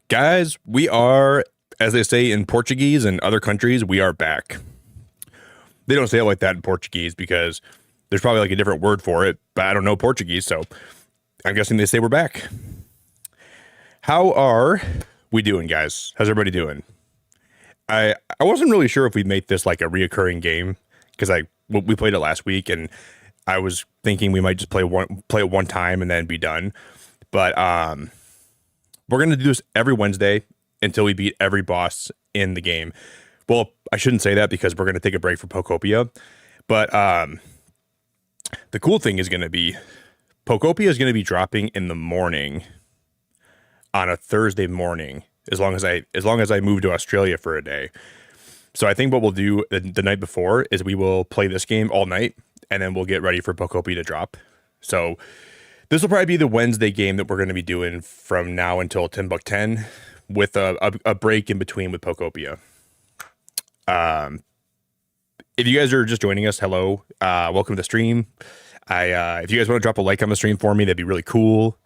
Guys, we are, as they say in Portuguese and other countries, we are back. They don't say it like that in Portuguese because there's probably like a different word for it, but I don't know Portuguese, so I'm guessing they say we're back. How are we doing, guys? How's everybody doing? I wasn't really sure if we'd make this like a reoccurring game because we played it last week and I was thinking we might just play it one time and then be done. But we're gonna do this every Wednesday until we beat every boss in the game. Well, I shouldn't say that because we're gonna take a break for Pokopia. But the cool thing is gonna be Pokopia is gonna be dropping in the morning on a Thursday morning, as long as I move to Australia for a day. So I think what we'll do the night before is we will play this game all night, and then we'll get ready for Pokopia to drop. So this will probably be the Wednesday game that we're going to be doing from now until 10 buck 10, with a break in between with Pokopia. If you guys are just joining us, hello, welcome to the stream. If you guys want to drop a like on the stream for me, that'd be really cool.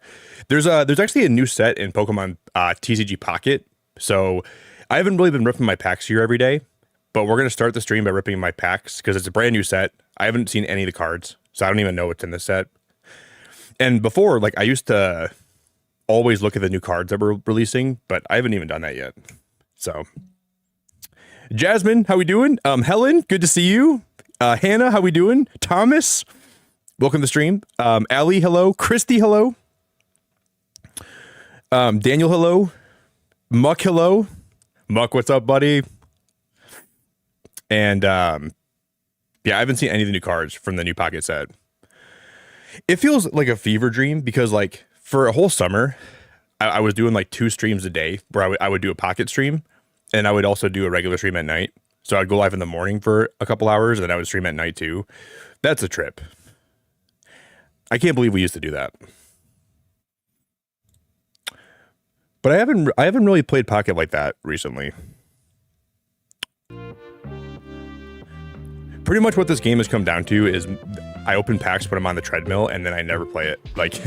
There's actually a new set in Pokemon TCG Pocket. So I haven't really been ripping my packs here every day, but we're going to start the stream by ripping my packs because it's a brand new set. I haven't seen any of the cards, so I don't even know what's in this set. And before, like, I used to always look at the new cards that we're releasing, but I haven't even done that yet. So Jasmine, how we doing? Helen, good to see you. Hannah, how we doing? Thomas, welcome to the stream. Allie, hello. Christy, hello. Daniel, hello. Muck, hello. Muck, what's up, buddy? And yeah, I haven't seen any of the new cards from the new Pocket set. It feels like a fever dream because, like, for a whole summer, I was doing like 2 streams a day where I would do a Pocket stream, and I would also do a regular stream at night. So I'd go live in the morning for a couple hours, and then I would stream at night too. That's a trip. I can't believe we used to do that. But I haven't really played Pocket like that recently. Pretty much what this game has come down to is I open packs when I'm on the treadmill, and then I never play it. Like,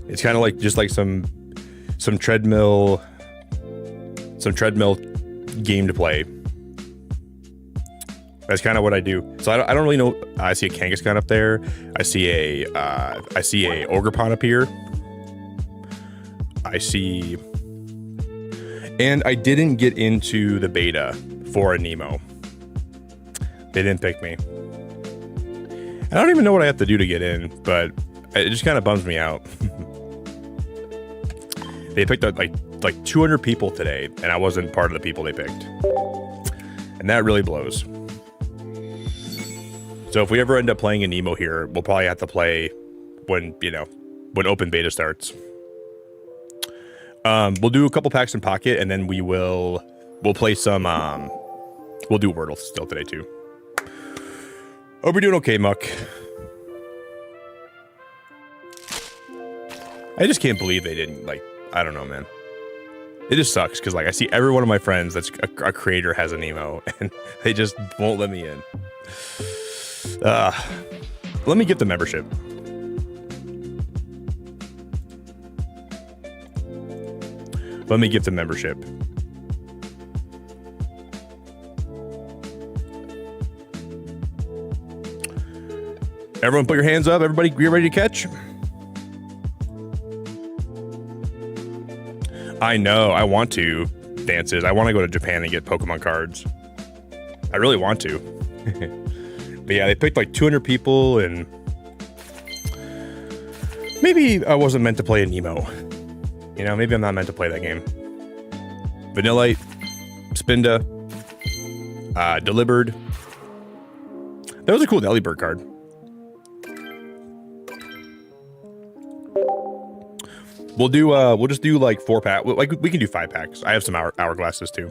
it's kind of like just like some treadmill game to play. That's kind of what I do. So I don't really know. I see a Kangaskhan up there. I see a Ogerpon up here. And I didn't get into the beta for a Nemo. They didn't pick me. I don't even know what I have to do to get in, but it just kind of bums me out. They picked up like 200 people today, and I wasn't part of the people they picked. And that really blows. So if we ever end up playing a Nemo here, we'll probably have to play when open beta starts. We'll do a couple packs in Pocket, and then we'll play some we'll do Wordle still today too. Hope you're doing okay, Muck. I just can't believe they didn't, like, I don't know, man. It just sucks because, like, I see every one of my friends that's a creator has a Nemo, and they just won't let me in. Let me get the membership. Let me get the membership. Everyone put your hands up. Everybody, get ready to catch. I know. I want to. Dances. I want to go to Japan and get Pokemon cards. I really want to. But yeah, they picked like 200 people, and maybe I wasn't meant to play a Nemo. You know, maybe I'm not meant to play that game. Vanillite, Spinda, Delivered. That was a cool Delibird card. We'll just do like 4 pack. Like, we can do 5 packs. I have some hourglasses too.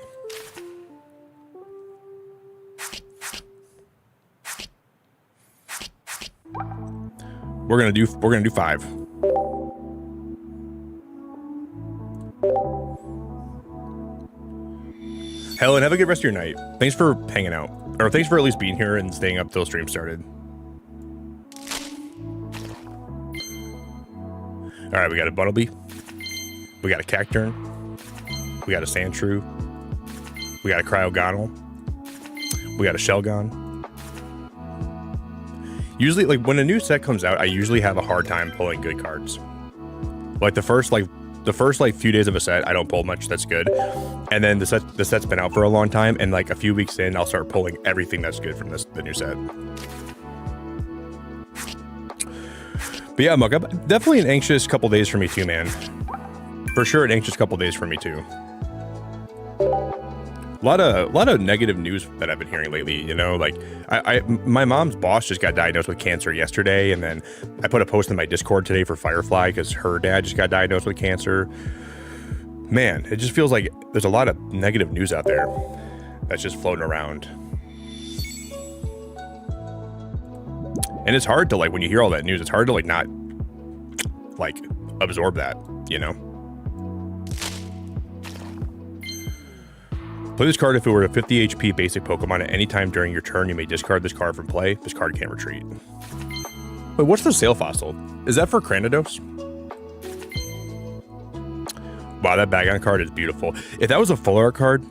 We're gonna do 5. Helen, have a good rest of your night. Thanks for hanging out, or thanks for at least being here and staying up till stream started. All right, we got a Bunnelby. We got a Cacturn. We got a Sandshrew. We got a Cryogonal. We got a Shelgon. Usually, like, when a new set comes out, I usually have a hard time pulling good cards. Like, the first few days of a set, I don't pull much that's good. And then the set's been out for a long time, and like a few weeks in, I'll start pulling everything that's good from the new set. But yeah, Muck, definitely an anxious couple days for me too, man. For sure, an anxious couple days for me too. A lot of negative news that I've been hearing lately, you know, like my mom's boss just got diagnosed with cancer yesterday, and then I put a post in my Discord today for Firefly because her dad just got diagnosed with cancer. Man, it just feels like there's a lot of negative news out there that's just floating around. And it's hard to, like, when you hear all that news, it's hard to, like, not, like, absorb that, you know? Play this card if it were a 50 HP basic Pokemon at any time during your turn. You may discard this card from play. This card can't retreat. Wait, what's the Sail Fossil? Is that for Cranidos? Wow, that Bagon card is beautiful. If that was a full art card...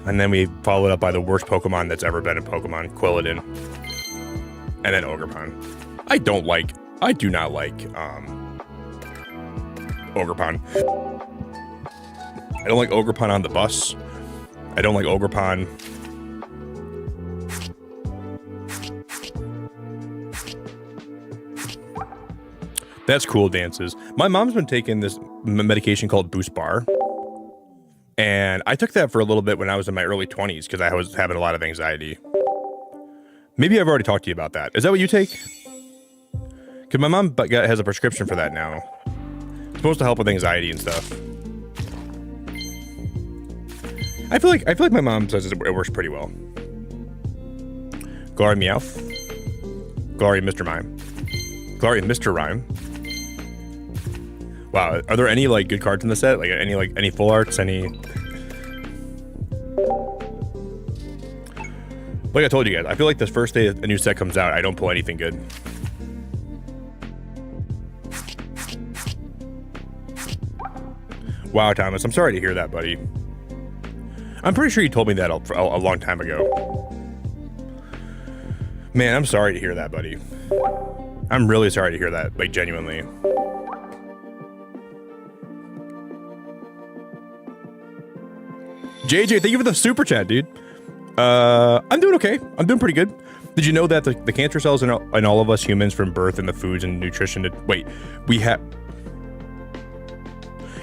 and then we followed up by the worst Pokemon that's ever been in Pokemon, Quilladin. And then Ogerpon. I do not like Ogerpon. I don't like Ogerpon on the bus. I don't like Ogerpon. That's cool, Dances. My mom's been taking this medication called Boost Bar. And I took that for a little bit when I was in my early 20s because I was having a lot of anxiety. Maybe I've already talked to you about that. Is that what you take? Because my mom has a prescription for that now. It's supposed to help with anxiety and stuff. I feel like my mom says it works pretty well. Glory Meowth. Glory Mr. Mime. Glory Mr. Rhyme. Wow, are there any like good cards in the set? Like any full arts? Any? Like I told you guys, I feel like this first day a new set comes out, I don't pull anything good. Wow, Thomas, I'm sorry to hear that, buddy. I'm pretty sure you told me that a long time ago. Man, I'm sorry to hear that, buddy. I'm really sorry to hear that, like genuinely. JJ, thank you for the super chat, dude. I'm doing okay. I'm doing pretty good. Did you know that the cancer cells in all of us humans from birth and the foods and nutrition we have...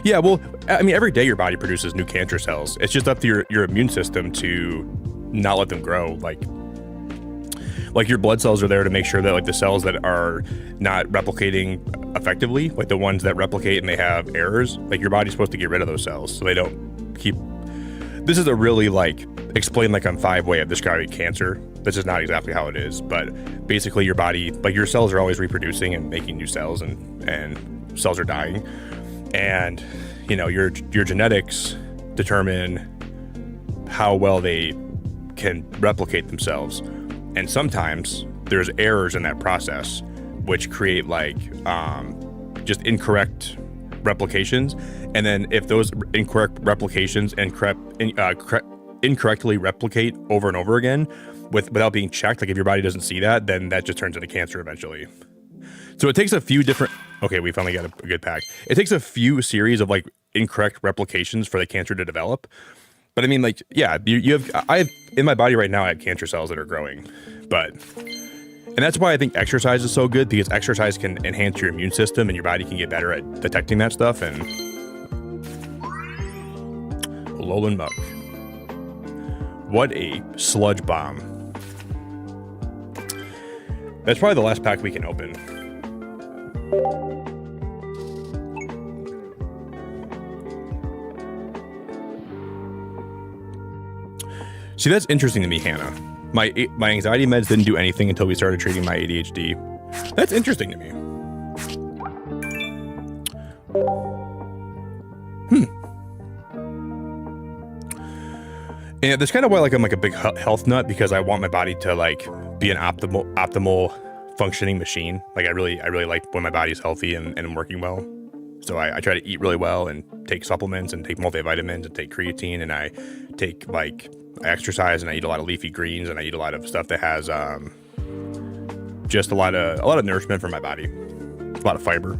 Yeah, well, I mean, every day your body produces new cancer cells. It's just up to your immune system to not let them grow. Like your blood cells are there to make sure that like the cells that are not replicating effectively, like the ones that replicate and they have errors, like your body's supposed to get rid of those cells so they don't keep... This is a really explain like on 5 way of describing cancer. This is not exactly how it is, but basically your body, like your cells are always reproducing and making new cells and cells are dying. And, you know, your genetics determine how well they can replicate themselves. And sometimes there's errors in that process, which create just incorrect replications. And then if those incorrect replications incorrectly replicate over and over again without being checked, like if your body doesn't see that, then that just turns into cancer eventually. So it takes a few different... Okay, we finally got a good pack. It takes a few series of incorrect replications for the cancer to develop. But I mean, yeah, in my body right now, I have cancer cells that are growing. And that's why I think exercise is so good, because exercise can enhance your immune system and your body can get better at detecting that stuff. And Alolan Muck. What a sludge bomb. That's probably the last pack we can open. See, that's interesting to me, Hannah. My anxiety meds didn't do anything until we started treating my ADHD. That's interesting to me. And that's kind of why I'm a big health nut, because I want my body to be an optimal functioning machine. Like I really like when my body's healthy and working well. So I try to eat really well and take supplements and take multivitamins and take creatine, and I take I exercise and I eat a lot of leafy greens and I eat a lot of stuff that has just a lot of nourishment for my body. A lot of fiber.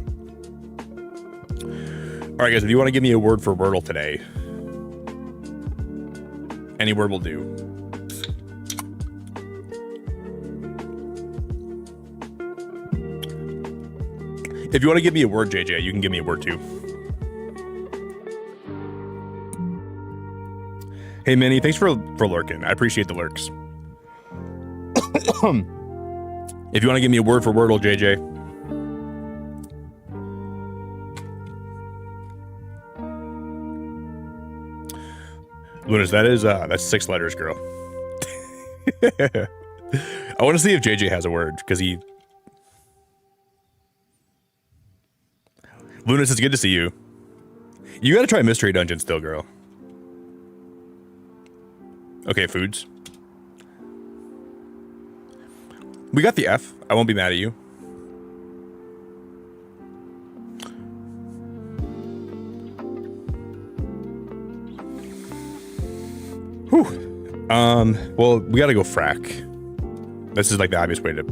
All right, guys, if you want to give me a word for Wordle today, any word will do. If you want to give me a word, JJ, you can give me a word too. Hey, Minnie, thanks for lurking. I appreciate the lurks. If you want to give me a word for Wordle, JJ. Lunas, that's 6 letters, girl. I want to see if JJ has a word, because he... Lunas, it's good to see you. You gotta try Mystery Dungeon still, girl. Okay, foods. We got the F. I won't be mad at you. Whew. Well, we gotta go frack. This is like the obvious way to...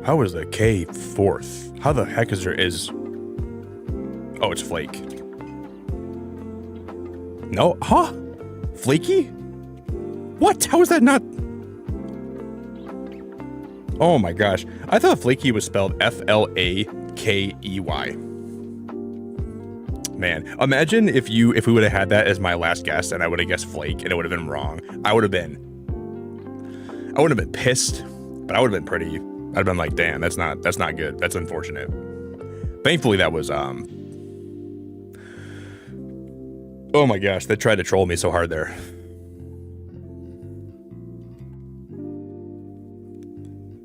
How is the K 4th? How the heck is there is... Oh, it's flake. No, huh? Flaky? What? How is that not... Oh my gosh. I thought flaky was spelled Flakey. Man, imagine if we would have had that as my last guess and I would have guessed flake and it would have been wrong. I wouldn't have been pissed, but I would have been pretty... I'd have been like, damn, that's not good. That's unfortunate. Thankfully, that was, oh my gosh, they tried to troll me so hard there.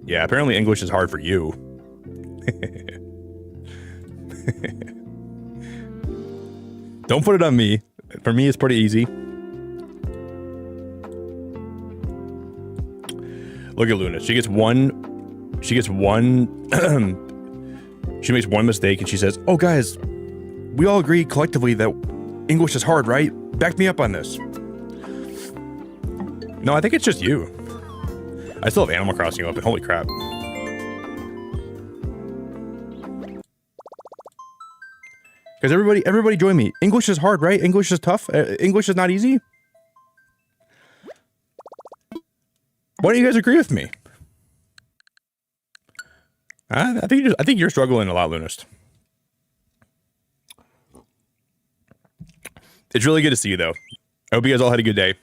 Yeah, apparently English is hard for you. Don't put it on me. For me, it's pretty easy. Look at Luna. She makes one mistake and she says, oh guys, we all agree collectively that English is hard, right? Back me up on this. No, I think it's just you. I still have Animal Crossing open, holy crap. Because everybody join me. English is hard, right? English is tough. English is not easy. Why don't you guys agree with me? I think you're struggling a lot, Lunist. It's really good to see you, though. I hope you guys all had a good day.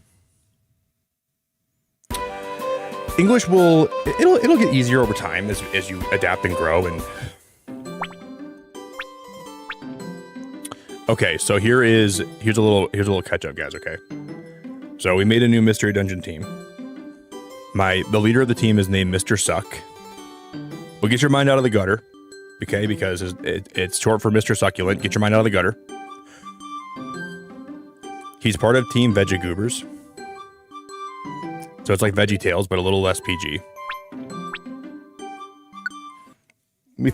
English it'll get easier over time as you adapt and grow. And okay, so here's a little catch up, guys. Okay, so we made a new Mystery Dungeon team. The leader of the team is named Mr. Suck. Well, get your mind out of the gutter, okay? Because it's short for Mr. Succulent. Get your mind out of the gutter. He's part of Team Veggie Goobers. So it's like Veggie Tales, but a little less PG. We'll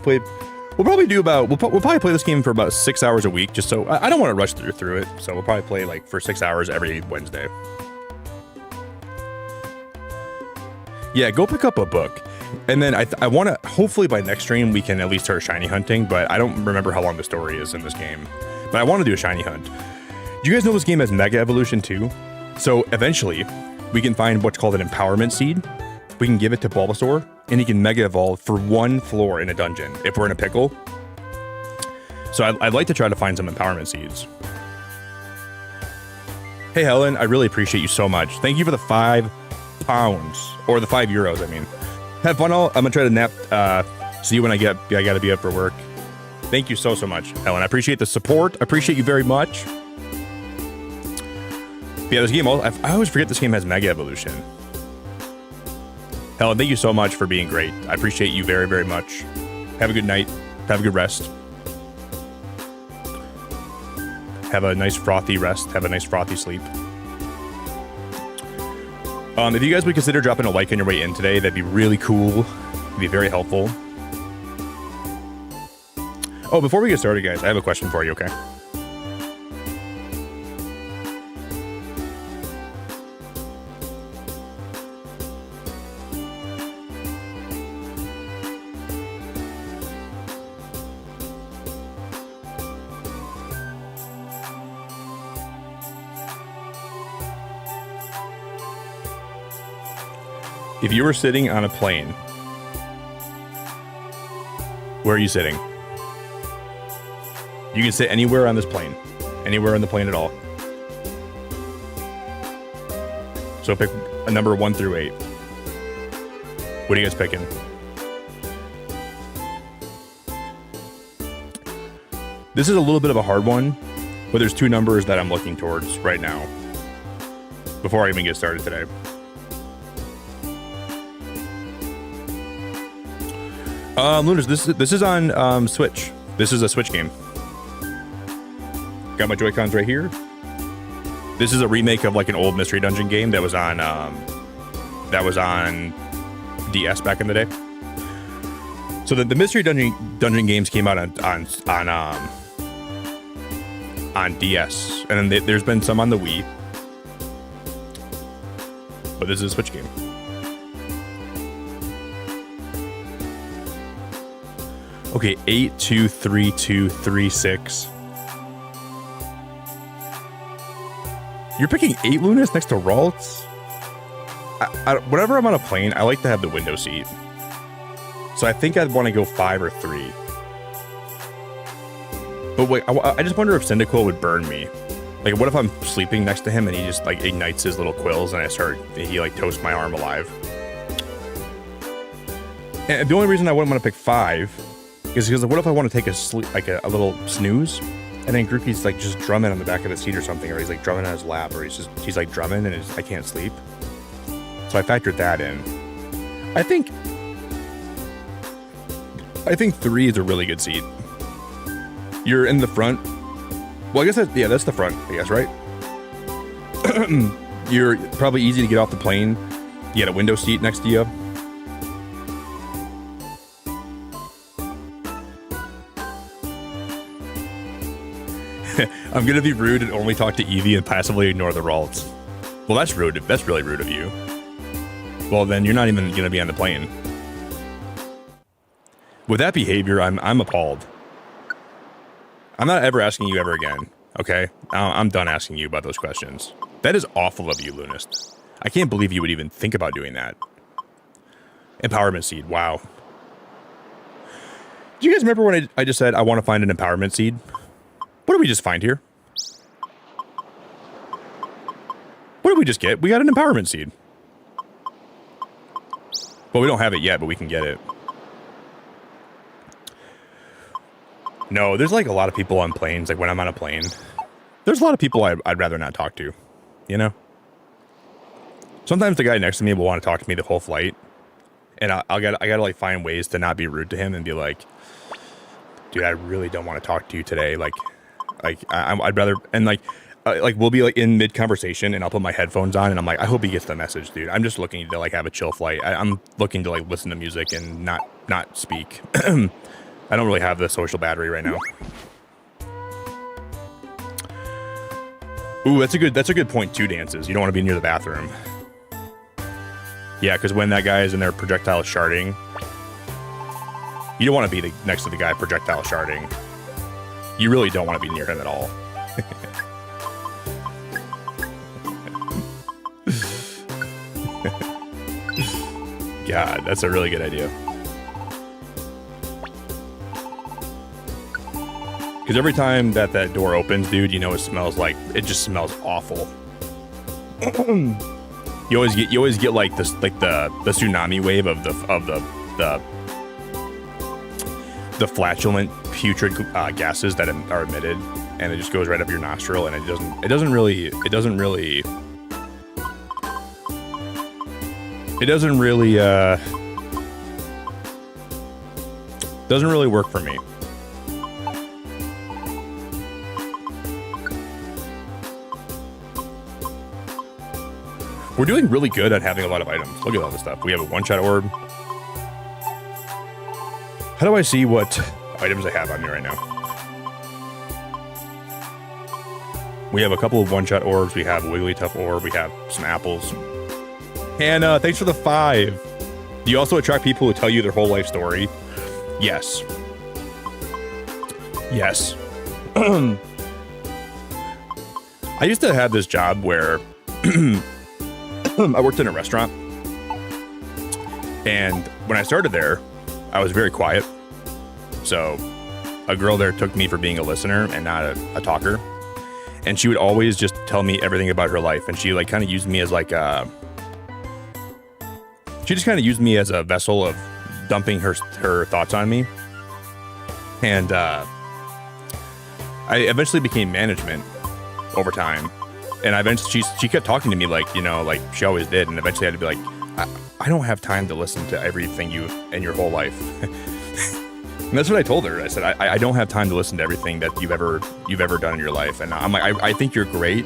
probably play this game for about 6 hours a week, just so I don't want to rush through it. So we'll probably play like for 6 hours every Wednesday. Yeah, go pick up a book. And then I want to, hopefully by next stream, we can at least start shiny hunting, but I don't remember how long the story is in this game. But I want to do a shiny hunt. Do you guys know this game has Mega Evolution too? So eventually, we can find what's called an empowerment seed. We can give it to Bulbasaur, and he can Mega Evolve for 1 floor in a dungeon, if we're in a pickle. So I'd like to try to find some empowerment seeds. Hey Helen, I really appreciate you so much. Thank you for the £5, or the €5, I mean. Have fun all. I'm gonna try to nap. See you when I gotta be up for work. Thank you so much, Helen. I appreciate the support. I appreciate you very much. But yeah, this game. I always forget this game has Mega Evolution. Helen, thank you so much for being great. I appreciate you very, very much. Have a good night. Have a good rest. Have a nice frothy rest. Have a nice frothy sleep. If you guys would consider dropping a like on your way in today, that'd be really cool. It'd be very helpful. Oh, before we get started, guys, I have a question for you, okay? If you were sitting on a plane, where are you sitting? You can sit anywhere on this plane. Anywhere on the plane at all. So pick a number 1 through 8. What are you guys picking? This is a little bit of a hard one, but there's 2 numbers that I'm looking towards right now before I even get started today. Lunas, this is on Switch. This is a Switch game. Got my Joy-Cons right here. This is a remake of like an old Mystery Dungeon game that was on DS back in the day. So the Mystery Dungeon games came out on DS, and then there's been some on the Wii. But this is a Switch game. Okay, 8, 2, 3, 2, 3, 6. You're picking 8, Lunas, next to Ralts? Whenever I'm on a plane, I like to have the window seat. So I think I'd want to go 5 or 3. But wait, I just wonder if Cyndaquil would burn me. Like, what if I'm sleeping next to him and he just, like, ignites his little quills and he, like, toasts my arm alive? And the only reason I wouldn't want to pick 5 is because what if I want to take a little snooze, and then Grookey's like just drumming on the back of the seat or something, or he's like drumming on his lap, or he's like drumming and I can't sleep. So I factored that in. I think 3 is a really good seat. You're in the front. Well, I guess that's the front, I guess, right? You're probably easy to get off the plane. You got a window seat next to you. I'm gonna be rude and only talk to Eevee and passively ignore the Ralts. Well, that's rude. That's really rude of you. Well, then you're not even gonna be on the plane. With that behavior, I'm appalled. I'm not ever asking you ever again. Okay, I'm done asking you about those questions. That is awful of you, Lunist. I can't believe you would even think about doing that. Empowerment seed. Wow. Do you guys remember when I just said I want to find an empowerment seed? What did we just find here? What did we just get? We got an empowerment seed. Well, we don't have it yet, but we can get it. No, there's like a lot of people on planes. Like when I'm on a plane, there's a lot of people I'd rather not talk to, you know? Sometimes the guy next to me will want to talk to me the whole flight. And I gotta like find ways to not be rude to him and be like, dude, I really don't want to talk to you today. Like I'd rather, and like we'll be like in mid conversation and I'll put my headphones on and I'm like, I hope he gets the message, dude. I'm just looking to like have a chill flight. I'm looking to like listen to music and not speak. I don't really have the social battery right now. Ooh, that's a good point too, Dances. You don't want to be near the bathroom. Yeah, because when that guy is in there projectile sharding, you don't want to be next to the guy projectile sharding. You really don't want to be near him at all. God, that's a really good idea. Because every time that door opens, dude, you know it just smells awful. You always get like this, like the tsunami wave of the flatulent, putrid gases that are emitted, and it just goes right up your nostril, and it doesn't really work for me. We're doing really good at having a lot of items. Look at all this stuff. We have a one-shot orb. How do I see what items I have on me right now? We have a couple of one-shot orbs. We have a Wigglytuff orb. We have some apples. Hannah, thanks for the 5. Do you also attract people who tell you their whole life story? Yes. Yes. I used to have this job where I worked in a restaurant. And when I started there, I was very quiet. So a girl there took me for being a listener and not a talker. And she would always just tell me everything about her life. And she like kind of used me as like she just kind of used me as a vessel of dumping her thoughts on me. And I eventually became management over time. And I eventually she kept talking to me like, you know, like she always did. And eventually I had to be like, I don't have time to listen to everything you in your whole life. And that's what I told her. I said, I don't have time to listen to everything that you've ever done in your life. And I'm like, I think you're great,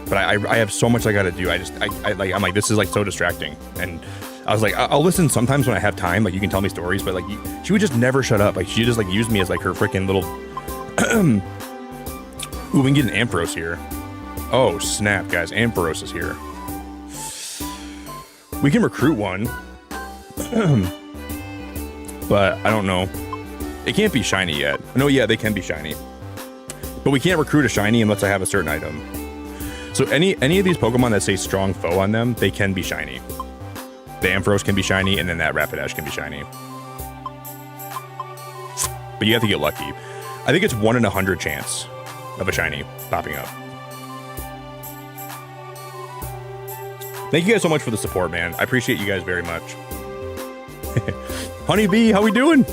but I have so much I got to do. I'm like, this is like so distracting. And I was like, I'll listen sometimes when I have time. Like you can tell me stories, but like she would just never shut up. Like she just like used me as like her freaking little. Ooh, we can get an Ampharos here. Oh snap, guys! Ampharos is here. We can recruit one, but I don't know. It can't be shiny yet. No, yeah, they can be shiny, but we can't recruit a shiny unless I have a certain item. So any of these Pokemon that say strong foe on them, they can be shiny. The Ampharos can be shiny, and then that Rapidash can be shiny. But you have to get lucky. I think it's 1 in 100 chance of a shiny popping up. Thank you guys so much for the support, man. I appreciate you guys very much. Honeybee, how we doing?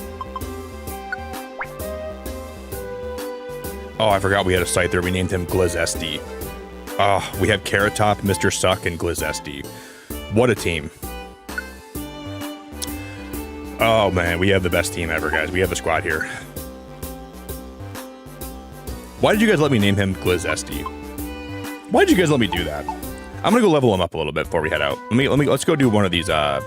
Oh, I forgot we had a site there. We named him Glazesti. Oh, we have Carrot Top, Mr. Suck, and Glazesti. What a team. Oh, man, we have the best team ever, guys. We have a squad here. Why did you guys let me name him Glazesti? Why did you guys let me do that? I'm gonna go level him up a little bit before we head out. Let's go do one of these. I'm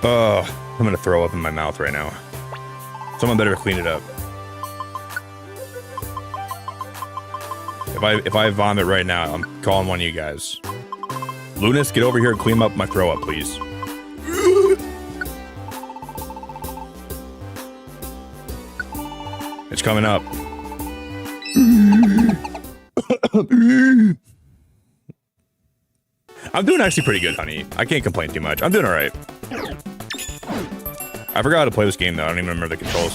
gonna throw up in my mouth right now. Someone better clean it up. If I vomit right now, I'm calling one of you guys. Lunas, get over here and clean up my throw up, please. It's coming up. I'm doing actually pretty good, honey. I can't complain too much. I'm doing all right. I forgot how to play this game, though. I don't even remember the controls.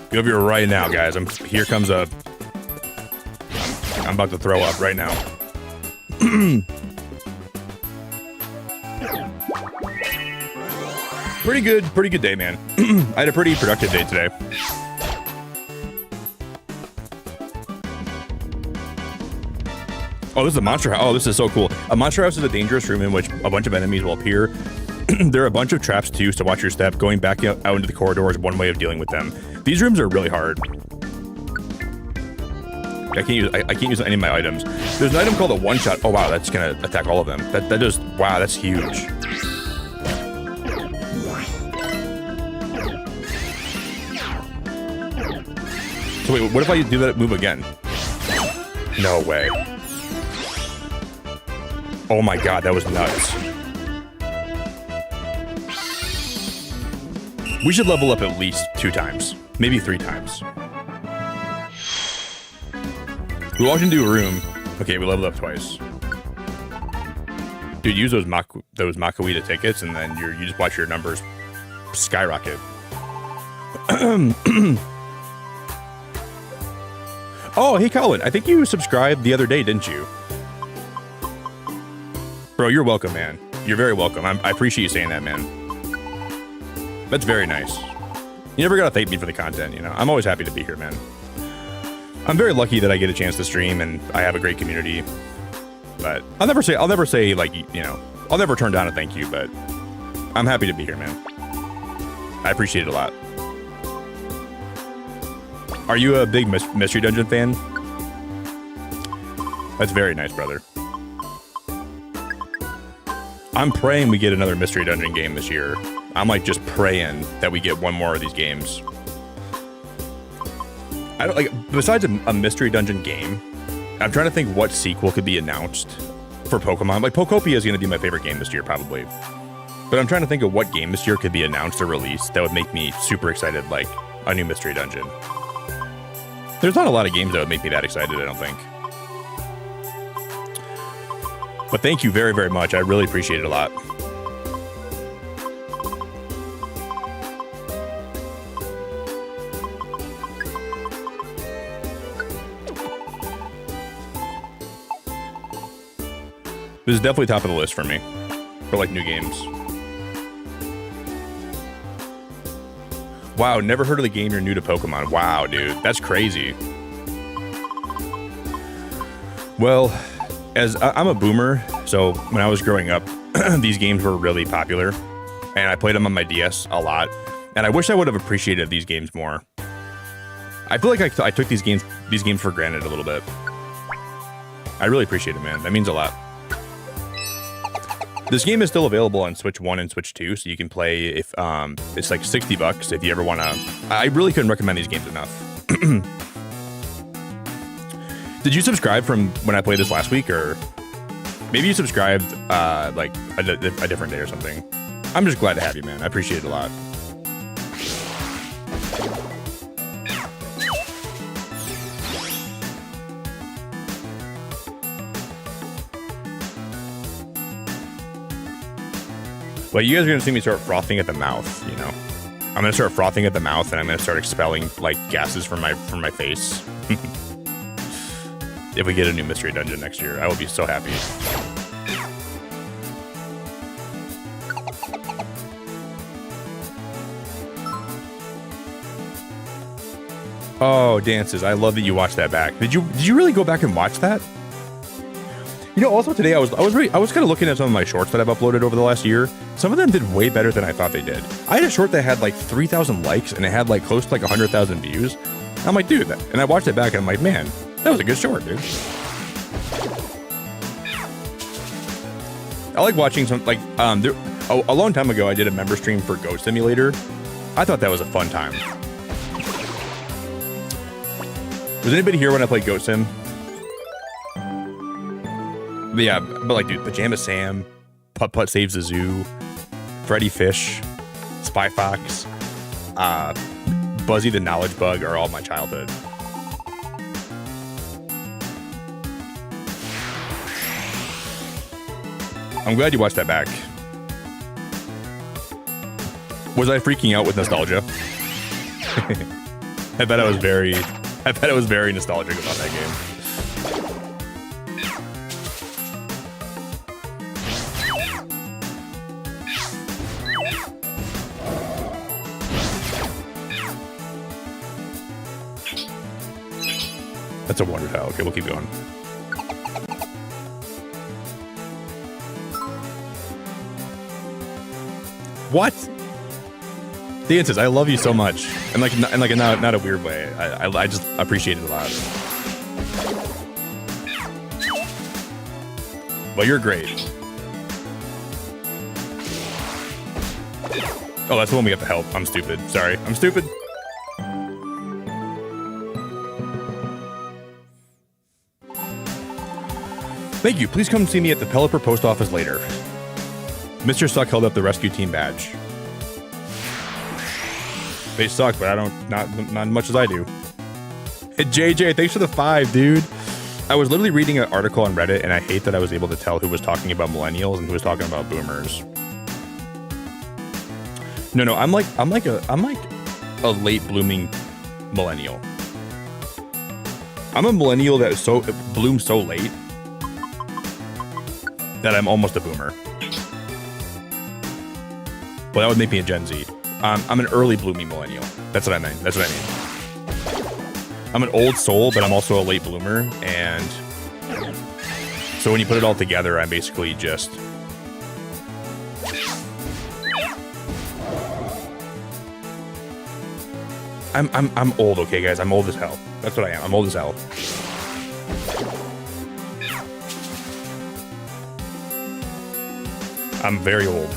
Get over here right now, guys. Here comes a... I'm about to throw up right now. Pretty good day, man. I had a pretty productive day today. Oh, this is a monster house. Oh, this is so cool. A monster house is a dangerous room in which a bunch of enemies will appear. There are a bunch of traps too, so watch your step. Going back out into the corridor is one way of dealing with them. These rooms are really hard. I can't use any of my items. There's an item called a one-shot. Oh wow, that's gonna attack all of them. That does. Wow, that's huge. So wait, what if I do that move again? No way. Oh my god, that was nuts. We should level up at least 2 times, maybe 3 times. We walked into a room. Okay, we leveled up twice. Dude, use those Makawita tickets, and then you just watch your numbers skyrocket. Oh, hey, Colin. I think you subscribed the other day, didn't you? Bro, you're welcome, man. You're very welcome. I appreciate you saying that, man. That's very nice. You never gotta thank me for the content, you know? I'm always happy to be here, man. I'm very lucky that I get a chance to stream and I have a great community. But I'll never say like, you know, I'll never turn down a thank you, but I'm happy to be here, man. I appreciate it a lot. Are you a big Mystery Dungeon fan? That's very nice, brother. I'm praying we get another Mystery Dungeon game this year. I'm like just praying that we get one more of these games. I don't like, besides a Mystery Dungeon game, I'm trying to think what sequel could be announced for Pokemon. Like Pokopia is going to be my favorite game this year, probably. But I'm trying to think of what game this year could be announced or released that would make me super excited, like a new Mystery Dungeon. There's not a lot of games that would make me that excited, I don't think. But thank you very, very much. I really appreciate it a lot. This is definitely top of the list for me, for like new games. Wow, never heard of the game, you're new to Pokemon. Wow, dude, that's crazy. Well, as I'm a boomer, so when I was growing up, these games were really popular, and I played them on my DS a lot, and I wish I would have appreciated these games more. I feel like I took these games for granted a little bit. I really appreciate it, man. That means a lot. This game is still available on Switch 1 and Switch 2, so you can play if it's like $60 if you ever want to. I really couldn't recommend these games enough. Did you subscribe from when I played this last week, or maybe you subscribed like a different day or something? I'm just glad to have you, man. I appreciate it a lot. Well, you guys are going to see me start frothing at the mouth, you know. I'm going to start frothing at the mouth, and I'm going to start expelling, like, gases from my face. If we get a new Mystery Dungeon next year, I will be so happy. Oh, dances. I love that you watched that back. Did you really go back and watch that? You know, also today I was kind of looking at some of my shorts that I've uploaded over the last year. Some of them did way better than I thought they did. I had a short that had like 3,000 likes and it had like close to like 100,000 views. I'm like, dude, and I watched it back and I'm like, man, that was a good short, dude. I like watching some, like, a long time ago I did a member stream for Goat Simulator. I thought that was a fun time. Was anybody here when I played Goat Sim? But yeah, but like, dude, Pajama Sam, Putt Putt Saves the Zoo, Freddy Fish, Spy Fox, Buzzy the Knowledge Bug are all my childhood. I'm glad you watched that back. Was I freaking out with nostalgia? I bet I was very nostalgic about that game. That's a wonder tile. Okay, we'll keep going. What? Dances, I love you so much, and not a weird way. I just appreciate it a lot. Well, you're great. Oh, that's the one we got to help. I'm stupid. Sorry, I'm stupid. Thank you. Please come see me at the Pelipper post office later. Mr. Suck held up the rescue team badge. They suck, but I don't, not as much as I do. Hey, JJ, thanks for the 5, dude. I was literally reading an article on Reddit, and I hate that I was able to tell who was talking about millennials and who was talking about boomers. No, I'm like a late blooming millennial. I'm a millennial that is blooms so late that I'm almost a boomer. Well, that would make me a Gen Z. I'm an early blooming millennial. That's what I mean. I'm an old soul, but I'm also a late bloomer, and so when you put it all together, I'm basically just I'm old, okay, guys. I'm old as hell. That's what I am. I'm old as hell. I'm very old.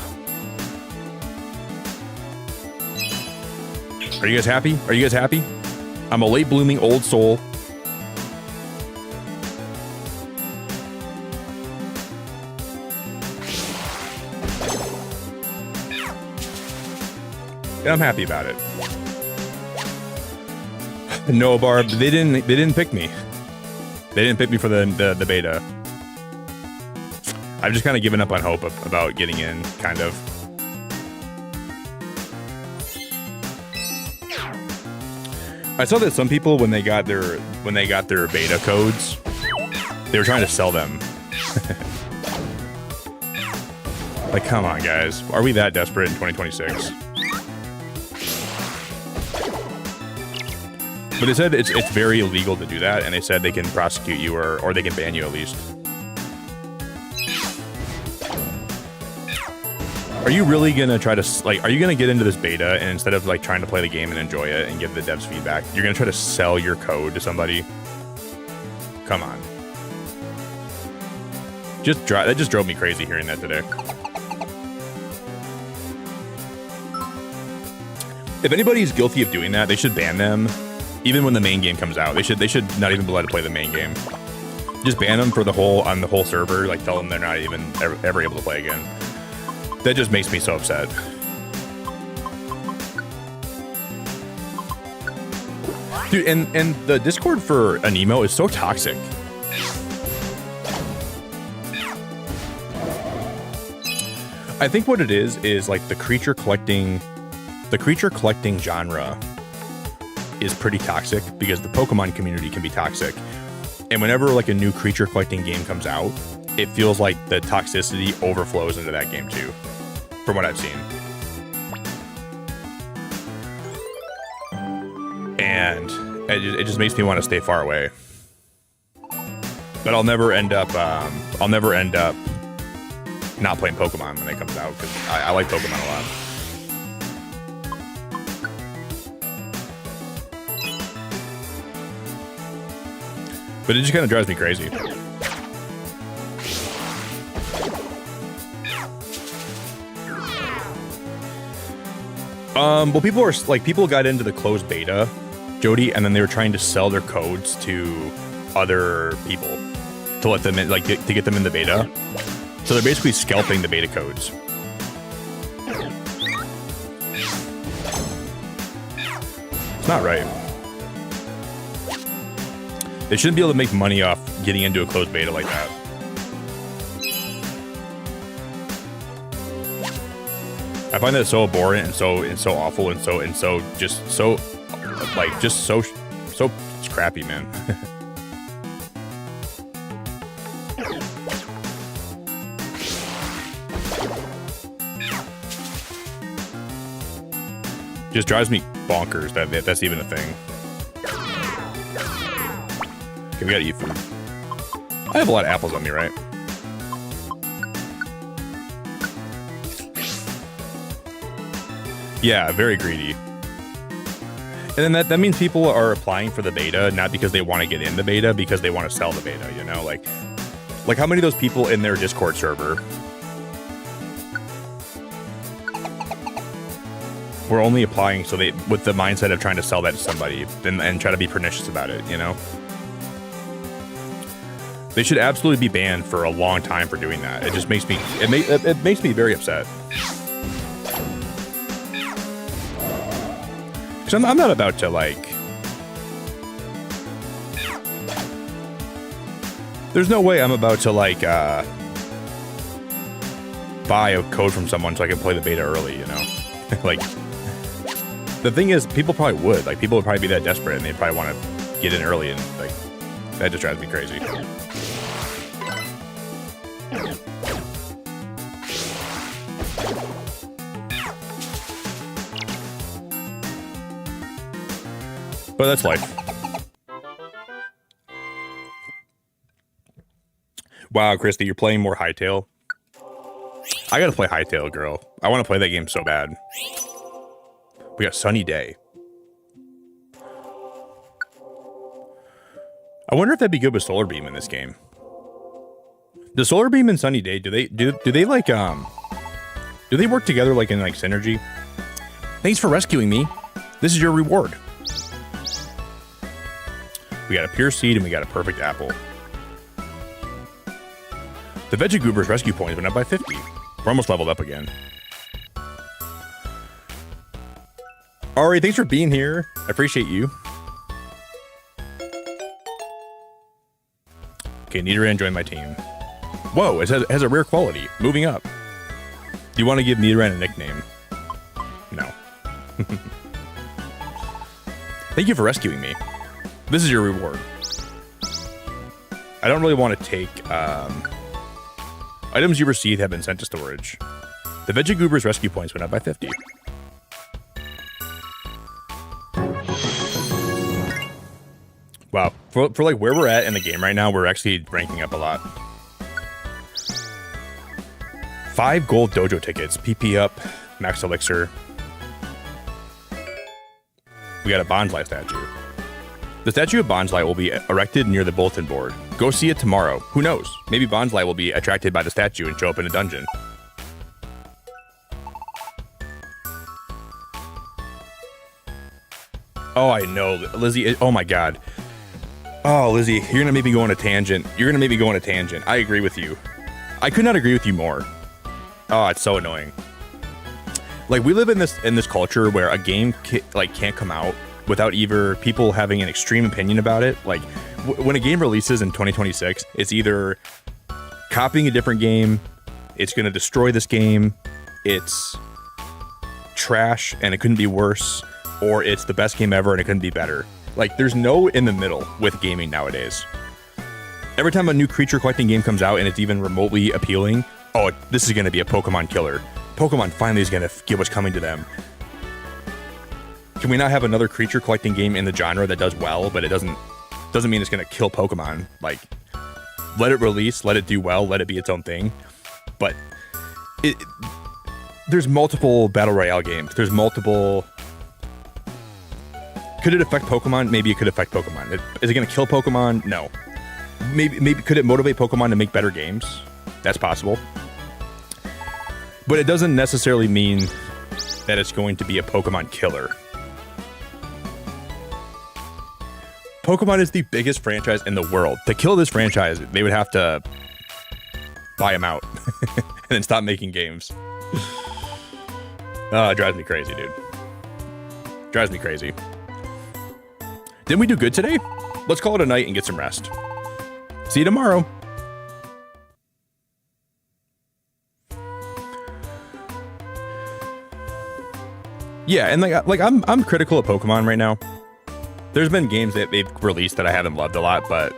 Are you guys happy? Are you guys happy? I'm a late blooming old soul. And I'm happy about it. No, Barb, they didn't pick me. They didn't pick me for the beta. I've just kind of given up on hope about getting in, kind of. I saw that some people, when they got their beta codes, they were trying to sell them. Like, come on, guys. Are we that desperate in 2026? But they said it's very illegal to do that, and they said they can prosecute you or they can ban you at least. Are you really gonna try to, like, are you gonna get into this beta and instead of like trying to play the game and enjoy it and give the devs feedback, you're gonna try to sell your code to somebody? Come on. That just drove me crazy hearing that today. If anybody's guilty of doing that, they should ban them. Even when the main game comes out, they should not even be allowed to play the main game. Just ban them for on the whole server. Like, tell them they're not even ever able to play again. That just makes me so upset. Dude, and the Discord for Anemo is so toxic. I think what it is like the creature collecting genre is pretty toxic because the Pokemon community can be toxic. And whenever like a new creature collecting game comes out, it feels like the toxicity overflows into that game too, from what I've seen. And it just makes me want to stay far away. But I'll never end up not playing Pokemon when it comes out because I like Pokemon a lot. But it just kind of drives me crazy. Well, people got into the closed beta, Jody, and then they were trying to sell their codes to other people to let them in, like, to get them in the beta. So they're basically scalping the beta codes. It's not right. They shouldn't be able to make money off getting into a closed beta like that. I find that so abhorrent and so awful and so crappy, man. Just drives me bonkers that's even a thing. Okay, we gotta eat food. I have a lot of apples on me, right? Yeah, very greedy. And then that means people are applying for the beta, not because they want to get in the beta, because they want to sell the beta, you know? Like how many of those people in their Discord server were only applying with the mindset of trying to sell that to somebody and try to be pernicious about it, you know? They should absolutely be banned for a long time for doing that. It just makes me it makes me very upset. Because I'm not about to, like... There's no way I'm about to, like, buy a code from someone so I can play the beta early, you know? Like, the thing is, people probably would. Like, people would probably be that desperate and they'd probably want to get in early and, like, that just drives me crazy. But that's life. Wow, Christy, you're playing more Hytale. I gotta play Hytale, girl. I want to play that game so bad. We got Sunny Day. I wonder if that'd be good with Solar Beam in this game. Does Solar Beam and Sunny Day, do they like do they work together like in like synergy? Thanks for rescuing me. This is your reward. We got a pure seed and we got a perfect apple. The Veggie Goober's rescue points went up by 50. We're almost leveled up again. Ari, thanks for being here. I appreciate you. Okay, Nidoran joined my team. Whoa, it has a rare quality. Moving up. Do you want to give Nidoran a nickname? No. Thank you for rescuing me. This is your reward. I don't really want to take... items you received have been sent to storage. The Veggie Goober's rescue points went up by 50. Wow, for like where we're at in the game right now, we're actually ranking up a lot. 5 gold dojo tickets, PP up, max elixir. We got a Bonsly statue. The statue of Bonsly will be erected near the bulletin board. Go see it tomorrow. Who knows? Maybe Bonsly will be attracted by the statue and show up in a dungeon. Oh, I know. Lizzie, oh my god. Oh, Lizzie, you're going to make me go on a tangent. You're going to make me go on a tangent. I agree with you. I could not agree with you more. Oh, it's so annoying. Like, we live in this culture where a game can't come out without either people having an extreme opinion about it. Like, when a game releases in 2026, it's either copying a different game, it's going to destroy this game, it's trash and it couldn't be worse, or it's the best game ever and it couldn't be better. Like, there's no in the middle with gaming nowadays. Every time a new creature collecting game comes out and it's even remotely appealing, oh, this is going to be a Pokemon killer. Pokemon finally is going to get what's coming to them. Can we not have another creature collecting game in the genre that does well, but it doesn't mean it's going to kill Pokemon? Like, let it release, let it do well, let it be its own thing. But there's multiple Battle Royale games. There's multiple... Could it affect Pokemon? Maybe it could affect Pokemon. Is it going to kill Pokemon? No. Maybe could it motivate Pokemon to make better games? That's possible. But it doesn't necessarily mean that it's going to be a Pokemon killer. Pokemon is the biggest franchise in the world. To kill this franchise, they would have to buy them out and then stop making games. Oh, it drives me crazy, dude. Drives me crazy. Didn't we do good today? Let's call it a night and get some rest. See you tomorrow. Yeah, and like I'm critical of Pokemon right now. There's been games that they've released that I haven't loved a lot, but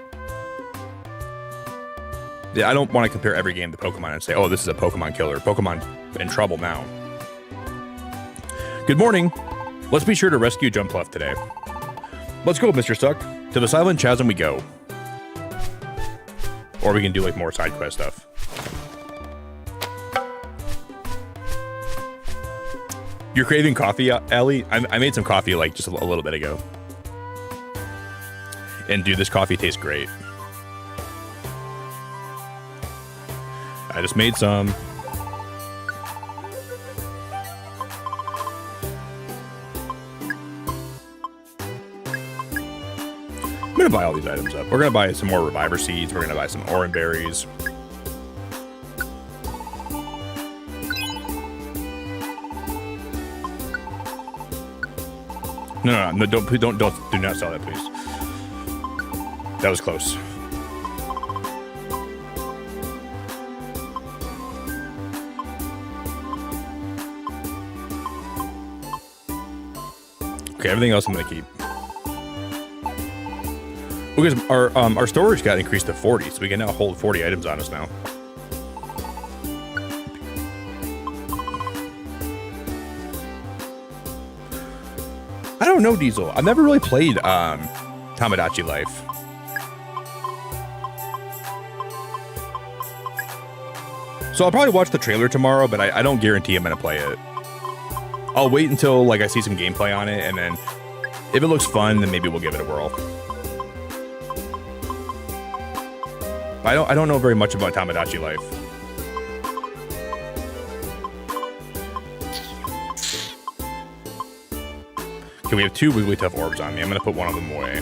yeah, I don't want to compare every game to Pokemon and say, oh, this is a Pokemon killer. Pokemon in trouble now. Good morning. Let's be sure to rescue Jumpluff today. Let's go, Mr. Stuck. To the Silent Chasm we go. Or we can do like more side quest stuff. You're craving coffee, Ellie? I made some coffee like just a little bit ago. And dude, this coffee tastes great. I just made some. I'm gonna buy all these items up. We're gonna buy some more Reviver Seeds. We're gonna buy some Oran Berries. No, do not sell that, please. That was close. Okay, everything else I'm gonna keep. Because our storage got increased to 40, so we can now hold 40 items on us now. I don't know, Diesel. I've never really played Tamagotchi Life. So I'll probably watch the trailer tomorrow, but I don't guarantee I'm gonna play it. I'll wait until like I see some gameplay on it, and then if it looks fun, then maybe we'll give it a whirl. I don't know very much about Tamagotchi life. Okay, we have 2 Wigglytuff orbs on me. I'm gonna put one of them away.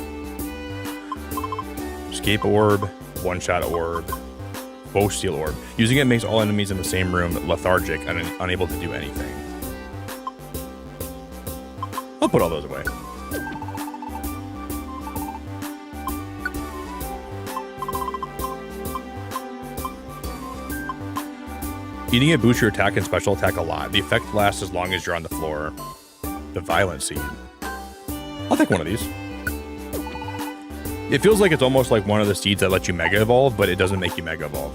Escape orb, one-shot orb, bow steel orb. Using it makes all enemies in the same room lethargic and unable to do anything. I'll put all those away. Eating it boosts your attack and special attack a lot. The effect lasts as long as you're on the floor. The Violent Seed. I'll take one of these. It feels like it's almost like one of the seeds that let you Mega Evolve, but it doesn't make you Mega Evolve.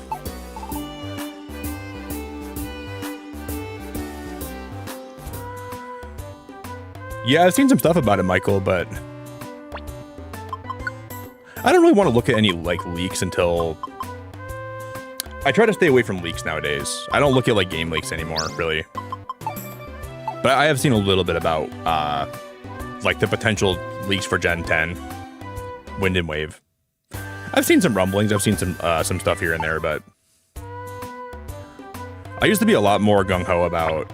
Yeah, I've seen some stuff about it, Michael, but I don't really want to look at any like leaks until... I try to stay away from leaks nowadays. I don't look at like game leaks anymore, really. But I have seen a little bit about like the potential leaks for Gen 10, Wind and Wave. I've seen some rumblings. I've seen some stuff here and there, but I used to be a lot more gung-ho about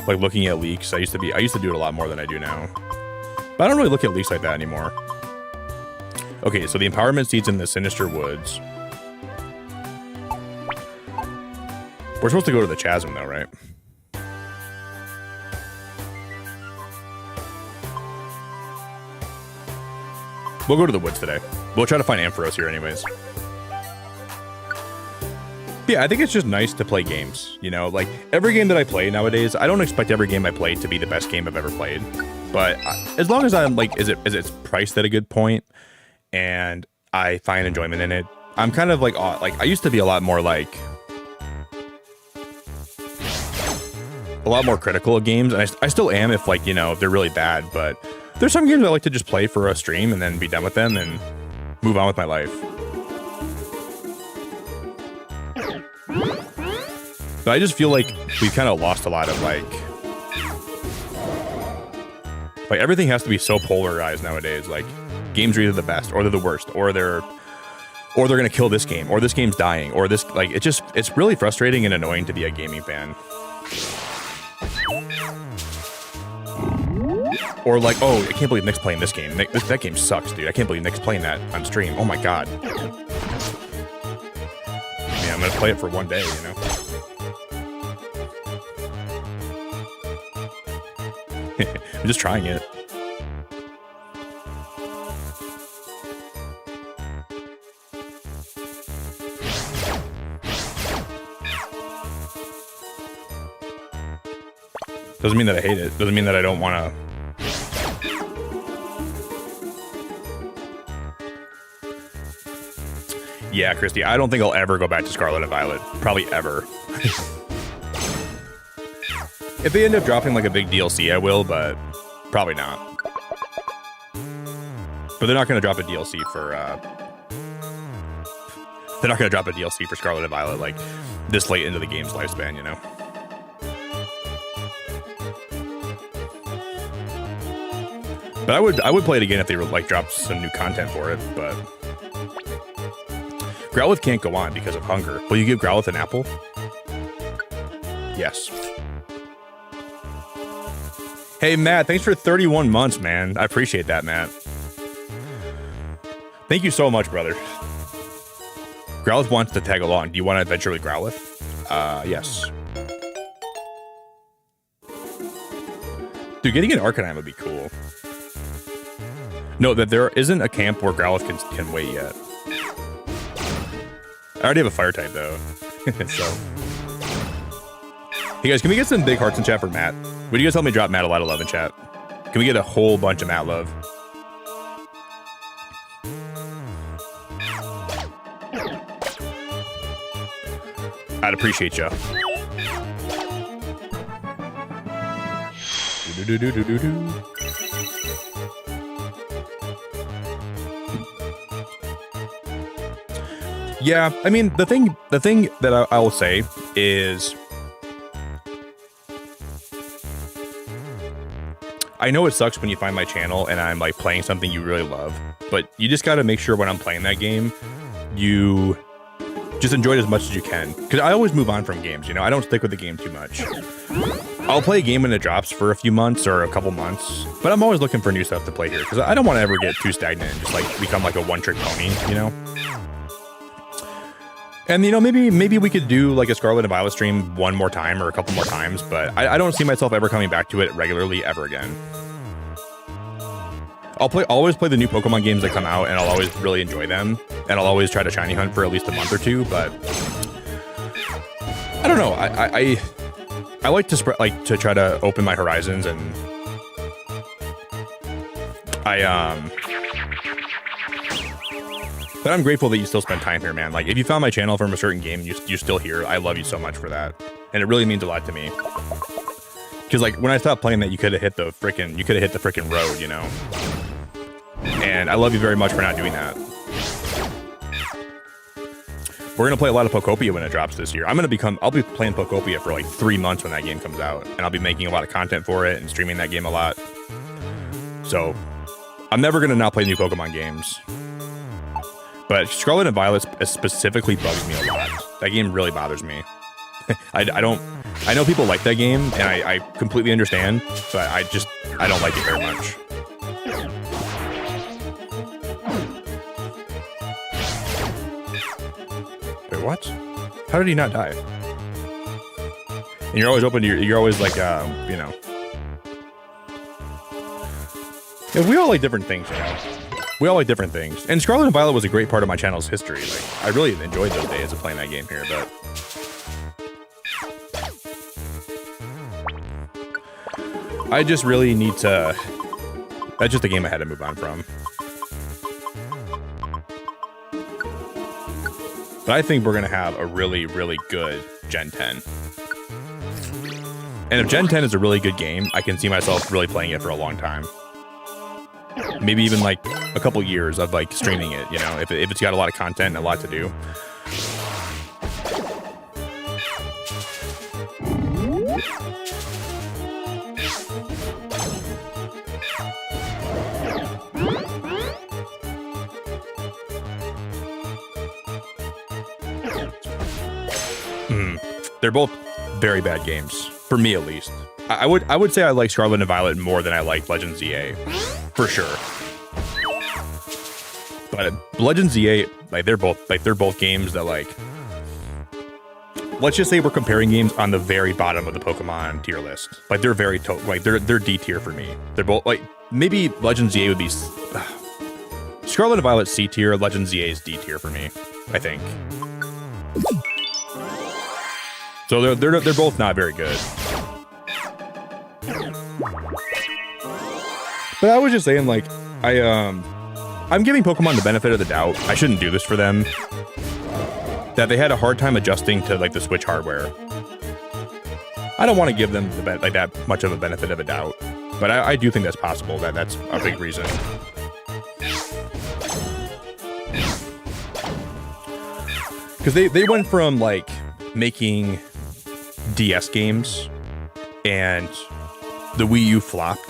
like looking at leaks. I used to do it a lot more than I do now. But I don't really look at leaks like that anymore. Okay, so the Empowerment Seed's in the Sinister Woods. We're supposed to go to the Chasm, though, right? We'll go to the woods today. We'll try to find Ampharos here anyways. Yeah, I think it's just nice to play games, you know? Like, every game that I play nowadays, I don't expect every game I play to be the best game I've ever played. But as long as I'm, like, is it's priced at a good point, and I find enjoyment in it, I'm kind of like I used to be a lot more critical of games, and I still am if like, you know, if they're really bad, but there's some games I like to just play for a stream and then be done with them and move on with my life. But I just feel like we've kind of lost a lot of like everything has to be so polarized nowadays. Like, games are either the best or they're the worst, or they're gonna kill this game, or this game's dying, or this, like, it's really frustrating and annoying to be a gaming fan. Or like, oh, I can't believe Nick's playing this game. That game sucks, dude. I can't believe Nick's playing that on stream. Oh my god. Yeah, I'm gonna play it for one day, you know. I'm just trying it. Doesn't mean that I hate it. Doesn't mean that I don't want to. Yeah, Christy, I don't think I'll ever go back to Scarlet and Violet. Probably ever. If they end up dropping like a big DLC, I will, but probably not. But they're not going to drop a DLC for. They're not going to drop a DLC for Scarlet and Violet like this late into the game's lifespan, you know. But I would play it again if they were like dropped some new content for it. But Growlithe can't go on because of hunger. Will you give Growlithe an apple? Yes. Hey Matt, thanks for 31 months, man. I appreciate that, Matt. Thank you so much, brother. Growlithe wants to tag along. Do you want to adventure with Growlithe? Yes. Dude, getting an Arcanine would be cool. No, that there isn't a camp where Growlithe can wait yet. I already have a fire type though. So. Hey guys, can we get some big hearts in chat for Matt? Would you guys help me drop Matt a lot of love in chat? Can we get a whole bunch of Matt love? I'd appreciate ya. Yeah, I mean, the thing that I will say is I know it sucks when you find my channel and I'm like playing something you really love, but you just got to make sure when I'm playing that game, you just enjoy it as much as you can. Because I always move on from games, you know, I don't stick with the game too much. I'll play a game when it drops for a few months or a couple months, but I'm always looking for new stuff to play here because I don't want to ever get too stagnant and just like become like a one-trick pony, you know? And, you know, maybe we could do like a Scarlet and Violet stream one more time or a couple more times, but I don't see myself ever coming back to it regularly ever again. I'll always play the new Pokemon games that come out, and I'll always really enjoy them, and I'll always try to shiny hunt for at least a month or two, but I don't know. I like to to try to open my horizons, and but I'm grateful that you still spend time here, man. Like, if you found my channel from a certain game and you're still here, I love you so much for that. And it really means a lot to me. Because, like, when I stopped playing that, you could have hit the frickin' road, you know? And I love you very much for not doing that. We're gonna play a lot of Pokopia when it drops this year. I'll be playing Pokopia for like 3 months when that game comes out. And I'll be making a lot of content for it and streaming that game a lot. So, I'm never gonna not play new Pokemon games. But Scarlet and Violet specifically bugs me a lot. That game really bothers me. I know people like that game, and I completely understand, but I don't like it very much. Wait, what? How did he not die? And you're always open to you're always like, you know. Yeah, we all like different things, you know. We all like different things. And Scarlet and Violet was a great part of my channel's history. Like, I really enjoyed those days of playing that game here, but I just really need to... That's just a game I had to move on from. But I think we're going to have a really, really good Gen 10. And if Gen 10 is a really good game, I can see myself really playing it for a long time. Maybe even like a couple years of like streaming it, you know, if it's got a lot of content and a lot to do. They're both very bad games, for me at least. I would say I like Scarlet and Violet more than I like Legends ZA, for sure. But Legends ZA, they're both games that, like, let's just say we're comparing games on the very bottom of the Pokemon tier list. Like, they're very they're D tier for me. They're both like, maybe Legends ZA would be Scarlet and Violet C tier, Legends ZA is D tier for me, I think. So they're both not very good. But I was just saying, like, I'm giving Pokemon the benefit of the doubt. I shouldn't do this for them. That they had a hard time adjusting to like the Switch hardware. I don't want to give them that much of a benefit of a doubt, but I do think that's possible. That's a big reason. Because they went from like making DS games and the Wii U flopped,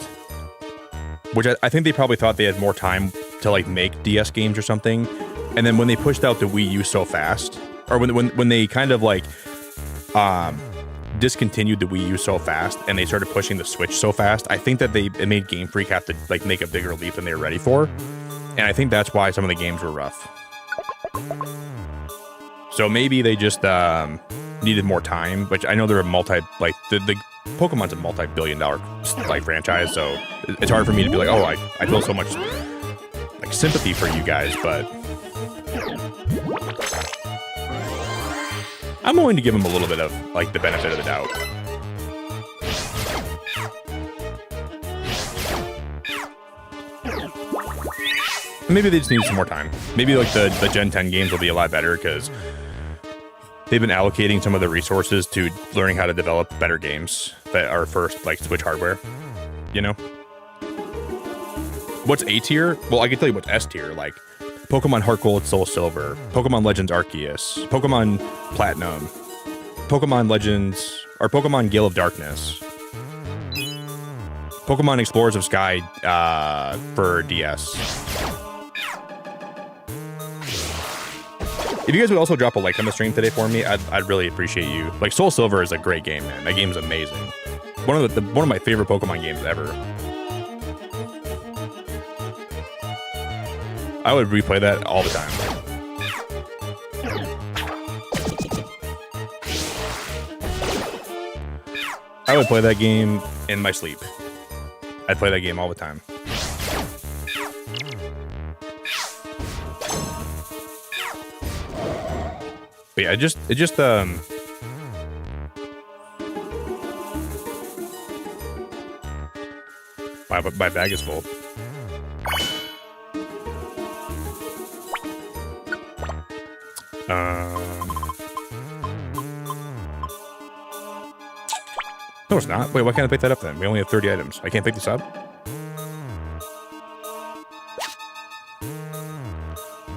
which I think they probably thought they had more time to like make DS games or something. And then when they pushed out the Wii U so fast, or when they kind of like discontinued the Wii U so fast and they started pushing the Switch so fast, I think that it made Game Freak have to like make a bigger leap than they were ready for. And I think that's why some of the games were rough. So maybe they just needed more time, which I know they're the Pokemon's a multi-billion-dollar like franchise, so it's hard for me to be like, oh, I feel so much like sympathy for you guys, but I'm willing to give them a little bit of like the benefit of the doubt. Maybe they just need some more time. Maybe like the Gen 10 games will be a lot better because they've been allocating some of the resources to learning how to develop better games that are first like Switch hardware, you know? What's A tier? Well, I can tell you what's S tier, like Pokemon Heart Gold, Soul Silver, Pokemon Legends Arceus, Pokemon Platinum, Pokemon Legends, or Pokemon Gale of Darkness. Pokemon Explorers of Sky for DS. If you guys would also drop a like on the stream today for me, I'd really appreciate you. Like Soul Silver is a great game, man. That game's amazing. One of my favorite Pokemon games ever. I would replay that all the time. I would play that game in my sleep. I'd play that game all the time. But yeah, my bag is full. No, it's not. Wait, why can't I pick that up then? We only have 30 items. I can't pick this up?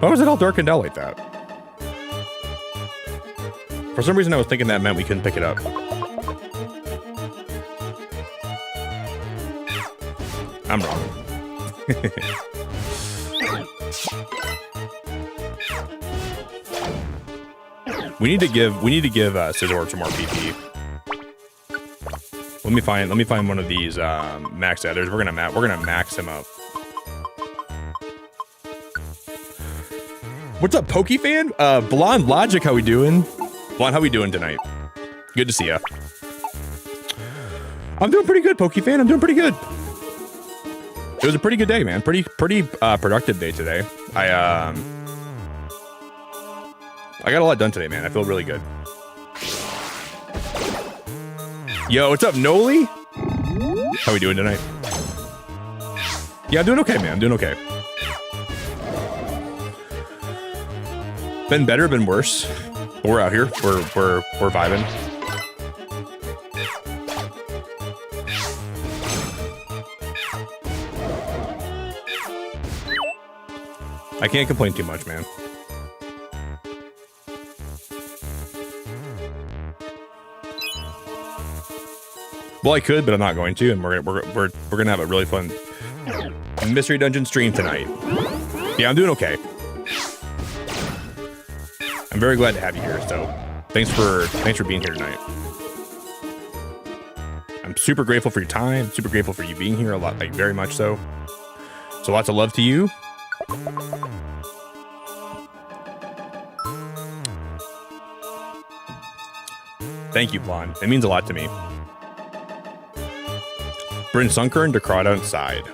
Why was it all darkened out like that? For some reason, I was thinking that meant we couldn't pick it up. I'm wrong. We need to give Scizor some more PP. Let me find one of these max adders. We're gonna max him up. What's up, Pokefan? Blonde Logic, how we doing? Blonde, how we doing tonight? Good to see ya. I'm doing pretty good, Pokefan. I'm doing pretty good. It was a pretty good day, man. Pretty productive day today. I got a lot done today, man. I feel really good. Yo, what's up, Noli? How we doing tonight? Yeah, I'm doing okay, man. I'm doing okay. Been better, been worse. But we're out here. We're vibing. I can't complain too much, man. Well, I could, but I'm not going to, and we're gonna have a really fun Mystery Dungeon stream tonight. Yeah, I'm doing okay. I'm very glad to have you here. So, thanks for being here tonight. I'm super grateful for your time. Super grateful for you being here a lot, like very much so. So, lots of love to you. Thank you, Blonde. It means a lot to me. Bring Sunkern to Crawdon's side.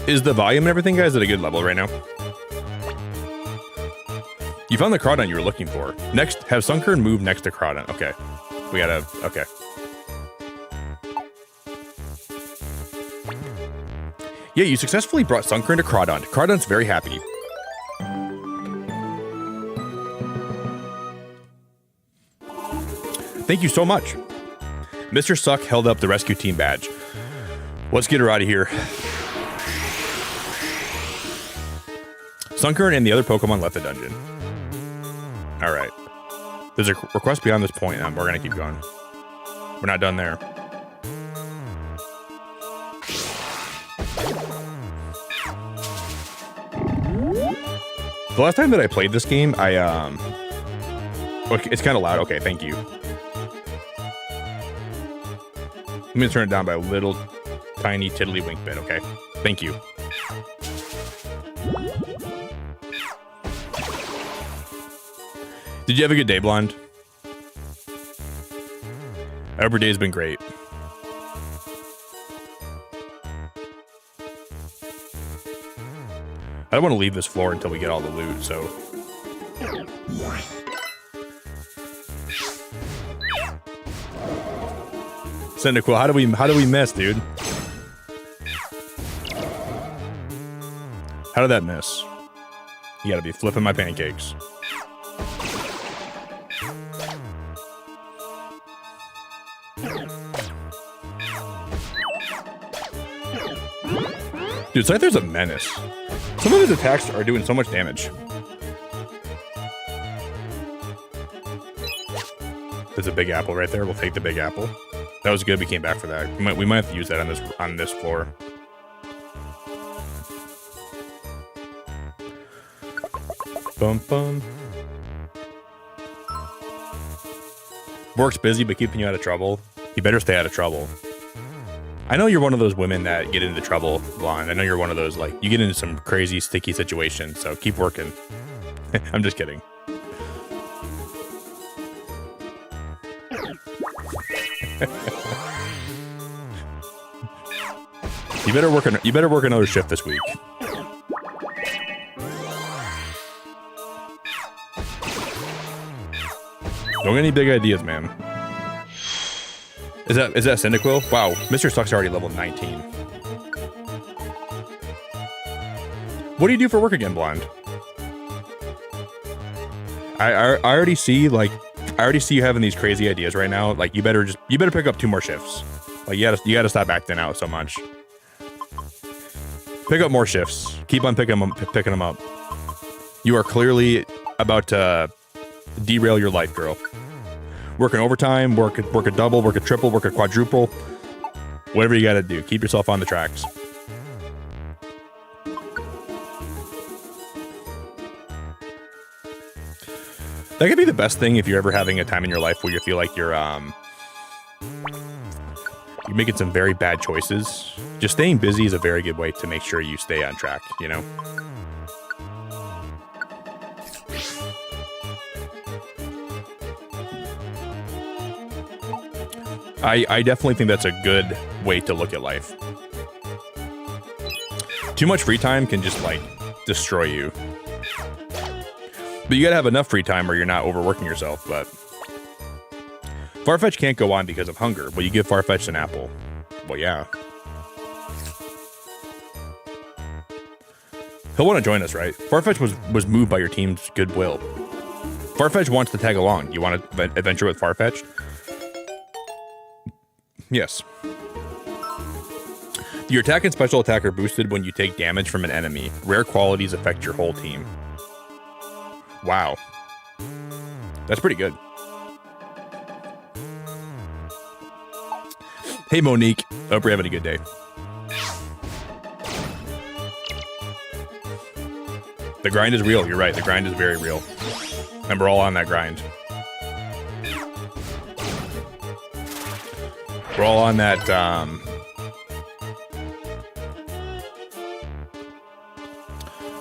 Is the volume and everything, guys, at a good level right now? You found the Crawdon you were looking for. Next, have Sunkern move next to Crawdon. Okay. We gotta... Okay. Yeah, you successfully brought Sunkern to Crawdon. Crawdon's very happy. Thank you so much. Mr. Suck held up the rescue team badge. Let's get her out of here. Sunkern and the other Pokemon left the dungeon. All right. There's a request beyond this point. We're going to keep going. We're not done there. The last time that I played this game, okay, it's kind of loud. Okay, thank you. Let me turn it down by a little tiny tiddlywink bit, okay? Thank you. Did you have a good day, Blonde? Every day's been great. I don't want to leave this floor until we get all the loot, so... Cyndaquil, how do we miss, dude? How did that miss? You gotta be flipping my pancakes. Dude, Scyther's a menace. Some of his attacks are doing so much damage. There's a big apple right there. We'll take the big apple. That was good. We came back for that. We might have to use that on this floor. Bum bum. Work's busy, but keeping you out of trouble. You better stay out of trouble. I know you're one of those women that get into trouble, Blonde. I know you're one of those, like, you get into some crazy, sticky situations, so keep working. I'm just kidding. You better work another shift this week. Don't get any big ideas, man. Is that Cyndaquil? Wow, Mr. Suck's already level 19. What do you do for work again, Blonde? I already see, like, I already see you having these crazy ideas right now. Like, you better pick up 2 more shifts. Like, you gotta stop acting out so much. Pick up more shifts. Keep on picking them up. You are clearly about to derail your life, girl. Working overtime, work a double, work a triple, work a quadruple. Whatever you gotta do. Keep yourself on the tracks. That could be the best thing if you're ever having a time in your life where you feel like you're making some very bad choices. Just staying busy is a very good way to make sure you stay on track, you know? I definitely think that's a good way to look at life. Too much free time can just, like, destroy you. But you gotta have enough free time or you're not overworking yourself, but... Farfetch can't go on because of hunger. Well, you give Farfetch an apple. Well, yeah. He'll want to join us, right? Farfetch was moved by your team's goodwill. Farfetch wants to tag along. You want to adventure with Farfetch? Yes. Your attack and special attack are boosted when you take damage from an enemy. Rare qualities affect your whole team. Wow. That's pretty good. Hey, Monique. Hope you're having a good day. The grind is real. You're right. The grind is very real. And we're all on that grind. We're all on that,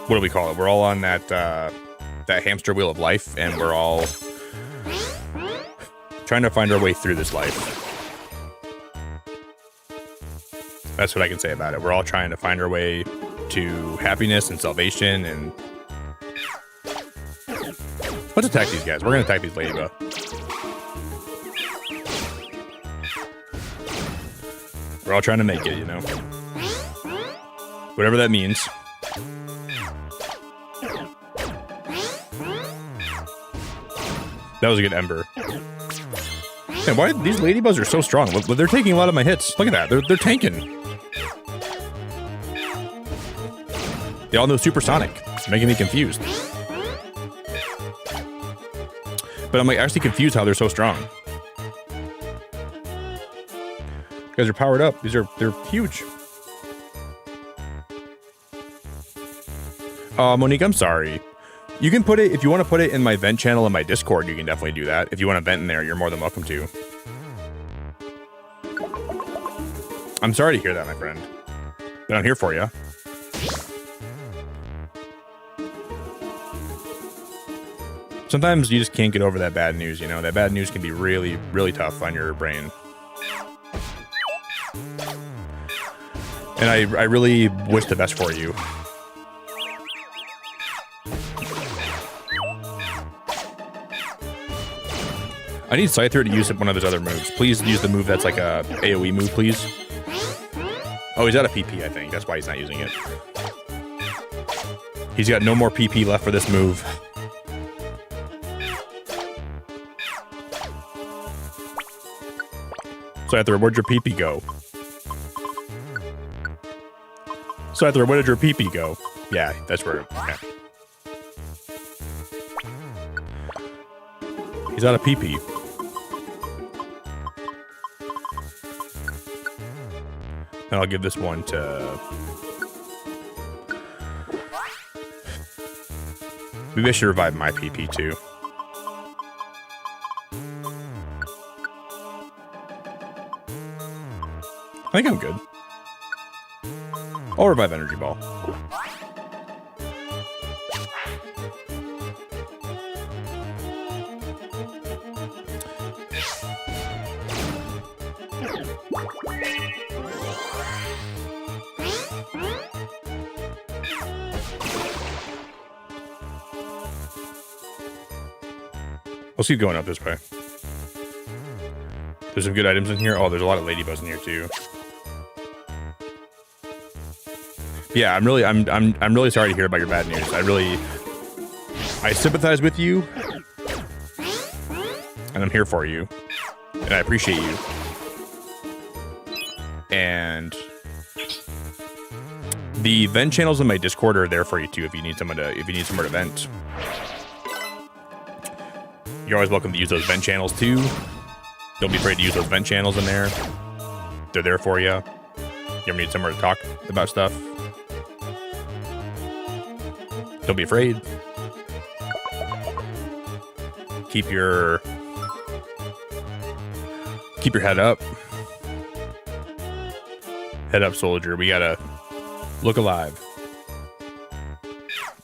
what do we call it? We're all on that, that hamster wheel of life, and we're all trying to find our way through this life. That's what I can say about it. We're all trying to find our way to happiness and salvation, and let's attack these guys. We're gonna attack these ladybug. We're all trying to make it, you know? Whatever that means. That was a good ember. Man, why these ladybugs are so strong? They're taking a lot of my hits. Look at that. They're tanking. They all know supersonic, making me confused. But I'm like actually confused how they're so strong. You guys are powered up. They're huge. Monique, I'm sorry. You can put it, if you want to put it in my vent channel in my Discord, you can definitely do that. If you want to vent in there, you're more than welcome to. I'm sorry to hear that, my friend. But I'm here for you. Sometimes you just can't get over that bad news, you know? That bad news can be really, really tough on your brain. And I really wish the best for you. I need Scyther to use one of his other moves. Please use the move that's like a AoE move, please. Oh, he's out of PP, I think. That's why he's not using it. He's got no more PP left for this move. Scyther, where'd your PP go? Scyther, where did your PP go? Yeah, that's where... Yeah. He's out of PP. And I'll give this one to... Maybe I should revive my PP too. I think I'm good. I'll revive Energy Ball. Let's keep going up this way. There's some good items in here. Oh, there's a lot of ladybugs in here too. Yeah, I'm really sorry to hear about your bad news. I sympathize with you, and I'm here for you, and I appreciate you. And the vent channels in my Discord are there for you too if you need somewhere to vent. You're always welcome to use those vent channels too. Don't be afraid to use those vent channels in there. They're there for you. You ever need somewhere to talk about stuff? Don't be afraid. Keep your head up. Head up, soldier. We gotta look alive.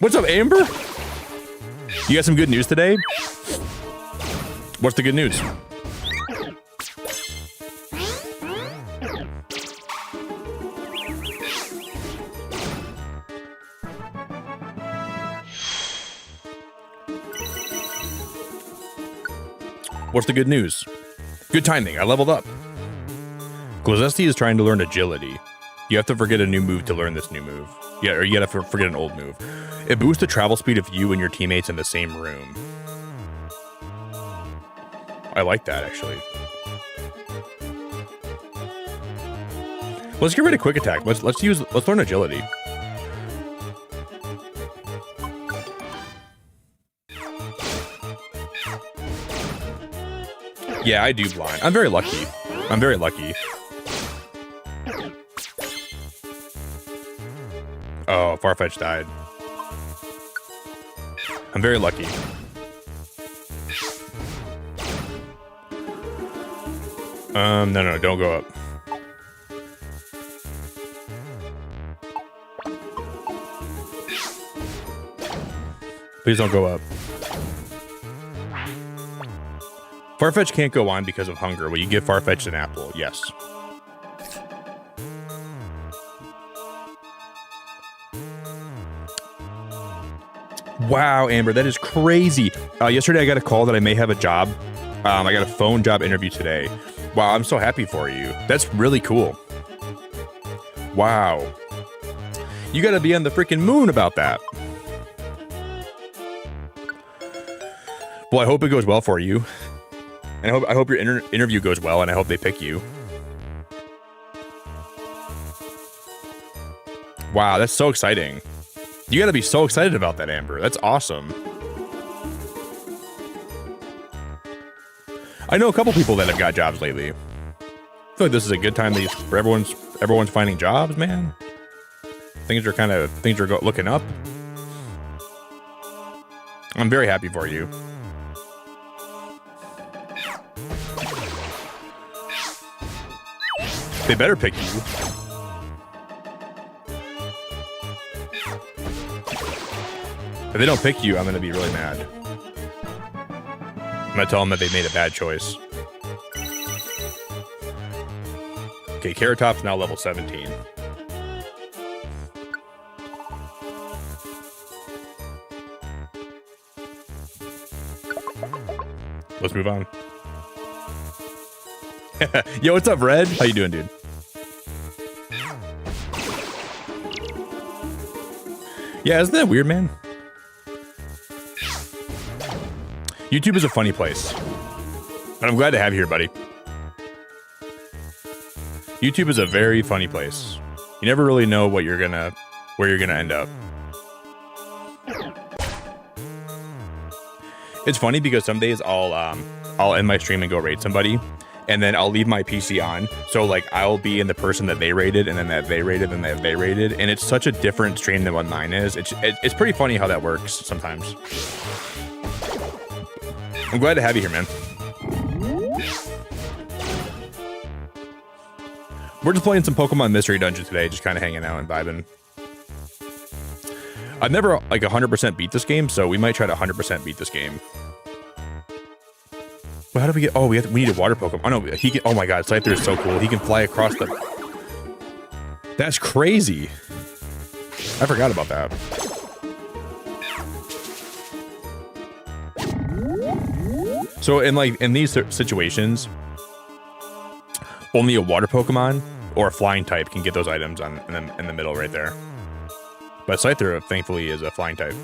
What's up, Amber? You got some good news today? What's the good news? What's the good news? Good timing. I leveled up. Glazesti is trying to learn agility. You have to forget a new move to learn this new move. Yeah, or you gotta forget an old move. It boosts the travel speed of you and your teammates in the same room. I like that, actually. Let's get rid of quick attack. Let's learn agility. Yeah, I do blind. I'm very lucky. I'm very lucky. Oh, Farfetch died. I'm very lucky. No, don't go up. Please don't go up. Farfetch can't go on because of hunger. Will you give Farfetch an apple? Yes. Wow, Amber, that is crazy. Yesterday I got a call that I may have a job. I got a phone job interview today. Wow, I'm so happy for you. That's really cool. Wow. You gotta be on the freaking moon about that. Well, I hope it goes well for you. And I hope your interview goes well, and I hope they pick you. Wow, that's so exciting. You gotta be so excited about that, Amber. That's awesome. I know a couple people that have got jobs lately. I feel like this is a good time for everyone's finding jobs, man. Things are looking up. I'm very happy for you. They better pick you. If they don't pick you, I'm gonna be really mad. I'm gonna tell them that they made a bad choice. Okay, Carrot Top's now level 17. Let's move on. Yo, what's up, Red? How you doing, dude? Yeah, isn't that weird, man? YouTube is a funny place. And I'm glad to have you here, buddy. YouTube is a very funny place. You never really know where you're gonna end up. It's funny because some days I'll end my stream and go raid somebody, and then I'll leave my PC on. So like I'll be in the person that they rated, and then that they rated, and that they rated, and it's such a different stream than what mine is. It's pretty funny how that works sometimes. I'm glad to have you here, man. We're just playing some Pokemon Mystery Dungeon today, just kind of hanging out and vibing. I've never like 100% beat this game, so we might try to 100% beat this game. Well, how do we get? Oh, we need a water Pokemon. Oh no, he can. Oh my God, Scyther is so cool. He can fly across the. That's crazy. I forgot about that. So in these situations, only a water Pokemon or a flying type can get those items in the middle right there. But Scyther, thankfully, is a flying type.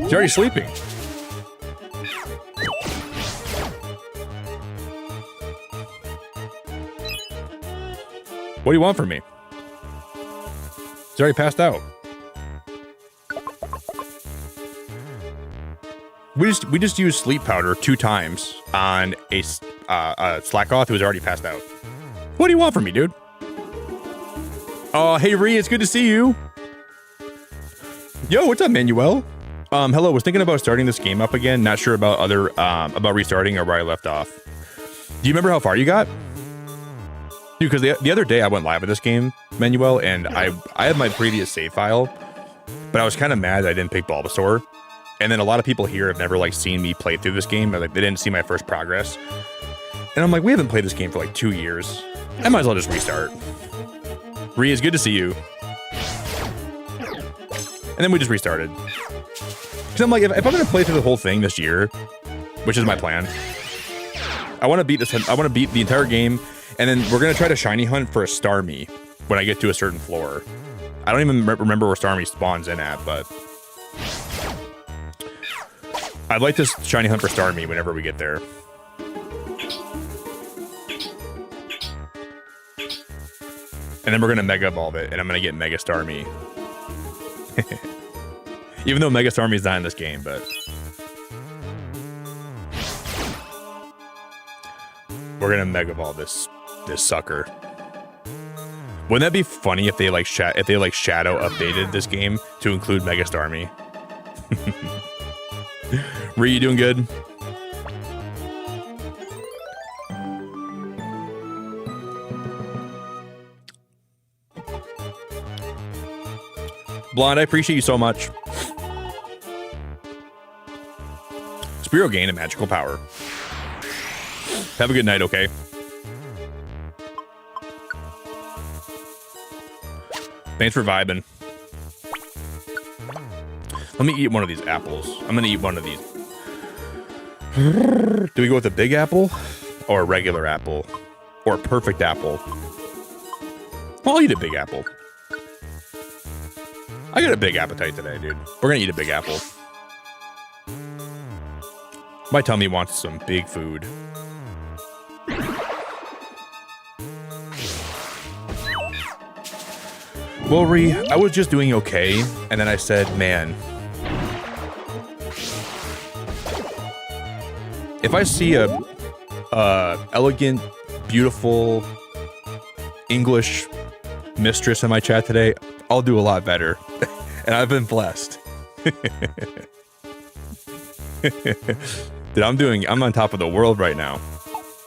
He's already sleeping. What do you want from me? He's already passed out. We just used sleep powder 2 times on a Slackoth who was already passed out. What do you want from me, dude? Oh, hey Ree, it's good to see you. Yo, what's up, Manuel? Hello. Was thinking about starting this game up again. Not sure about about restarting or where I left off. Do you remember how far you got? Dude, because the other day I went live with this game, Manuel, and I had my previous save file, but I was kind of mad that I didn't pick Bulbasaur. And then a lot of people here have never like seen me play through this game. Like they didn't see my first progress. And I'm like, we haven't played this game for like 2 years. I might as well just restart. Ree, it's good to see you. And then we just restarted. Because I'm like, if I'm going to play through the whole thing this year, which is my plan, I want to beat this. I want to beat the entire game. And then we're going to try to shiny hunt for a Starmie when I get to a certain floor. I don't even remember where Starmie spawns in at, but I'd like to shiny hunt for Starmie whenever we get there. And then we're going to Mega Evolve it, and I'm going to get Mega Starmie. Even though Mega Starmie is not in this game, but we're going to Mega Evolve this sucker. Wouldn't that be funny if they like shadow updated this game to include Mega Starmie? Ree, you doing good? Blonde, I appreciate you so much. Spearow gained a magical power. Have a good night, okay? Thanks for vibing. Let me eat one of these apples. I'm gonna eat one of these. Do we go with a big apple or a regular apple or a perfect apple? I'll eat a big apple. I got a big appetite today, dude. We're gonna eat a big apple. My tummy wants some big food. Well, Ree, I was just doing okay, and then I said, man, if I see a elegant, beautiful English mistress in my chat today, I'll do a lot better. And I've been blessed. Dude, I'm on top of the world right now.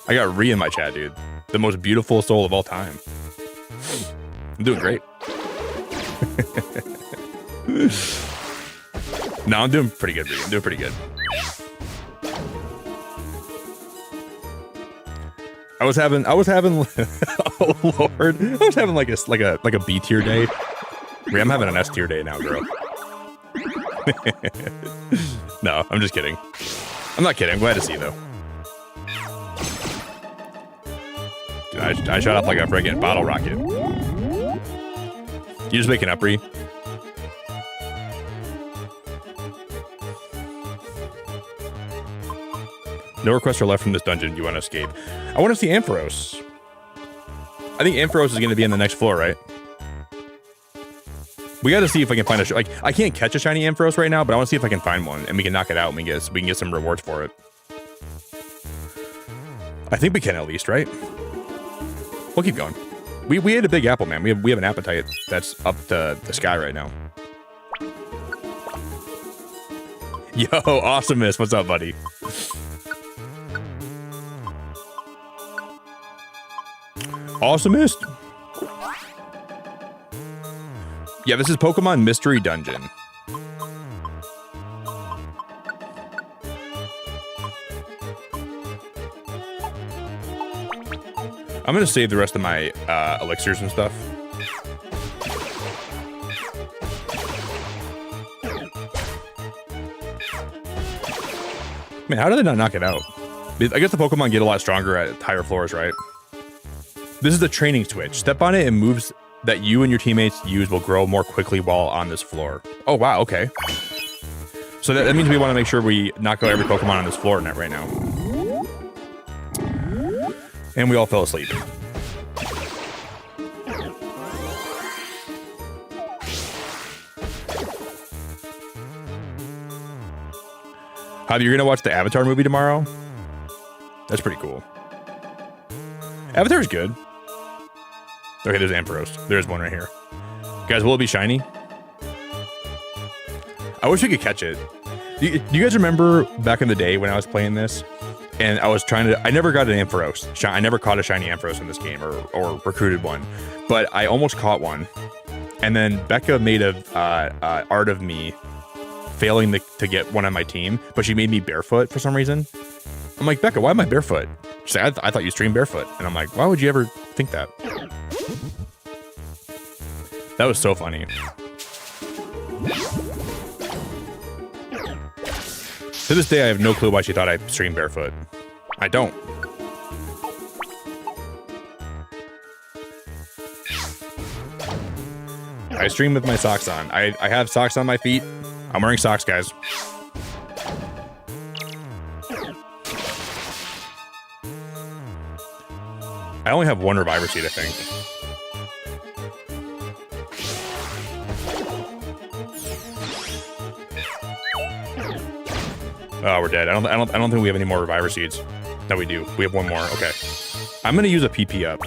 I got Ree in my chat, dude. The most beautiful soul of all time. I'm doing great. No, I'm doing pretty good, Ree. I'm doing pretty good. I was having oh Lord. I was having like a B tier day. Ree, I'm having an S tier day now, girl. No, I'm just kidding. I'm not kidding. I'm glad to see you, though. Dude, I shot up like a friggin' bottle rocket. You just waking up, Ree? No requests are left from this dungeon. You want to escape? I want to see Ampharos. I think Ampharos is going to be in the next floor, right? We got to see if I can find a like. I can't catch a shiny Ampharos right now, but I want to see if I can find one and we can knock it out and we can get some rewards for it. I think we can at least, right? We'll keep going. We ate a big apple, man. We have an appetite that's up to the sky right now. Yo, Awesomeness, what's up, buddy? Awesomeness? Yeah, this is Pokemon Mystery Dungeon. I'm gonna save the rest of my elixirs and stuff. Man, how did they not knock it out? I guess the Pokemon get a lot stronger at higher floors, right? This is the training switch. Step on it and moves that you and your teammates use will grow more quickly while on this floor. Oh, wow, okay. So that means we want to make sure we knock out every Pokemon on this floor right now. And we all fell asleep. Javi, you're gonna watch the Avatar movie tomorrow? That's pretty cool. Avatar's good. Okay, there's Ampharos. There's one right here. Guys, will it be shiny? I wish we could catch it. Do you guys remember back in the day when I was playing this? And I was trying to... I never got an Ampharos. I never caught a shiny Ampharos in this game or recruited one. But I almost caught one. And then Becca made a art of me failing to get one on my team. But she made me barefoot for some reason. I'm like, Becca, why am I barefoot? She's like, I thought you streamed barefoot. And I'm like, why would you ever think that? That was so funny. To this day, I have no clue why she thought I streamed barefoot. I don't. I stream with my socks on. I have socks on my feet. I'm wearing socks, guys. I only have one Reviver Seed, I think. Oh, we're dead. I don't think we have any more Reviver Seeds. No, we do. We have one more. Okay. I'm gonna use a PP up.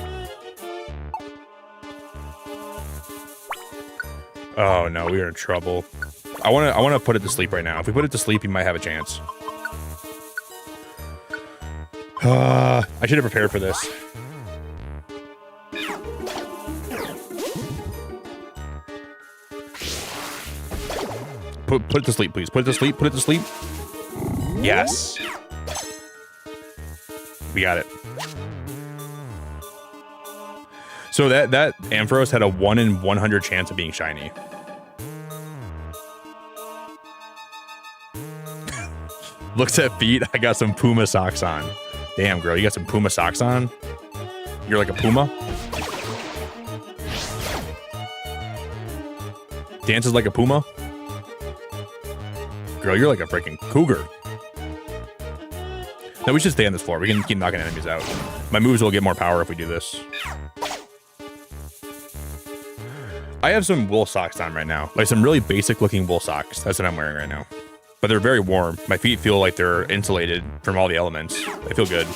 Oh no, we are in trouble. I wanna put it to sleep right now. If we put it to sleep, he might have a chance. I should have prepared for this. Put it to sleep, please. Put it to sleep. Put it to sleep. Yes. We got it. So that Ampharos had a 1 in 100 chance of being shiny. Looks at feet. I got some Puma socks on. Damn, girl, you got some Puma socks on? You're like a Puma? Dances like a Puma? Girl, you're like a freaking cougar. No, we should stay on this floor. We can keep knocking enemies out. My moves will get more power if we do this. I have some wool socks on right now. Like some really basic looking wool socks. That's what I'm wearing right now. But they're very warm. My feet feel like they're insulated from all the elements. I feel good.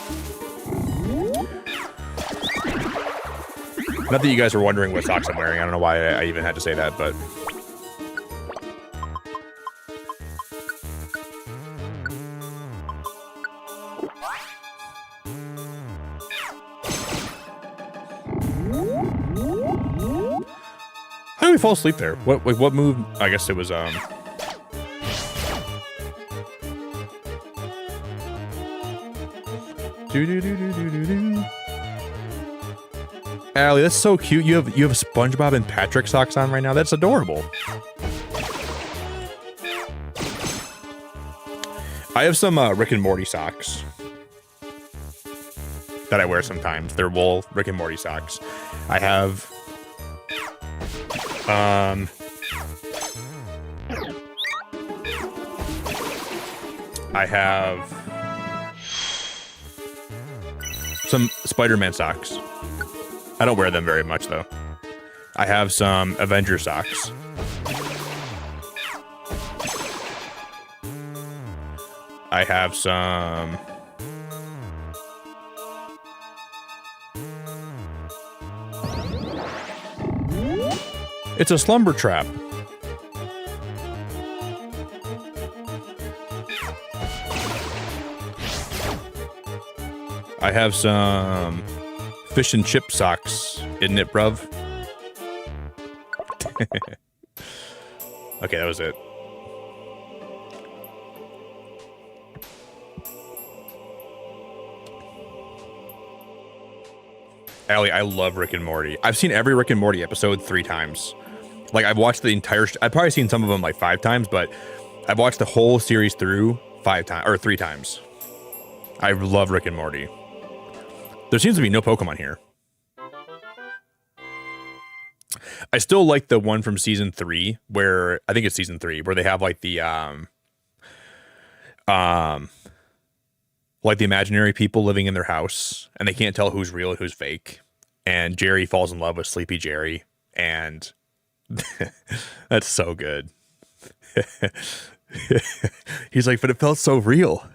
Not that you guys are wondering what socks I'm wearing. I don't know why I even had to say that, but... How did we fall asleep there? What move? I guess it was Allie, that's so cute. You have SpongeBob and Patrick socks on right now. That's adorable. I have some Rick and Morty socks that I wear sometimes. They're wool Rick and Morty socks. I have some Spider-Man socks. I don't wear them very much though. I have some Avenger socks. I have some... It's a slumber trap. I have some fish and chip socks, isn't it, bruv? Okay, that was it. Allie, I love Rick and Morty. I've seen every Rick and Morty episode 3 times. Like, I've watched the entire... I've probably seen some of them like 5 times, but I've watched the whole series through 5 times, or 3 times. I love Rick and Morty. There seems to be no Pokemon here. I still like the one from season 3, where... I think it's season 3, where they have like the... like the imaginary people living in their house, and they can't tell who's real and who's fake. And Jerry falls in love with Sleepy Jerry, and... That's so good. He's like, but it felt so real.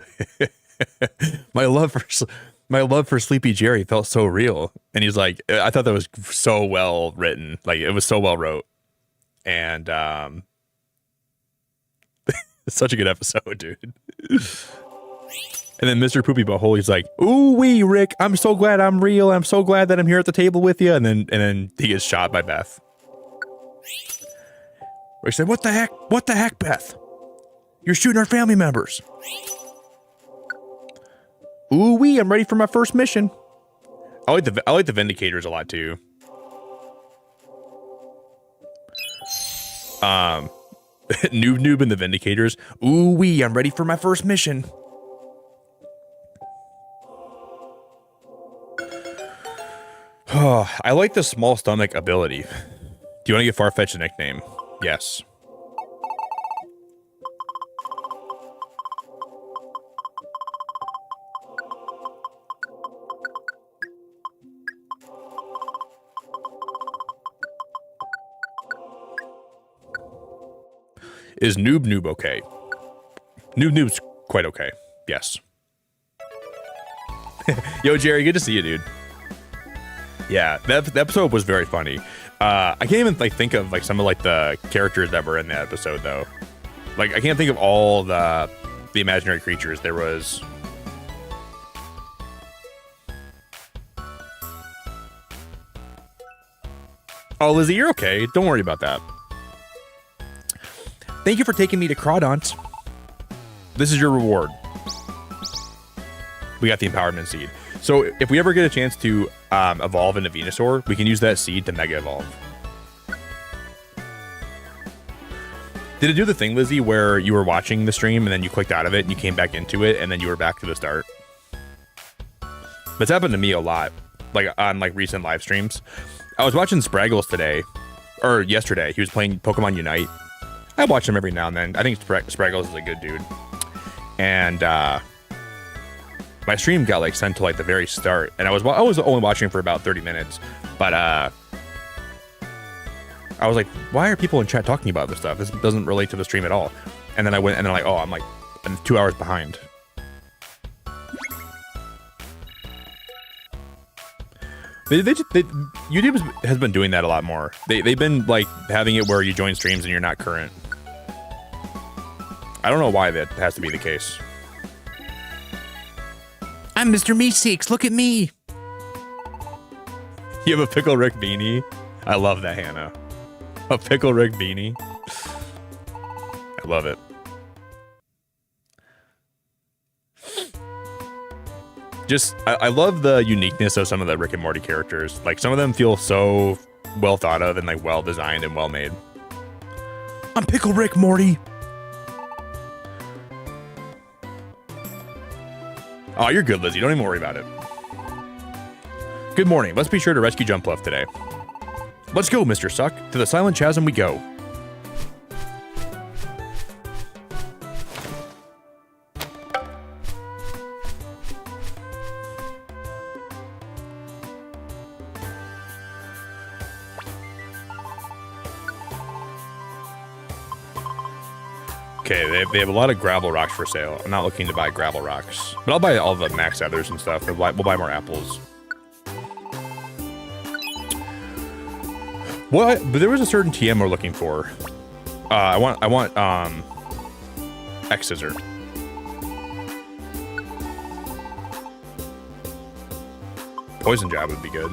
my love for Sleepy Jerry felt so real. And he's like, I thought that was so well written. Like, it was so well wrote. And it's such a good episode, dude. And then Mr. Poopy Butthole, he's like, ooh wee, Rick, I'm so glad I'm real. I'm so glad that I'm here at the table with you. And then he gets shot by Beth. Rick said, what the heck? What the heck, Beth? You're shooting our family members. Ooh wee, I'm ready for my first mission. I like the Vindicators a lot too. Noob and the Vindicators. Ooh wee, I'm ready for my first mission. Oh, I like the small stomach ability. Do you want to get Farfetch'd a nickname? Yes. Is Noob okay? Noob's quite okay. Yes. Yo, Jerry, good to see you, dude. Yeah, the episode was very funny. I can't even like think of like some of like the characters that were in that episode though. Like I can't think of all the imaginary creatures. There was Oh, Lizzie, you're okay. Don't worry about that. Thank you for taking me to Crawdont. This is your reward. We got the empowerment seed. So if we ever get a chance to evolve into Venusaur, we can use that seed to mega evolve. Did it do the thing, Lizzie, where you were watching the stream and then you clicked out of it and you came back into it and then you were back to the start? That's happened to me a lot, like on like recent live streams. I was watching Spraggles today, or yesterday. He was playing Pokemon Unite. I watch him every now and then. I think Spraggles is a good dude. And my stream got like sent to like the very start, and I was only watching for about 30 minutes, but I was like, why are people in chat talking about this stuff? This doesn't relate to the stream at all. And then I went and then like, oh, I'm 2 hours behind. YouTube has been doing that a lot more. They've been like having it where you join streams and you're not current. I don't know why that has to be the case. I'm Mr. Meeseeks, look at me. You have a Pickle Rick beanie? I love that, Hannah. A Pickle Rick beanie? I love it. Just, I love the uniqueness of some of the Rick and Morty characters. Like, some of them feel so well thought of and, like, well designed and well made. I'm Pickle Rick, Morty! Oh, you're good, Lizzie. Don't even worry about it. Good morning. Let's be sure to rescue Jumpluff today. Let's go, Mr. Suck. To the Silent Chasm we go. Okay, they have a lot of gravel rocks for sale. I'm not looking to buy gravel rocks, but I'll buy all the max feathers and stuff. We'll buy more apples. What? But there was a certain TM we're looking for. I want X scissor. Poison jab would be good.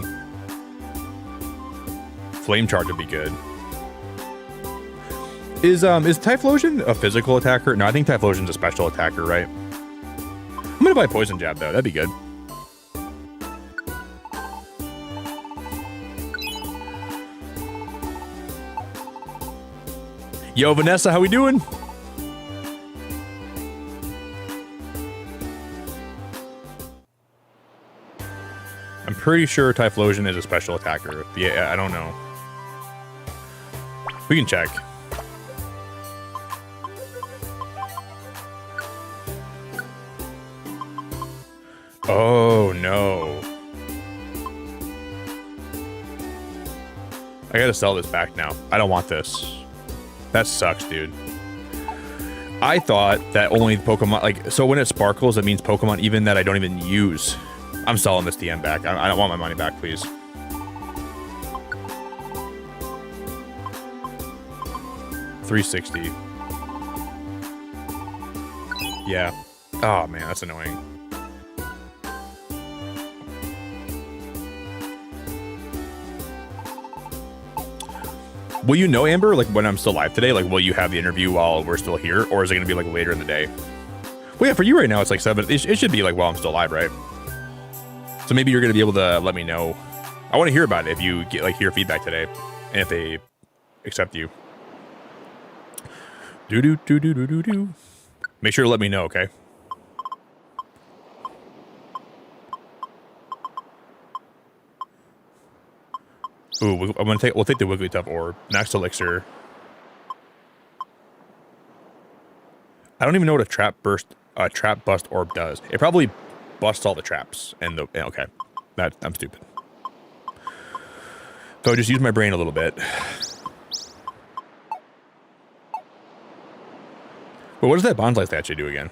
Flame charge would be good. Is Typhlosion a physical attacker? No, I think Typhlosion's a special attacker, right? I'm gonna buy Poison Jab though. That'd be good. Yo, Vanessa, how we doing? I'm pretty sure Typhlosion is a special attacker. Yeah, I don't know. We can check. Oh, no. I gotta sell this back now. I don't want this. That sucks, dude. I thought that only Pokemon, like, so when it sparkles, it means Pokemon even that I don't even use. I'm selling this DM back. I don't want my money back, please. $360. Yeah. Oh, man, that's annoying. Will you know, Amber, like when I'm still live today? Like, will you have the interview while we're still here? Or is it going to be like later in the day? Well, yeah, for you right now, it's like 7. It should be like while I'm still live, right? So maybe you're going to be able to let me know. I want to hear about it if you get like hear feedback today and if they accept you. Do. Make sure to let me know, okay? Ooh, we'll take the Wigglytuff orb. Next elixir. I don't even know what a trap bust orb does. It probably busts all the traps and the okay. I'm stupid. So I just use my brain a little bit. But what does that Bonsly statue do again?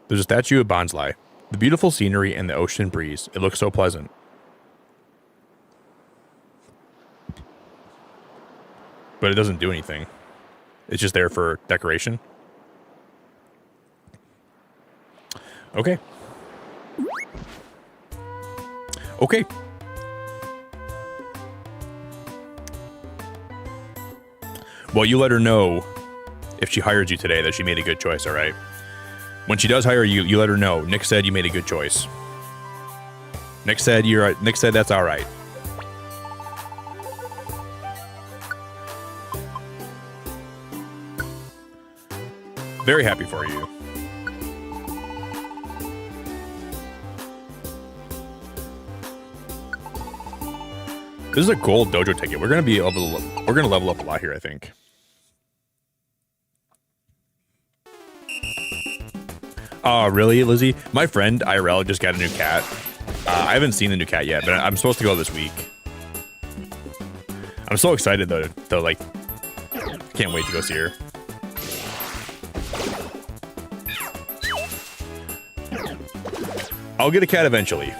There's a statue of Bonsly. The beautiful scenery and the ocean breeze. It looks so pleasant. But it doesn't do anything. It's just there for decoration. Okay. Okay. Well, you let her know if she hires you today that she made a good choice, all right? When she does hire you, you let her know. Nick said you made a good choice. Nick said that's all right. Very happy for you. This is a gold dojo ticket. We're gonna level up a lot here, I think. Oh, really, Lizzie? My friend IRL just got a new cat. I haven't seen the new cat yet, but I'm supposed to go this week. I'm so excited though to like, can't wait to go see her. I'll get a cat eventually.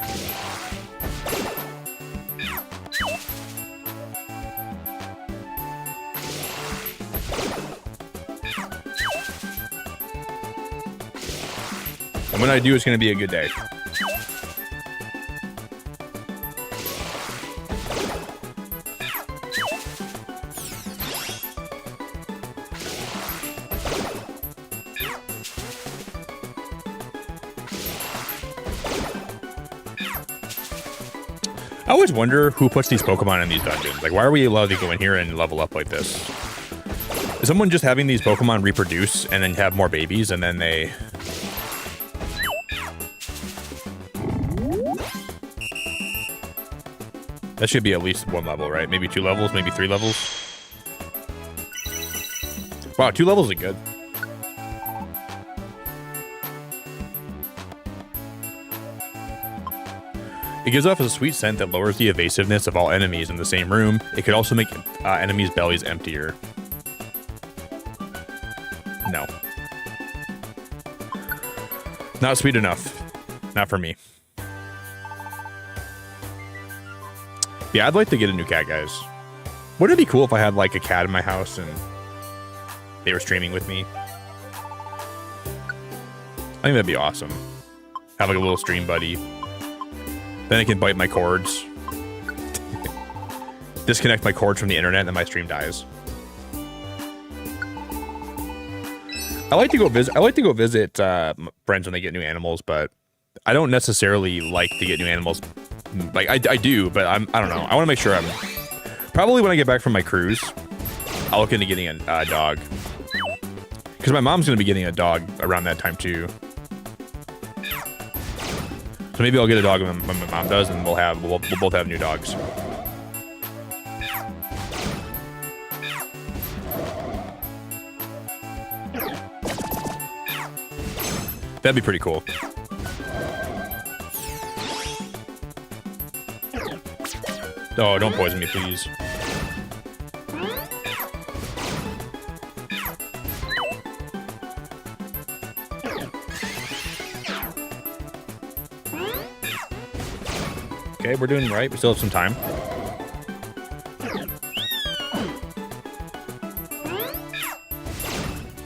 And when I do, it's going to be a good day. I always wonder who puts these Pokemon in these dungeons. Like, why are we allowed to go in here and level up like this? Is someone just having these Pokemon reproduce and then have more babies and then they... That should be at least 1 level, right? Maybe 2 levels, maybe 3 levels. Wow, 2 levels is good. It gives off a sweet scent that lowers the evasiveness of all enemies in the same room. It could also make enemies' bellies emptier. No. Not sweet enough. Not for me. Yeah, I'd like to get a new cat, guys. Wouldn't it be cool if I had like a cat in my house and they were streaming with me? I think that'd be awesome. Have like a little stream buddy. Then I can bite my cords. Disconnect my cords from the internet and then my stream dies. I like to go visit friends when they get new animals, but I don't necessarily like to get new animals. Like I do, but I don't know. I want to make sure I'm probably when I get back from my cruise, I'll look into getting a dog because my mom's gonna be getting a dog around that time too. So maybe I'll get a dog when my mom does, and we'll both have new dogs. That'd be pretty cool. Oh, don't poison me, please. Okay, we're doing right. We still have some time.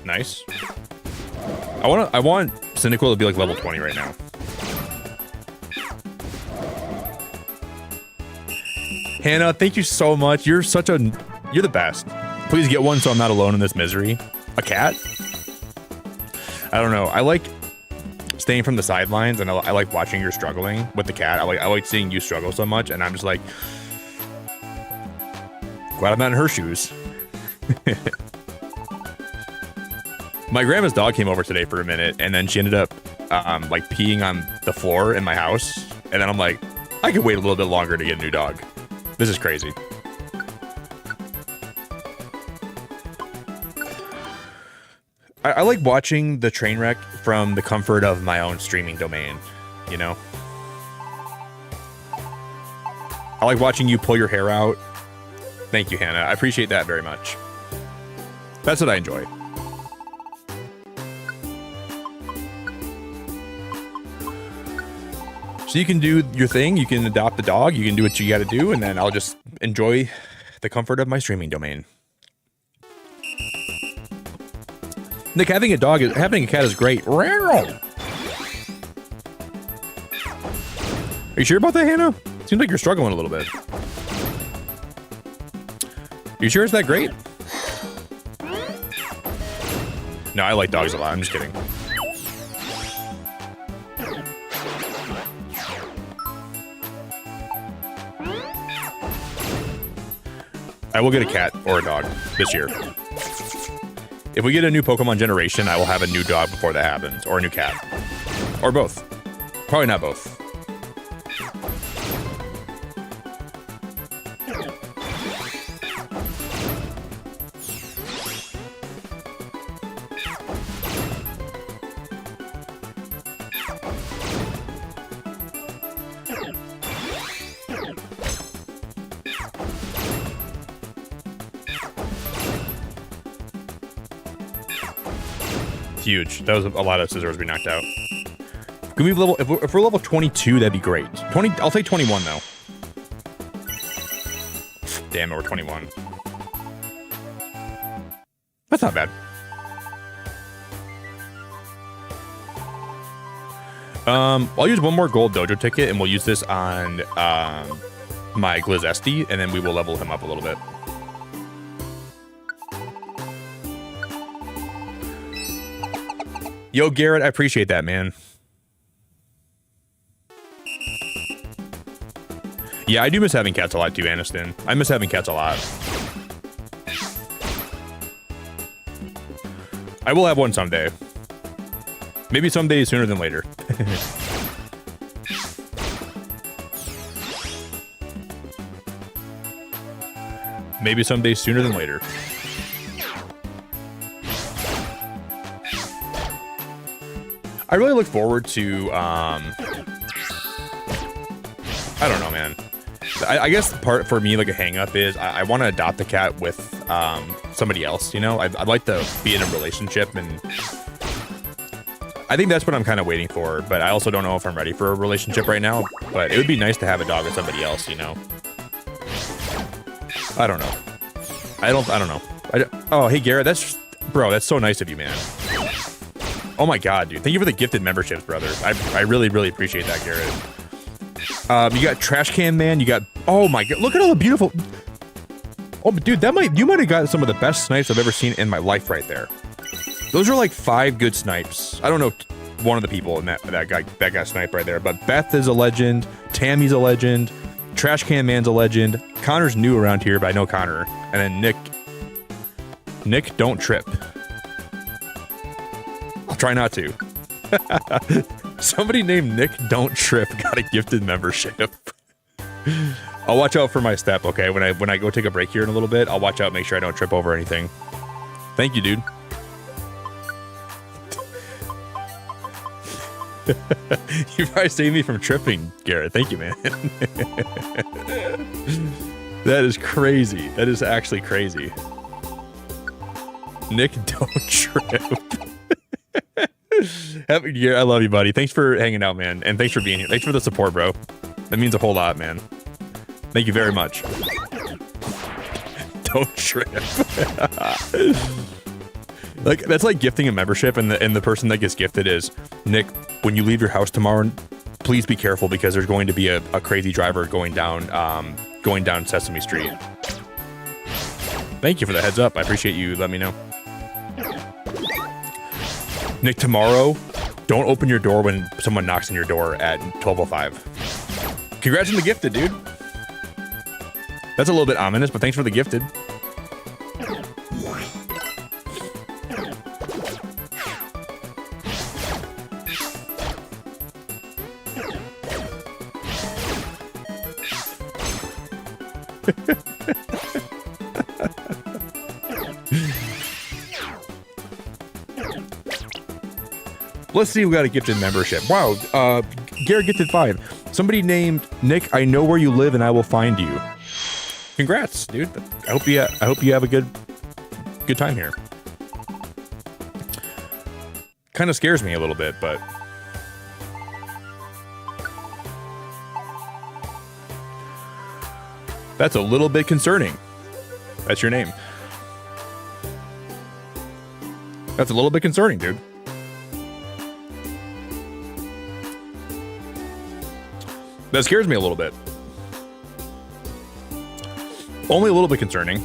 Nice. I want Cynical to be like level 20 right now. Hannah, thank you so much. You're the best. Please get one so I'm not alone in this misery. A cat? I don't know. I like staying from the sidelines, and I like watching you struggling with the cat. I like seeing you struggle so much, and I'm just like, glad I'm not in her shoes. My grandma's dog came over today for a minute, and then she ended up like peeing on the floor in my house, and then I'm like, I could wait a little bit longer to get a new dog. This is crazy. I like watching the train wreck from the comfort of my own streaming domain, you know? I like watching you pull your hair out. Thank you, Hannah. I appreciate that very much. That's what I enjoy. So you can do your thing, you can adopt the dog, you can do what you gotta do, and then I'll just enjoy the comfort of my streaming domain. Nick, having a cat is great. Are you sure about that, Hannah? Seems like you're struggling a little bit. You sure it's that great? No, I like dogs a lot. I'm just kidding. I will get a cat or a dog this year. If we get a new Pokemon generation, I will have a new dog before that happens, or a new cat, or both. Probably not both. Huge. That was a lot of scissors we knocked out. Can we level if we're level 22, that'd be great. 20. I'll say 21 though. Damn it, we're 21. That's not bad. I'll use one more gold dojo ticket, and we'll use this on my Glizesti, and then we will level him up a little bit. Yo, Garrett, I appreciate that, man. Yeah, I do miss having cats a lot too, Aniston. I miss having cats a lot. I will have one someday. Maybe someday sooner than later. Maybe someday sooner than later. I really look forward to, I don't know, man. I guess the part for me, like a hang up is I want to adopt a cat with somebody else, you know? I'd like to be in a relationship, and I think that's what I'm kind of waiting for, but I also don't know if I'm ready for a relationship right now, but it would be nice to have a dog with somebody else, you know? I don't know. I don't know. Oh, hey, Garrett, bro, that's so nice of you, man. Oh my God, dude. Thank you for the gifted memberships, brother. I really, really appreciate that, Garrett. You got Trash Can Man. You got, oh my God, look at all the beautiful. Oh, dude, you might have got some of the best snipes I've ever seen in my life right there. Those are like 5 good snipes. I don't know one of the people in that got sniped right there, but Beth is a legend. Tammy's a legend. Trash Can Man's a legend. Connor's new around here, but I know Connor. And then Nick, don't trip. I'll try not to. Somebody named Nick Don't Trip got a gifted membership. I'll watch out for my step, okay? When I go take a break here in a little bit, I'll watch out, make sure I don't trip over anything. Thank you, dude. You probably saved me from tripping, Garrett. Thank you, man. That is crazy. That is actually crazy. Nick Don't Trip. I love you, buddy. Thanks for hanging out, man. And thanks for being here. Thanks for the support, bro. That means a whole lot, man. Thank you very much. Don't trip. Like, that's like gifting a membership, and the person that gets gifted is, Nick, when you leave your house tomorrow, please be careful because there's going to be a crazy driver going down Sesame Street. Thank you for the heads up. I appreciate you letting me know. Nick, tomorrow, don't open your door when someone knocks on your door at 12:05. Congrats on the gifted, dude. That's a little bit ominous, but thanks for the gifted. Let's see who got a gifted membership. Wow, Garrett gifted 5. Somebody named Nick, I know where you live and I will find you. Congrats, dude. I hope you have a good time here. Kind of scares me a little bit, but that's a little bit concerning. That's your name. That's a little bit concerning, dude. That scares me a little bit. Only a little bit concerning.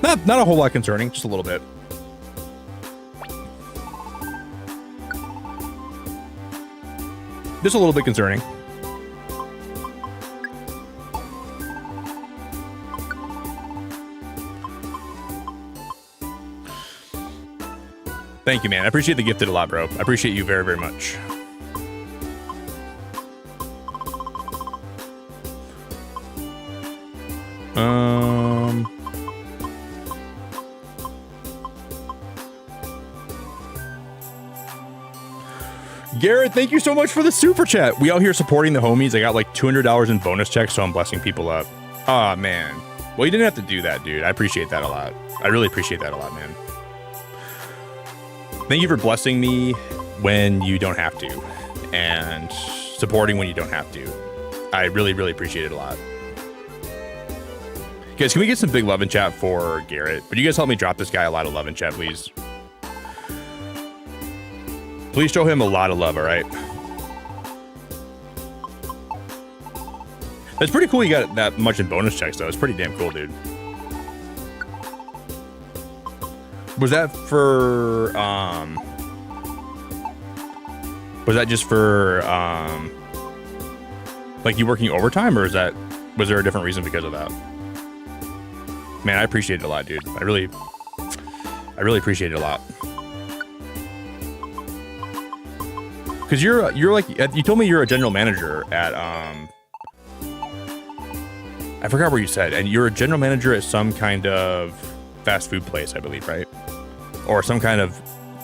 Not a whole lot concerning, just a little bit. Just a little bit concerning. Thank you, man. I appreciate the gifted a lot, bro. I appreciate you very, very much. Garrett, thank you so much for the super chat. We out here supporting the homies. I got like $200 in bonus checks, so I'm blessing people up. Aw, man. Well, you didn't have to do that, dude. I appreciate that a lot. I really appreciate that a lot, man. Thank you for blessing me when you don't have to, and supporting when you don't have to. I really, really appreciate it a lot. Guys, can we get some big love in chat for Garrett? Would you guys help me drop this guy a lot of love in chat, please? Please show him a lot of love, all right? That's pretty cool you got that much in bonus checks, though. It's pretty damn cool, dude. Was that for, was that just for, like you working overtime, or was there a different reason because of that? Man, I appreciate it a lot, dude. I really appreciate it a lot. Because you're like, you told me you're a general manager at, I forgot where you said, and you're a general manager at some kind of fast food place, I believe, right? Or some kind of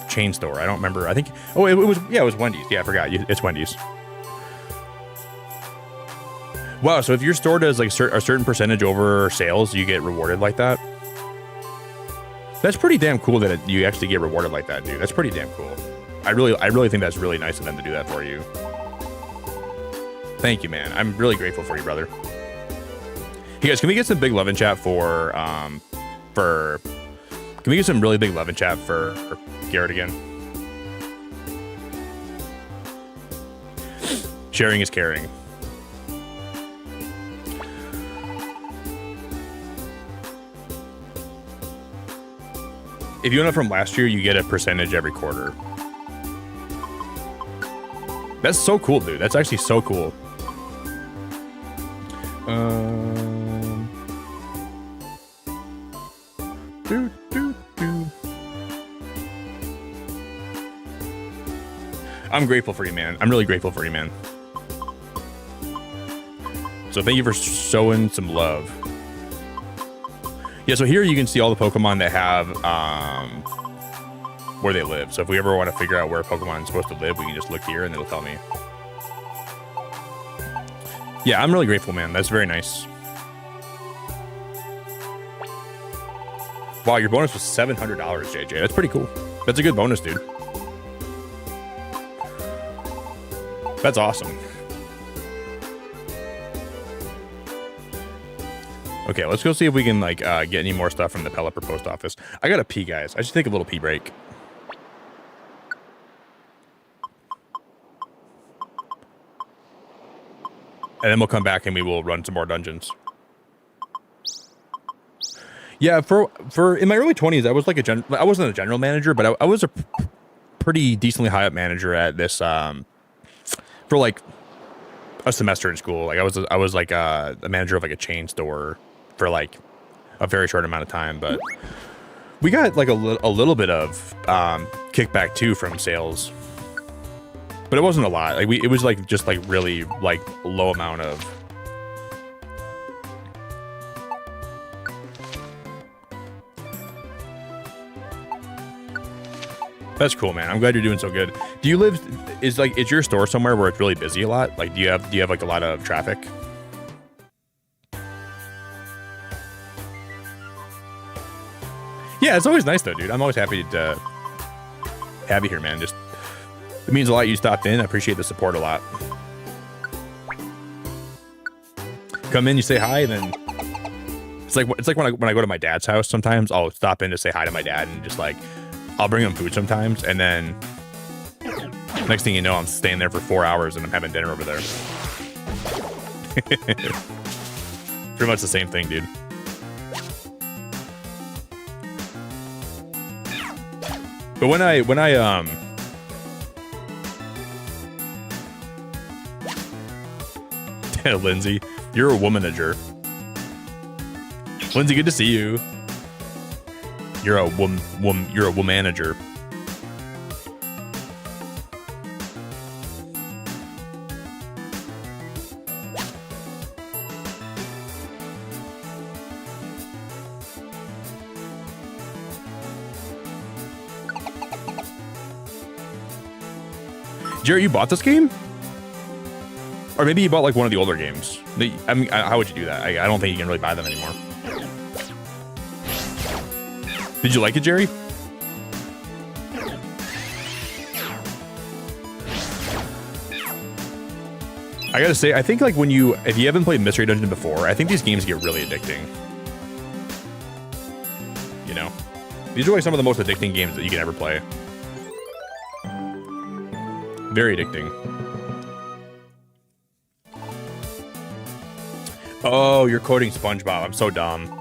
chain store. I don't remember. I think, it was Wendy's. Yeah, I forgot. It's Wendy's. Wow, so if your store does like a certain percentage over sales, you get rewarded like that? That's pretty damn cool that you actually get rewarded like that, dude. That's pretty damn cool. I really think that's really nice of them to do that for you. Thank you, man. I'm really grateful for you, brother. Hey guys, can we get some big love in chat for can we get some really big love in chat for Garrett again? Sharing is caring. If you went up from last year, you get a percentage every quarter. That's so cool, dude. That's actually so cool. I'm grateful for you, man. I'm really grateful for you, man. So thank you for showing some love. Yeah, so here you can see all the Pokemon that have where they live. So if we ever want to figure out where a Pokemon is supposed to live, we can just look here and it'll tell me. Yeah, I'm really grateful, man. That's very nice. Wow, your bonus was $700, JJ. That's pretty cool. That's a good bonus, dude. That's awesome. Okay, let's go see if we can like get any more stuff from the Pelipper post office. I gotta pee, guys. I should take a little pee break. And then we'll come back and we will run some more dungeons. Yeah, for in my early 20s, I was like I wasn't a general manager, but I was a pretty decently high up manager at this for like a semester in school. Like I was like a manager of like a chain store for like a very short amount of time, but we got like a little bit of kickback too from sales, but it wasn't a lot. Like it was like just like really like low amount of. That's cool, man. I'm glad you're doing so good. Do you live? Is your store somewhere where it's really busy a lot? Like, do you have like a lot of traffic? Yeah, it's always nice though, dude. I'm always happy to have you here, man. Just it means a lot you stopped in. I appreciate the support a lot. Come in, you say hi, and then it's like when I go to my dad's house. Sometimes I'll stop in to say hi to my dad and just like. I'll bring him food sometimes, and then next thing you know, I'm staying there for 4 hours and I'm having dinner over there. Pretty much the same thing, dude. But when I Lindsay, you're a womanager. Lindsay, good to see you. You're a you're a womanager. Jared, you bought this game? Or maybe you bought like one of the older games. I mean, how would you do that? I don't think you can really buy them anymore. Did you like it, Jerry? I gotta say, I think like if you haven't played Mystery Dungeon before, I think these games get really addicting. You know? These are like some of the most addicting games that you can ever play. Very addicting. Oh, you're quoting SpongeBob. I'm so dumb.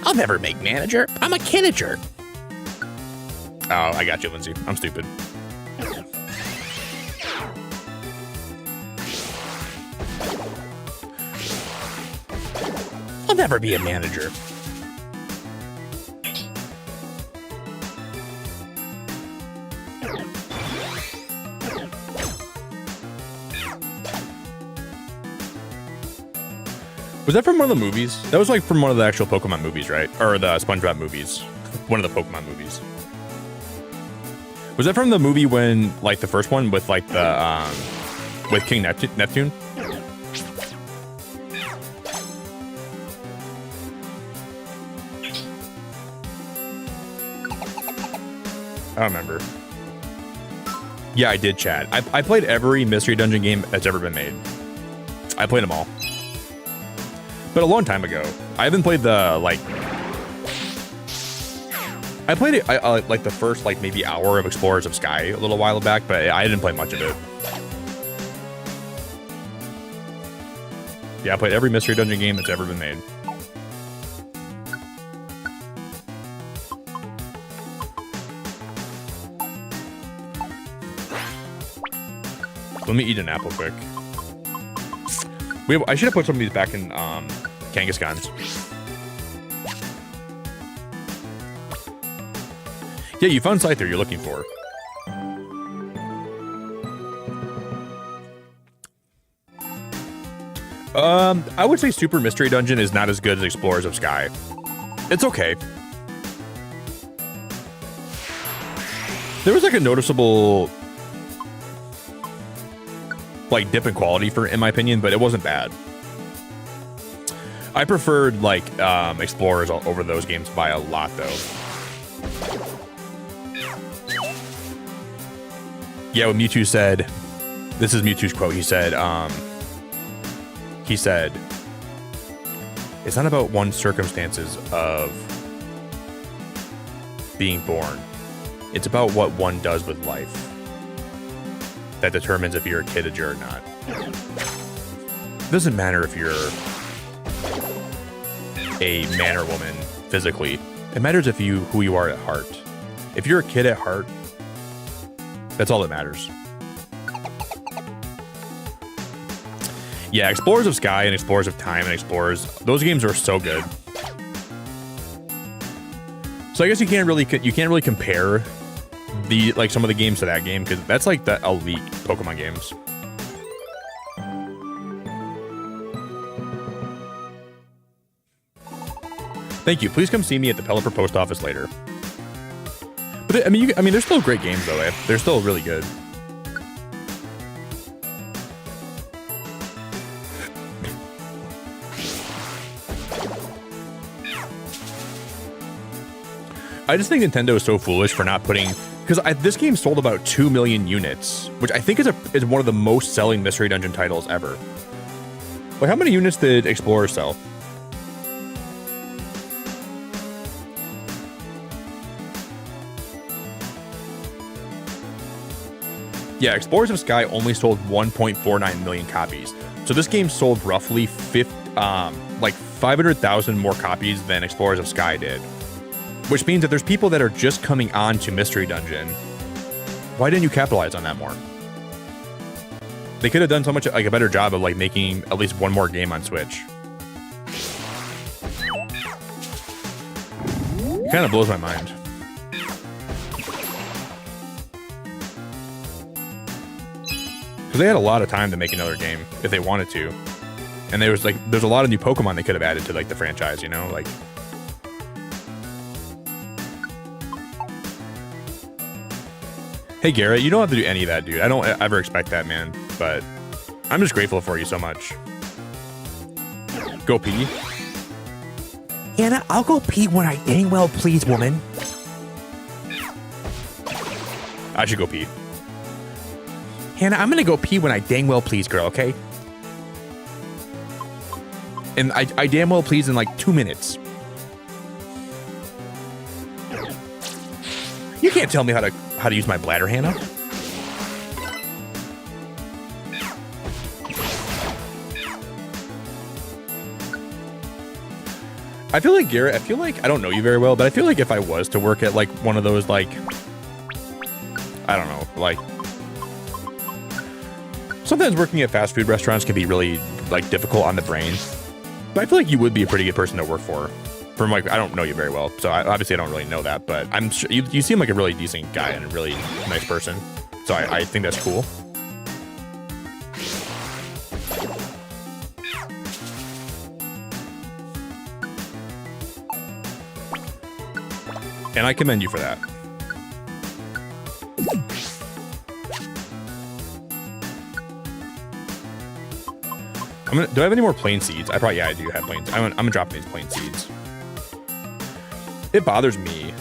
I'll never make manager. I'm a kinager. Oh, I got you, Lindsay. I'm stupid. I'll never be a manager. Was that from one of the movies? That was like from one of the actual Pokemon movies, right? Or the SpongeBob movies. One of the Pokemon movies. Was that from the movie when, like, the first one with, like, the, with King Neptune? I don't remember. Yeah, I did, chat. I played every Mystery Dungeon game that's ever been made. I played them all. But a long time ago. I haven't played the, like... I played it, like, the first, like, maybe hour of Explorers of Sky a little while back, but I didn't play much of it. Yeah, I played every Mystery Dungeon game that's ever been made. Let me eat an apple quick. I should have put some of these back in Kangaskhan's. Yeah, you found Scyther you're looking for. I would say Super Mystery Dungeon is not as good as Explorers of Sky. It's okay. There was like a noticeable like dip in quality in my opinion, but it wasn't bad. I preferred like Explorers over those games by a lot though. Yeah, what Mewtwo said, this is Mewtwo's quote, he said, it's not about one's circumstances of being born. It's about what one does with life that determines if you're a kidager or not. It doesn't matter if you're a man or woman physically. It matters who you are at heart. If you're a kid at heart, that's all that matters. Yeah, Explorers of Sky and Explorers of Time and Explorers, those games are so good. So I guess you can't really compare some of the games to that game because that's like the elite Pokemon games. Thank you. Please come see me at the Pelipper Post Office later. But I mean, they're still great games though. Eh? They're still really good. I just think Nintendo is so foolish for not putting, because this game sold about 2 million units, which I think is one of the most selling Mystery Dungeon titles ever. Like, how many units did Explorer sell? Yeah, Explorers of Sky only sold 1.49 million copies. So this game sold roughly 500,000 more copies than Explorers of Sky did. Which means that there's people that are just coming on to Mystery Dungeon. Why didn't you capitalize on that more? They could have done so much like a better job of like making at least one more game on Switch. It kind of blows my mind. Because they had a lot of time to make another game if they wanted to. And there's a lot of new Pokemon they could have added to like the franchise, you know? Like, hey Garrett, you don't have to do any of that, dude. I don't ever expect that, man. But I'm just grateful for you so much. Go pee. Hannah, I'll go pee when I dang well please, woman. I should go pee. Hannah, I'm gonna go pee when I dang well please, girl, okay? And I damn well please in like 2 minutes. You can't tell me how to use my bladder, Hannah. I feel like, Garrett, I don't know you very well, but I feel like if I was to work at like one of those like, I don't know, like, sometimes working at fast food restaurants can be really like difficult on the brain. But I feel like you would be a pretty good person to work for. From like, I don't know you very well, so obviously I don't really know that, but I'm sure you seem like a really decent guy and a really nice person. So I think that's cool. And I commend you for that. Do I have any more plain seeds? Yeah, I do have plain. I'm gonna drop these plain seeds. It bothers me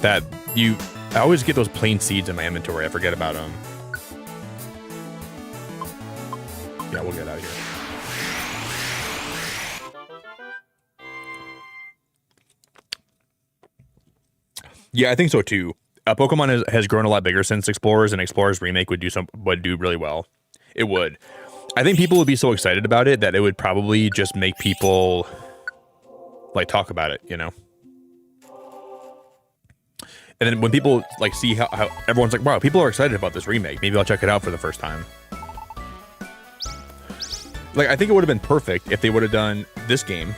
that I always get those plain seeds in my inventory. I forget about them. Yeah, we'll get out of here. Yeah, I think so too. Pokemon has grown a lot bigger since Explorers, and Explorers Remake would do really well. It would. I think people would be so excited about it that it would probably just make people like talk about it, you know. And then when people like see how everyone's like, wow, people are excited about this remake, maybe I'll check it out for the first time. Like, I think it would have been perfect if they would have done this game,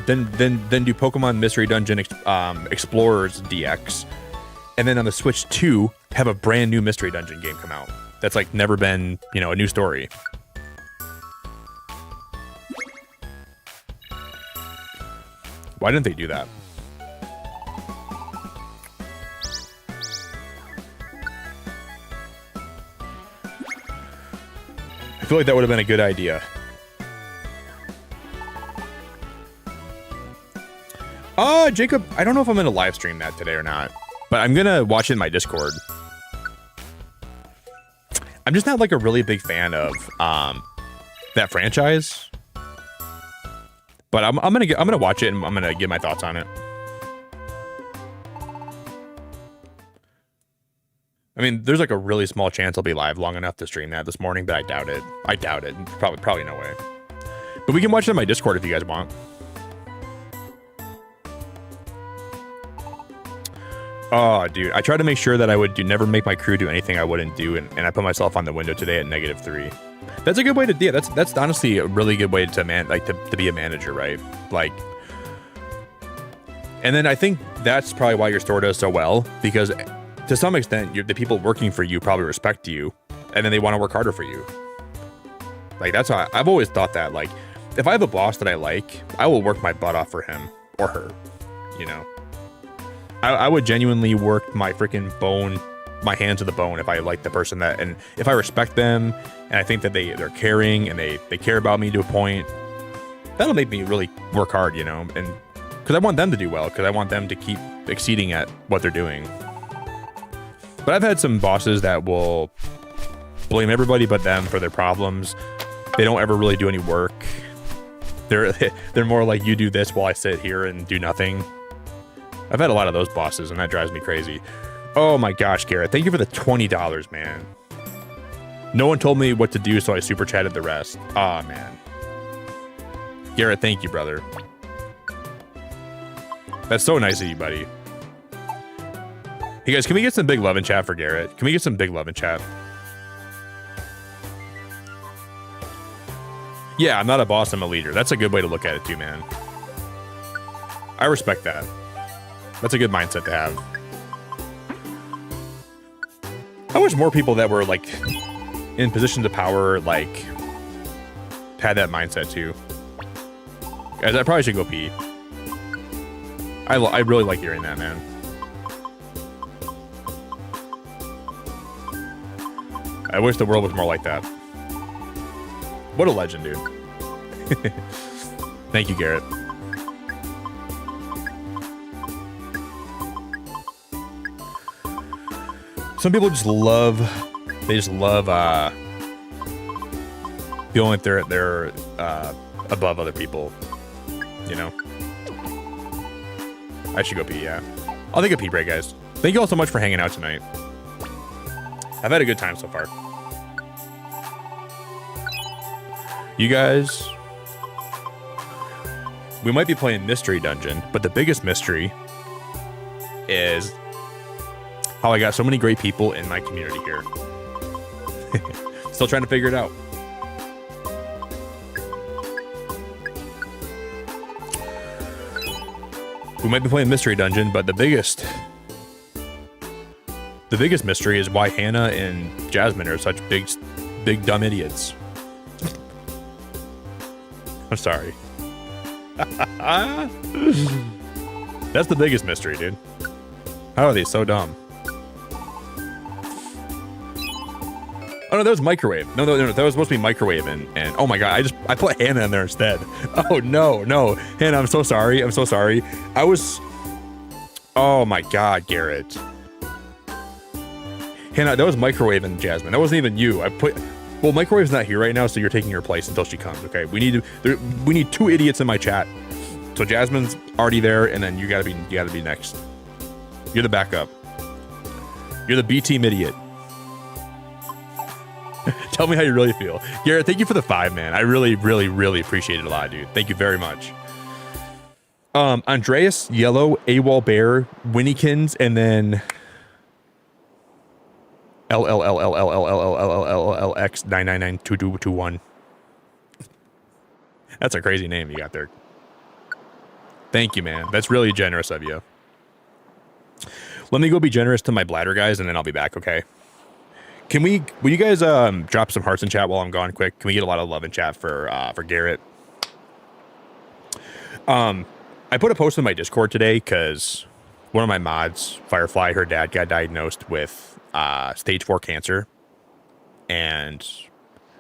then do Pokemon Mystery Dungeon Explorers DX, and then on the Switch 2 have a brand new Mystery Dungeon game come out that's like never been, you know, a new story. Why didn't they do that? I feel like that would have been a good idea. Jacob, I don't know if I'm gonna live stream that today or not, but I'm gonna watch it in my Discord. I'm just not like a really big fan of that franchise, but I'm gonna watch it and I'm gonna give my thoughts on it. I mean, there's like a really small chance I'll be live long enough to stream that this morning, but I doubt it. I doubt it. Probably no way. But we can watch it on my Discord if you guys want. Oh, dude. I tried to make sure that I would never make my crew do anything I wouldn't do, and I put myself on the window today at -3. That's a good way to do it. That's honestly a really good way to be a manager, right? Like, and then I think that's probably why your store does so well, because to some extent, the people working for you probably respect you, and then they want to work harder for you. Like, that's how I've always thought that. Like, if I have a boss that I like, I will work my butt off for him or her, you know? I would genuinely work my freaking my hands to the bone if I like the person and if I respect them, and I think that they're caring and they care about me to a point, that'll make me really work hard, you know? And because I want them to do well, because I want them to keep exceeding at what they're doing. But I've had some bosses that will blame everybody but them for their problems. They don't ever really do any work. They're more like, you do this while I sit here and do nothing. I've had a lot of those bosses, and that drives me crazy. Oh my gosh, Garrett, thank you for the $20, man. No one told me what to do, so I super chatted the rest. Aw, man. Garrett, thank you, brother. That's so nice of you, buddy. Hey guys, can we get some big love in chat for Garrett? Can we get some big love in chat? Yeah, I'm not a boss, I'm a leader. That's a good way to look at it too, man. I respect that. That's a good mindset to have. I wish more people that were like in positions of power like had that mindset too. Guys, I probably should go pee. I really like hearing that, man. I wish the world was more like that. What a legend, dude. Thank you, Garrett. Some people just love feeling like they're above other people, you know? I should go pee, yeah. I'll take a pee break, guys. Thank you all so much for hanging out tonight. I've had a good time so far. You guys, we might be playing Mystery Dungeon, but the biggest mystery is how I got so many great people in my community here. Still trying to figure it out. We might be playing Mystery Dungeon, but the biggest mystery is why Hannah and Jasmine are such big dumb idiots. I'm sorry. That's the biggest mystery, dude. How are they so dumb? Oh no, that was microwave. No, that was supposed to be microwave and oh my god, I put Hannah in there instead. Oh no, Hannah, I'm so sorry. I was. Oh my god, Garrett. Hannah, that was microwave and Jasmine. That wasn't even you. Well, microwave's not here right now, so you're taking her place until she comes. Okay, we need 2 idiots in my chat. So Jasmine's already there, and then you gotta be next. You're the backup. You're the B team idiot. Tell me how you really feel. Garrett, thank you for the 5, man. I really appreciate it a lot, dude. Thank you very much. Andreas, Yellow, AWOL Bear, Winnykins, and then LLLLLLLLLLLX9992221. That's a crazy name you got there. Thank you, man. That's really generous of you. Let me go be generous to my bladder guys, and then I'll be back, okay? Will you guys drop some hearts in chat while I'm gone quick? Can we get a lot of love in chat for Garrett? I put a post in my Discord today because one of my mods, Firefly, her dad got diagnosed with stage 4 cancer. And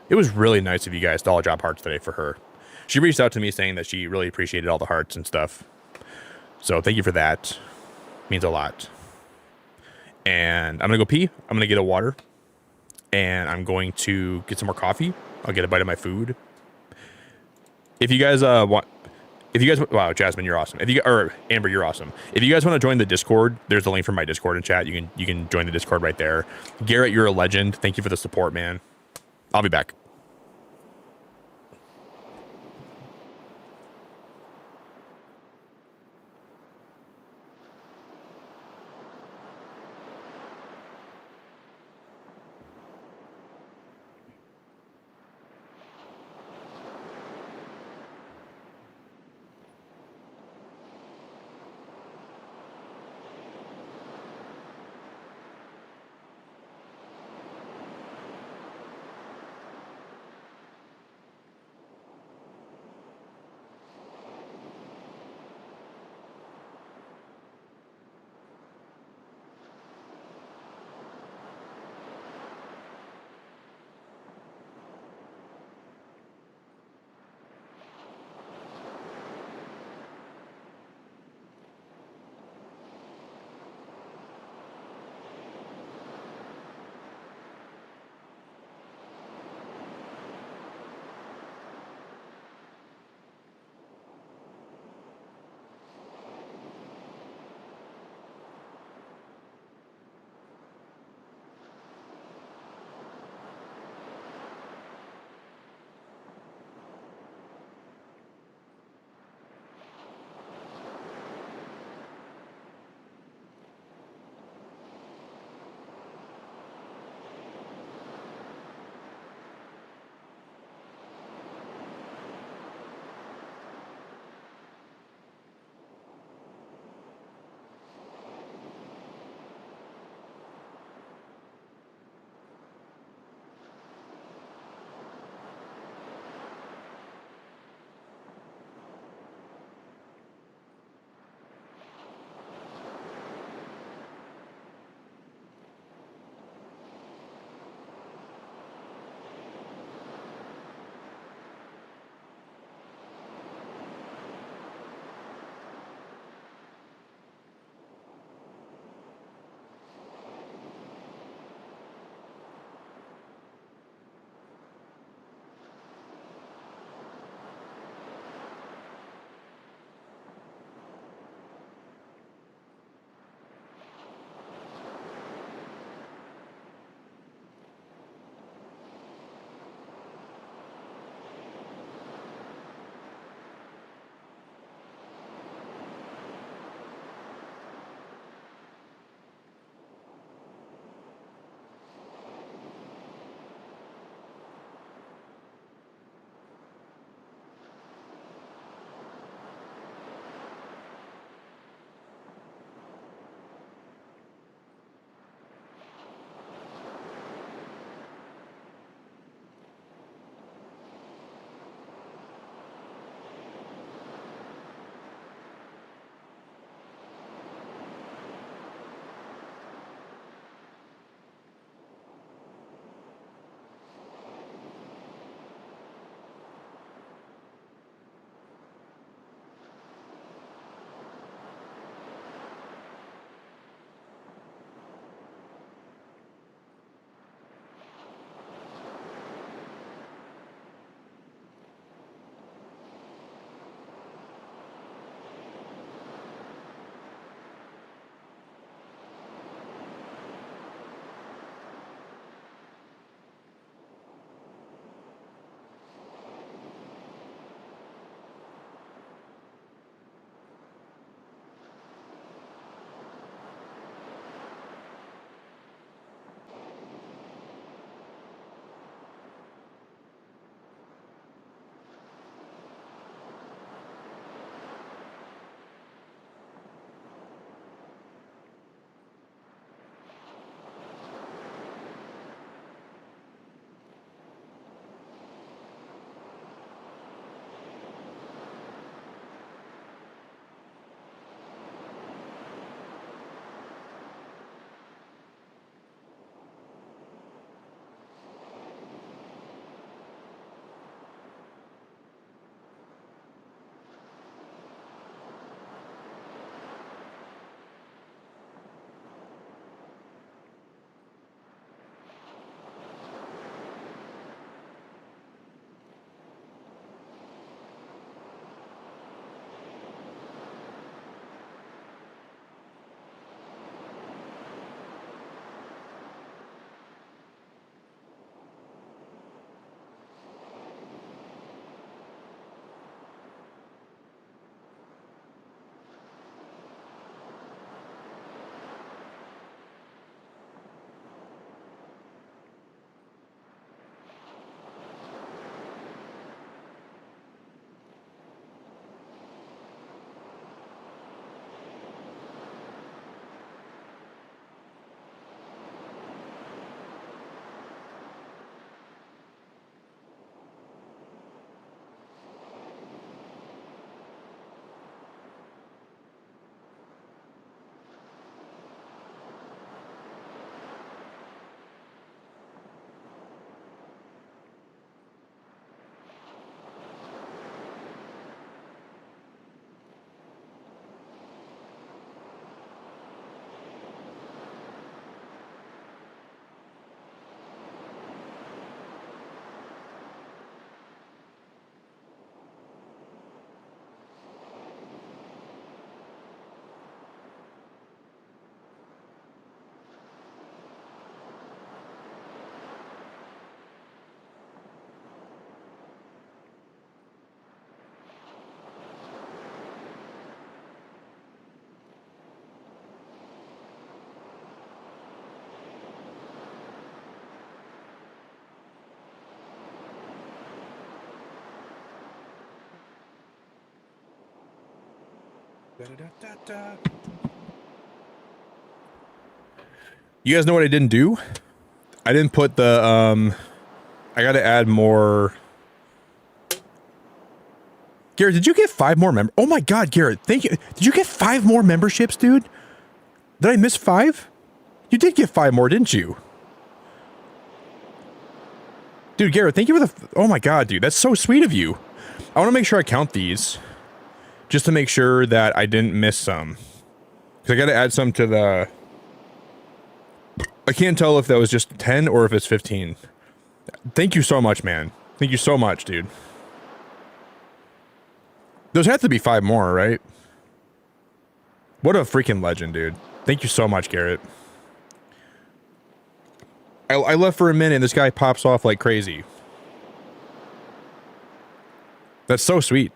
it was really nice of you guys to all drop hearts today for her. She reached out to me saying that she really appreciated all the hearts and stuff. So thank you for that. Means a lot. And I'm going to go pee. I'm going to get a water. And I'm going to get some more coffee. I'll get a bite of my food. If you guys wow, Jasmine, you're awesome. Or Amber, you're awesome. If you guys want to join the Discord, there's a link for my Discord in chat. You can join the Discord right there. Garrett, you're a legend. Thank you for the support, man. I'll be back. You guys know what I didn't do? I didn't put the I gotta add more. Garrett, did you get 5 more members? Oh my god, Garrett, thank you. Did you get 5 more memberships, dude? Did I miss 5? You did get 5 more, didn't you? Dude, Garrett, thank you for the... Oh my god, dude, that's so sweet of you. I want to make sure I count these. Just to make sure that I didn't miss some. Because I gotta add some to the... I can't tell if that was just 10 or if it's 15. Thank you so much, man. Thank you so much, dude. Those have to be 5 more, right? What a freaking legend, dude. Thank you so much, Garrett. I left for a minute and this guy pops off like crazy. That's so sweet.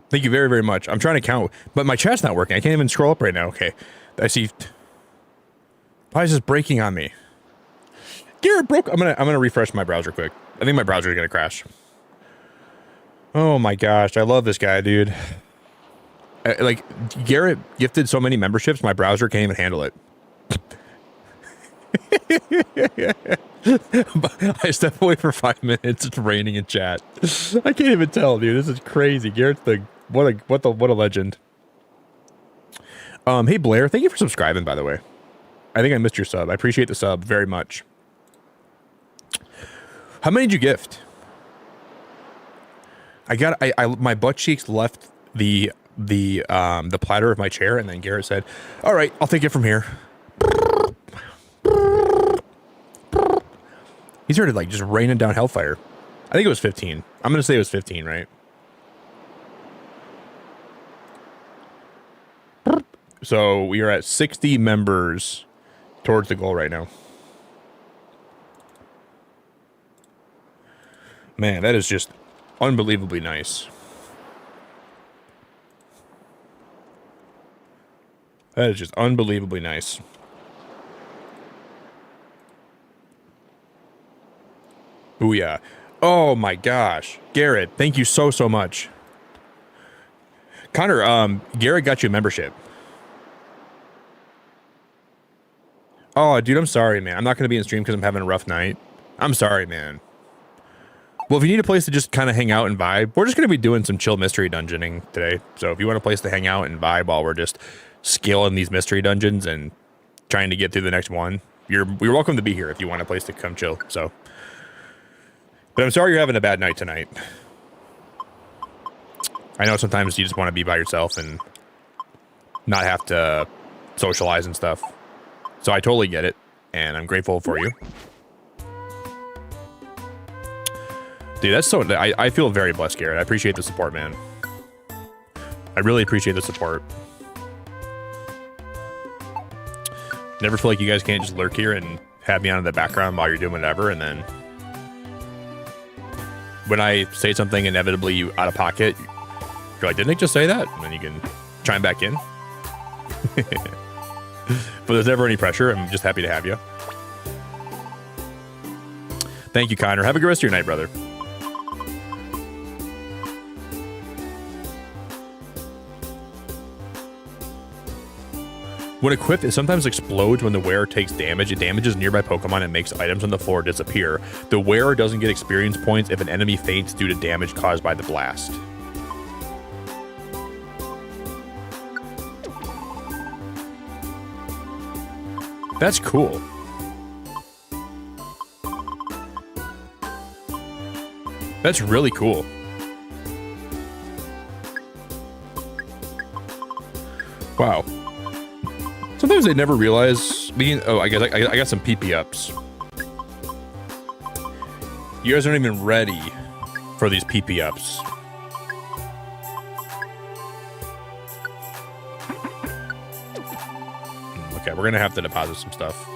Thank you very, very much. I'm trying to count, but my chat's not working. I can't even scroll up right now. Okay. I see. Why is this breaking on me? Garrett broke. I'm gonna refresh my browser quick. I think my browser is gonna crash. Oh my gosh, I love this guy, dude. Like Garrett gifted so many memberships, my browser can't even handle it. I stepped away for 5 minutes. It's raining in chat. I can't even tell, dude. This is crazy. Garrett's what a legend. Hey Blair, thank you for subscribing, by the way. I think I missed your sub. I appreciate the sub very much. How many did you gift? My butt cheeks left the platter of my chair, and then Garrett said, "All right, I'll take it from here." He started like just raining down hellfire. I think it was 15. I'm gonna say it was 15, right? So we are at 60 members towards the goal right now. Man, that is just unbelievably nice. That is just unbelievably nice. Ooh, yeah. Oh my gosh. Garrett, thank you so much. Connor, Garrett got you a membership. Oh, dude, I'm sorry, man. I'm not going to be in stream because I'm having a rough night. I'm sorry, man. Well, if you need a place to just kind of hang out and vibe, we're just going to be doing some chill mystery dungeoning today. So if you want a place to hang out and vibe while we're just scaling these mystery dungeons and trying to get through the next one, you're welcome to be here if you want a place to come chill. So, but I'm sorry you're having a bad night tonight. I know sometimes you just want to be by yourself and not have to socialize and stuff. So I totally get it, and I'm grateful for you. Dude, that's so... I feel very blessed, Garrett. I appreciate the support, man. I really appreciate the support. Never feel like you guys can't just lurk here and have me on in the background while you're doing whatever, and then... when I say something inevitably you out of pocket, you're like, didn't I just say that? And then you can chime back in. But there's never any pressure. I'm just happy to have you. Thank you, Connor. Have a good rest of your night, brother. When equipped, it sometimes explodes when the wearer takes damage. It damages nearby Pokemon and makes items on the floor disappear. The wearer doesn't get experience points if an enemy faints due to damage caused by the blast. That's cool. That's really cool. Wow. Sometimes I never realize oh, I guess I got some PP ups. You guys aren't even ready for these PP ups. Okay, we're gonna have to deposit some stuff.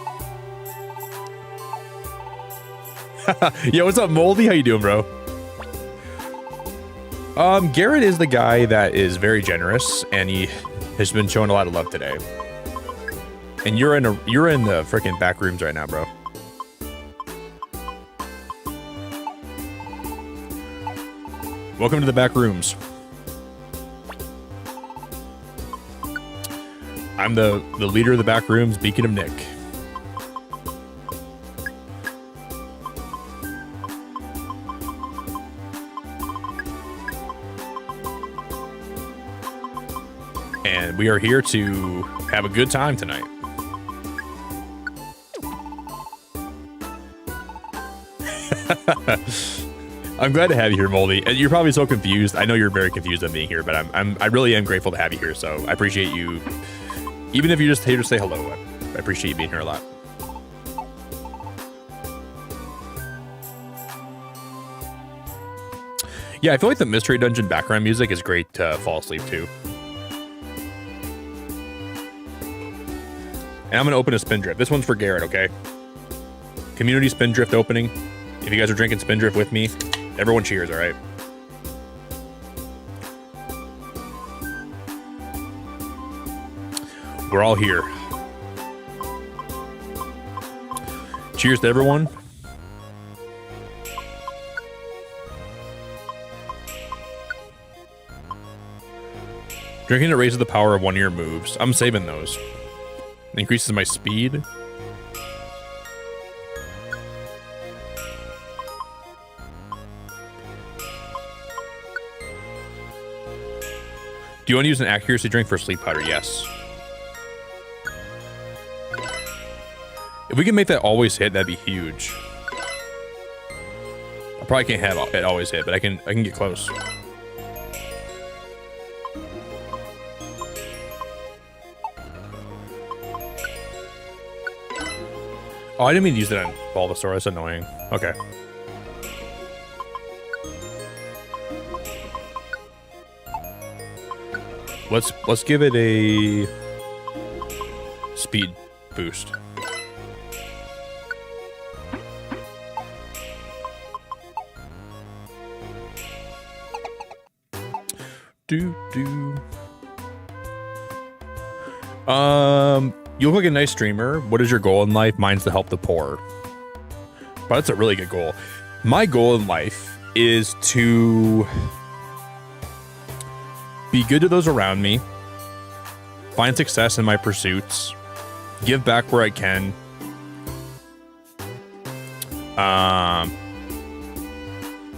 Yo, what's up, Moldy? How you doing, bro? Garrett is the guy that is very generous, and he has been showing a lot of love today. And you're in the freaking back rooms right now, bro. Welcome to the back rooms. I'm the leader of the back rooms, Beacon of Nick. And we are here to have a good time tonight. I'm glad to have you here, Moldy. And you're probably so confused. I know you're very confused on being here, but I really am grateful to have you here. So I appreciate you, even if you're just here to say hello. I appreciate you being here a lot. Yeah, I feel like the Mystery Dungeon background music is great to fall asleep to. And I'm gonna open a Spindrift. This one's for Garrett, okay? Community Spindrift opening. If you guys are drinking Spindrift with me, everyone cheers, all right? We're all here. Cheers to everyone. Drinking it raises the power of one of your moves. I'm saving those. It increases my speed. Do you want to use an accuracy drink for sleep powder? Yes. If we can make that always hit, that'd be huge. I probably can't have it always hit, but I can get close. Oh, I didn't mean to use it on Bulbasaur. That's annoying. Okay. Let's give it a speed boost. You look like a nice streamer. What is your goal in life? Mine's to help the poor. But that's a really good goal. My goal in life is to be good to those around me, find success in my pursuits, give back where I can,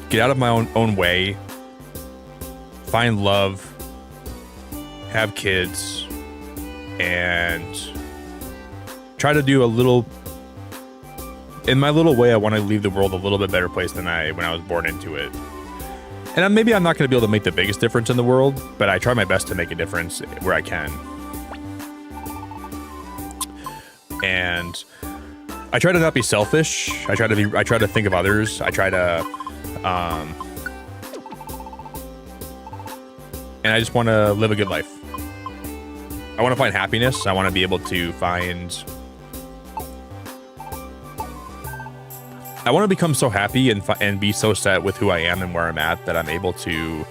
get out of my own way, find love, have kids, and try to do a little, in my little way, I want to leave the world a little bit better place than when I was born into it. And maybe I'm not going to be able to make the biggest difference in the world, but I try my best to make a difference where I can. And I try to not be selfish. I try to think of others. I try to, and I just want to live a good life. I want to find happiness. I want to be able to I want to become so happy and be so set with who I am and where I'm at that I'm able to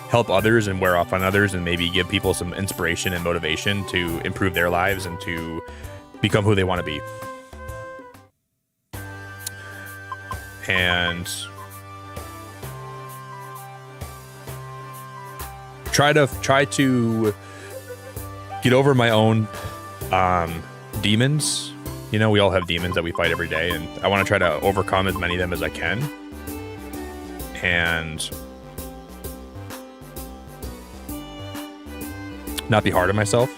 help others and wear off on others and maybe give people some inspiration and motivation to improve their lives and to become who they want to be. And try to get over my own demons. You know, we all have demons that we fight every day, and I want to try to overcome as many of them as I can. And not be hard on myself.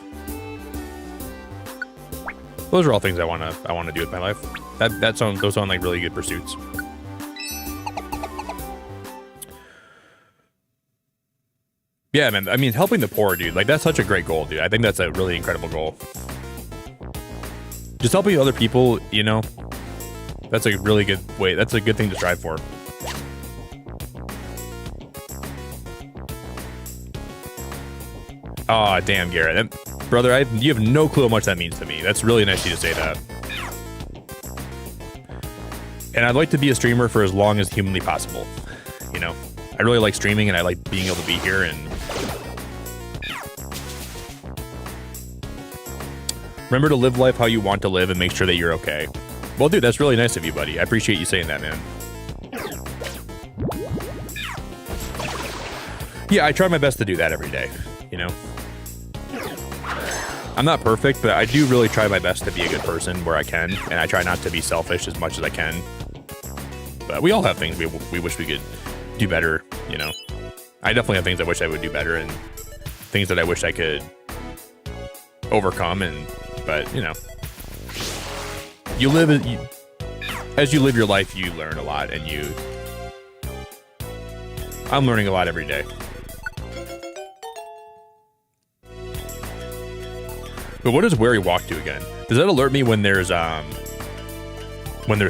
Those are all things I want to do with my life. Those sound like really good pursuits. Yeah, man. I mean, helping the poor, dude. Like, that's such a great goal, dude. I think that's a really incredible goal. Just helping other people, you know, that's a really good way. That's a good thing to strive for. Aw, damn, Garrett. Brother, you have no clue how much that means to me. That's really nice of you to say that. And I'd like to be a streamer for as long as humanly possible. You know, I really like streaming and I like being able to be here and remember to live life how you want to live and make sure that you're okay. Well, dude, that's really nice of you, buddy. I appreciate you saying that, man. Yeah, I try my best to do that every day, you know? I'm not perfect, but I do really try my best to be a good person where I can, and I try not to be selfish as much as I can. But we all have things we wish we could do better, you know? I definitely have things I wish I would do better, and things that I wish I could overcome, but, you know. As you live your life, you learn a lot, and I'm learning a lot every day. But what does where he walk to again? Does that alert me when there's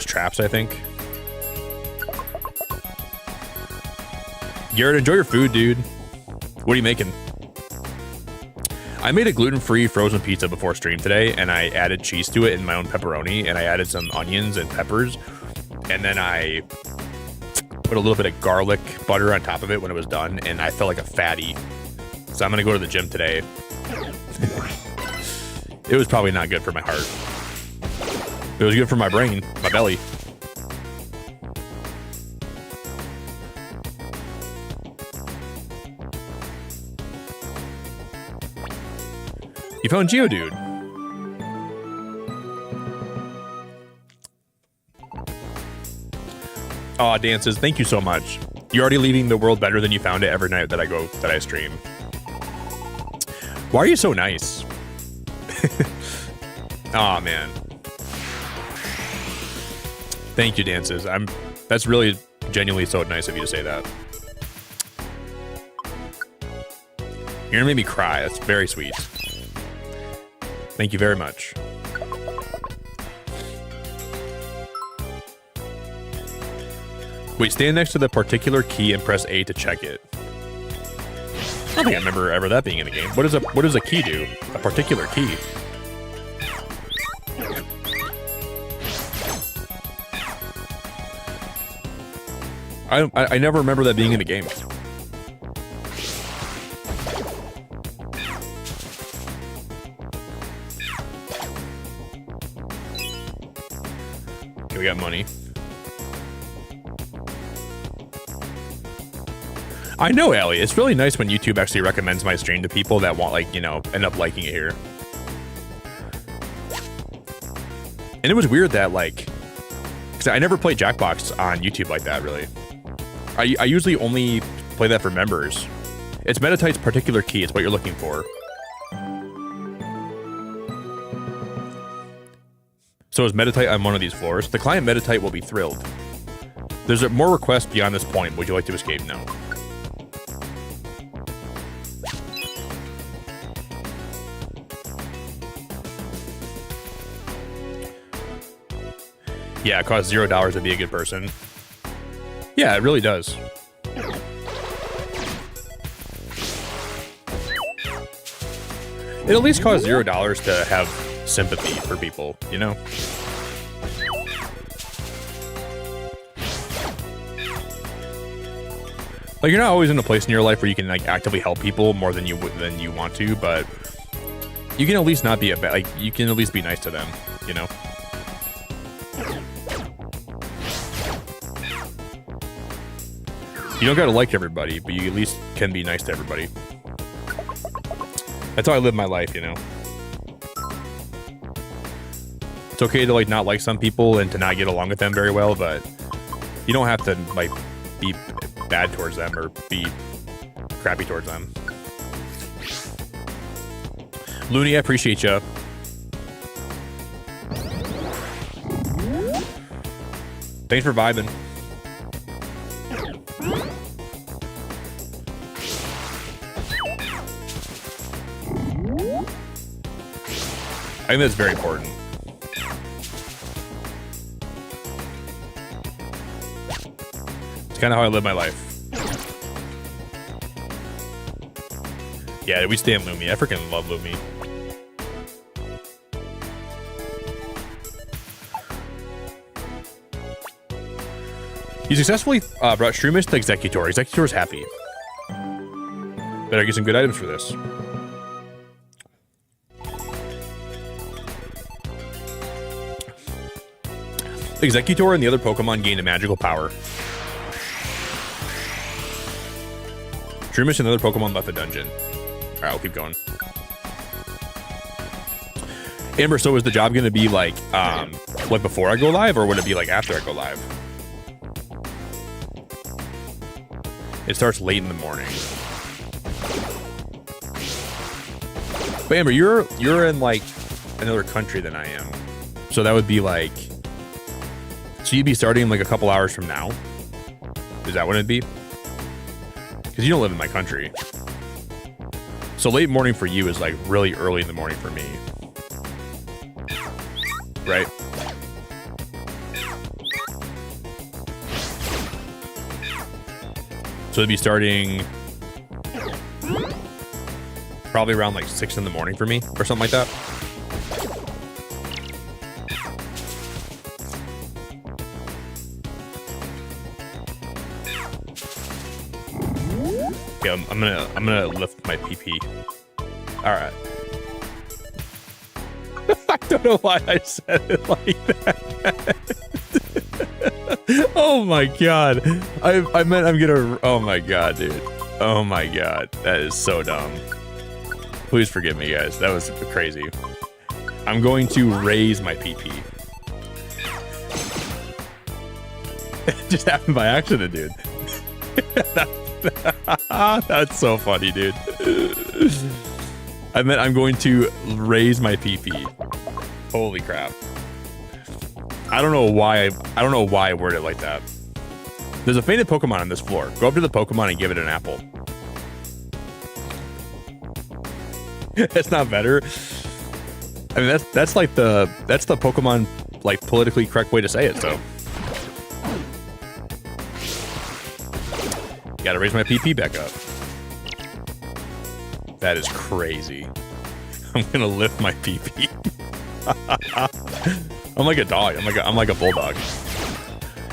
traps, I think? Garrett, enjoy your food, dude. What are you making? I made a gluten-free frozen pizza before stream today, and I added cheese to it and my own pepperoni, and I added some onions and peppers, and then I put a little bit of garlic butter on top of it when it was done, and I felt like a fatty. So I'm gonna go to the gym today. It was probably not good for my heart. It was good for my brain, my belly. You found Geodude. Aw, Dances, thank you so much. You're already leaving the world better than you found it every night that I stream. Why are you so nice? Aw, man. Thank you, Dances. That's really genuinely so nice of you to say that. You're gonna make me cry. That's very sweet. Thank you very much. Wait, stand next to the particular key and press A to check it. I don't think I remember ever that being in the game. What does a key do? A particular key. I never remember that being in the game. Okay, we got money. I know, Allie. It's really nice when YouTube actually recommends my stream to people that want, like, you know, end up liking it here. And it was weird that, like, because I never play Jackbox on YouTube like that, really. I usually only play that for members. It's Metatite's particular key. It's what you're looking for. So is Metatite on one of these floors? The client Metatite will be thrilled. There's more requests beyond this point. Would you like to escape? No. Yeah, it costs $0 to be a good person. Yeah, it really does. It at least costs $0 to have sympathy for people, you know? Like, you're not always in a place in your life where you can, like, actively help people more than you want to, but you can at least not be you can at least be nice to them, you know? You don't gotta like everybody, but you at least can be nice to everybody. That's how I live my life, you know? It's okay to, like, not like some people and to not get along with them very well, but you don't have to, like, be bad towards them or be crappy towards them. Looney, I appreciate ya. Thanks for vibing. I think that's very important. It's kind of how I live my life. Yeah, we stay in Lumi. I freaking love Lumi. You successfully brought Shroomish to Executor. Executor's happy. Better get some good items for this. Executor and the other Pokemon gained a magical power. True mission, another Pokemon left the dungeon. All right, I'll keep going. Amber, so is the job going to be like before I go live, or would it be like after I go live? It starts late in the morning. But Amber, you're in like another country than I am, so that would be like, so you'd be starting like a couple hours from now. Is that what it'd be? Because you don't live in my country. So late morning for you is like really early in the morning for me. Right? So it'd be starting probably around like 6 in the morning for me or something like that. Yeah, I'm gonna lift my PP. All right. I don't know why I said it like that. Oh my god. I meant I'm gonna. Oh my god, dude. Oh my god. That is so dumb. Please forgive me, guys. That was crazy. I'm going to raise my PP. It just happened by accident, dude. That's so funny, dude. I meant I'm going to raise my PP. Holy crap. I don't know why I worded it like that. There's a fainted Pokemon on this floor. Go up to the Pokemon and give it an apple. That's not better. I mean, that's the Pokemon like politically correct way to say it, so. Gotta raise my PP back up. That is crazy. I'm gonna lift my PP. I'm like a dog. I'm like a bulldog.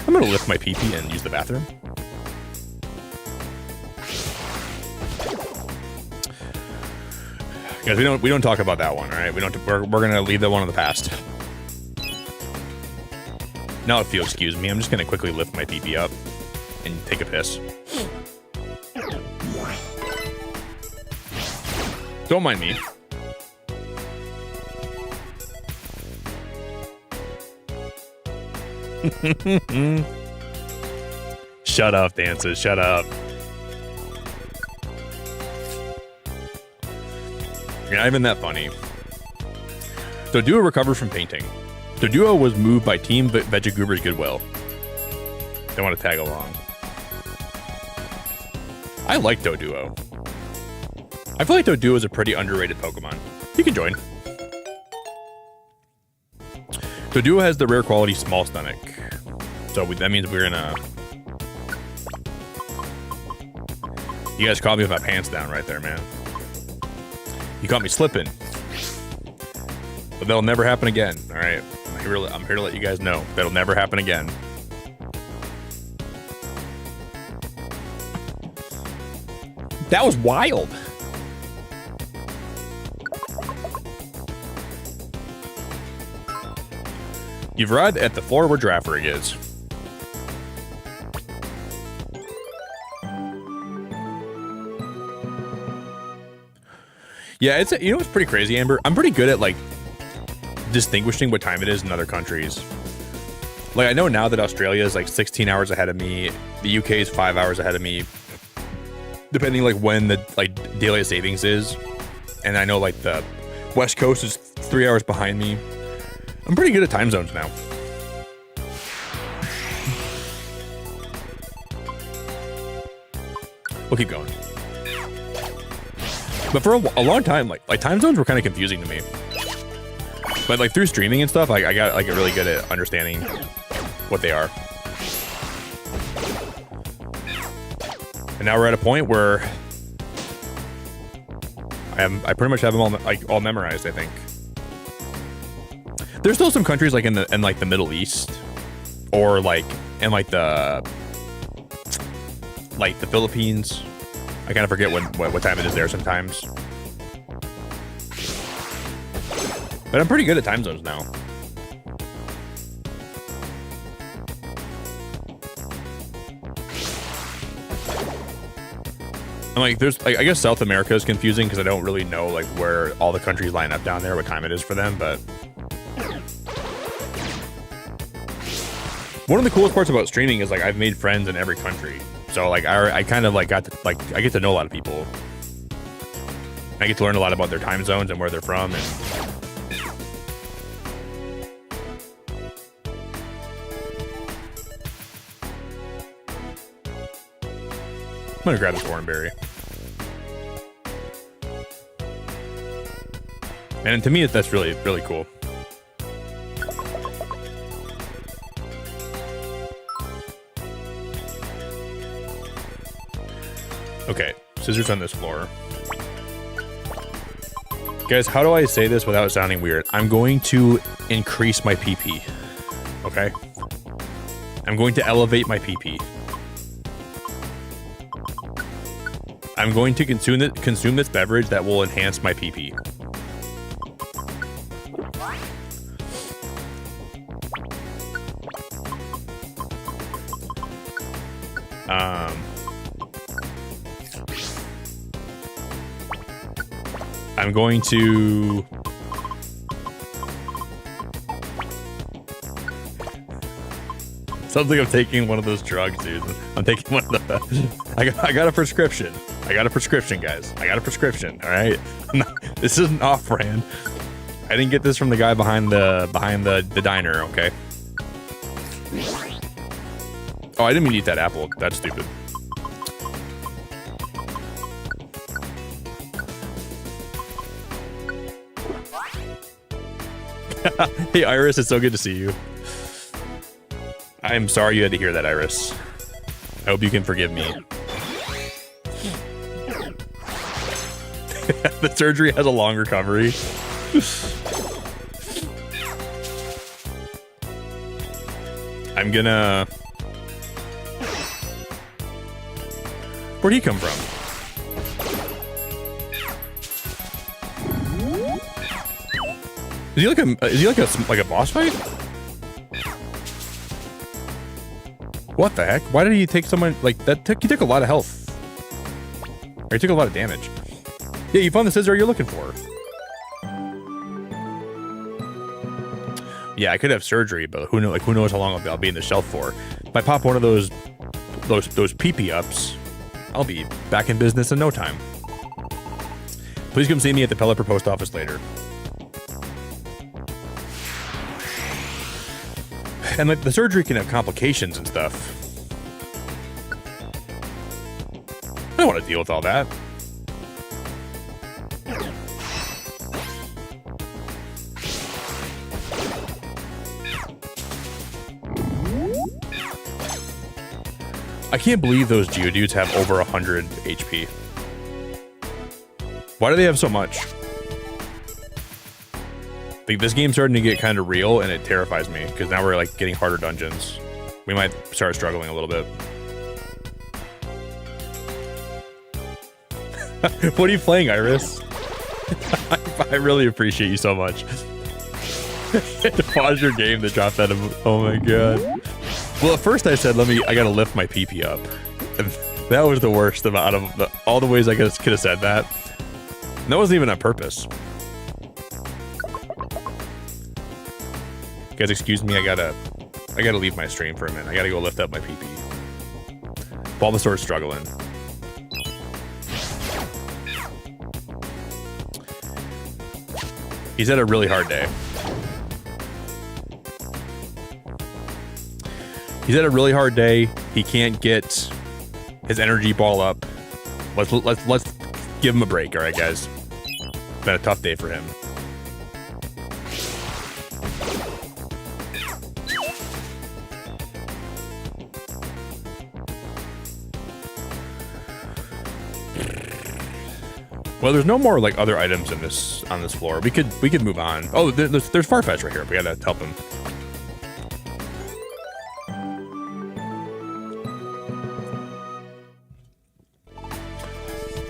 I'm gonna lift my PP and use the bathroom. Guys, we don't talk about that one, all right? We're gonna leave that one in the past. Now, if you'll excuse me, I'm just gonna quickly lift my PP up and take a piss. Don't mind me. Shut up, dances. Shut up. You're not even that funny. Doduo recovered from painting. Doduo was moved by Team Vegagoober's goodwill. They want to tag along. I like Doduo. I feel like Doduo is a pretty underrated Pokemon. You can join. Doduo has the rare quality small stomach. So that means we're gonna... You guys caught me with my pants down right there, man. You caught me slipping. But that'll never happen again, alright? I'm here to let you guys know. That'll never happen again. That was wild. You've arrived at the floor where Giraffe Rig is. Yeah, it's pretty crazy, Amber. I'm pretty good at like distinguishing what time it is in other countries. Like I know now that Australia is like 16 hours ahead of me. The UK is 5 hours ahead of me. Depending like when the like daylight savings is. And I know like the West Coast is 3 hours behind me. I'm pretty good at time zones now. We'll keep going. But for a long time, like time zones were kind of confusing to me. But like through streaming and stuff, I got like really good at understanding what they are. And now we're at a point where I pretty much have them all memorized, I think. There's still some countries like in the Middle East or like in like the Philippines. I kind of forget what time it is there sometimes. But I'm pretty good at time zones now. And like, there's like, I guess South America is confusing because I don't really know like where all the countries line up down there, what time it is for them. But one of the coolest parts about streaming is like I've made friends in every country. So like I kind of like got to, like I get to know a lot of people. I get to learn a lot about their time zones and where they're from. And I'm gonna grab this oranberry. And to me, that's really, really cool. Okay, scissors on this floor. Guys, how do I say this without sounding weird? I'm going to increase my PP. Okay? I'm going to elevate my PP. I'm going to consume this beverage that will enhance my PP. I'm going to... Sounds like I'm taking one of those drugs, dude. I'm taking one of the... I got a prescription. I got a prescription, guys. I got a prescription, all right? This isn't off-brand. I didn't get this from the guy behind the diner, okay? Oh, I didn't mean to eat that apple. That's stupid. Hey, Iris, it's so good to see you. I'm sorry you had to hear that, Iris. I hope you can forgive me. The surgery has a long recovery. I'm gonna... Where'd he come from? Is he like a boss fight? What the heck? Why did he take someone like that? He took a lot of health. Or he took a lot of damage. Yeah, you found the scissor you're looking for. Yeah, I could have surgery, but who knows how long I'll be in the shelf for. If I pop one of those PP ups, I'll be back in business in no time. Please come see me at the Pelipper post office later. And like the surgery can have complications and stuff. I don't want to deal with all that. I can't believe those Geodudes have over 100 HP. Why do they have so much? Like, this game's starting to get kind of real, and it terrifies me, because now we're, like, getting harder dungeons. We might start struggling a little bit. What are you playing, Iris? I really appreciate you so much. To pause your game to drop that. Oh my god. Well, at first I said, I gotta lift my PP up. And that was the worst amount of all the ways I could have said that. And that wasn't even on purpose. Guys, excuse me, I gotta leave my stream for a minute. I gotta go lift up my PP. Bulbasaur's struggling. He's had a really hard day. He's had a really hard day. He can't get his energy ball up. Let's give him a break, all right, guys. It's been a tough day for him. Well, there's no more like other items in on this floor. We could move on. Oh, there's Farfetch right here. We gotta help him.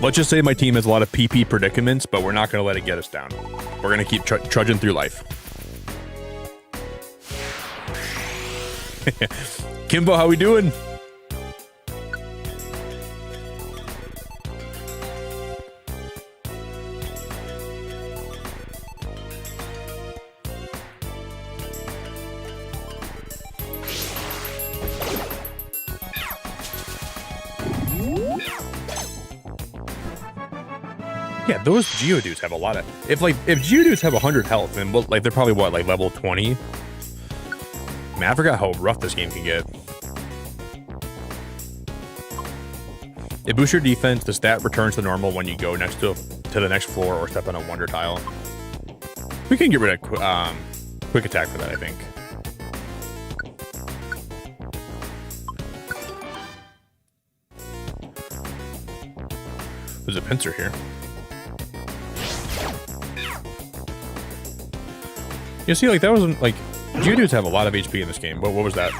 Let's just say my team has a lot of PP predicaments, but we're not gonna let it get us down. We're gonna keep trudging through life. Kimbo, how we doing? Yeah, those Geodudes have a lot of... If Geodudes have 100 health, then like they're probably, what, like level 20? Man, I forgot how rough this game can get. It boosts your defense. The stat returns to normal when you go next to the next floor or step on a wonder tile. We can get rid of quick attack for that, I think. There's a pincer here. You see, like, that wasn't, like, Geodudes have a lot of HP in this game. What was that?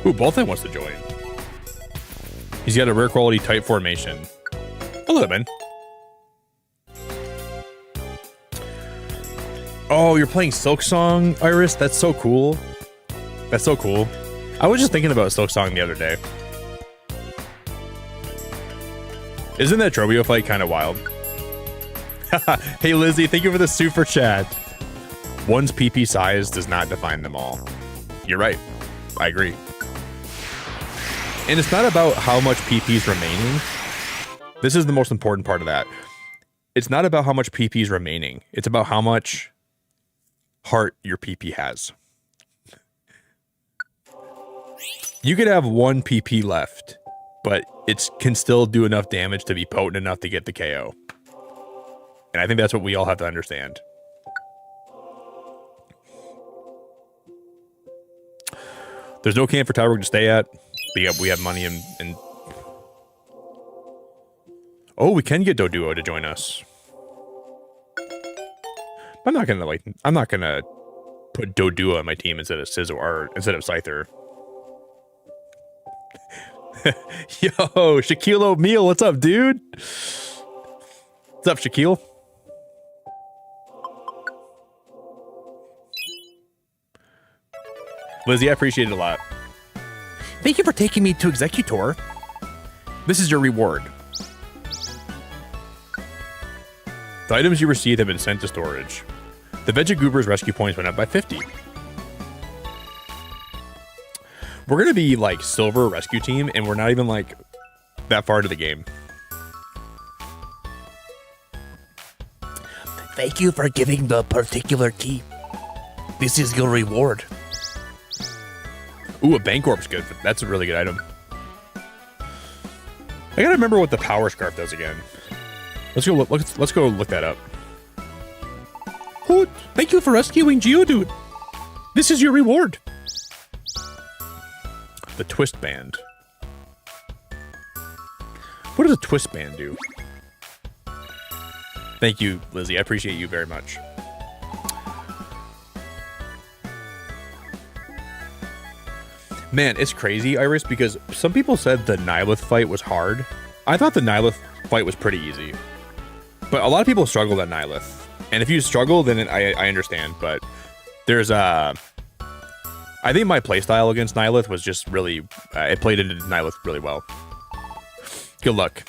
Ooh, Bolton wants to join. He's got a rare quality type formation. Hello, man. Oh, you're playing Silk Song, Iris? That's so cool. That's so cool. I was just thinking about Silk Song the other day. Isn't that Trobio fight kind of wild? Hey, Lizzie, thank you for the super chat. One's PP size does not define them all. You're right. I agree. And it's not about how much PP is remaining. This is the most important part of that. It's not about how much PP is remaining. It's about how much heart your PP has. You could have 1 PP left, but it can still do enough damage to be potent enough to get the KO. And I think that's what we all have to understand. There's no camp for Tyrogue to stay at. We have money and... Oh, we can get Doduo to join us. I'm not gonna put Doduo on my team instead of Scizor or instead of Scyther. Yo, Shaquille O'Neal, what's up, dude? What's up, Shaquille? Lizzie, I appreciate it a lot. Thank you for taking me to Executor. This is your reward. The items you received have been sent to storage. The Vegagoober's rescue points went up by 50. We're going to be like silver rescue team, and we're not even like that far into the game. Thank you for giving the particular key. This is your reward. Ooh, a Bankorp's good. That's a really good item. I gotta remember what the Power Scarf does again. Let's go look that up. Oh, thank you for rescuing Geodude. This is your reward. The Twist Band. What does a Twist Band do? Thank you, Lizzie. I appreciate you very much. Man, it's crazy, Iris, because some people said the Nihilith fight was hard. I thought the Nihilith fight was pretty easy. But a lot of people struggle at Nihilith. And if you struggle, then I understand. But there's I think my playstyle against Nihilith was just really... it played into Nihilith really well. Good luck.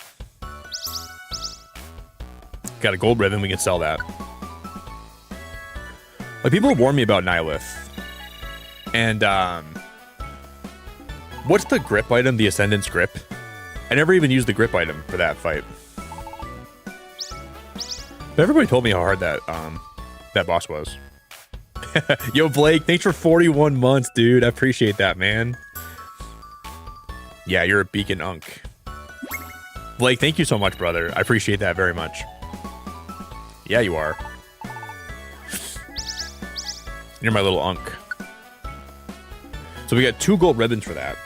Got a gold ribbon, we can sell that. Like, people warn me about Nihilith. And, what's the grip item? The Ascendant's Grip? I never even used the grip item for that fight. But everybody told me how hard that boss was. Yo, Blake, thanks for 41 months, dude. I appreciate that, man. Yeah, you're a beacon unk. Blake, thank you so much, brother. I appreciate that very much. Yeah, you are. You're my little unk. So we got 2 gold ribbons for that.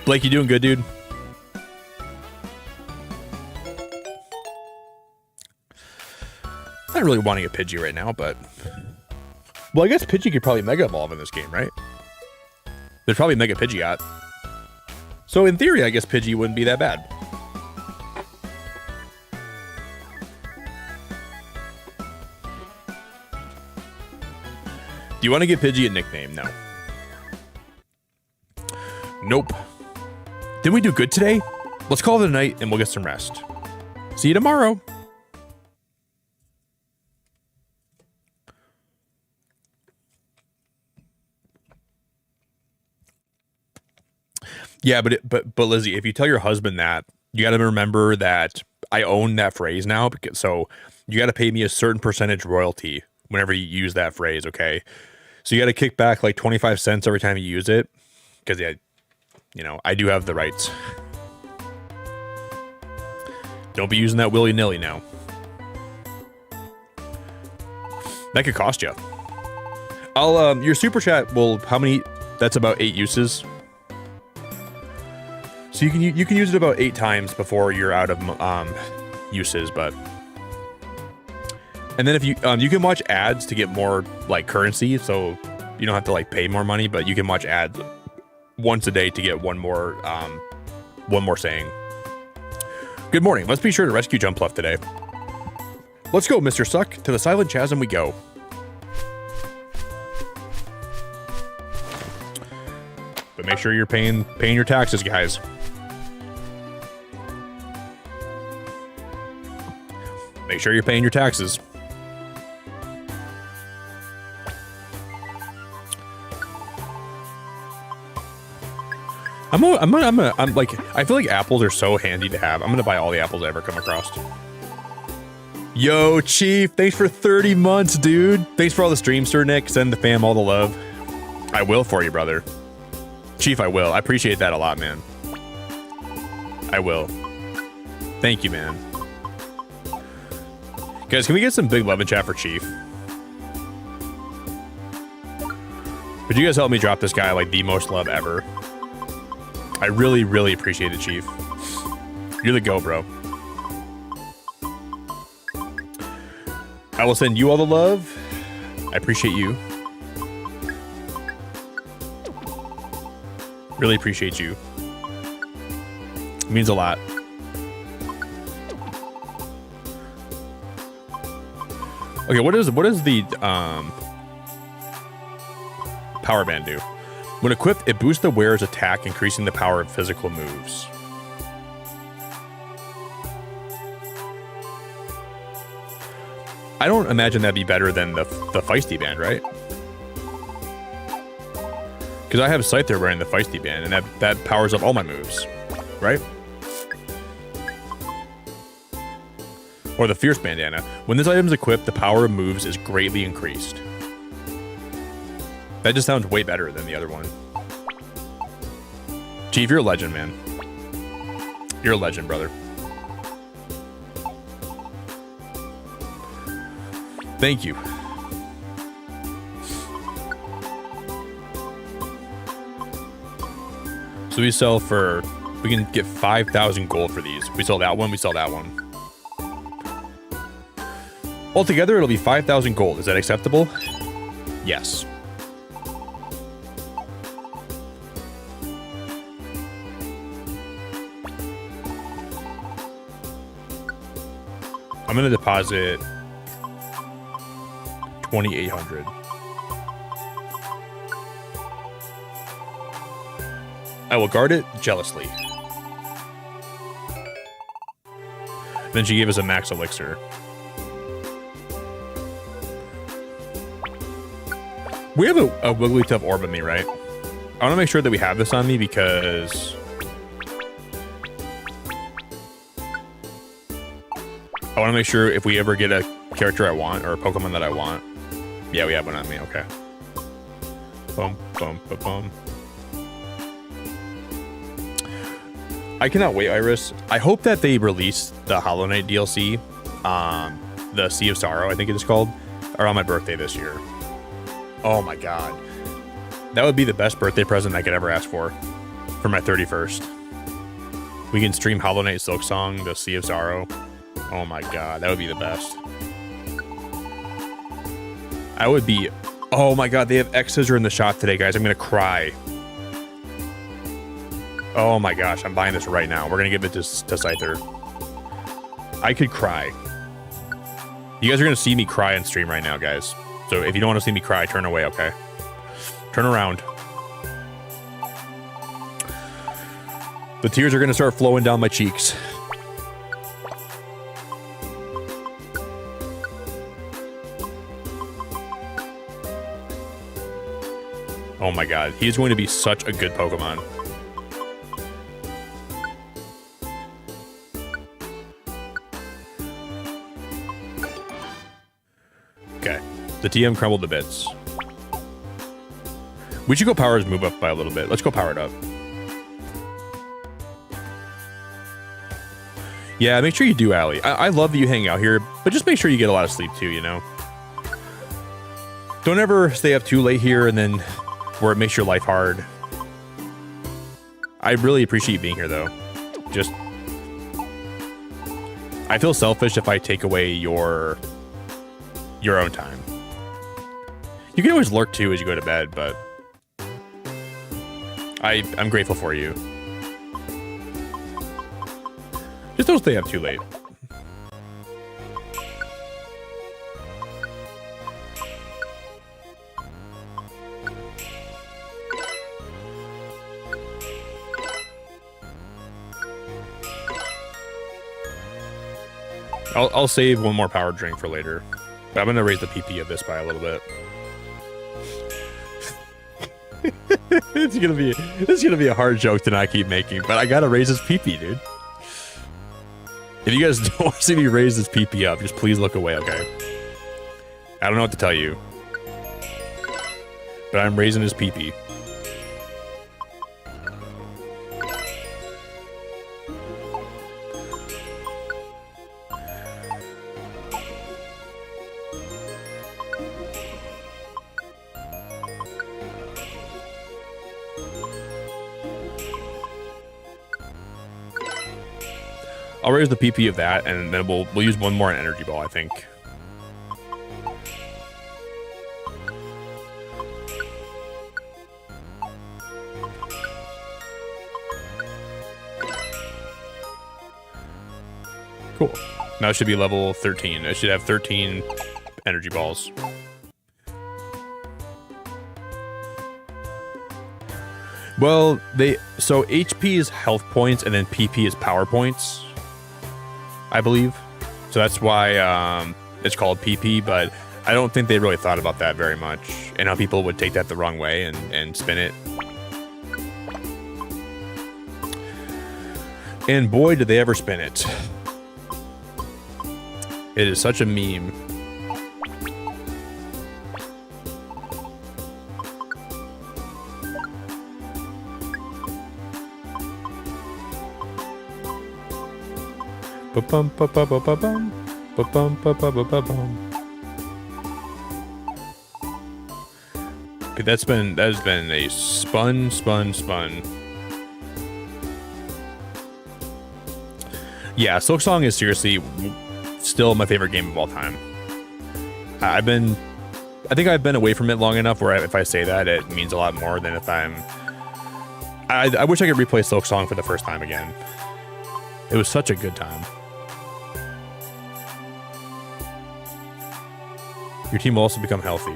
Blake, you doing good, dude? Not really wanting a Pidgey right now, but... Well, I guess Pidgey could probably Mega Evolve in this game, right? There's probably Mega Pidgeot. So in theory, I guess Pidgey wouldn't be that bad. Do you want to give Pidgey a nickname? No. Nope. Did we do good today? Let's call it a night and we'll get some rest. See you tomorrow. Yeah, but Lizzie, if you tell your husband that, you got to remember that I own that phrase now, so you got to pay me a certain percentage royalty whenever you use that phrase, okay? So you got to kick back like 25 cents every time you use it, because yeah, you know, I do have the rights. Don't be using that willy-nilly now. That could cost you. I'll your super chat will, how many? That's about 8 uses. So you can use it about 8 times before you're out of uses, but and then if you can watch ads to get more like currency, so you don't have to like pay more money, but you can watch ads once a day to get one more saying. Good morning. Let's be sure to rescue Jumpluff today. Let's go, Mr. Suck. To the silent chasm we go. But make sure you're paying your taxes, guys. Make sure you're paying your taxes. I'm like, I feel like apples are so handy to have. I'm gonna buy all the apples I ever come across. Yo, Chief, thanks for 30 months, dude. Thanks for all the streams, Sir Nick. Send the fam all the love. I will for you, brother. Chief, I will. I appreciate that a lot, man. I will. Thank you, man. Guys, can we get some big love in chat for Chief? Could you guys help me drop this guy like the most love ever? I really, really appreciate it, Chief. You're the go, bro. I will send you all the love. I appreciate you. Really appreciate you. It means a lot. Okay, what does the power band do? When equipped, it boosts the wearer's attack, increasing the power of physical moves. I don't imagine that'd be better than the Feisty band, right? Because I have Scyther wearing the Feisty band, and that powers up all my moves, right? Or the Fierce bandana. When this item is equipped, the power of moves is greatly increased. That just sounds way better than the other one. Chief, you're a legend, man. You're a legend, brother. Thank you. So we sell for, we can get 5,000 gold for these. We sell that one, we sell that one. Altogether, it'll be 5,000 gold. Is that acceptable? Yes. I'm gonna deposit 2,800. I will guard it jealously. Then she gave us a max elixir. We have a Wigglytuff orb on me, right? I want to make sure that we have this on me because I want to make sure if we ever get a character I want or a Pokemon that I want. Yeah, we have one on me. Okay. Boom, boom, boom, boom. I cannot wait, Iris. I hope that they release the Hollow Knight DLC, the Sea of Sorrow, I think it is called, around my birthday this year. Oh my god. That would be the best birthday present I could ever ask for my 31st. We can stream Hollow Knight Silk Song, the Sea of Sorrow. Oh my god, that would be the best. I would be... Oh my god, they have X-Scissor in the shop today, guys. I'm gonna cry. Oh my gosh, I'm buying this right now. We're gonna give it to Scyther. I could cry. You guys are gonna see me cry on stream right now, guys. So if you don't want to see me cry, turn away, okay? Turn around. The tears are going to start flowing down my cheeks. Oh my god, he's going to be such a good Pokemon. Okay, the TM crumbled to bits. We should go power his move up by a little bit. Let's go power it up. Yeah, make sure you do, Allie. I love that you hang out here, but just make sure you get a lot of sleep too, you know? Don't ever stay up too late here and then where it makes your life hard. I really appreciate being here, though. Just... I feel selfish if I take away your own time. You can always lurk, too, as you go to bed, but... I'm grateful for you. Just don't stay up too late. I'll save one more power drink for later. But I'm gonna raise the PP of this by a little bit. This is gonna be a hard joke to not keep making, but I gotta raise his PP, dude. If you guys don't want to see me raise this PP up, just please look away, okay? I don't know what to tell you. But I'm raising his PP. I'll raise the PP of that, and then we'll use one more energy ball, I think. Cool. Now it should be level 13. It should have 13 energy balls. Well, so HP is health points, and then PP is power points, I believe. So that's why it's called PP, but I don't think they really thought about that very much and how people would take that the wrong way and spin it. And boy, did they ever spin it. It is such a meme. That has been a spun. Yeah, Silksong is seriously still my favorite game of all time. I think I've been away from it long enough where if I say that, it means a lot more than if I wish I could replay Silksong for the first time again. It was such a good time. Your team will also become healthy.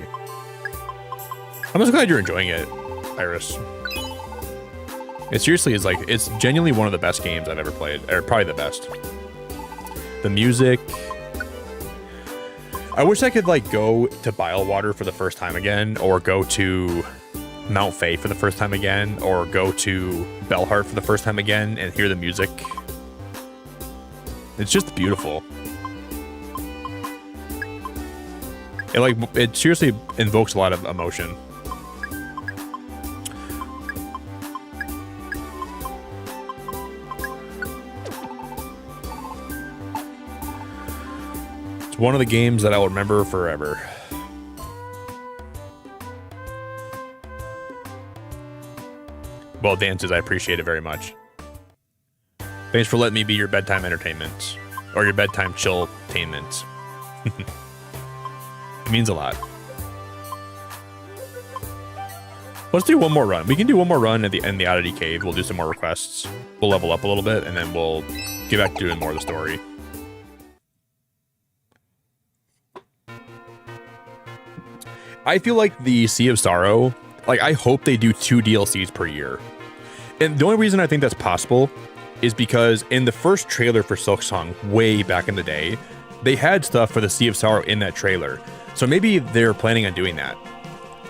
I'm just glad you're enjoying it, Iris. It seriously is it's genuinely one of the best games I've ever played, or probably the best. The music. I wish I could go to Bilewater for the first time again, or go to Mount Fae for the first time again, or go to Bellheart for the first time again and hear the music. It's just beautiful. It seriously invokes a lot of emotion. It's one of the games that I will remember forever. Well, dances, I appreciate it very much. Thanks for letting me be your bedtime entertainment. Or your bedtime chill-tainment. It means a lot. Let's do one more run. We can do one more run in the Oddity Cave. We'll do some more requests. We'll level up a little bit, and then we'll get back to doing more of the story. I feel like the Sea of Sorrow, I hope they do 2 DLCs per year. And the only reason I think that's possible is because in the first trailer for Silksong, way back in the day, they had stuff for the Sea of Sorrow in that trailer. So maybe they're planning on doing that.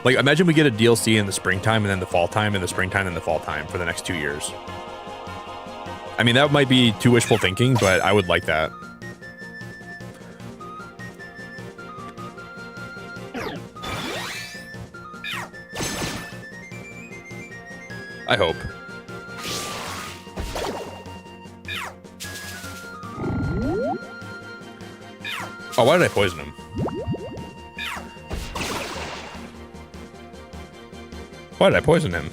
Like, imagine we get a DLC in the springtime and then the fall time and the springtime and the fall time for the next 2 years. I mean, that might be too wishful thinking, but I would like that. I hope. Oh, why did I poison him? Why did I poison him?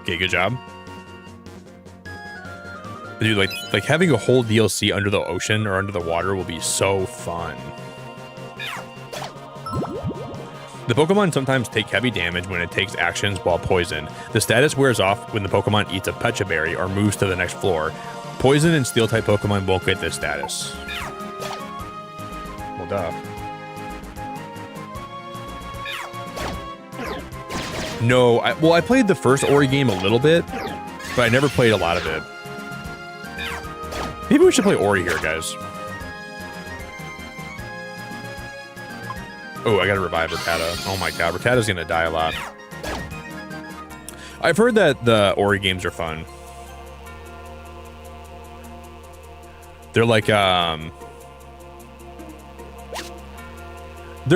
Okay, good job. Dude, like having a whole DLC under the ocean or under the water will be so fun. The Pokemon sometimes take heavy damage when it takes actions while poisoned. The status wears off when the Pokemon eats a Pecha Berry or moves to the next floor. Poison and Steel-type Pokemon won't get this status. Well, duh. No, I played the first Ori game a little bit, but I never played a lot of it. Maybe we should play Ori here, guys. Oh, I gotta revive Rattata. Oh my god, Rattata's gonna die a lot. I've heard that the Ori games are fun. They're like, they're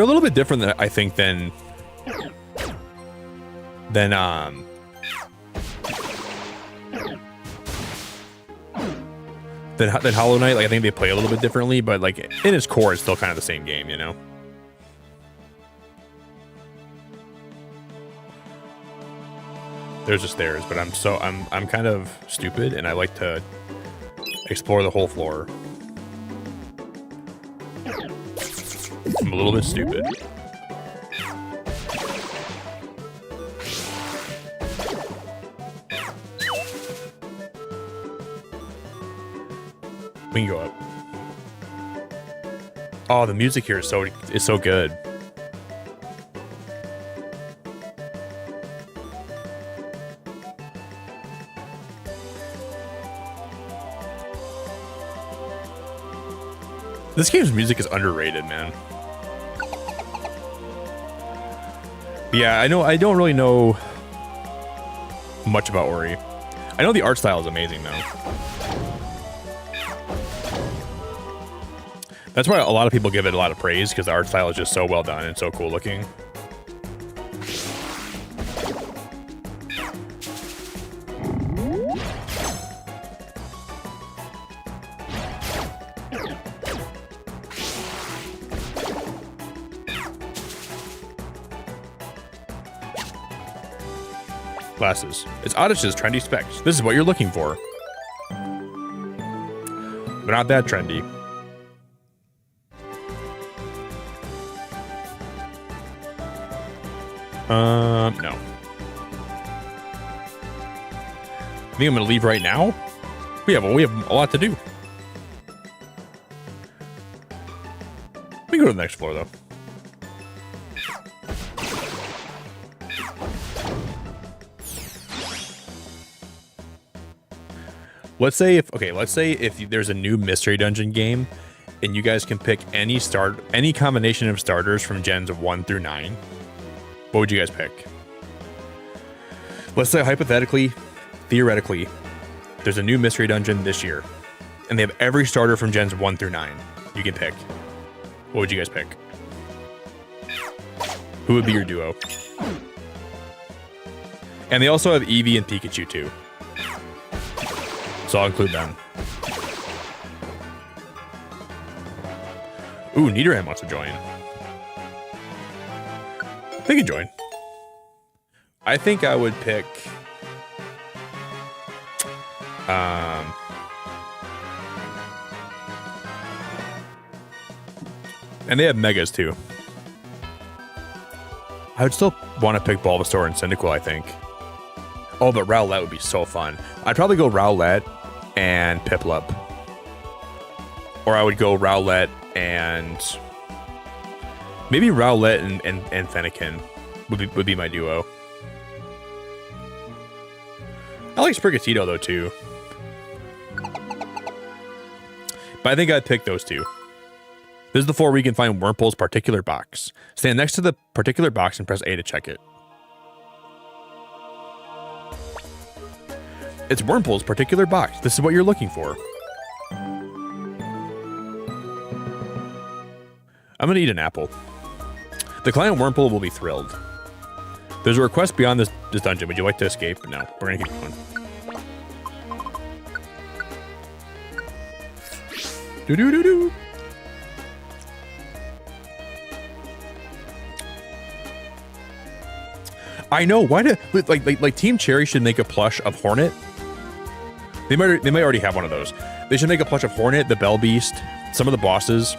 a little bit different, I think, than Hollow Knight. Like, I think they play a little bit differently, but like in its core, it's still kind of the same game, you know? There's the stairs, but I'm kind of stupid, and I like to explore the whole floor. I'm a little bit stupid. We can go up. Oh, the music here is so good. This game's music is underrated, man. But yeah, I don't really know much about Ori. I know the art style is amazing, though. That's why a lot of people give it a lot of praise, because the art style is just so well done and so cool looking. Glasses. It's Oddish's trendy specs. This is what you're looking for. But not that trendy. No. I think I'm gonna leave right now. We have a lot to do. We can go to the next floor, though. Let's say if there's a new Mystery Dungeon game, and you guys can pick any combination of starters from gens 1 through 9. What would you guys pick? Let's say theoretically, there's a new Mystery Dungeon this year, and they have every starter from gens 1 through 9. You can pick. What would you guys pick? Who would be your duo? And they also have Eevee and Pikachu too. So I'll include them. Ooh, Nidoran wants to join. They can join. I think I would pick... and they have Megas too. I would still want to pick Bulbasaur and Cyndaquil, I think. Oh, but Rowlet would be so fun. I'd probably go Rowlet and Piplup. Or I would go Rowlet and maybe Rowlet and Fennekin would be my duo. I like Sprigatito though too. But I think I'd pick those two. This is the floor where you can find Wurmple's particular box. Stand next to the particular box and press A to check it. It's Wurmple's particular box. This is what you're looking for. I'm gonna eat an apple. The client Wurmple will be thrilled. There's a request beyond this dungeon. Would you like to escape? No, we're gonna keep going. Do-do-do-do. I know. Why do like Team Cherry should make a plush of Hornet? They might already have one of those. They should make a plush of Hornet, the Bell Beast, some of the bosses,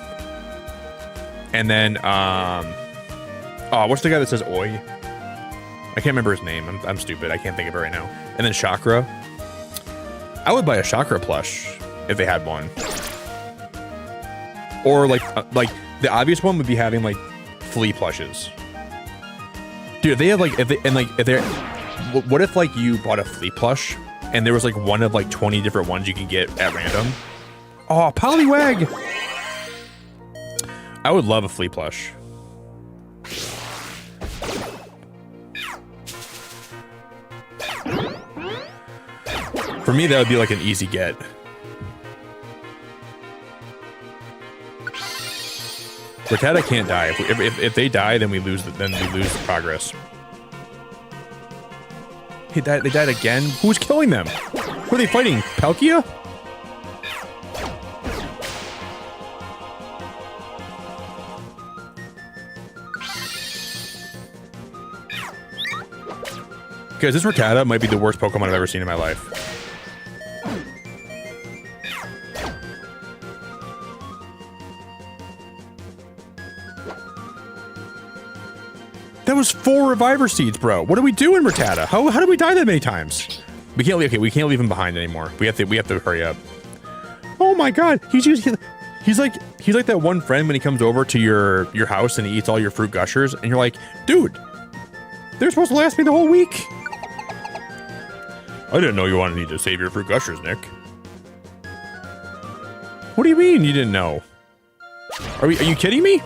and then oh, what's the guy that says "Oi"? I can't remember his name. I'm stupid. I can't think of it right now. And then Chakra. I would buy a Chakra plush if they had one. Or like the obvious one would be having like Flea plushes. Dude, they have like if they're what if like you bought a Flea plush and there was like one of like 20 different ones you can get at random? Oh, Poliwag! I would love a Flea plush. For me, that would be like an easy get. Rattata can't die. If they die, then we lose the progress. They died again. Who's killing them? Who are they fighting? Palkia? Guys, this Rattata might be the worst Pokemon I've ever seen in my life. That was 4 Reviver Seeds, bro. What are we doing, Rattata? How did we die that many times? We can't leave. Okay, we can't leave him behind anymore. We have to hurry up. Oh my God, he's like that one friend when he comes over to your house and he eats all your fruit gushers, and you're like, dude, they're supposed to last me the whole week. I didn't know you wanted me to save your fruit gushers, Nick. What do you mean you didn't know? Are you kidding me?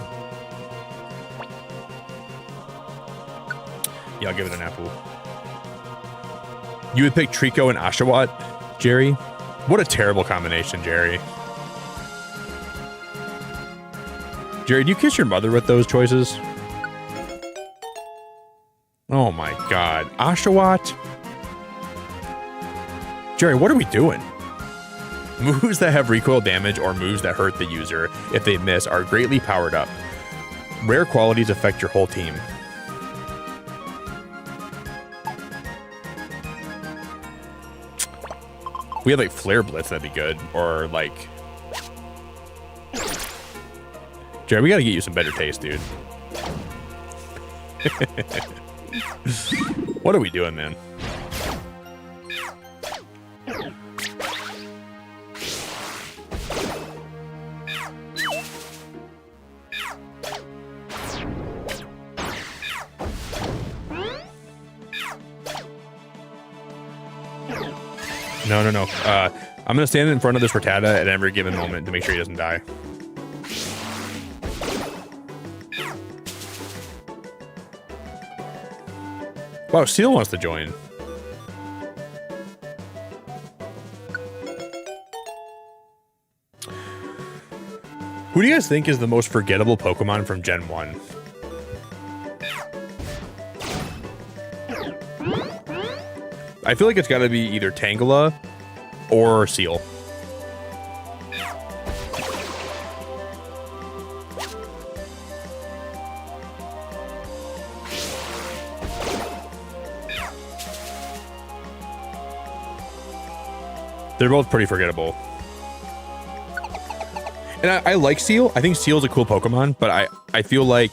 Yeah, I'll give it an apple. You would pick Trico and Oshawott, Jerry? What a terrible combination, Jerry. Jerry, do you kiss your mother with those choices? Oh my God. Oshawott? Jerry, what are we doing? Moves that have recoil damage or moves that hurt the user if they miss are greatly powered up. Rare qualities affect your whole team. We had like Flare Blitz, that'd be good. Or like... Jerry, we gotta get you some better taste, dude. What are we doing, man? No. I'm gonna stand in front of this Rattata at every given moment to make sure he doesn't die. Wow, Seal wants to join. Who do you guys think is the most forgettable Pokemon from Gen 1? I feel like it's got to be either Tangela or Seal. They're both pretty forgettable. And I like Seal. I think Seal's a cool Pokemon, but I feel like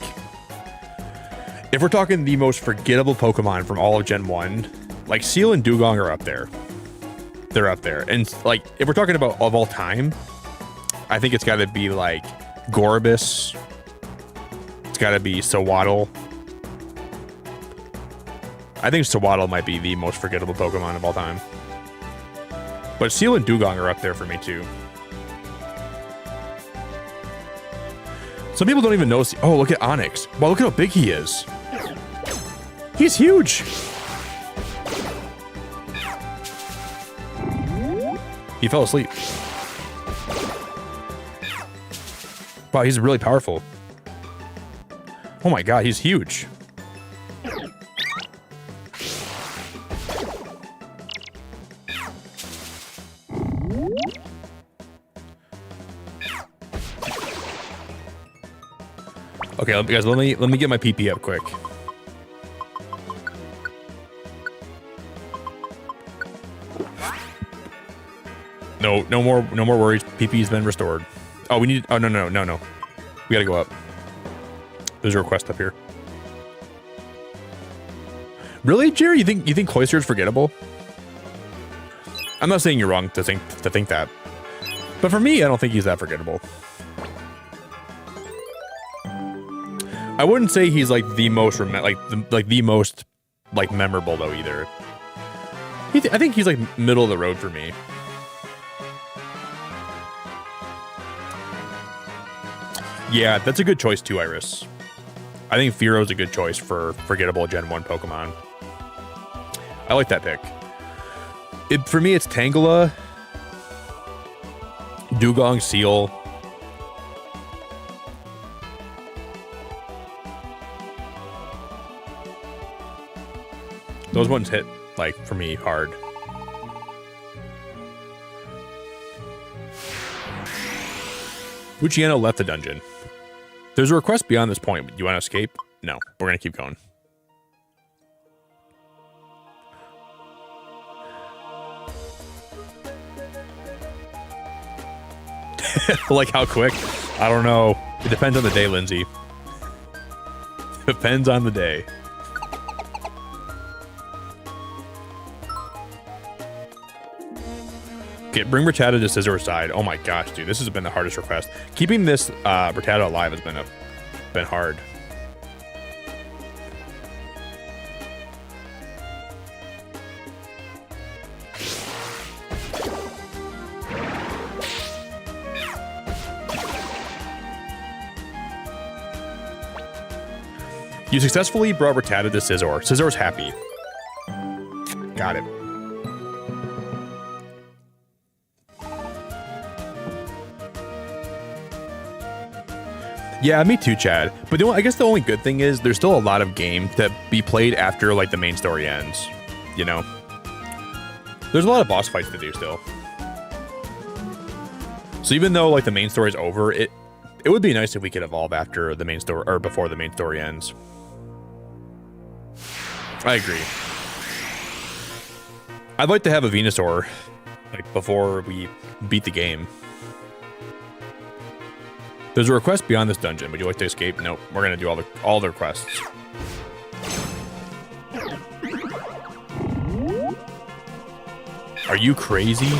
if we're talking the most forgettable Pokemon from all of Gen 1, like Seal and Dugong are up there. they're up there. And like, if we're talking about of all time, I think it's got to be like Gorbis. It's got to be Sawaddle. I think Sawaddle might be the most forgettable Pokemon of all time. But Seal and Dugong are up there for me too. Some people don't even know. Oh, look at Onyx. Wow, look at how big he is. He's huge. He fell asleep. Wow, he's really powerful. Oh my god, he's huge. Okay, guys, let me get my PP up quick. No more worries. PP's been restored. Oh, we need. Oh no. We gotta go up. There's a request up here. Really, Jerry? You think Cloyster is forgettable? I'm not saying you're wrong to think that, but for me, I don't think he's that forgettable. I wouldn't say he's like the most the most memorable though either. I think he's like middle of the road for me. Yeah, that's a good choice too, Iris. I think Fearo's a good choice for forgettable Gen 1 Pokemon. I like that pick. For me, it's Tangela, Dugong, Seal. Those ones hit, like, for me, hard. Luciano left the dungeon. There's a request beyond this point. You want to escape? No, we're going to keep going. Like how quick? I don't know. It depends on the day, Lindsay. Depends on the day. Okay, bring Rattata to Scizor aside. Oh my gosh, dude, this has been the hardest request. Keeping this Rattata alive has been hard. You successfully brought Rattata to Scizor. Scizor's happy. Got it. Yeah, me too, Chad. But I guess the only good thing is there's still a lot of game to be played after like the main story ends. You know, there's a lot of boss fights to do still. So even though like the main story is over, it would be nice if we could evolve after the main story or before the main story ends. I agree. I'd like to have a Venusaur like before we beat the game. There's a request beyond this dungeon. Would you like to escape? Nope. We're gonna do all the requests. Are you crazy?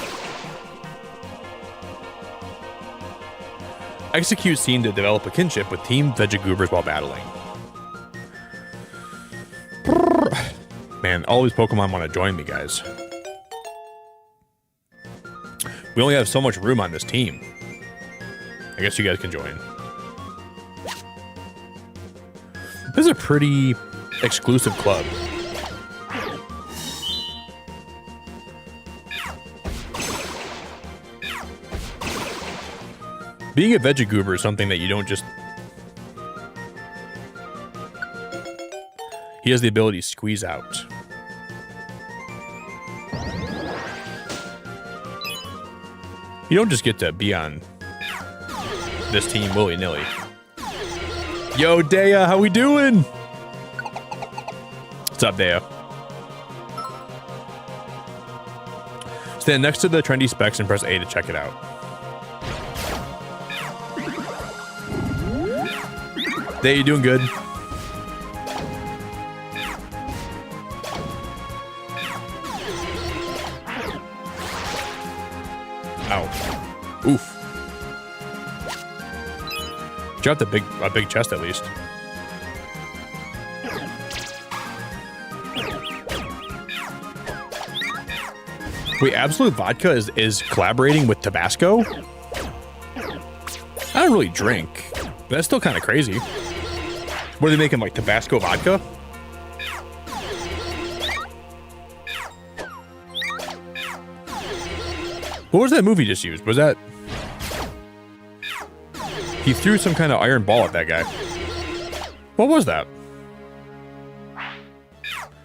Execute scene to develop a kinship with Team Vegigoobers while battling. Man, all these Pokemon want to join me, guys. We only have so much room on this team. I guess you guys can join. This is a pretty exclusive club. Being a Vegigoober is something that you don't just... He has the ability to squeeze out. You don't just get to be on this team willy-nilly. Yo, Dea, how we doing? What's up, Dea? Stand next to the trendy specs and press A to check it out. Dea, you doing good? Drop a big chest at least. Wait, Absolute Vodka is collaborating with Tabasco? I don't really drink, but that's still kind of crazy. What are they making, like Tabasco vodka? What was that movie just used? Was that... He threw some kind of iron ball at that guy. What was that?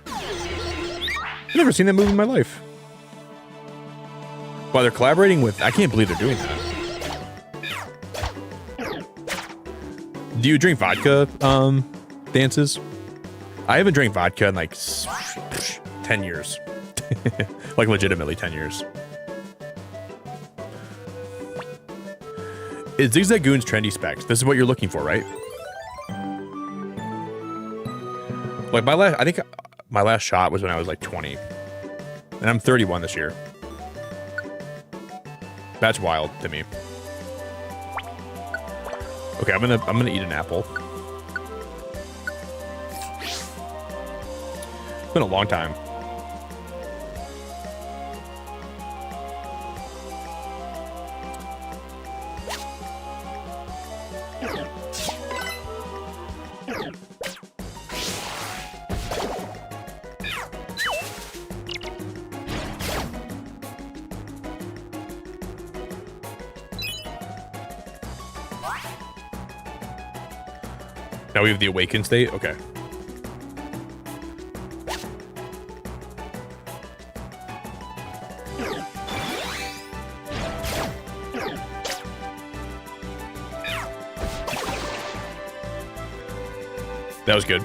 I've never seen that movie in my life. Wow, they're collaborating with... I can't believe they're doing that. Do you drink vodka, dances? I haven't drank vodka in like 10 years. Like legitimately 10 years. It's Zigzagoon's trendy specs. This is what you're looking for, right? Like I think my last shot was when I was like 20. And I'm 31 this year. That's wild to me. Okay, I'm gonna eat an apple. It's been a long time. Now we have the awakened state? Okay. That was good.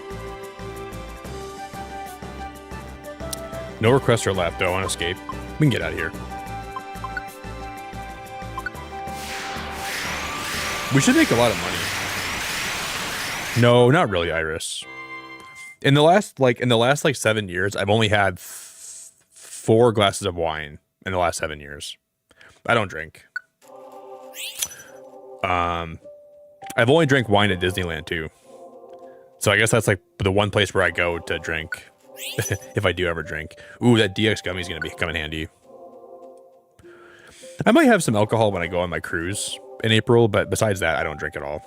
No requests are left, though. I want to escape. We can get out of here. We should make a lot of money. No, not really, Iris. In the last 7 years, I've only had 4 glasses of wine in the last 7 years. I don't drink. I've only drank wine at Disneyland too. So I guess that's like the one place where I go to drink. If I do ever drink. Ooh, that DX gummy is going to come in handy. I might have some alcohol when I go on my cruise in April, but besides that, I don't drink at all.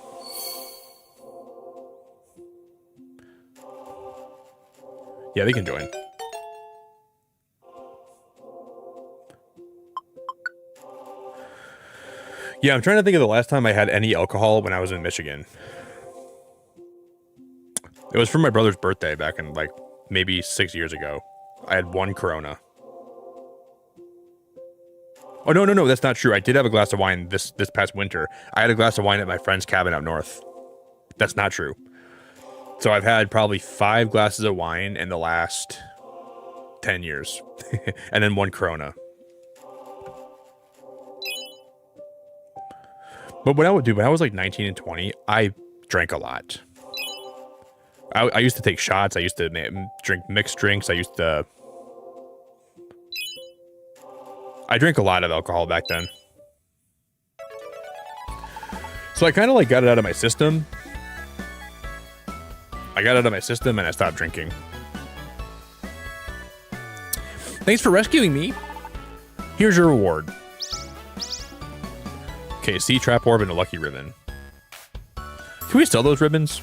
Yeah, they can join. Yeah, I'm trying to think of the last time I had any alcohol when I was in Michigan. It was for my brother's birthday back in like maybe 6 years ago. I had 1 Corona. Oh, no, that's not true. I did have a glass of wine this past winter. I had a glass of wine at my friend's cabin up north. That's not true. So I've had probably 5 glasses of wine in the last 10 years. And then 1 Corona. But when I was like 19 and 20, I drank a lot. I used to take shots. I used to drink mixed drinks. I drank a lot of alcohol back then. So I kind of like got it out of my system. And I stopped drinking. Thanks for rescuing me. Here's your reward. Okay, sea trap orb and a lucky ribbon. Can we sell those ribbons?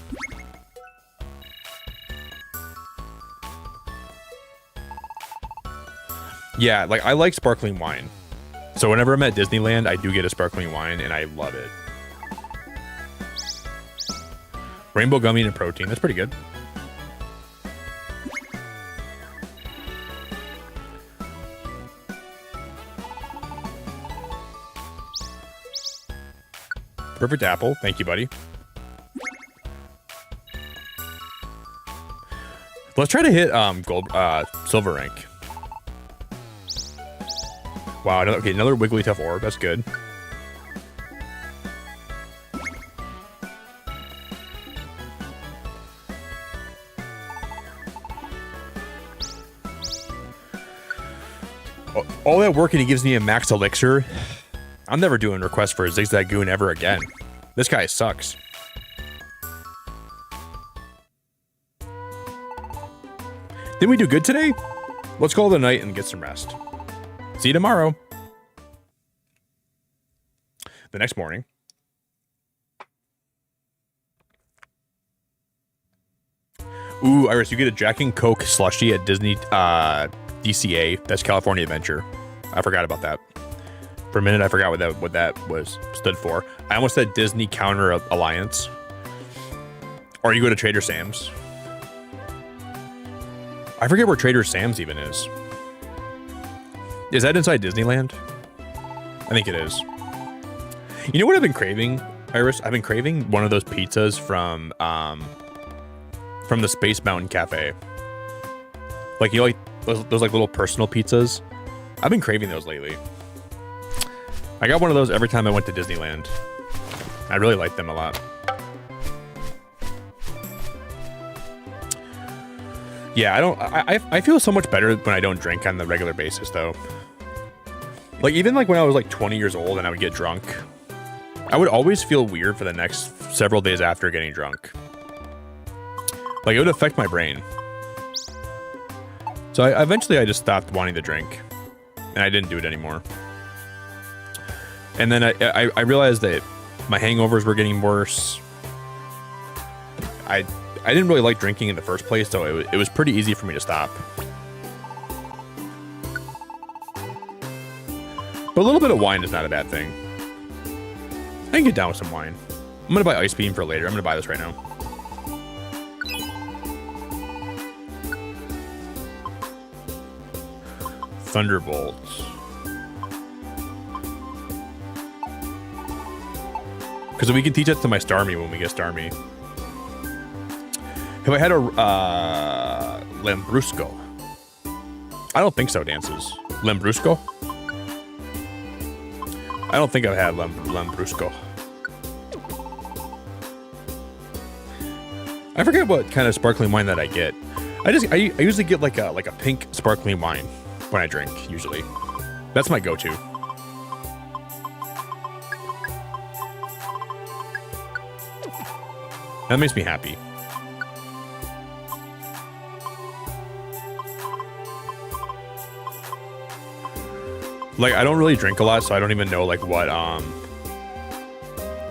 Yeah, like I like sparkling wine. So whenever I'm at Disneyland, I do get a sparkling wine and I love it. Rainbow gummy and protein. That's pretty good. Perfect apple. Thank you, buddy. Let's try to hit silver rank. Wow, another Wigglytuff orb. That's good. All that work and he gives me a max elixir. I'm never doing requests for a Zigzagoon ever again. This guy sucks. Didn't we do good today? Let's call it a night and get some rest. See you tomorrow. The next morning. Ooh, Iris, you get a Jack and Coke slushie at Disney DCA. That's California Adventure. I forgot about that. For a minute, I forgot what that was stood for. I almost said Disney Counter Alliance. Or you go to Trader Sam's. I forget where Trader Sam's even is. Is that inside Disneyland? I think it is. You know what I've been craving, Iris? I've been craving one of those pizzas from the Space Mountain Cafe. Like, you know, like those like little personal pizzas. I've been craving those lately. I got one of those every time I went to Disneyland. I really like them a lot. Yeah, I feel so much better when I don't drink on the regular basis, though. Like, even like when I was like 20 years old and I would get drunk, I would always feel weird for the next several days after getting drunk. Like, it would affect my brain. So eventually I just stopped wanting to drink, and I didn't do it anymore. And then I realized that my hangovers were getting worse. I didn't really like drinking in the first place, so it was pretty easy for me to stop. But a little bit of wine is not a bad thing. I can get down with some wine. I'm gonna buy Ice Beam for later. I'm gonna buy this right now. Thunderbolts. Because we can teach that to my Starmie when we get Starmie. Have I had a Lambrusco? I don't think so, Dances. Lambrusco? I don't think I've had Lambrusco. I forget what kind of sparkling wine that I get. I usually get like a pink sparkling wine when I drink, usually. That's my go-to. That makes me happy. Like, I don't really drink a lot, so I don't even know like what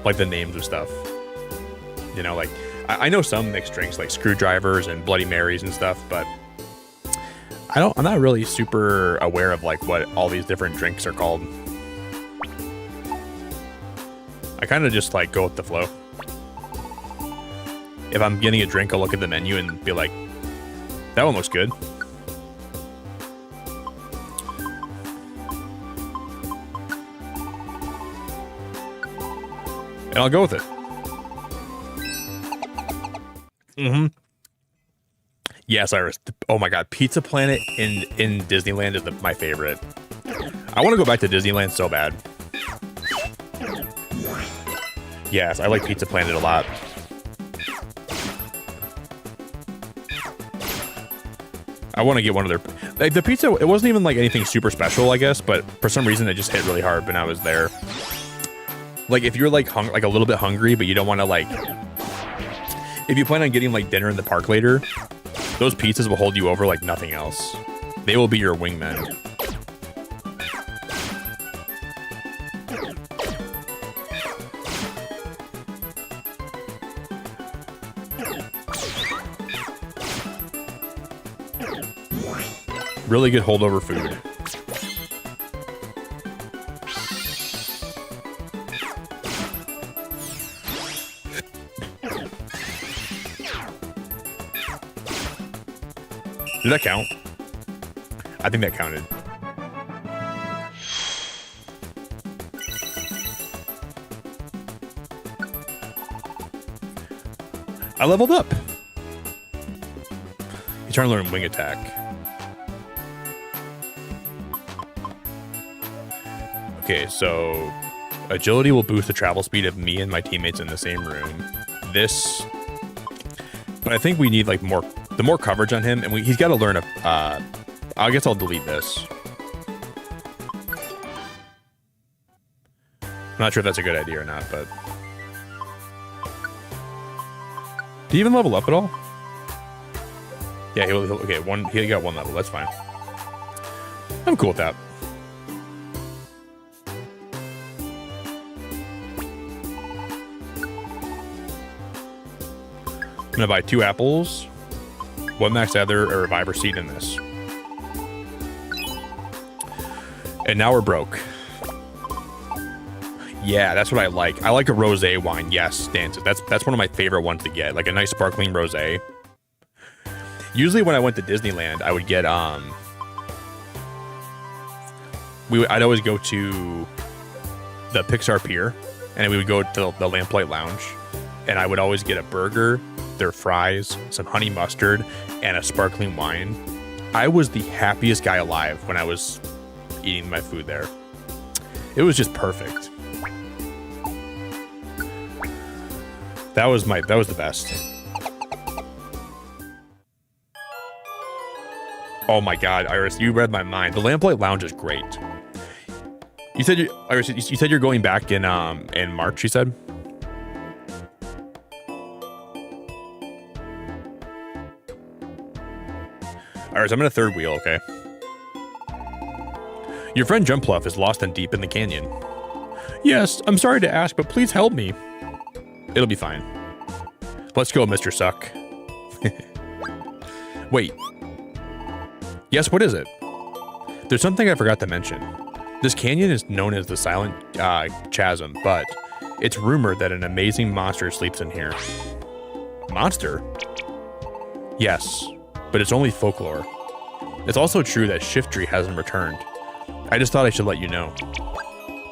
like the names of stuff. You know, like I know some mixed drinks like screwdrivers and Bloody Marys and stuff, but I'm not really super aware of like what all these different drinks are called. I kind of just like go with the flow. If I'm getting a drink, I'll look at the menu and be like, that one looks good. And I'll go with it. Mm-hmm. Yes, Iris. Oh my God, Pizza Planet in Disneyland is my favorite. I want to go back to Disneyland so bad. Yes, I like Pizza Planet a lot. I want to get one of their... Like, the pizza, it wasn't even like anything super special, I guess, but for some reason it just hit really hard when I was there. Like, if you're like like a little bit hungry, but you don't want to like... If you plan on getting like dinner in the park later, those pizzas will hold you over like nothing else. They will be your wingmen. Really good holdover food. Did that count? I think that counted. I leveled up. He's trying to learn wing attack. Okay, so agility will boost the travel speed of me and my teammates in the same room. This, but I think we need like more coverage on him, and he's got to learn a. I guess I'll delete this. I'm not sure if that's a good idea or not, but do you even level up at all? Yeah, okay, he got 1 level. That's fine. I'm cool with that. I'm gonna buy 2 apples, 1 max ether, a reviver seed in this. And now we're broke. Yeah, that's what I like. I like a rosé wine. Yes, dances. That's one of my favorite ones to get. Like a nice sparkling rosé. Usually when I went to Disneyland, I would get I'd always go to the Pixar Pier, and we would go to the Lamplight Lounge, and I would always get a burger, their fries, some honey mustard, and a sparkling wine. I was the happiest guy alive when I was eating my food there. It was just perfect. That was the best. Oh my God, Iris, you read my mind. The Lamplight Lounge is great. You said Iris, you said you're going back in March, you said? Iris, I'm in a third wheel, okay? Your friend Jumpluff is lost and deep in the canyon. Yes, I'm sorry to ask, but please help me. It'll be fine. Let's go, Mr. Suck. Wait. Yes, what is it? There's something I forgot to mention. This canyon is known as the Silent Chasm, but it's rumored that an amazing monster sleeps in here. Monster? Yes, but it's only folklore. It's also true that Shiftry hasn't returned. I just thought I should let you know.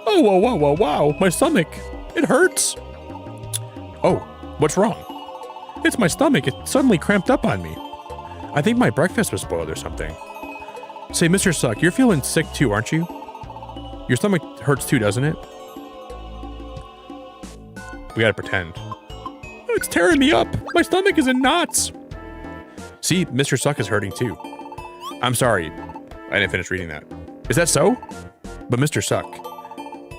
Oh, wow. My stomach. It hurts. Oh, what's wrong? It's my stomach. It suddenly cramped up on me. I think my breakfast was spoiled or something. Say, Mr. Suck, you're feeling sick too, aren't you? Your stomach hurts too, doesn't it? We gotta pretend. It's tearing me up. My stomach is in knots. See, Mr. Suck is hurting too. I'm sorry. I didn't finish reading that. Is that so? But Mr. Suck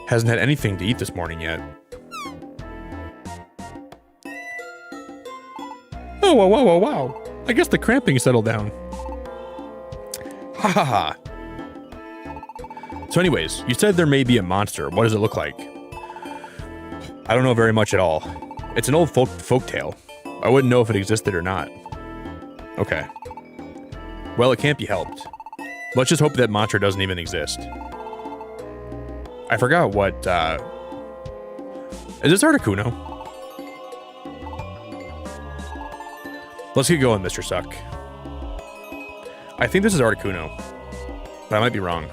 hasn't had anything to eat this morning yet. Oh, wow. I guess the cramping settled down. Ha ha ha. So anyways, you said there may be a monster. What does it look like? I don't know very much at all. It's an old folk tale. I wouldn't know if it existed or not. Okay. Well, it can't be helped. Let's just hope that monster doesn't even exist. I forgot what, is this Articuno? Let's get going, Mr. Suck. I think this is Articuno, but I might be wrong.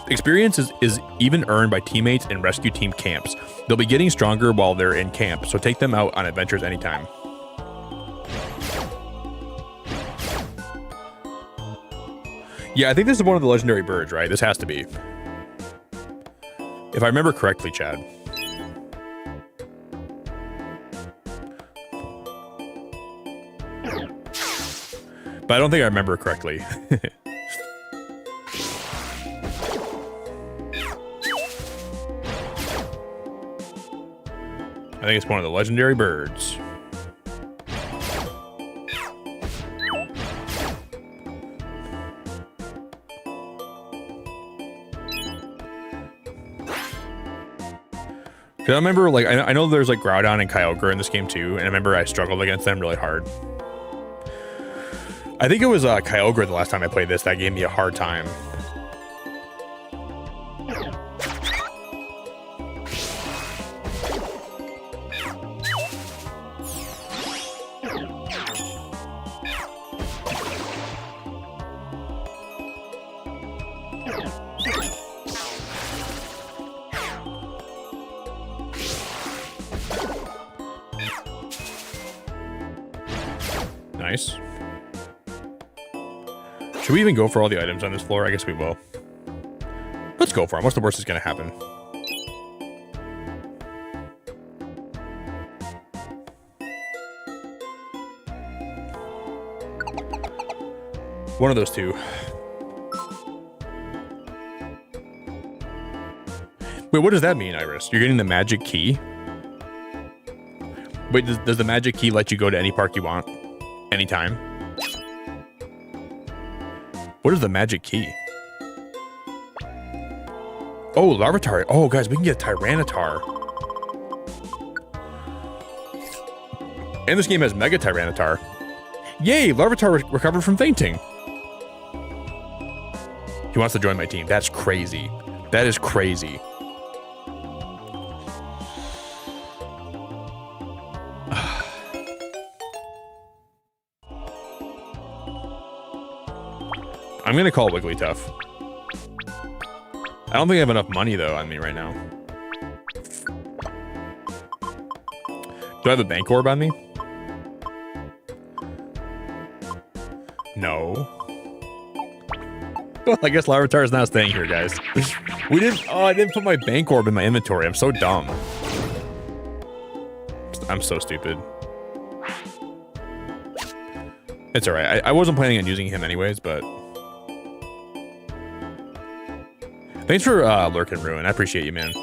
Experience is even earned by teammates in rescue team camps. They'll be getting stronger while they're in camp, so take them out on adventures anytime. Yeah, I think this is one of the legendary birds, right? This has to be. If I remember correctly, Chad. But I don't think I remember correctly. I think it's one of the legendary birds. Cause I remember, like, I know there's like Groudon and Kyogre in this game too, and I remember I struggled against them really hard. I think it was Kyogre the last time I played this that gave me a hard time. Nice. Should we even go for all the items on this floor? I guess we will. Let's go for them. What's the worst that's going to happen? One of those two. Wait, what does that mean, Iris? You're getting the magic key? Wait, does the magic key let you go to any park you want? Anytime? What is the magic key? Oh, Larvitar. Oh, guys, we can get Tyranitar. And this game has Mega Tyranitar. Yay, Larvitar recovered from fainting. He wants to join my team. That's crazy. That is crazy. I'm gonna call Wigglytuff. I don't think I have enough money though on me right now. Do I have a bank orb on me? No. Well, I guess Larvitar is not staying here, guys. We didn't. Oh, I didn't put my bank orb in my inventory. I'm so dumb. I'm so stupid. It's all right. I wasn't planning on using him anyways, but. Thanks for lurking, Ruin. I appreciate you, man.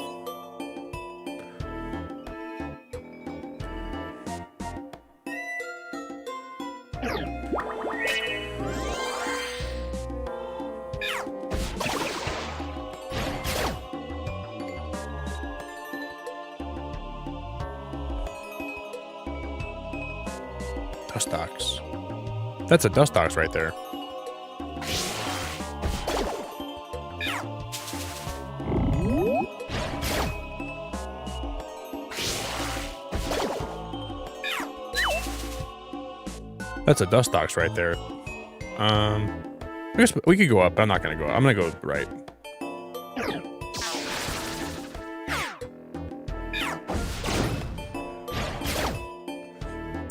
Dustox. That's a Dustox right there. That's a Dustox right there. I guess we could go up, but I'm not gonna go up. I'm gonna go right.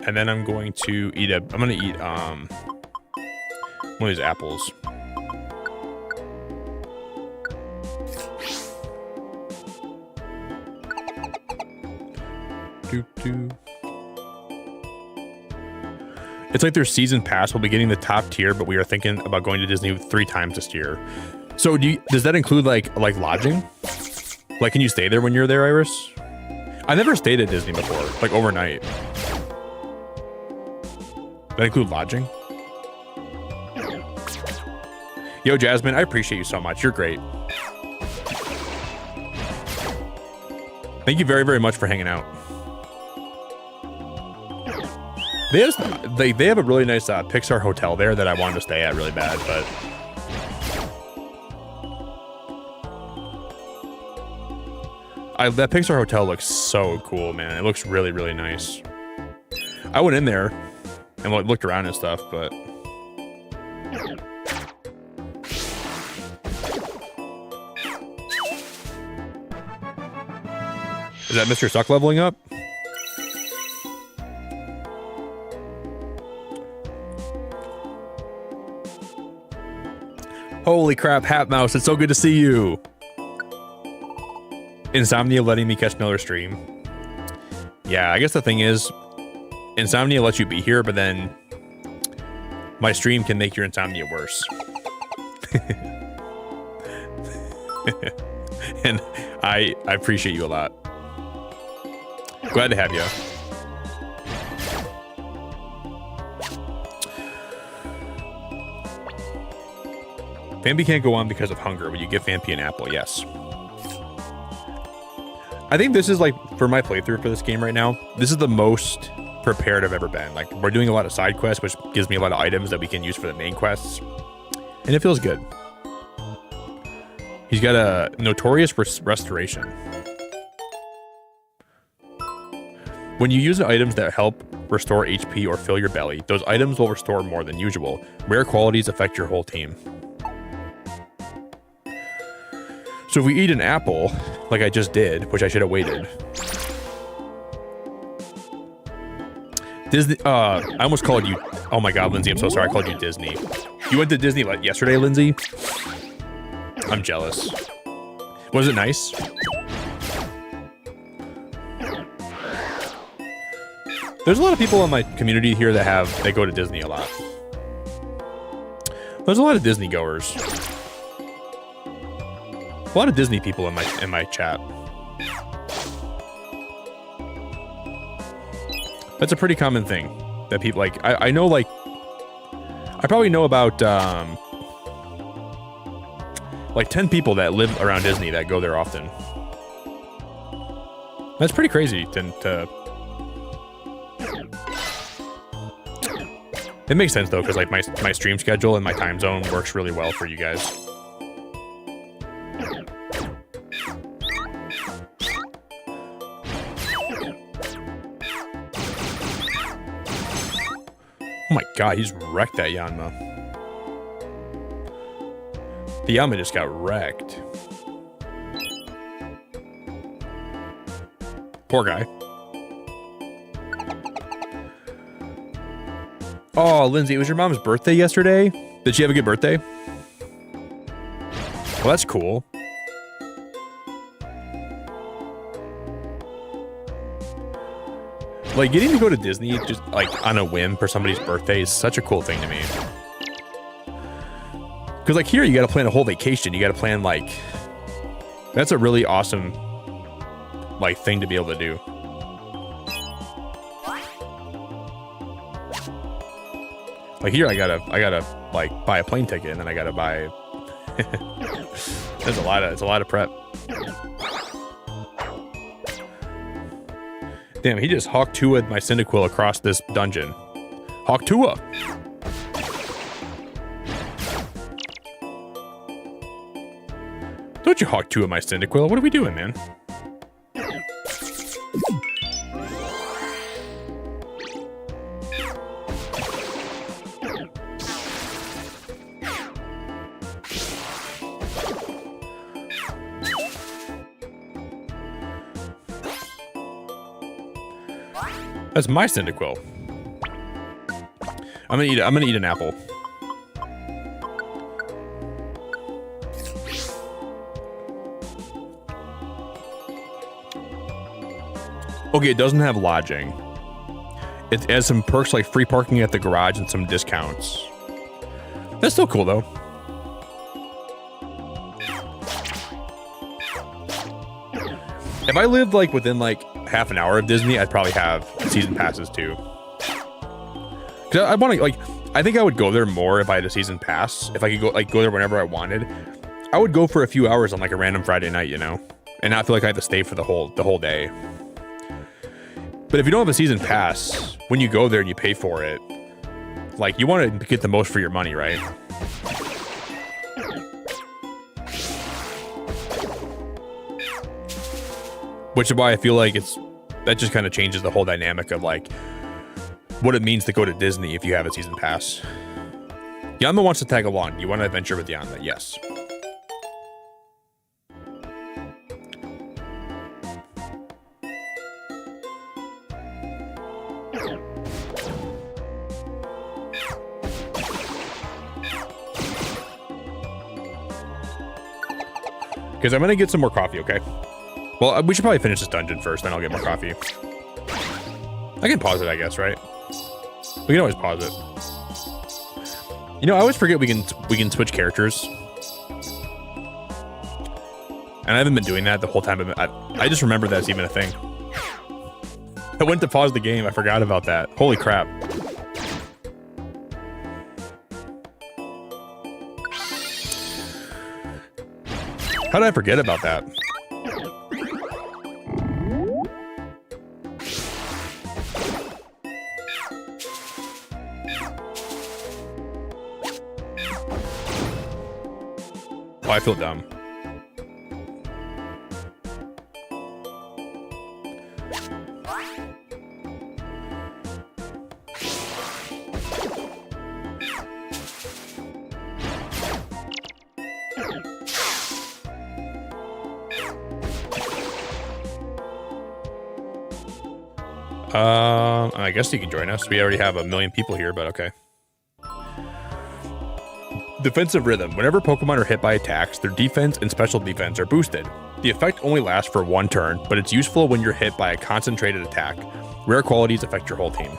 And then I'm going to eat I'm gonna eat one of these apples. Doo-doo. It's like their season pass will be getting the top tier, but we are thinking about going to Disney 3 times this year. So does that include like lodging? Like, can you stay there when you're there, Iris? I never stayed at Disney before, like overnight. Does that include lodging? Yo, Jasmine, I appreciate you so much. You're great. Thank you very, very much for hanging out. They have a really nice Pixar hotel there that I wanted to stay at really bad, but that Pixar hotel looks so cool, man. It looks really, really nice. I went in there and looked around and stuff, but is that Mr. Suck leveling up? Holy crap, Hat Mouse, it's so good to see you. Insomnia letting me catch another stream. Yeah, I guess the thing is, Insomnia lets you be here, but then my stream can make your insomnia worse. And I appreciate you a lot. Glad to have you. Fampi can't go on because of hunger, but you give Fampi an apple, yes. I think this is like, for my playthrough for this game right now, this is the most prepared I've ever been. Like, we're doing a lot of side quests, which gives me a lot of items that we can use for the main quests. And it feels good. He's got a notorious restoration. When you use items that help restore HP or fill your belly, those items will restore more than usual. Rare qualities affect your whole team. So if we eat an apple, like I just did, which I should have waited. Disney, I almost called you, oh my god, Lindsay, I'm so sorry, I called you Disney. You went to Disney like yesterday, Lindsay? I'm jealous. Was it nice? There's a lot of people in my community here that go to Disney a lot. There's a lot of Disney goers. A lot of Disney people in my chat. That's a pretty common thing that people like. I know, like, I probably know about like 10 people that live around Disney that go there often. That's pretty crazy to It makes sense though, because like my stream schedule and my time zone works really well for you guys. Oh my god, he's wrecked that Yanma. The Yanma just got wrecked. Poor guy. Oh, Lindsay, it was your mom's birthday yesterday? Did she have a good birthday? Well, that's cool. Like, getting to go to Disney just, like, on a whim for somebody's birthday is such a cool thing to me. Because, like, here you gotta plan a whole vacation. You gotta plan, like... That's a really awesome, like, thing to be able to do. Like, here I gotta, like, buy a plane ticket, and then I gotta buy... It's a lot of prep. Damn, he just Hawk 2'd my Cyndaquil across this dungeon. Hawk 2'. Don't you Hawk 2 my Cyndaquil? What are we doing, man? That's my Cyndaquil. I'm gonna eat an apple. Okay, it doesn't have lodging. It has some perks like free parking at the garage and some discounts. That's still cool though. If I lived like within like half an hour of Disney, I'd probably have season passes too. Cause I want to like, I think I would go there more if I had a season pass. If I could go there whenever I wanted, I would go for a few hours on like a random Friday night, you know, and not feel like I have to stay for the whole day. But if you don't have a season pass, when you go there and you pay for it, like you want to get the most for your money, right? Which is why I feel like that just kind of changes the whole dynamic of like what it means to go to Disney if you have a season pass. Yanma wants to tag along. You want to adventure with Yanma? Yes. Because I'm going to get some more coffee, okay? Well, we should probably finish this dungeon first, then I'll get more coffee. I can pause it, I guess, right? We can always pause it. You know, I always forget we can switch characters. And I haven't been doing that the whole time. I just remember that's even a thing. I went to pause the game. I forgot about that. Holy crap. How did I forget about that? Oh, I feel dumb. I guess you can join us. We already have 1 million people here, but okay. Defensive rhythm. Whenever Pokemon are hit by attacks, their defense and special defense are boosted. The effect only lasts for 1 turn, but it's useful when you're hit by a concentrated attack. Rare qualities affect your whole team.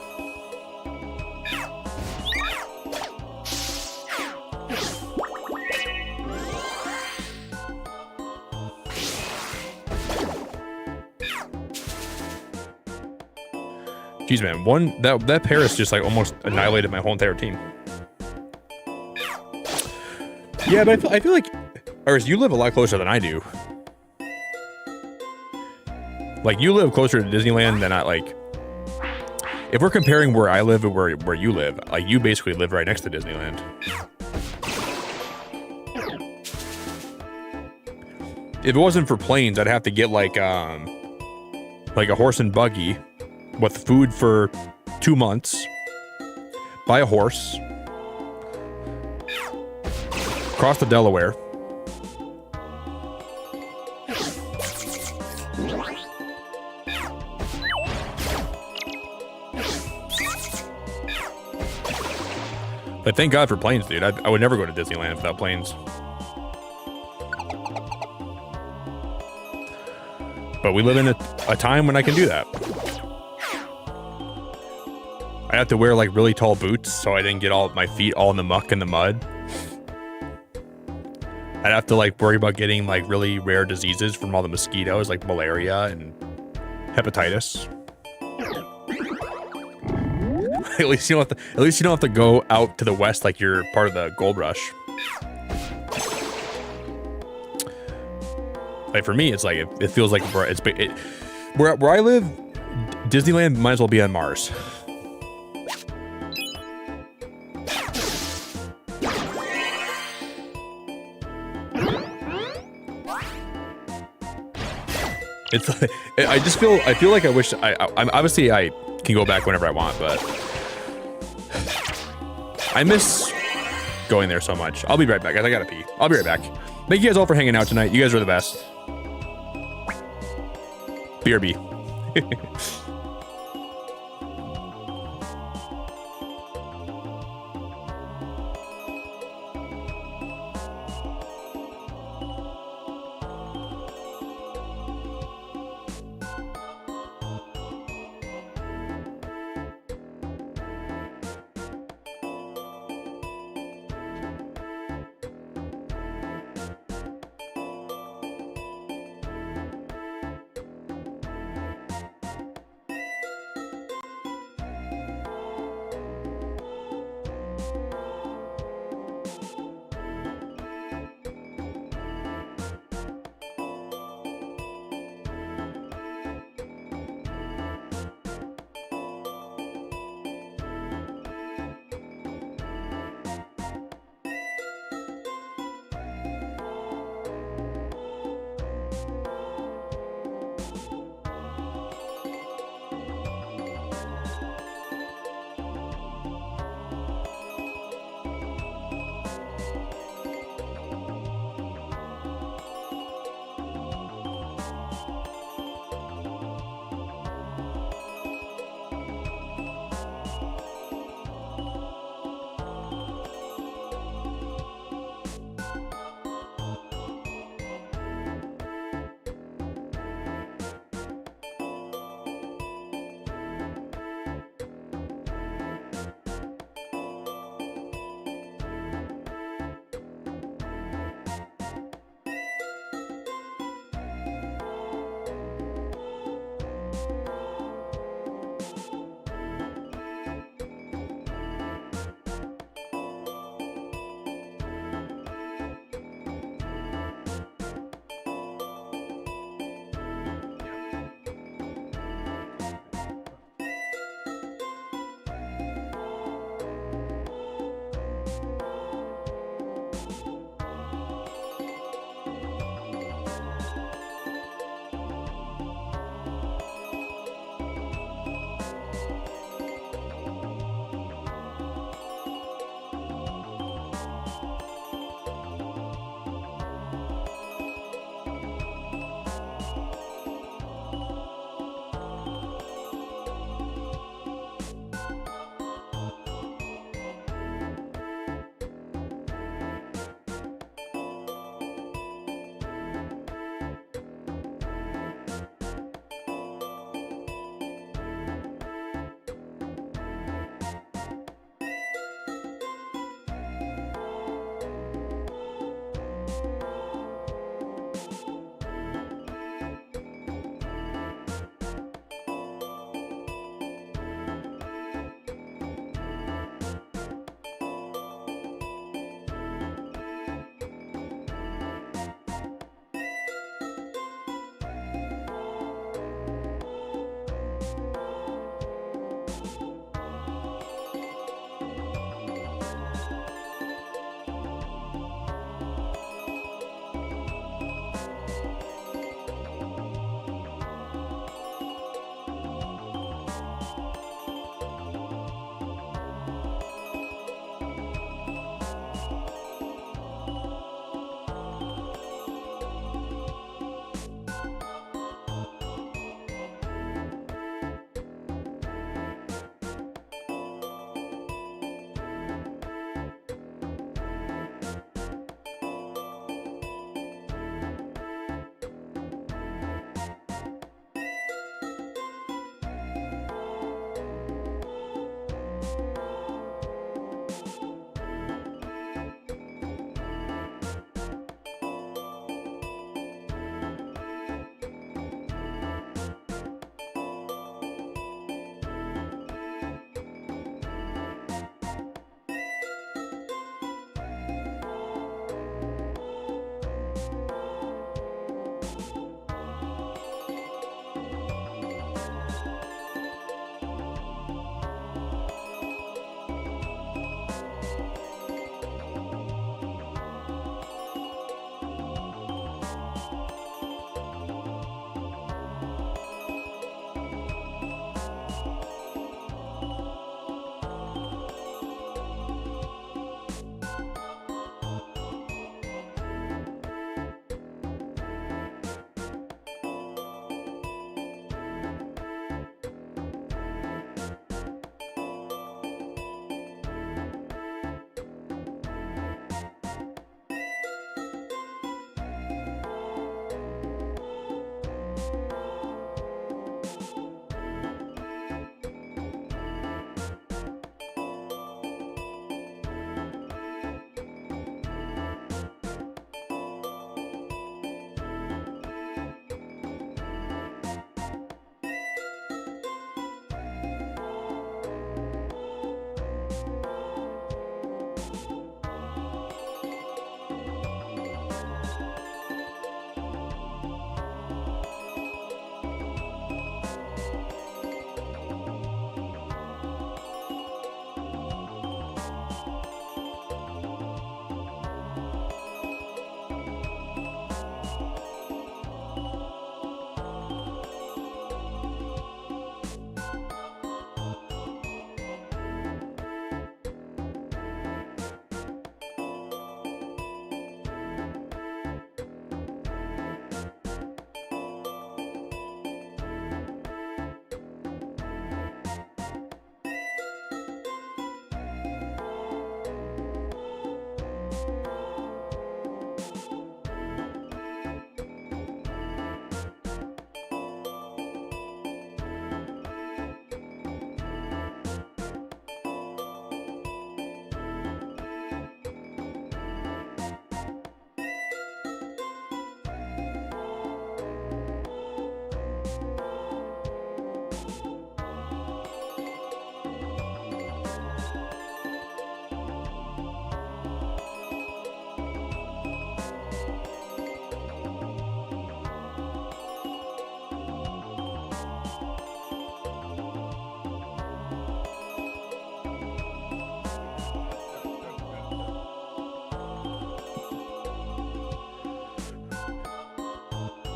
Jeez, man, that Paris just like almost annihilated my whole entire team. Yeah, but I feel like, Urs, you live a lot closer than I do. Like, you live closer to Disneyland than I, like... If we're comparing where I live and where you live, like, you basically live right next to Disneyland. If it wasn't for planes, I'd have to get, like a horse and buggy with food for 2 months, buy a horse, cross the Delaware, but thank God for planes, dude. I would never go to Disneyland without planes. But we live in a time when I can do that. I have to wear like really tall boots so I didn't get all my feet all in the muck and the mud. I'd have to like worry about getting like really rare diseases from all the mosquitoes, like malaria and hepatitis. At least you don't have to go out to the west like you're part of the gold rush. Like for me, it's like it feels like where I live, Disneyland might as well be on Mars. It's like, I feel like I wish I'm obviously I can go back whenever I want, but I miss going there so much. I'll be right back, guys. I gotta pee. I'll be right back. Thank you guys all for hanging out tonight. You guys are the best. BRB.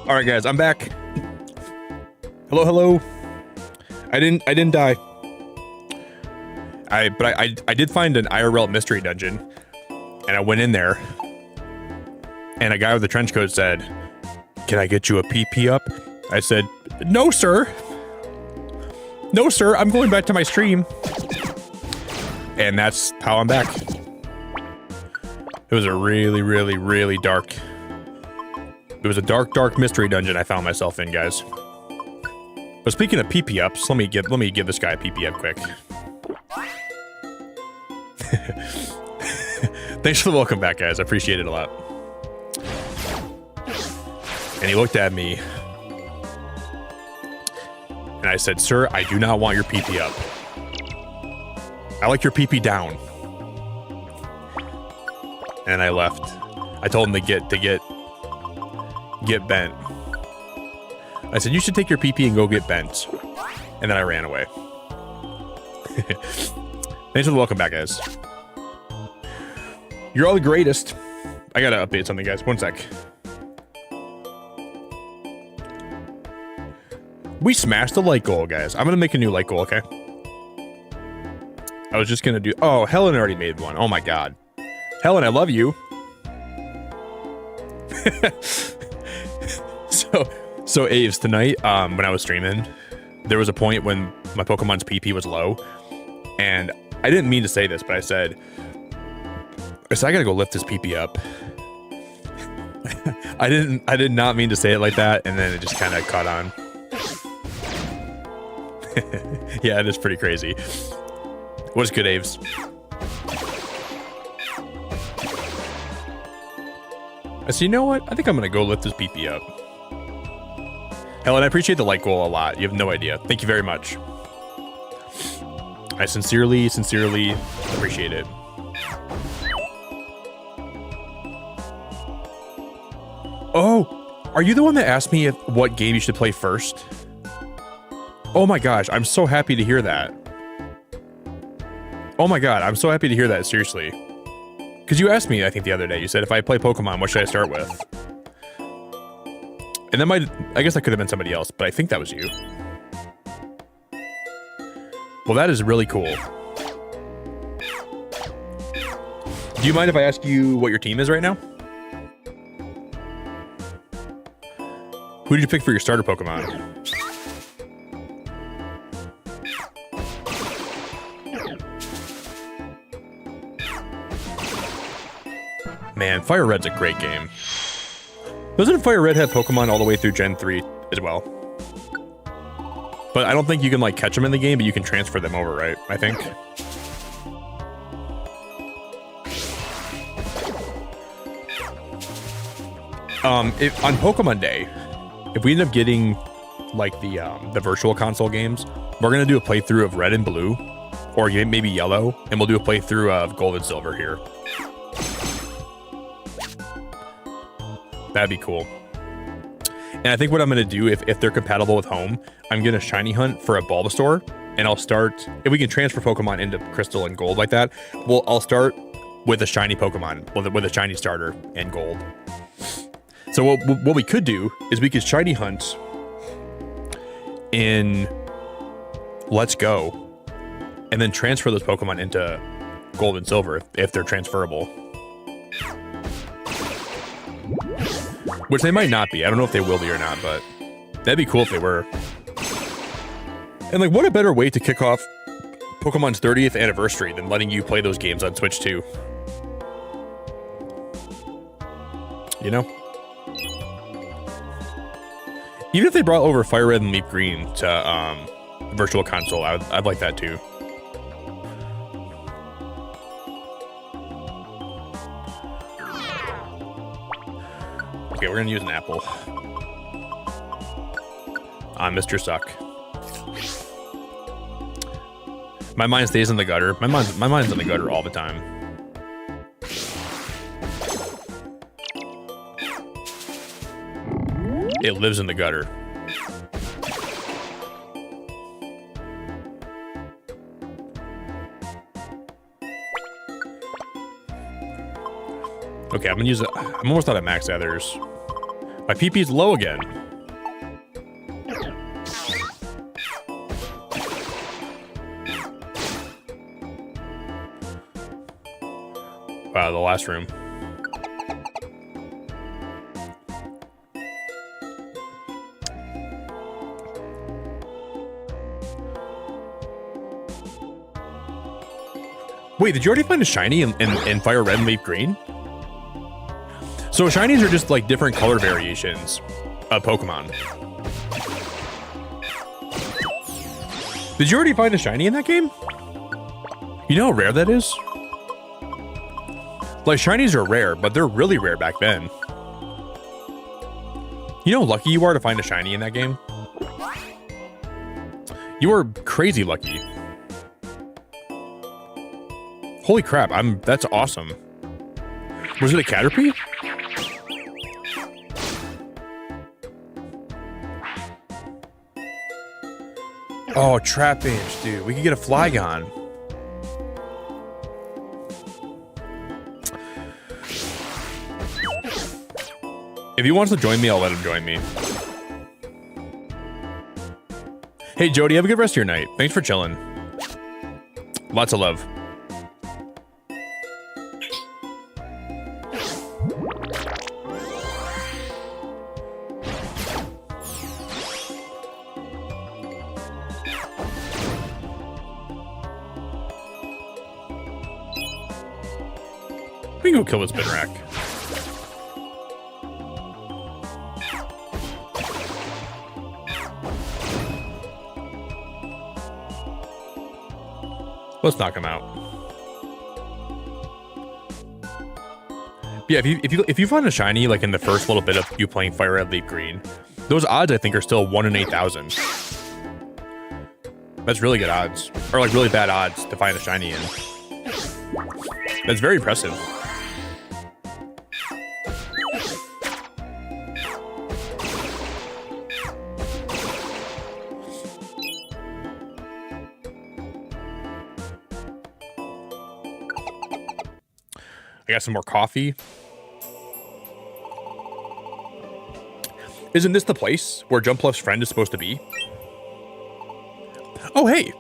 All right, guys, I'm back. Hello, hello. I didn't die. But I did find an IRL mystery dungeon, and I went in there, and a guy with a trench coat said, "Can I get you a PP up?" I said, "No, sir. No, sir. I'm going back to my stream." And that's how I'm back. It was a really, really, really dark. It was a dark, dark mystery dungeon I found myself in, guys. But speaking of PP ups, let me give this guy a PP up quick. Thanks for the welcome back, guys. I appreciate it a lot. And he looked at me, and I said, "Sir, I do not want your PP up. I like your PP down." And I left. I told him to get bent. I said, "You should take your PP and go get bent." And then I ran away. Thanks for the welcome back, guys. You're all the greatest. I gotta update something, guys. One sec. We smashed the light goal, guys. I'm gonna make a new light goal, okay? I was just gonna do... Oh, Helen already made one. Oh my god. Helen, I love you. So Aves, tonight, when I was streaming, there was a point when my Pokemon's PP was low, and I didn't mean to say this, but I said, I gotta go lift this PP up. I did not mean to say it like that, and then it just kind of caught on. Yeah, it is pretty crazy. What's good, Aves? I said, you know what? I think I'm gonna go lift this PP up. Helen, I appreciate the light goal a lot. You have no idea. Thank you very much. I sincerely, sincerely appreciate it. Oh, are you the one that asked me what game you should play first? Oh my gosh, I'm so happy to hear that. Oh my god, I'm so happy to hear that, seriously. Because you asked me, I think the other day, you said if I play Pokemon, what should I start with? And that might, I guess that could have been somebody else, but I think that was you. Well, that is really cool. Do you mind if I ask you what your team is right now? Who did you pick for your starter Pokemon? Man, Fire Red's a great game. Doesn't Fire Red have Pokemon all the way through Gen 3 as well? But I don't think you can like catch them in the game, but you can transfer them over, right? I think. If on Pokemon Day, if we end up getting like the virtual console games, we're gonna do a playthrough of Red and Blue, or maybe Yellow, and we'll do a playthrough of Gold and Silver here. That'd be cool. And I think what I'm gonna do, if they're compatible with home, I'm gonna shiny hunt for a Bulbasaur, and I'll start, if we can transfer Pokemon into Crystal and Gold like that, well, I'll start with a shiny Pokemon, with a shiny starter and Gold. So what we could do is we could shiny hunt in Let's Go, and then transfer those Pokemon into Gold and Silver if they're transferable. Which they might not be. I don't know if they will be or not, but that'd be cool if they were. And like, what a better way to kick off Pokemon's 30th anniversary than letting you play those games on Switch 2. You know? Even if they brought over Fire Red and Leaf Green to Virtual Console, I'd like that too. Okay, we're gonna use an apple on Mr. Suck. My mind stays in the gutter. My mind's in the gutter all the time. It lives in the gutter. Okay, I'm almost out of max ethers. My PP is low again. Wow, the last room. Wait, did you already find a shiny in Fire Red and Leaf Green? So shinies are just like different color variations of Pokemon. Did you already find a shiny in that game? You know how rare that is? Like, shinies are rare, but they're really rare back then. You know how lucky you are to find a shiny in that game? You are crazy lucky. Holy crap, that's awesome. Was it a Caterpie? Oh, Trapinch, dude. We could get a Flygon. If he wants to join me, I'll let him join me. Hey, Jody, have a good rest of your night. Thanks for chilling. Lots of love. We can go kill this Binrack. Let's knock him out. Yeah, if you find a shiny like in the first little bit of you playing Fire Red Leaf Green, those odds I think are still 1 in 8,000. That's really good odds, or like really bad odds to find a shiny in. That's very impressive. I got some more coffee. Isn't this the place where Jumpluff's friend is supposed to be? Oh, hey.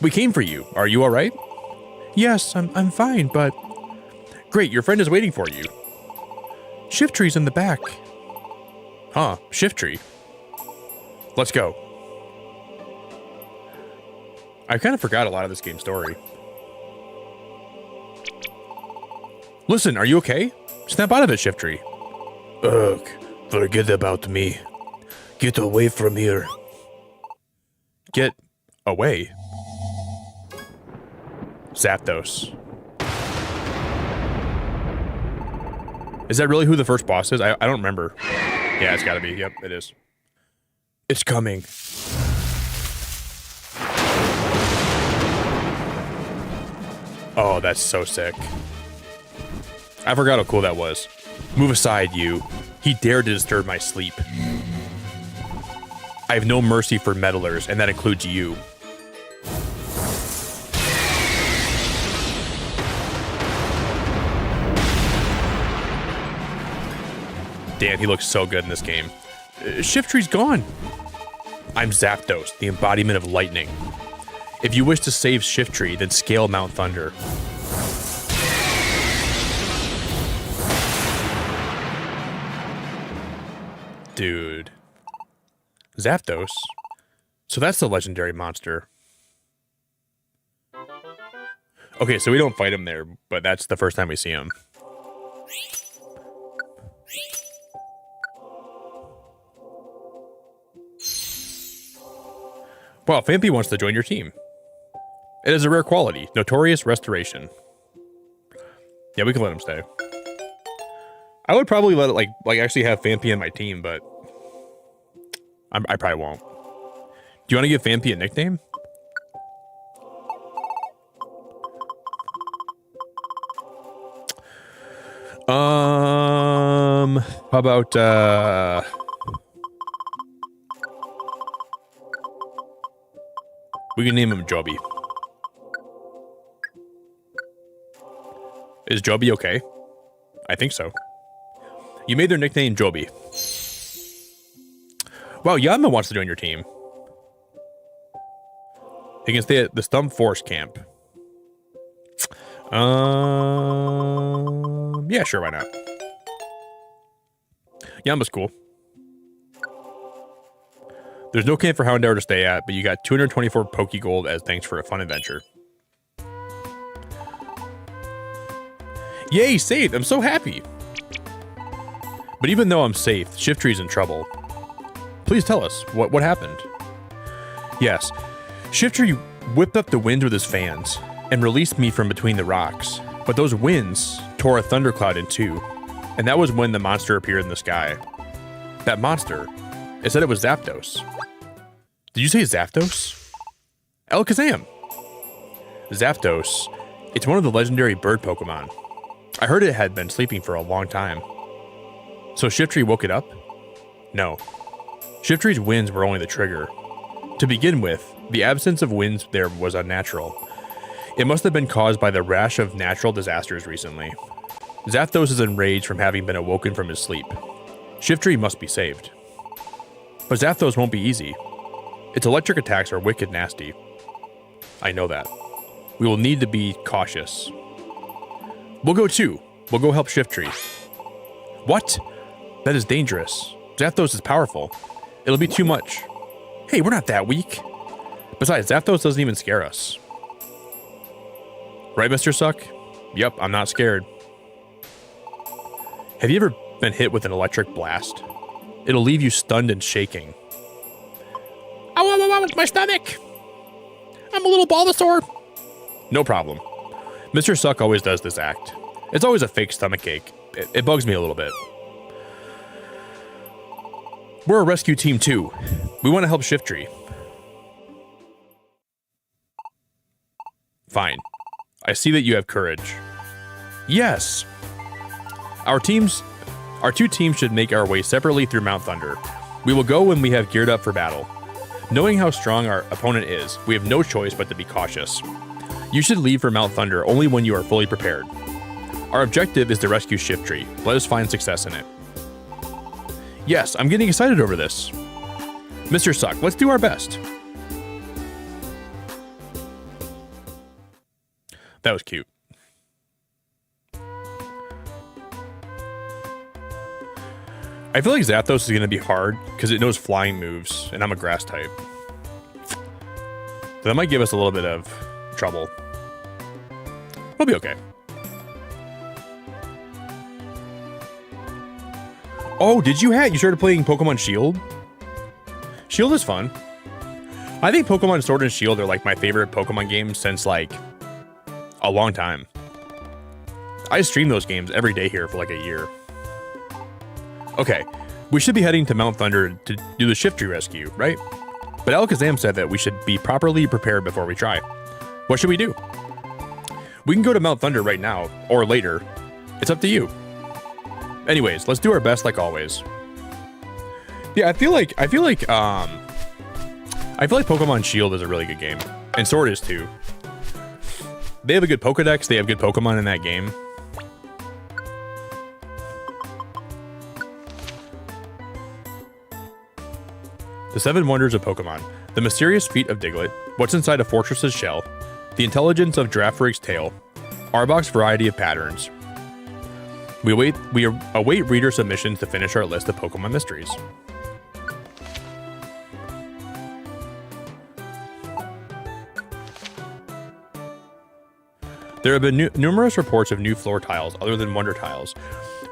We came for you. Are you all right? Yes, I'm fine, but... Great, your friend is waiting for you. Shifttree's in the back. Huh, Shifttree. Let's go. I kind of forgot a lot of this game's story. Listen, are you okay? Snap out of it, Shifttree. Ugh, forget about me. Get away from here. Get away? Zapdos. Is that really who the first boss is? I don't remember. Yeah, it's gotta be. Yep, it is. It's coming. Oh, that's so sick. I forgot how cool that was. Move aside, you. He dared to disturb my sleep. I have no mercy for meddlers, and that includes you. Damn, he looks so good in this game. Shifttree's gone. I'm Zapdos, the embodiment of lightning. If you wish to save Shifttree, then scale Mount Thunder. Dude. Zapdos? So that's the legendary monster. Okay, so we don't fight him there, but that's the first time we see him. Wow, Fampy wants to join your team. It is a rare quality. Notorious Restoration. Yeah, we can let him stay. I would probably let it, like actually have Fampy in my team, but I probably won't. Do you want to give Fampy a nickname? How about, we can name him Joby. Is Joby okay? I think so. You made their nickname Joby. Wow, Yama wants to join your team. He can stay at the Stump Forest Camp. Yeah, sure, why not? Yama's cool. There's no camp for Houndour to stay at, but you got 224 Poke Gold as thanks for a fun adventure. Yay, safe! I'm so happy! But even though I'm safe, Shiftree in trouble. Please tell us, what happened? Yes, Shiftree whipped up the winds with his fans and released me from between the rocks. But those winds tore a thundercloud in two, and that was when the monster appeared in the sky. That monster, it said it was Zapdos. Did you say Zapdos? Alakazam! Zapdos, it's one of the legendary bird Pokemon. I heard it had been sleeping for a long time. So Shiftree woke it up? No. Shiftree's winds were only the trigger. To begin with, the absence of winds there was unnatural. It must have been caused by the rash of natural disasters recently. Zapdos is enraged from having been awoken from his sleep. Shiftree must be saved. But Zapdos won't be easy. Its electric attacks are wicked nasty. I know that. We will need to be cautious. We'll go too. We'll go help Shiftree. What? That is dangerous. Zapdos is powerful. It'll be too much. Hey, we're not that weak. Besides, Zapdos doesn't even scare us. Right, Mr. Suck? Yep, I'm not scared. Have you ever been hit with an electric blast? It'll leave you stunned and shaking. Ow, ow, ow, ow, my stomach! I'm a little Bulbasaur. No problem. Mr. Suck always does this act. It's always a fake stomach ache. It bugs me a little bit. We're a rescue team too. We want to help Shiftree. Fine. I see that you have courage. Yes! Our two teams should make our way separately through Mount Thunder. We will go when we have geared up for battle. Knowing how strong our opponent is, we have no choice but to be cautious. You should leave for Mount Thunder only when you are fully prepared. Our objective is to rescue Shiftree. Let us find success in it. Yes, I'm getting excited over this. Mr. Suck, let's do our best. That was cute. I feel like Zapdos is going to be hard because it knows flying moves, and I'm a grass type. So that might give us a little bit of trouble. We'll be okay. Oh, did you started playing Pokemon Shield? Shield is fun. I think Pokemon Sword and Shield are like my favorite Pokemon games since like a long time. I stream those games every day here for like a year. Okay, we should be heading to Mount Thunder to do the Shiftree rescue, right? But Alakazam said that we should be properly prepared before we try. What should we do? We can go to Mount Thunder right now, or later. It's up to you. Anyways, let's do our best like always. Yeah, I feel like Pokemon Shield is a really good game. And Sword is too. They have a good Pokedex, they have good Pokemon in that game. The 7 Wonders of Pokemon. The mysterious feat of Diglett, what's inside a fortress's shell, the intelligence of Giraffrig's tail, Arbok's variety of patterns. We await reader submissions to finish our list of Pokemon mysteries. There have been numerous reports of new floor tiles other than Wonder Tiles,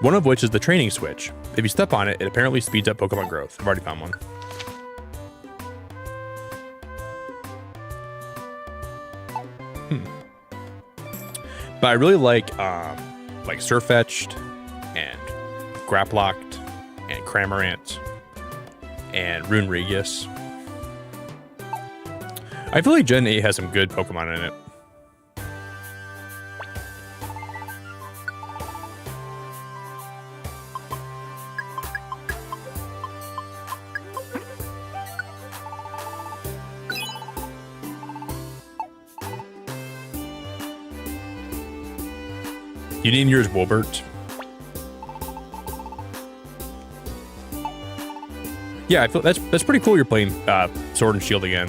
one of which is the training switch. If you step on it, it apparently speeds up Pokemon growth. I've already found one. But I really like Surfetched and Graplocked and Cramorant and Runerigus. I feel like Gen 8 has some good Pokemon in it. You name yours Wilbert. Yeah, I feel that's pretty cool. You're playing Sword and Shield again.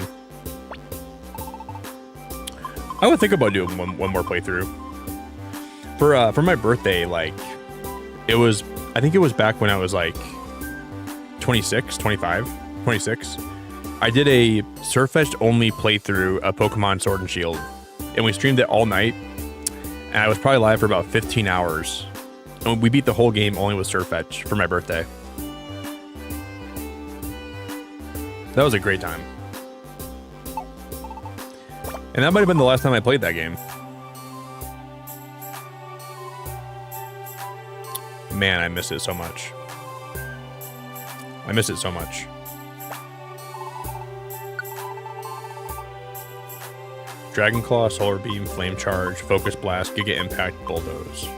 I would think about doing one more playthrough. For my birthday, like I think it was back when I was like 26, 25, 26. I did a Surfetched only playthrough of Pokemon Sword and Shield, and we streamed it all night. And I was probably live for about 15 hours. And we beat the whole game only with Surfetch for my birthday. That was a great time. And that might have been the last time I played that game. Man, I miss it so much. I miss it so much. Dragon Claw, Solar Beam, Flame Charge, Focus Blast, Giga Impact, Bulldoze.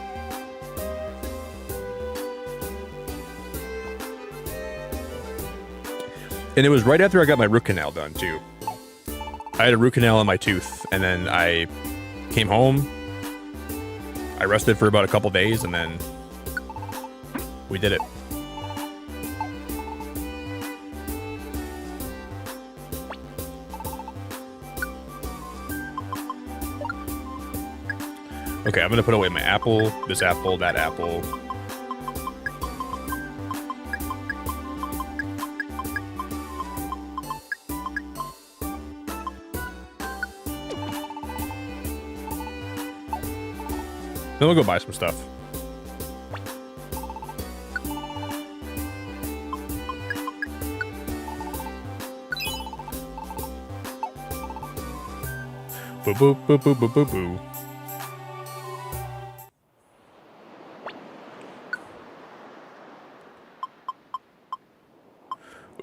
And it was right after I got my root canal done, too. I had a root canal on my tooth, and then I came home. I rested for about a couple days, and then we did it. Okay, I'm gonna put away my apple, this apple, that apple. Then we'll go buy some stuff. Boo boo boo boo boo boo boo.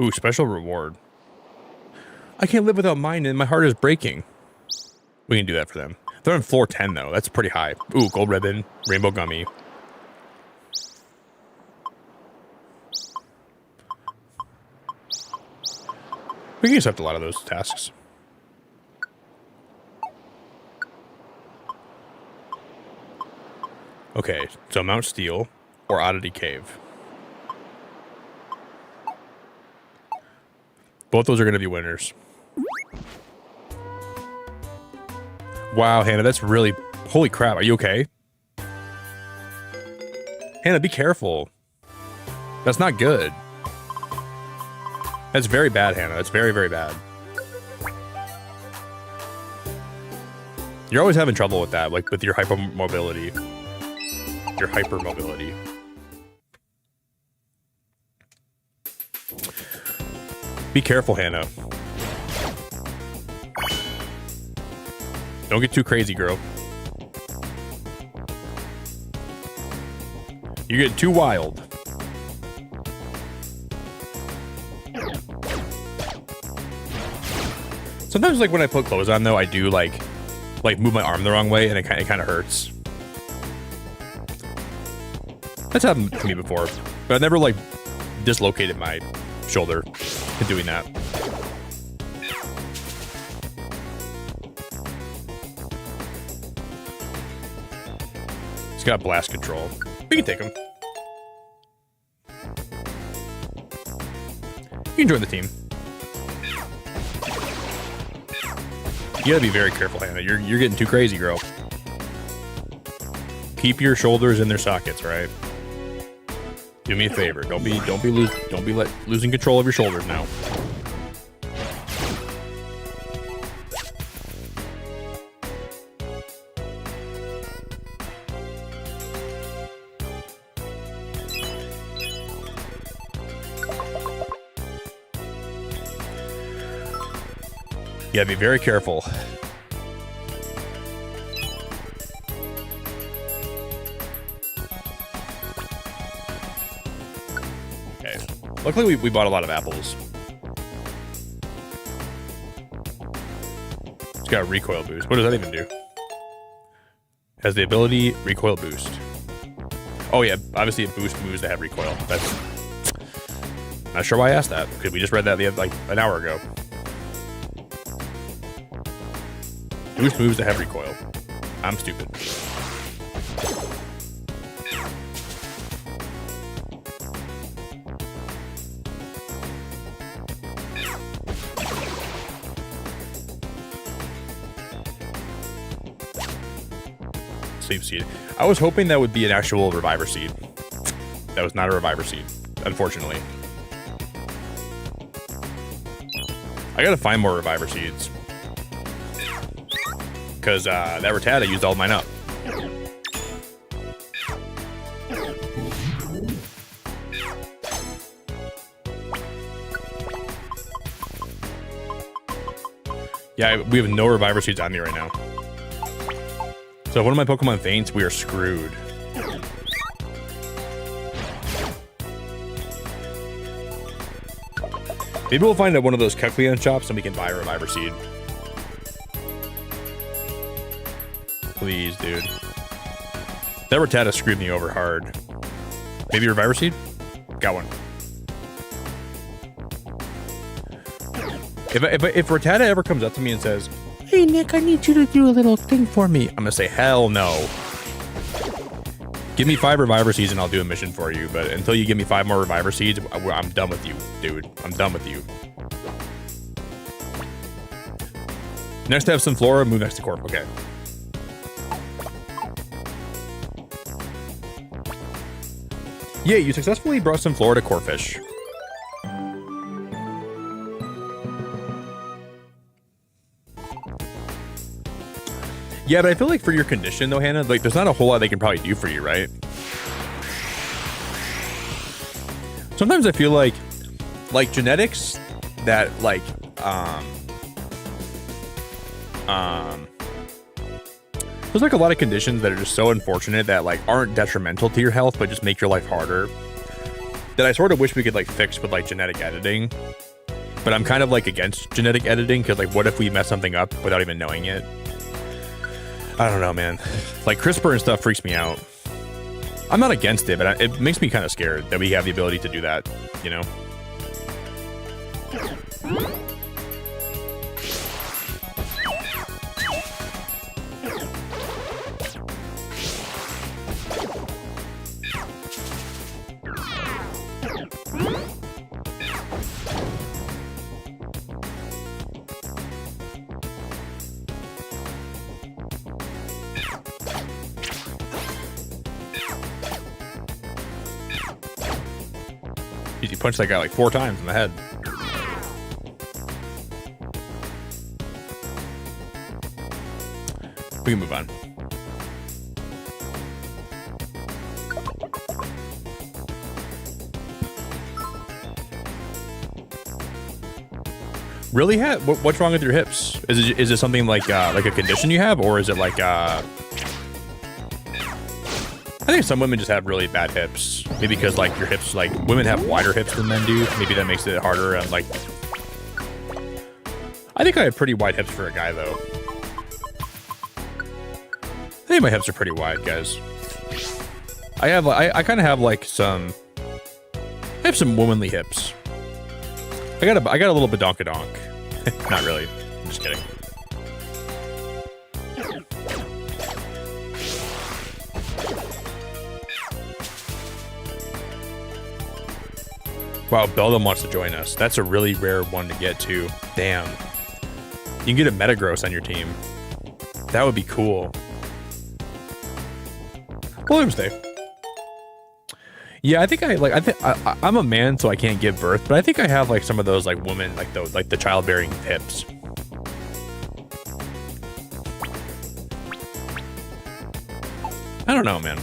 Ooh, special reward. I can't live without mine and my heart is breaking. We can do that for them. They're on floor 10 though. That's pretty high. Ooh, gold ribbon, rainbow gummy. We can accept a lot of those tasks. Okay, so Mount Steel or Oddity Cave. Both those are going to be winners. Wow, Hannah, that's really... Holy crap, are you okay? Hannah, be careful. That's not good. That's very bad, Hannah. That's very, very bad. You're always having trouble with that, like with your hypermobility. Your hypermobility. Be careful, Hannah. Don't get too crazy, girl. You get too wild. Sometimes, like when I put clothes on, though, I do like move my arm the wrong way, and it kind of hurts. That's happened to me before, but I never like dislocated my shoulder in doing that. He's got blast control. We can take him. You can join the team. You gotta be very careful, Hannah. You're getting too crazy, girl. Keep your shoulders in their sockets, right? Do me a favor. Don't be losing control of your shoulders now. Yeah, be very careful. Okay. Luckily, we bought a lot of apples. It's got a recoil boost. What does that even do? Has the ability recoil boost. Oh yeah, obviously it boosts moves that have recoil. That's not sure why I asked that, because we just read that like an hour ago. Boost moves that have recoil. I'm stupid. sleep seed. I was hoping that would be an actual reviver seed. That was not a reviver seed, unfortunately. I gotta find more reviver seeds. Because that Rattata used all mine up. Yeah, we have no reviver seeds on me right now. So if one of my Pokemon faints, we are screwed. Maybe we'll find out one of those Kecleon shops and we can buy a reviver seed. Please, dude. That Rattata screwed me over hard. Maybe a reviver seed? Got one. If Rattata ever comes up to me and says, "Hey Nick, I need you to do a little thing for me," I'm gonna say, hell no. Give me 5 reviver seeds and I'll do a mission for you. But until you give me 5 more reviver seeds, I'm done with you, dude. I'm done with you. Next to have some Flora, move next to Corp. Okay. Yeah, you successfully brought some Flora to Corphish. Yeah, but I feel like for your condition though, Hannah, like there's not a whole lot they can probably do for you, right? Sometimes I feel like genetics that there's like a lot of conditions that are just so unfortunate that like aren't detrimental to your health, but just make your life harder. That I sort of wish we could like fix with like genetic editing. But I'm kind of like against genetic editing because like what if we mess something up without even knowing it? I don't know, man. Like CRISPR and stuff freaks me out. I'm not against it, but it makes me kind of scared that we have the ability to do that, you know? He punched that guy like 4 times in the head. We can move on. Really? What's wrong with your hips? Is it something like a condition you have, or is it like I think some women just have really bad hips. Maybe because like your hips, like women have wider hips than men do. Maybe that makes it harder. And like, I think I have pretty wide hips for a guy though. I think my hips are pretty wide, guys. I kind of have like I have some womanly hips. I got a little badonkadonk. Not really. I'm just kidding. Wow, Beldum wants to join us. That's a really rare one to get to. Damn. You can get a Metagross on your team. That would be cool. Williams Day. Yeah, I think I'm a man, so I can't give birth, but I think I have like some of those like women, like the childbearing hips. I don't know, man.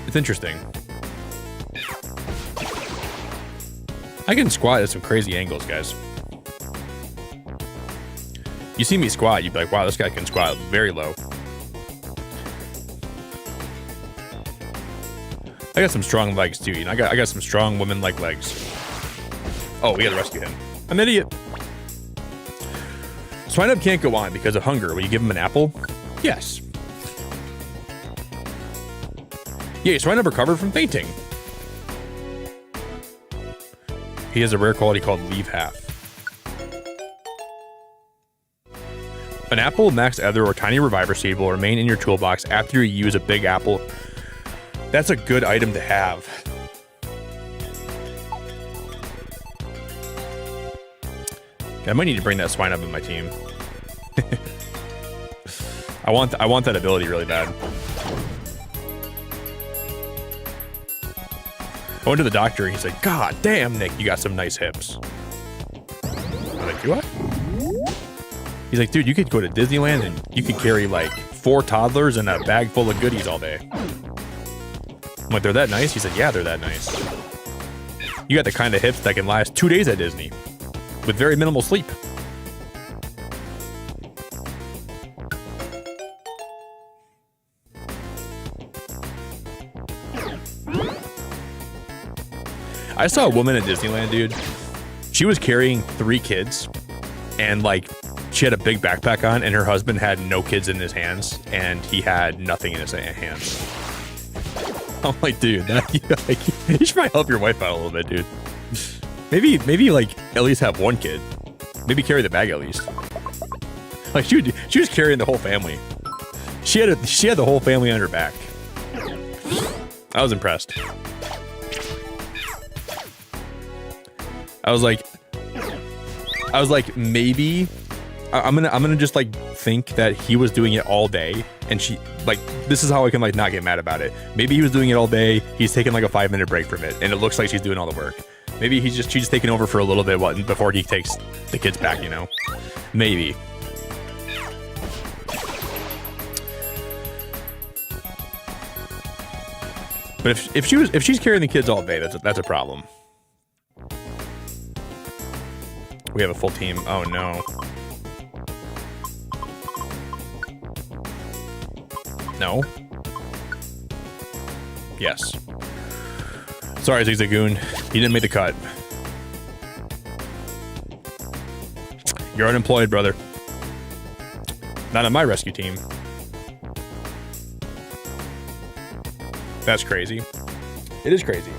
It's interesting. I can squat at some crazy angles, guys. You see me squat, you'd be like, wow, this guy can squat very low. I got some strong legs too, you know. I got some strong women-like legs. Oh, we gotta rescue him. I'm an idiot. Swinub can't go on because of hunger. Will you give him an apple? Yes. Yeah, Swinub recovered from fainting. He has a rare quality called Leave Half. An apple, max ether, or tiny reviver seed will remain in your toolbox after you use a big apple. That's a good item to have. I might need to bring that swine up in my team. I want that ability really bad. I went to the doctor and he's like, God damn, Nick, you got some nice hips. I'm like, do I? He's like, dude, you could go to Disneyland and you could carry like 4 toddlers and a bag full of goodies all day. I'm like, they're that nice? He said, yeah, they're that nice. You got the kind of hips that can last 2 days at Disney with very minimal sleep. I saw a woman at Disneyland, dude. She was carrying 3 kids and like she had a big backpack on and her husband had no kids in his hands and he had nothing in his hands. I'm like, dude, you should probably help your wife out a little bit, dude. Maybe like at least have 1 kid. Maybe carry the bag at least. Like she was carrying the whole family. She had the whole family on her back. I was impressed. I was like, maybe I'm gonna just like think that he was doing it all day, and she like this is how I can like not get mad about it. Maybe he was doing it all day. He's taking like a 5-minute break from it, and it looks like she's doing all the work. Maybe she's just taking over for a little bit before he takes the kids back. You know, maybe. But if she's carrying the kids all day, that's a problem. We have a full team. Oh no. No. Yes. Sorry, Zigzagoon. He didn't make the cut. You're unemployed, brother. Not on my rescue team. That's crazy. It is crazy.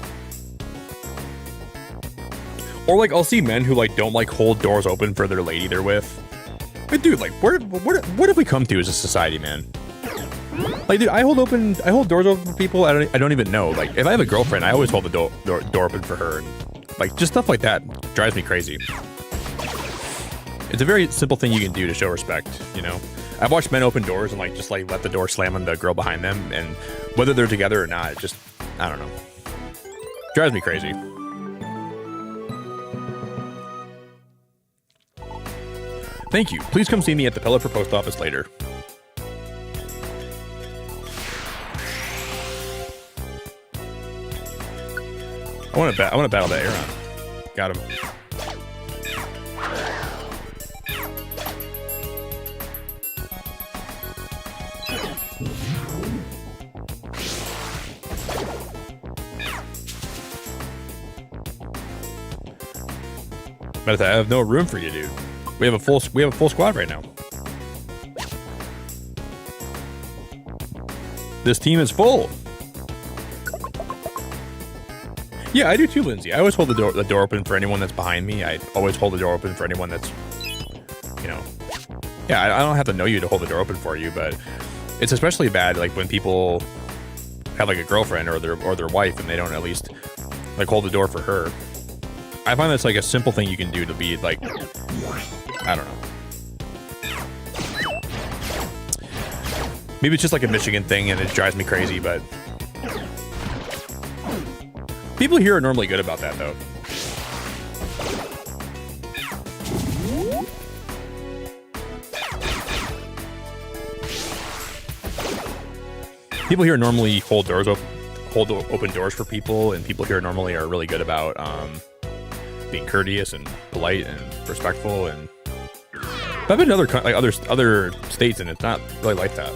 Or like I'll see men who like don't like hold doors open for their lady they're with. But dude, like what have we come to as a society, man? Like, dude, I hold doors open for people I don't even know. Like, if I have a girlfriend, I always hold the door open for her. And, like, just stuff like that drives me crazy. It's a very simple thing you can do to show respect, you know? I've watched men open doors and, like, just, like, let the door slam on the girl behind them. And whether they're together or not, it just, I don't know. Drives me crazy. Thank you. Please come see me at the Pelipper Post Office later. I want to battle that Aeron. Got him. But I have no room for you, dude. We have a full squad right now. This team is full. Yeah, I do too, Lindsay. I always hold the door open for anyone that's behind me. I always hold the door open for anyone that's, you know. Yeah, I don't have to know you to hold the door open for you, but it's especially bad like when people have like a girlfriend or their wife and they don't at least like hold the door for her. I find that's like a simple thing you can do to be like, I don't know. Maybe it's just like a Michigan thing and it drives me crazy, but people here are normally good about that, though. People here normally hold open doors for people, and people here normally are really good about being courteous and polite and respectful. And I've been to other states, and it's not really like that.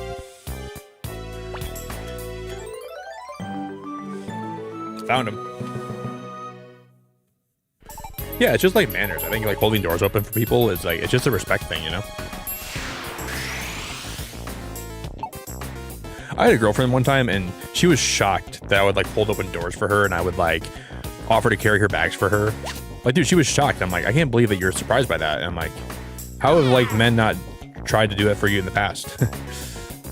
Found him. Yeah, it's just like manners. I think like holding doors open for people is like, it's just a respect thing, you know? I had a girlfriend one time and she was shocked that I would like hold open doors for her and I would like offer to carry her bags for her. Like, dude, she was shocked. I'm like, I can't believe that you're surprised by that. And I'm like, how have like men not tried to do that for you in the past?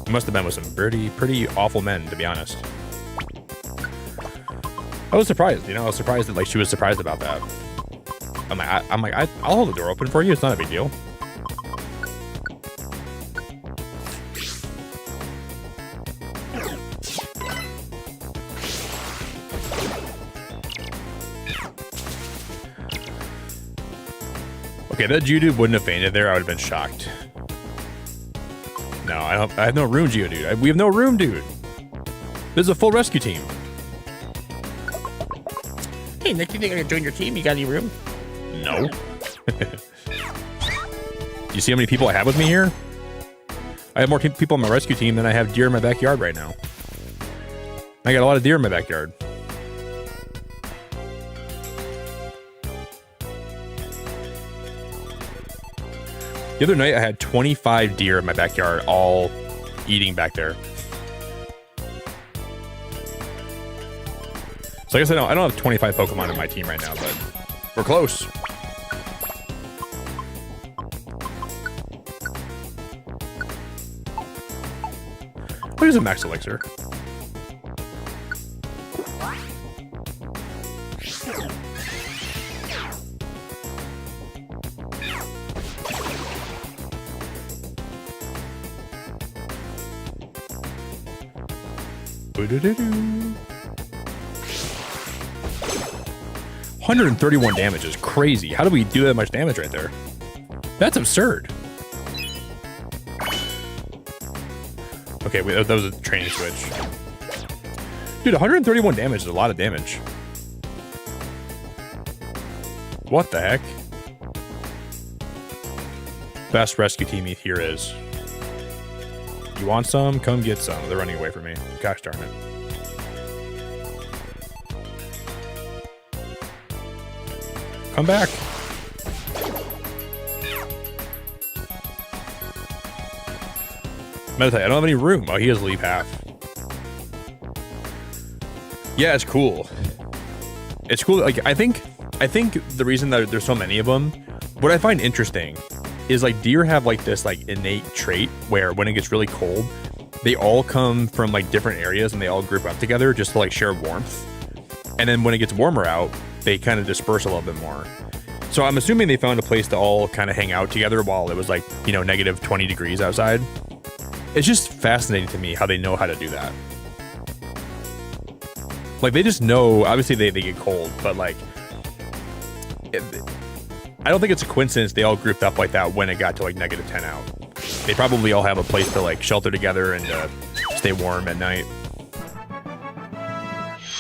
You must have been with some pretty awful men, to be honest. I was surprised, you know, I was surprised that like she was surprised about that. I'm like, I'll hold the door open for you. It's not a big deal. Okay, that Geodude wouldn't have fainted there. I would have been shocked. No, I have no room, Geodude. We have no room, dude. This is a full rescue team. Hey, Nick, you think I can join your team? You got any room? No. Do you see how many people I have with me here? I have more people on my rescue team than I have deer in my backyard right now. I got a lot of deer in my backyard. The other night, I had 25 deer in my backyard, all eating back there. So I guess I don't have 25 Pokemon in my team right now, but we're close. What is a max elixir? Boo-doo-doo-doo. 131 damage is crazy. How do we do that much damage right there? That's absurd. Okay, wait, that was a training switch. Dude, 131 damage is a lot of damage. What the heck? Best rescue team here is. You want some? Come get some. They're running away from me. Gosh darn it. Come back. Meditate. I don't have any room. Oh, he has leave half. Yeah, it's cool. It's cool. Like I think the reason that there's so many of them, what I find interesting is like deer have like this like innate trait where when it gets really cold, they all come from like different areas and they all group up together just to like share warmth. And then when it gets warmer out, they kind of disperse a little bit more. So I'm assuming they found a place to all kind of hang out together while it was like, you know, negative 20 degrees outside. It's just fascinating to me how they know how to do that. Like they just know, obviously they get cold, but like, I don't think it's a coincidence they all grouped up like that when it got to like negative 10 out. They probably all have a place to like shelter together and stay warm at night.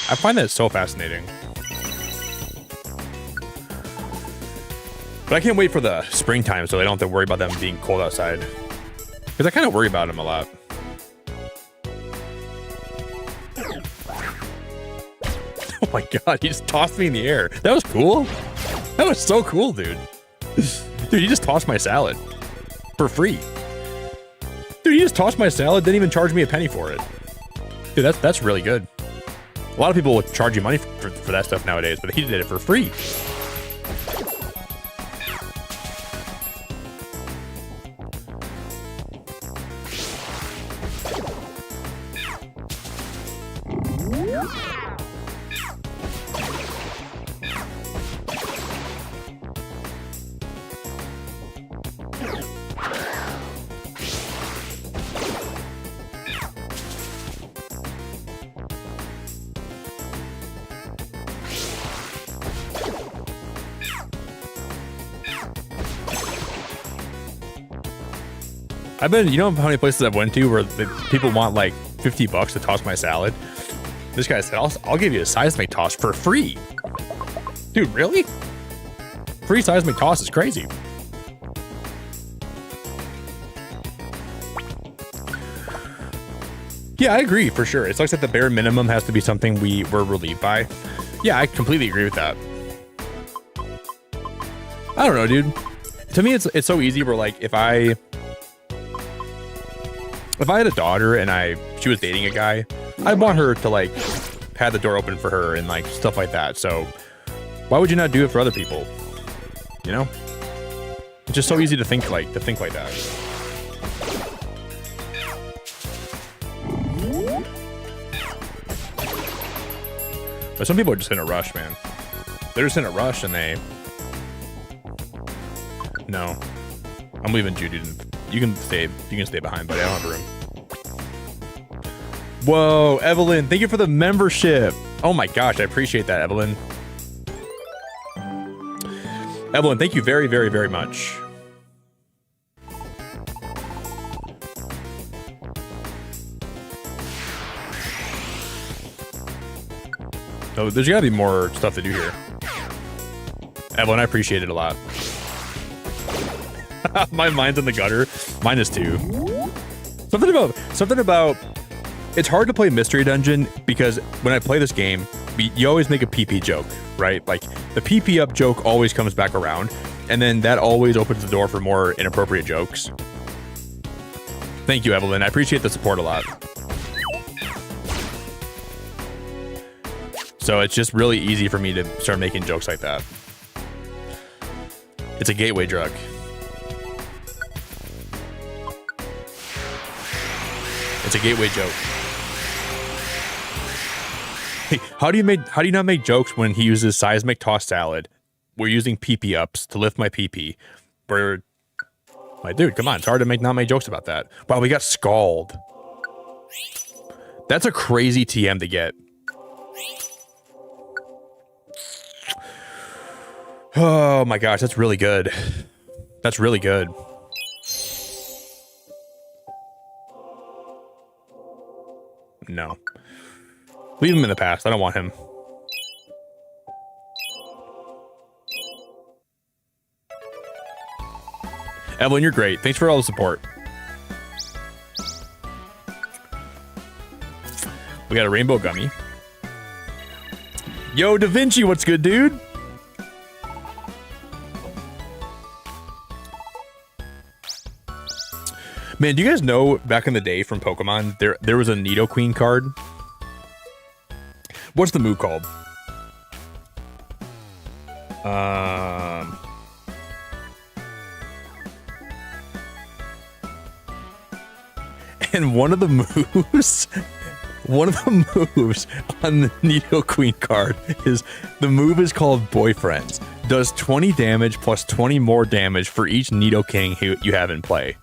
I find that so fascinating. But I can't wait for the springtime so I don't have to worry about them being cold outside. Because I kind of worry about them a lot. Oh my god, he just tossed me in the air. That was cool. That was so cool, dude. Dude, he just tossed my salad. For free. Dude, he just tossed my salad, didn't even charge me a penny for it. Dude, that's really good. A lot of people would charge you money for that stuff nowadays, but he did it for free. I've been, you know how many places I've went to where people want like $50 to toss my salad? This guy said, I'll give you a seismic toss for free. Dude, really? Free seismic toss is crazy. Yeah, I agree for sure. It's like that the bare minimum has to be something we're relieved by. Yeah, I completely agree with that. I don't know, dude. To me, it's so easy where like if I had a daughter and she was dating a guy, I'd want her to like have the door open for her and like stuff like that. So why would you not do it for other people? You know? It's just so easy to think like that. But some people are just in a rush, man. They're just in a rush and No. I'm leaving Judy. You can stay behind, buddy. I don't have room. Whoa, Evelyn, thank you for the membership. Oh my gosh, I appreciate that, Evelyn. Evelyn, thank you very, very, very much. Oh, there's gotta be more stuff to do here. Evelyn, I appreciate it a lot. My mind's in the gutter. Mine is too. Something about it's hard to play Mystery Dungeon because when I play this game, you always make a PP joke, right? Like the PP up joke always comes back around, and then that always opens the door for more inappropriate jokes. Thank you, Evelyn. I appreciate the support a lot. So it's just really easy for me to start making jokes like that. It's a gateway drug. It's a gateway joke. Hey, how do you not make jokes when he uses seismic toss salad? We're using PP ups to lift my PP. My dude, come on, it's hard to not make jokes about that. Wow, we got Scald. That's a crazy TM to get. Oh my gosh, that's really good. That's really good. No. Leave him in the past. I don't want him. Evelyn, you're great. Thanks for all the support. We got a rainbow gummy. Yo, Da Vinci, what's good, dude? Man, do you guys know back in the day from Pokemon, there was a Nidoqueen card? What's the move called? And one of the moves on the Nidoqueen card is the move is called Boyfriends. Does 20 damage plus 20 more damage for each Nidoking who you have in play.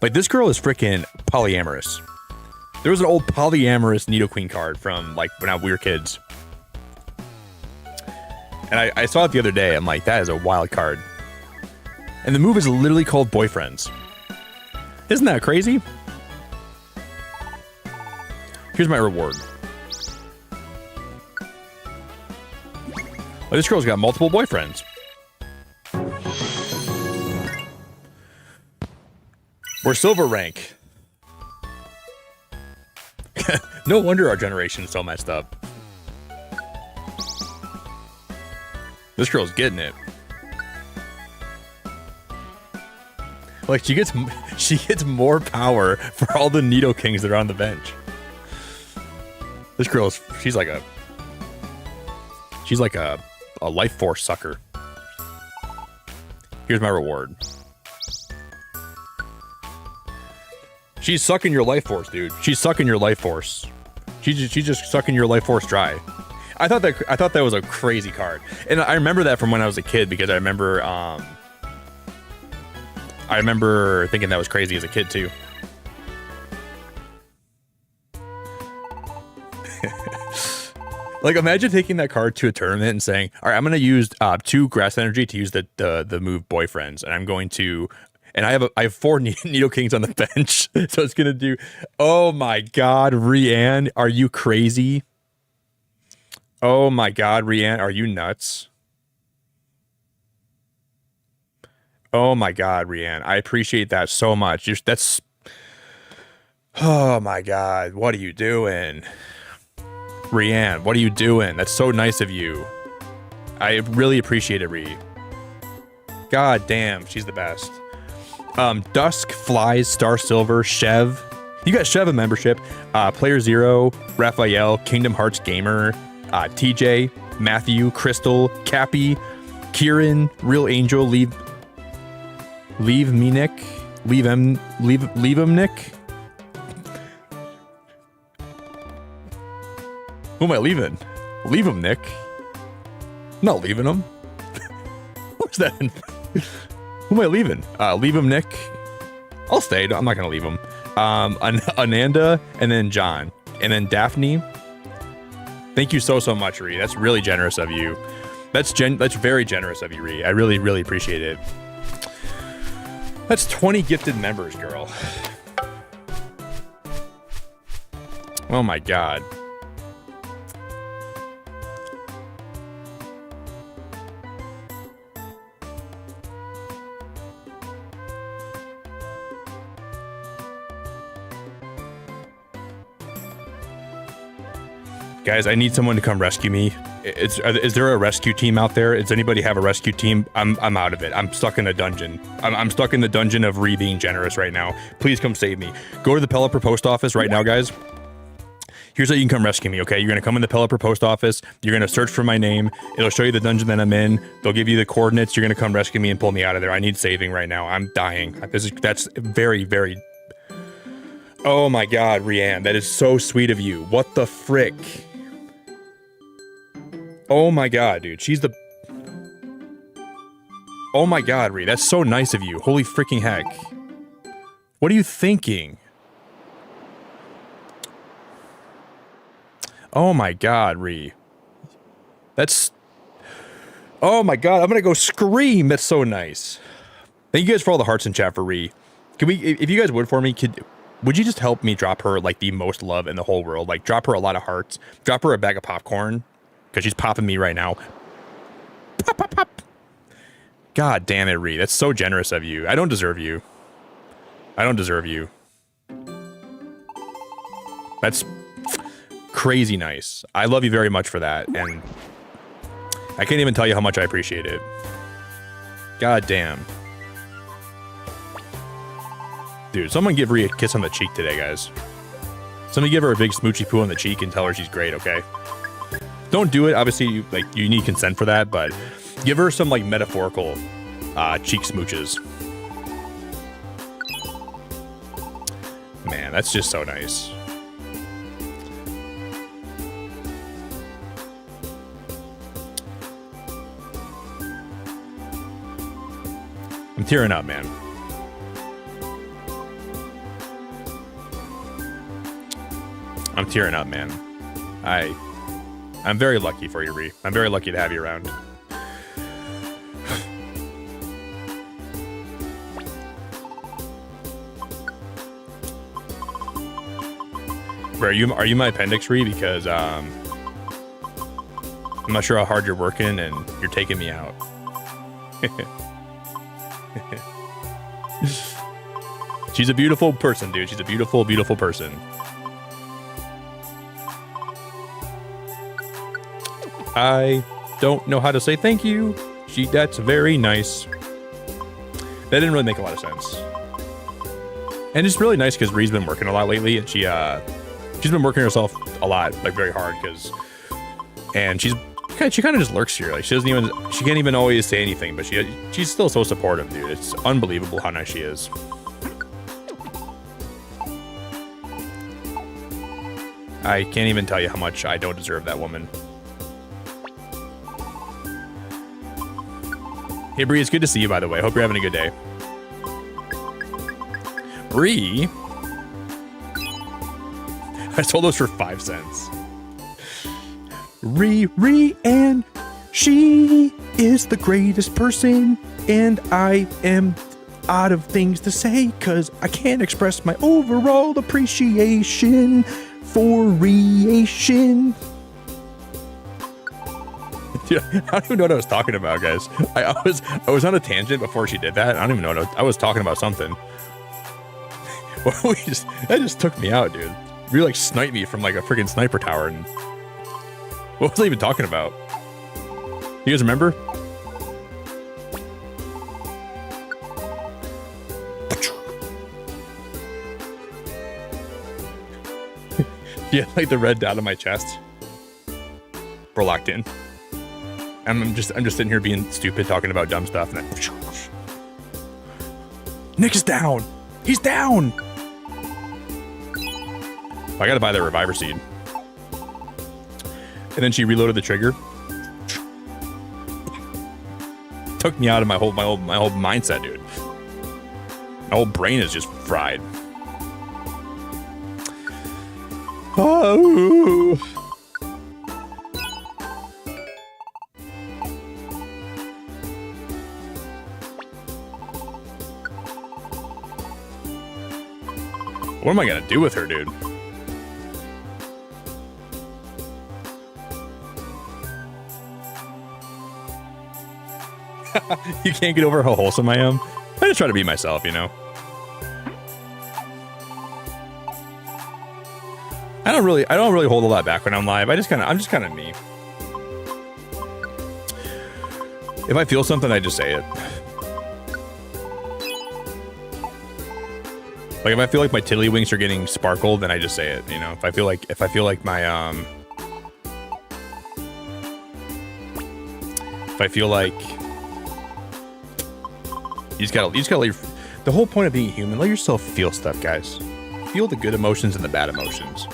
Like, this girl is freaking polyamorous. There was an old polyamorous Nidoqueen card from, like, when we were kids. And I saw it the other day. I'm like, that is a wild card. And the move is literally called Boyfriends. Isn't that crazy? Here's my reward. Oh, this girl's got multiple boyfriends. We're silver rank. No wonder our generation is so messed up. This girl's getting it. Like, she gets more power for all the Nidokings that are on the bench. This girl's she's like a life force sucker. Here's my reward. She's sucking your life force, dude. She's sucking your life force. She's just sucking your life force dry. I thought that was a crazy card, and I remember that from when I was a kid because I remember thinking that was crazy as a kid too. Like, imagine taking that card to a tournament and saying, "All right, I'm going to use 2 grass energy to use the move Boyfriends, and I'm going to." And I have 4 Nidokings on the bench, so it's gonna do. Oh my God, Rianne, are you crazy? Oh my God, Rianne, are you nuts? Oh my God, Rianne, I appreciate that so much. That's. Oh my God, what are you doing, Rianne? What are you doing? That's so nice of you. I really appreciate it, Ree. God damn, she's the best. Dusk, Flies, Star Silver, Chev. You got Chev a membership. Player Zero, Raphael, Kingdom Hearts Gamer, TJ, Matthew, Crystal, Cappy, Kieran, Real Angel, Leave me Nick. Leave him Nick. Who am I leaving? Leave him, Nick. I'm not leaving him. What's that? Who am I leaving? Leave him, Nick. I'll stay. I'm not gonna leave him. Ananda, and then John, and then Daphne. Thank you so much, Ree. That's really generous of you. That's very generous of you, Ree. I really, really appreciate it. That's 20 gifted members, girl. Oh my god. Guys, I need someone to come rescue me. Is there a rescue team out there? Does anybody have a rescue team? I'm out of it. I'm stuck in a dungeon. I'm stuck in the dungeon of Ree being generous right now. Please come save me. Go to the Pelipper post office right now, guys. Here's how you can come rescue me, okay? You're gonna come in the Pelipper post office. You're gonna search for my name. It'll show you the dungeon that I'm in. They'll give you the coordinates. You're gonna come rescue me and pull me out of there. I need saving right now. I'm dying. That's very, very... Oh my god, Rianne, that is so sweet of you. What the frick? Oh my god, dude. She's the... Oh my god, Ree. That's so nice of you. Holy freaking heck. What are you thinking? Oh my god, Ree. That's... Oh my god, I'm gonna go scream. That's so nice. Thank you guys for all the hearts in chat for Ree. Can we... If you guys would for me, would you just help me drop her, like, the most love in the whole world? Like, drop her a lot of hearts. Drop her a bag of popcorn. Because she's popping me right now. Pop, pop, pop. God damn it, Ree. That's so generous of you. I don't deserve you. I don't deserve you. That's crazy nice. I love you very much for that. And I can't even tell you how much I appreciate it. God damn. Dude, someone give Ree a kiss on the cheek today, guys. Somebody give her a big smoochy poo on the cheek and tell her she's great, okay? Don't do it. Obviously, you need consent for that, but give her some, like, metaphorical cheek smooches. Man, that's just so nice. I'm tearing up, man. I'm tearing up, man. I'm very lucky for you, Ree. I'm very lucky to have you around. Are you my appendix, Ree? Because I'm not sure how hard you're working and you're taking me out. She's a beautiful person, dude. She's a beautiful, beautiful person. I don't know how to say thank you. That's very nice. That didn't really make a lot of sense. And it's really nice because Ree's been working a lot lately, and she's been working herself a lot, like very hard, and she kind of just lurks here. Like she can't even always say anything, but she's still so supportive, dude. It's unbelievable how nice she is. I can't even tell you how much I don't deserve that woman. Hey, Bree, it's good to see you, by the way. Hope you're having a good day. Bree? I sold those for 5 cents. Ree, and she is the greatest person, and I am out of things to say, because I can't express my overall appreciation for Reation. Dude, I don't even know what I was talking about, guys. I was on a tangent before she did that. I don't even know what I was talking about something. That just took me out, dude. You like sniped me from like a freaking sniper tower, and what was I even talking about? You guys remember? Yeah, like the red dot on my chest. We're locked in. I'm just sitting here being stupid, talking about dumb stuff, and then Nick is down. He's down. I gotta buy that reviver seed. And then she reloaded the trigger. Took me out of my whole mindset, dude. My whole brain is just fried. Oh. What am I gonna do with her, dude? You can't get over how wholesome I am. I just try to be myself, you know. I don't really hold a lot back when I'm live. I'm just kind of me. If I feel something, I just say it. Like if I feel like my tiddlywinks are getting sparkled, then I just say it. You know, if I feel like my if I feel like you just gotta leave. The whole point of being human, let yourself feel stuff, guys. Feel the good emotions and the bad emotions.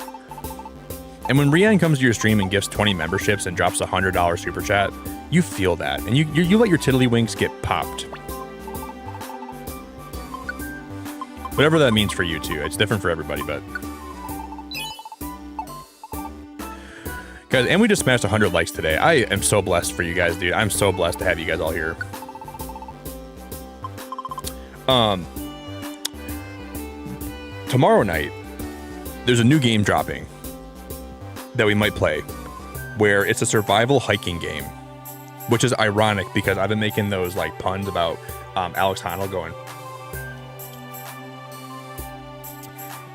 And when Rian comes to your stream and gifts 20 memberships and drops a $100 super chat, you feel that, and you let your tiddlywinks get popped. Whatever that means for you too. It's different for everybody, but guys, and we just smashed 100 likes today. I am so blessed for you guys, dude. I'm so blessed to have you guys all here. Tomorrow night, there's a new game dropping that we might play, where it's a survival hiking game, which is ironic because I've been making those like puns about Alex Honnold going.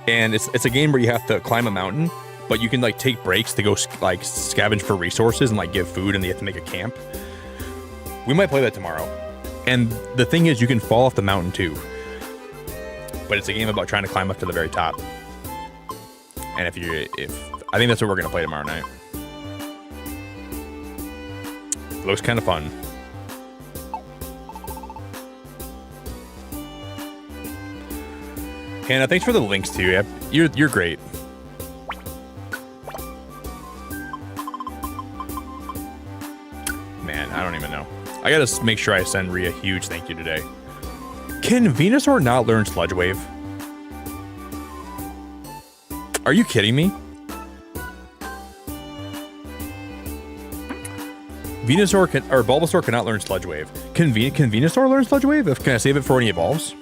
And it's a game where you have to climb a mountain, but you can like take breaks to go like scavenge for resources and like give food, and you have to make a camp. We might play that tomorrow. And the thing is, you can fall off the mountain too. But it's a game about trying to climb up to the very top. And if I think that's what we're gonna play tomorrow night. Looks kind of fun. Hannah, thanks for the links too. You're great. Man, I don't even know. I gotta make sure I send Rhea a huge thank you today. Can Venusaur not learn Sludge Wave? Are you kidding me? Bulbasaur cannot learn Sludge Wave. Can Venusaur learn Sludge Wave? Can I save it for when he evolves?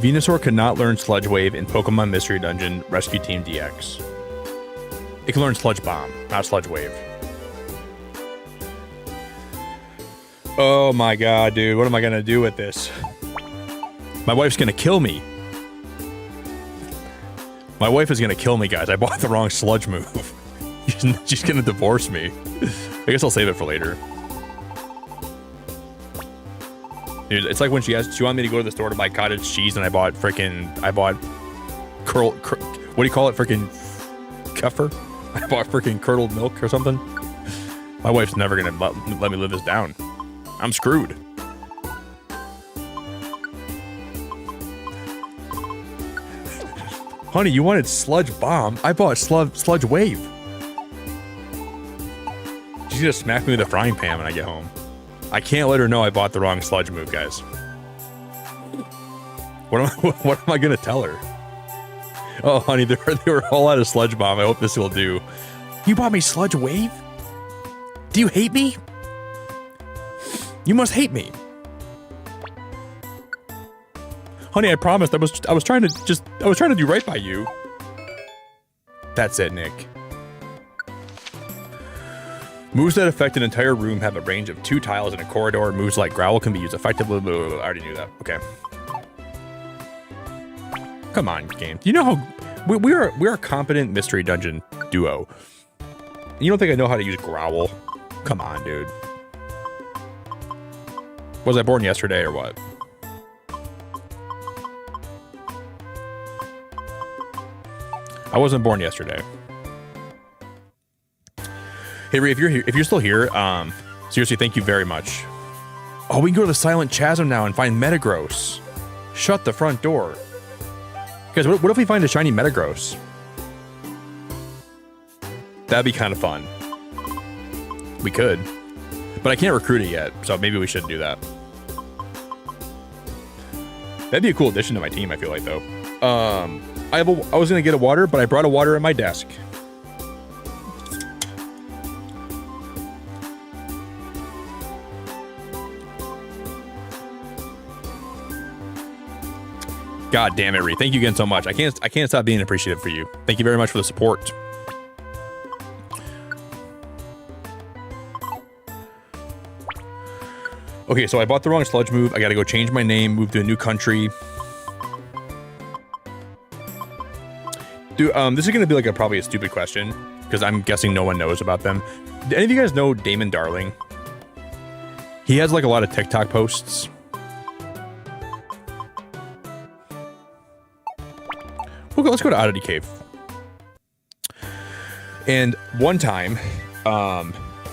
Venusaur cannot learn Sludge Wave in Pokémon Mystery Dungeon Rescue Team DX. It can learn Sludge Bomb, not Sludge Wave. Oh my god, dude. What am I gonna do with this? My wife's gonna kill me. My wife is gonna kill me, guys. I bought the wrong Sludge move. She's gonna divorce me. I guess I'll save it for later. Dude, it's like when she wanted me to go to the store to buy cottage cheese, and I bought what do you call it? Freaking Kefir? I bought freaking curdled milk or something. My wife's never gonna let me live this down. I'm screwed. Honey, you wanted Sludge Bomb. I bought Sludge Wave. She's gonna smack me with a frying pan when I get home. I can't let her know I bought the wrong Sludge move, guys. What am I gonna tell her? Oh, honey, they were all out of Sludge Bomb. I hope this will do. You bought me Sludge Wave? Do you hate me? You must hate me. Honey, I promised I was trying to do right by you. That's it, Nick. Moves that affect an entire room have a range of 2 tiles in a corridor. Moves like Growl can be used effectively. Blah, blah, blah. I already knew that. Okay. Come on, game. Do you know how we are a competent Mystery Dungeon duo? You don't think I know how to use Growl? Come on, dude. Was I born yesterday or what? I wasn't born yesterday. Hey, Rhea, if you're still here, seriously, thank you very much. Oh, we can go to the Silent Chasm now and find Metagross. Shut the front door. Guys, what if we find a shiny Metagross? That'd be kind of fun. We could. But I can't recruit it yet, so maybe we shouldn't do that. That'd be a cool addition to my team, I feel like, though. I was going to get a water, but I brought a water at my desk. God damn it, Ree. Thank you again so much. I can't stop being appreciative for you. Thank you very much for the support. Okay, so I bought the wrong sludge move. I gotta go change my name, move to a new country. Dude, this is gonna be like probably a stupid question because I'm guessing no one knows about them. Do any of you guys know Damon Darling? He has like a lot of TikTok posts. Let's go to Oddity Cave. And one time,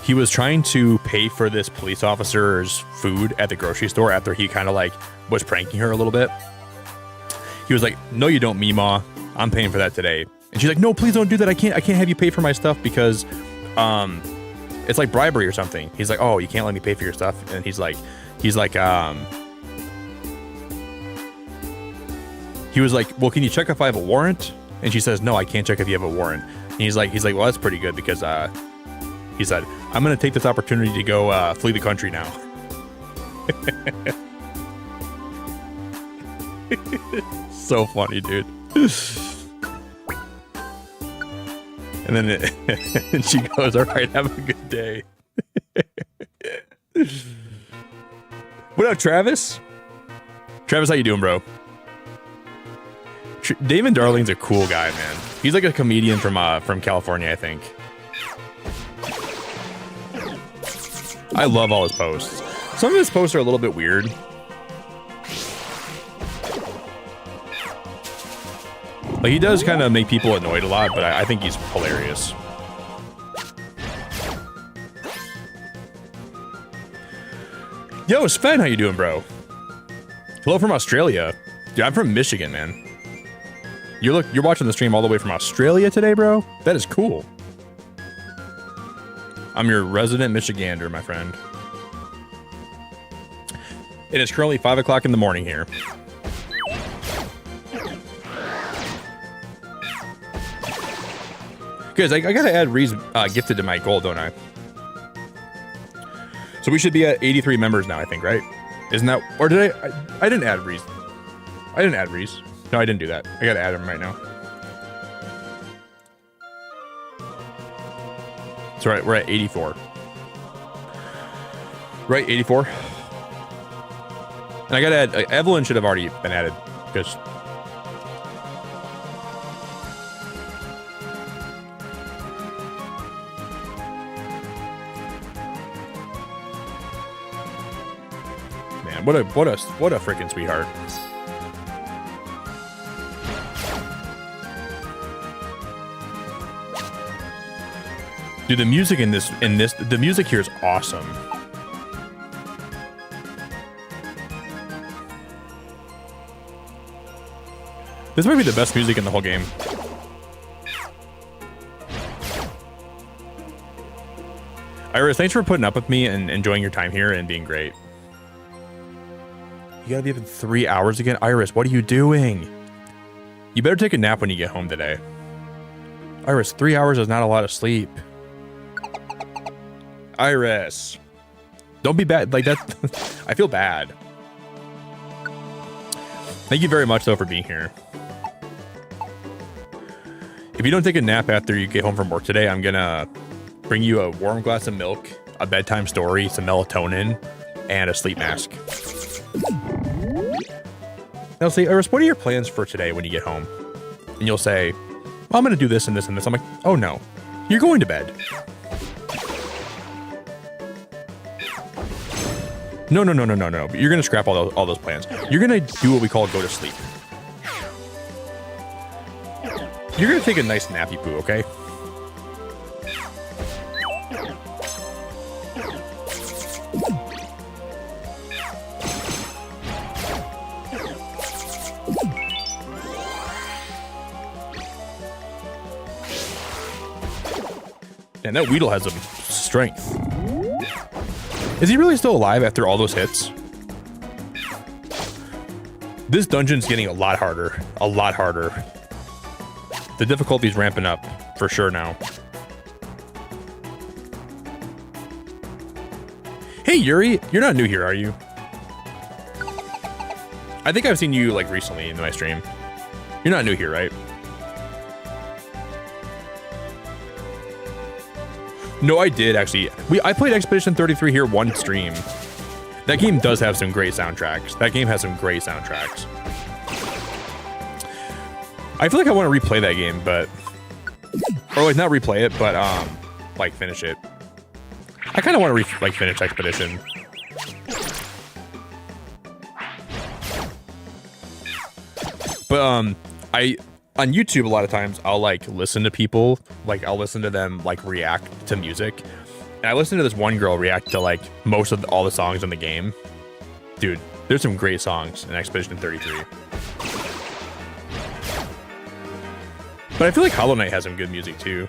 he was trying to pay for this police officer's food at the grocery store after he kind of like was pranking her a little bit. He was like, "No, you don't, Meemaw. I'm paying for that today." And she's like, "No, please don't do that. I can't have you pay for my stuff because it's like bribery or something." He's like, "Oh, you can't let me pay for your stuff." And he was like, "Well, can you check if I have a warrant?" And she says, "No, I can't check if you have a warrant." And he's like, "Well, that's pretty good because he said, I'm going to take this opportunity to go flee the country now." So funny, dude. And then and she goes, "All right, have a good day." What up, Travis? Travis, how you doing, bro? Damon Darling's a cool guy, man. He's like a comedian from California, I think. I love all his posts. Some of his posts are a little bit weird. Like, he does kind of make people annoyed a lot, but I think he's hilarious. Yo, Sven, how you doing, bro? Hello from Australia. Dude, I'm from Michigan, man. You're watching the stream all the way from Australia today, bro? That is cool. I'm your resident Michigander, my friend. It is currently 5 o'clock in the morning here. Guys, I gotta add Reese gifted to my goal, don't I? So we should be at 83 members now, I think, right? Isn't that... Or did I didn't add Reese. I didn't add Reese. No, I didn't do that. I gotta add him right now. That's right, we're at 84. Right, 84. And I gotta add, Evelyn should have already been added, because... Man, what a freaking sweetheart. Dude, the music in this, the music here is awesome. This might be the best music in the whole game. Iris, thanks for putting up with me and enjoying your time here and being great. You gotta be up in 3 hours again? Iris, what are you doing? You better take a nap when you get home today. Iris, 3 hours is not a lot of sleep. Iris, don't be bad like that. I feel bad. Thank you very much, though, for being here. If you don't take a nap after you get home from work today, I'm gonna bring you a warm glass of milk, a bedtime story, some melatonin, and a sleep mask. They'll say, Iris, what are your plans for today when you get home? And you'll say, well, I'm gonna do this and this and this. I'm like, oh no, you're going to bed. No. You're gonna scrap all those plans. You're gonna do what we call go to sleep. You're gonna take a nice nappy poo, okay? And that Weedle has some strength. Is he really still alive after all those hits? This dungeon's getting a lot harder. A lot harder. The difficulty's ramping up, for sure now. Hey, Yuri, you're not new here, are you? I think I've seen you, like, recently in my stream. You're not new here, right? No, I did, actually. I played Expedition 33 here one stream. That game does have some great soundtracks. That game has some great soundtracks. I feel like I want to replay that game, but... Or, like, not replay it, but, like, finish it. I kind of want to, like, finish Expedition. But, on YouTube, a lot of times, I'll, like, listen to people. Like, I'll listen to them, like, react to music. And I listened to this one girl react to, like, most of all the songs in the game. Dude, there's some great songs in Expedition 33. But I feel like Hollow Knight has some good music, too.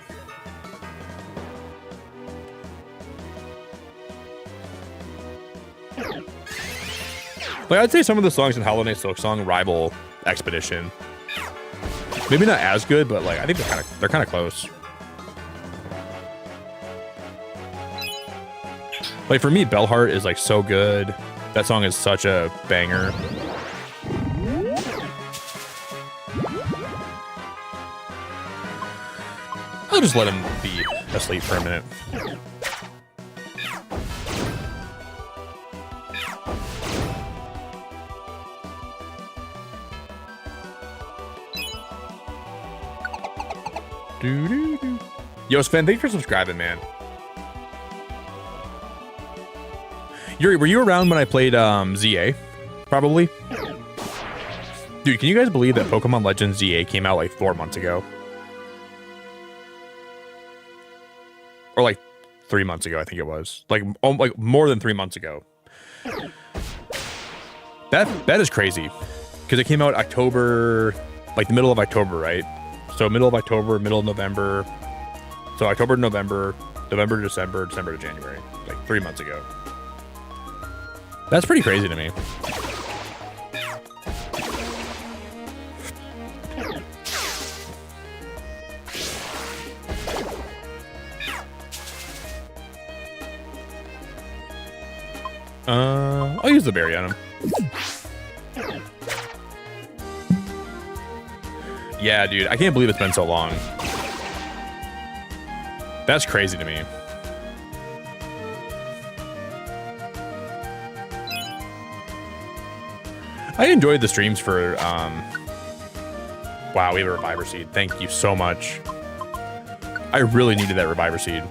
Like, I'd say some of the songs in Hollow Knight Silksong rival Expedition. Maybe not as good, but, like, I think they're kind of close. Like, for me, Bellheart is, like, so good. That song is such a banger. I'll just let him be asleep for a minute. Yo, Sven, thanks for subscribing, man. Yuri, were you around when I played ZA? Probably. Dude, can you guys believe that Pokemon Legends ZA came out like 4 months ago? Or like 3 months ago, I think it was. Like more than 3 months ago. That is crazy. Because it came out October, like the middle of October, right? So middle of October, middle of November. So October to November, November to December, December to January. Like 3 months ago. That's pretty crazy to me. I'll use the berry on him. Yeah, dude, I can't believe it's been so long. That's crazy to me. I enjoyed the streams for, wow, we have a Reviver Seed. Thank you so much. I really needed that Reviver Seed.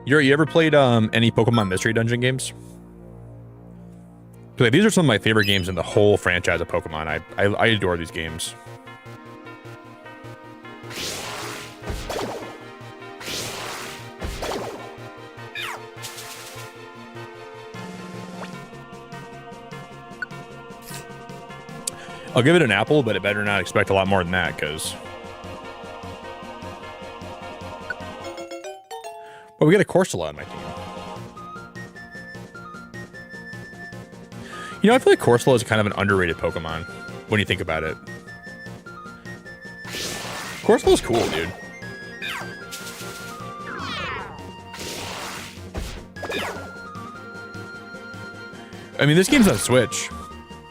Yuri, you ever played any Pokemon Mystery Dungeon games? Like, these are some of my favorite games in the whole franchise of Pokemon. I adore these games. I'll give it an apple, but it better not expect a lot more than that, because... Well, we got a Corsola on my team. You know, I feel like Corsola is kind of an underrated Pokemon when you think about it. Corsola's cool, dude. I mean, this game's on Switch,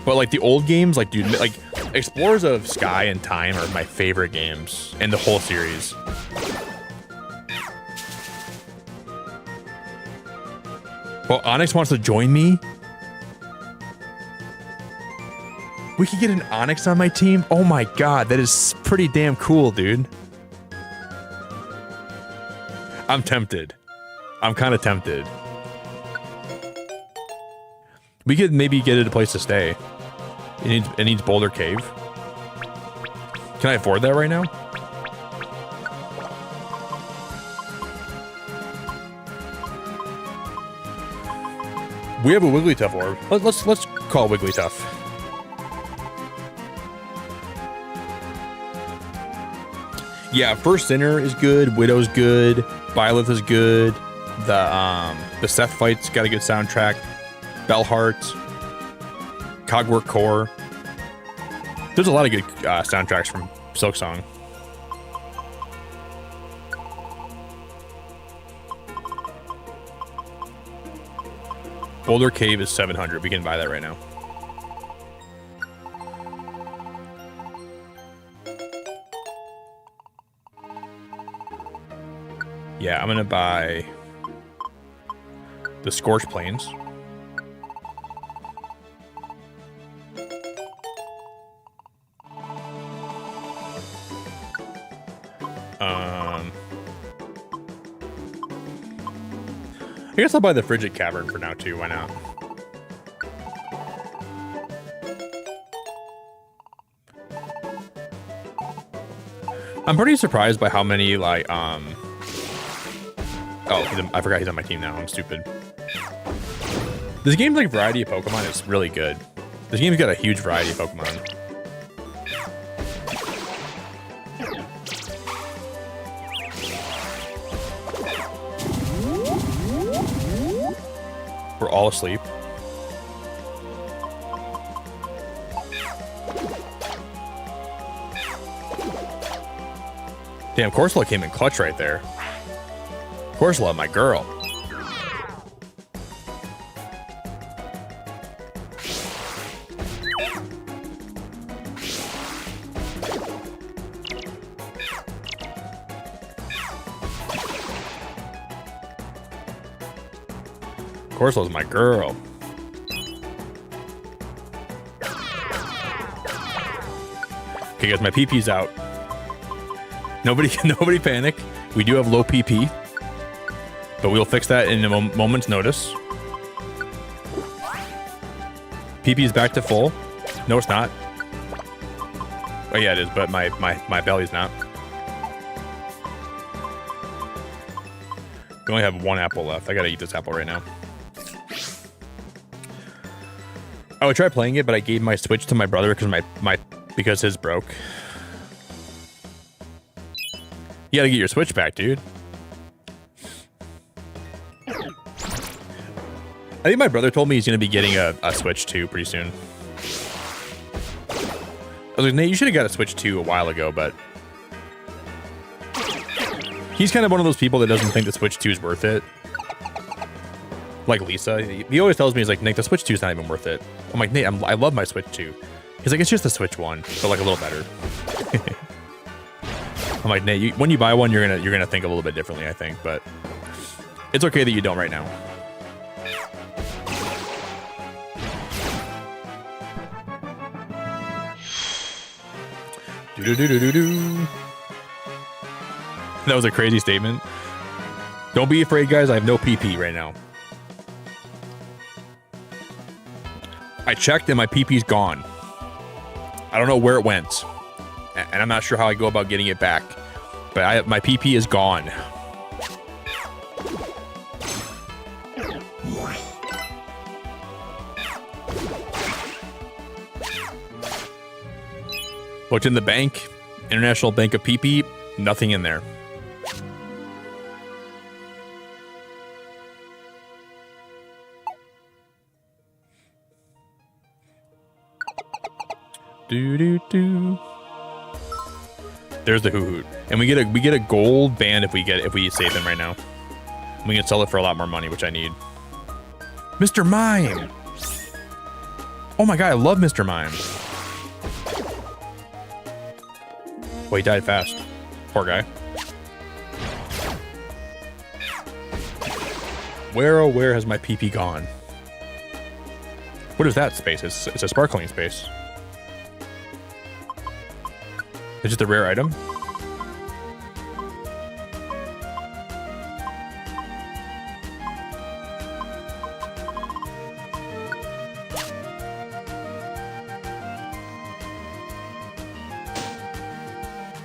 but like the old games, like, dude, like Explorers of Sky and Time are my favorite games in the whole series. Well, Onyx wants to join me. We could get an Onyx on my team? Oh my god, that is pretty damn cool, dude. I'm tempted. I'm kind of tempted. We could maybe get it a place to stay. It needs Boulder Cave. Can I afford that right now? We have a Wigglytuff orb. Let's call Wigglytuff. Yeah, First Sinner is good. Widow's good. Byleth is good. The Seth fight's got a good soundtrack. Bellheart. Cogwork Core. There's a lot of good soundtracks from Silksong. Boulder Cave is 700. We can buy that right now. Yeah, I'm gonna buy the Scorched Plains. I guess I'll buy the Frigid Cavern for now too. Why not? I'm pretty surprised by how many like oh, I forgot he's on my team now. I'm stupid. This game's like variety of Pokemon is really good. This game's got a huge variety of Pokemon. We're all asleep. Damn, Corsola came in clutch right there. Corsola, my girl. Corsola's my girl. Okay, guys, my PP's out. Nobody panic. We do have low PP, but we'll fix that in a moment's notice. PP is back to full. No, it's not. Oh yeah, it is, but my belly's not. We only have one apple left. I gotta eat this apple right now. I would try playing it, but I gave my Switch to my brother because his broke. You gotta get your Switch back, dude. I think my brother told me he's gonna be getting a Switch 2 pretty soon. I was like, Nate, you should have got a Switch 2 a while ago, but he's kind of one of those people that doesn't think the Switch 2 is worth it. Like Lisa, he always tells me, he's like, Nick, the Switch 2 is not even worth it. I'm like, Nate, I love my Switch 2. He's like, it's just the Switch 1, but like a little better. I'm like, Nate, when you buy one, you're gonna think a little bit differently, I think, but it's okay that you don't right now. That was a crazy statement. Don't be afraid, guys. I have no PP right now. I checked and my PP's gone. I don't know where it went, and I'm not sure how I go about getting it back, but my PP is gone. Looked in the bank, International Bank of PP, nothing in there. There's the Hoot, and we get a gold band if we save him right now. We can sell it for a lot more money, which I need. Mr. Mime. Oh my god, I love Mr. Mime. Well, he died fast. Poor guy. Where has my PP gone? What is that space? It's a sparkling space. It's just a rare item.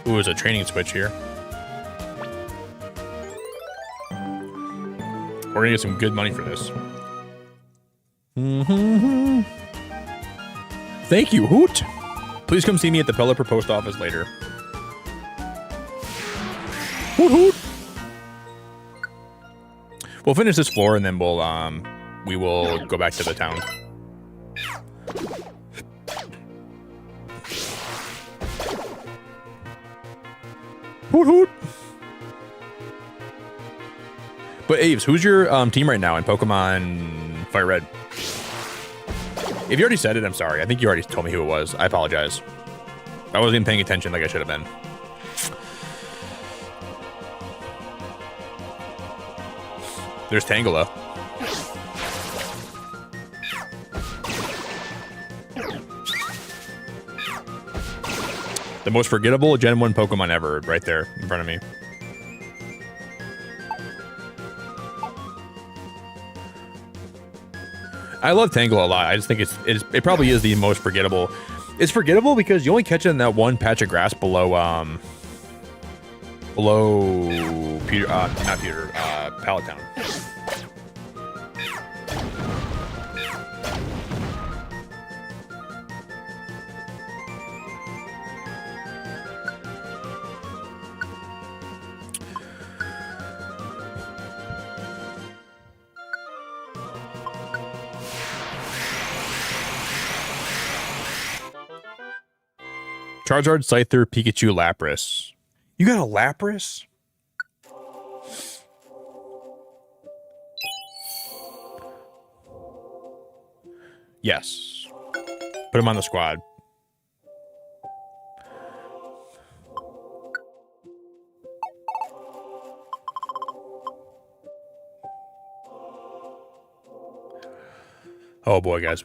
Ooh, there's a training switch here. We're gonna get some good money for this. Thank you, Hoot. Please come see me at the Pelipper post office later. Hoot hoot. We'll finish this floor and then we will go back to the town. Hoot hoot. But Aves, who's your team right now in Pokemon Fire Red? If you already said it, I'm sorry. I think you already told me who it was. I apologize. I wasn't even paying attention like I should have been. There's Tangela. The most forgettable Gen 1 Pokemon ever, right there in front of me. I love Tangela a lot. I just think it probably is the most forgettable. It's forgettable because you only catch it in that one patch of grass below Peter, not Peter, Pallet Town. Charizard, Scyther, Pikachu, Lapras. You got a Lapras? Yes. Put him on the squad. Oh boy, guys.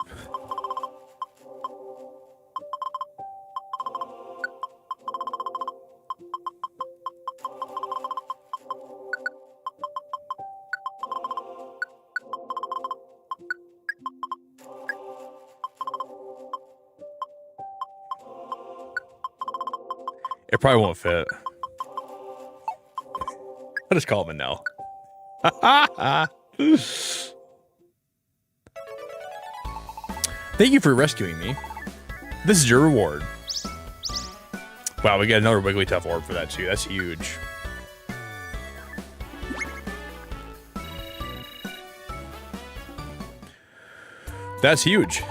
It probably won't fit. I'll just call him a no. Thank you for rescuing me. This is your reward. Wow, we got another Wigglytuff orb for that too. That's huge. That's huge.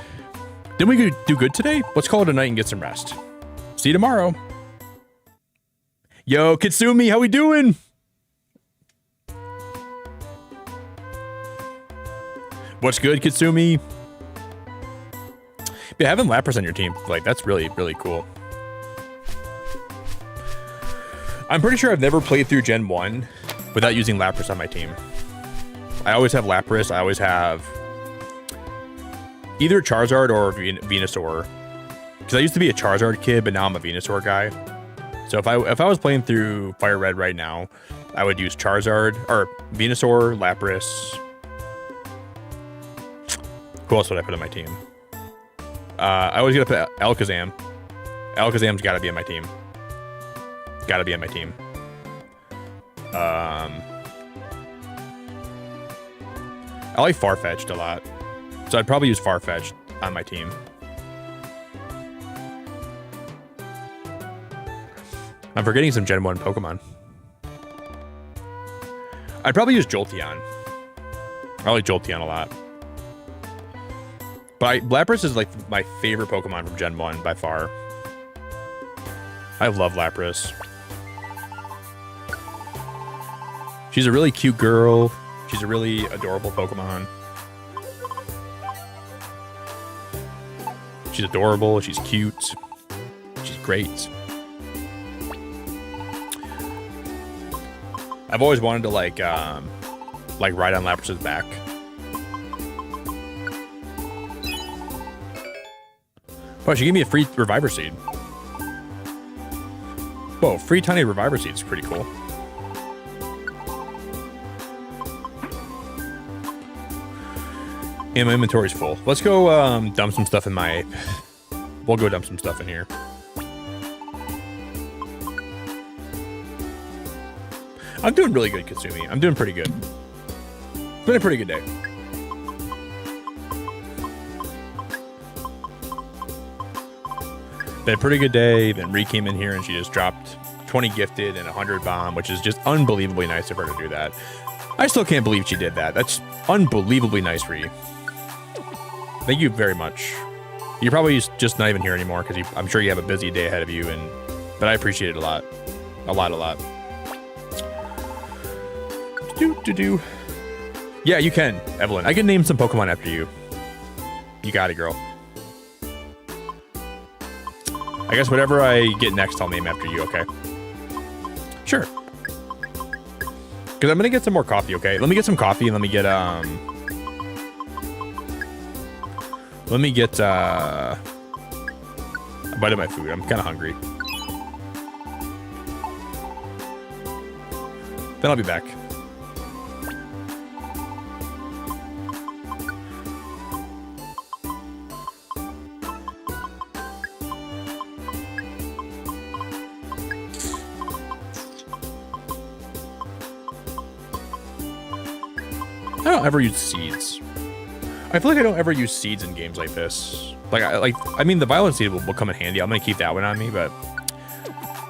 Didn't we do good today? Let's call it a night and get some rest. See you tomorrow. Yo, Kitsumi, how we doing? What's good, Kitsumi? Yeah, having Lapras on your team, like, that's really, really cool. I'm pretty sure I've never played through Gen 1 without using Lapras on my team. I always have Lapras. I always have either Charizard or Venusaur. Because I used to be a Charizard kid, but now I'm a Venusaur guy. So if I was playing through Fire Red right now, I would use Charizard or Venusaur, Lapras. Who else would I put on my team? I always gotta put Alakazam. Alakazam's gotta be on my team. Gotta be on my team. I like Farfetch'd a lot, so I'd probably use Farfetch'd on my team. I'm forgetting some Gen 1 Pokemon. I'd probably use Jolteon. I like Jolteon a lot. But Lapras is like my favorite Pokemon from Gen 1 by far. I love Lapras. She's a really cute girl. She's a really adorable Pokemon. She's adorable. She's cute. She's great. I've always wanted to like ride on Lapras's back. Oh, she gave me a free Reviver Seed. Whoa, free tiny Reviver Seed is pretty cool. And my inventory's full. Let's go dump some stuff in my... We'll go dump some stuff in here. I'm doing really good, Katsumi. I'm doing pretty good. It's been a pretty good day. Been a pretty good day. Then Ree came in here and she just dropped 20 gifted and 100 bomb, which is just unbelievably nice of her to do that. I still can't believe she did that. That's unbelievably nice, Ree. Thank you very much. You're probably just not even here anymore because I'm sure you have a busy day ahead of you, but I appreciate it a lot. A lot. Do. Yeah, you can, Evelyn. I can name some Pokemon after you. You got it, girl. I guess whatever I get next, I'll name after you, okay? Sure. Because I'm going to get some more coffee, okay? Let me get some coffee and let me get a bite of my food. I'm kind of hungry. Then I'll be back. I don't ever use seeds. I feel like I don't ever use seeds in games like this. I mean, the Violet seed will come in handy. I'm gonna keep that one on me, but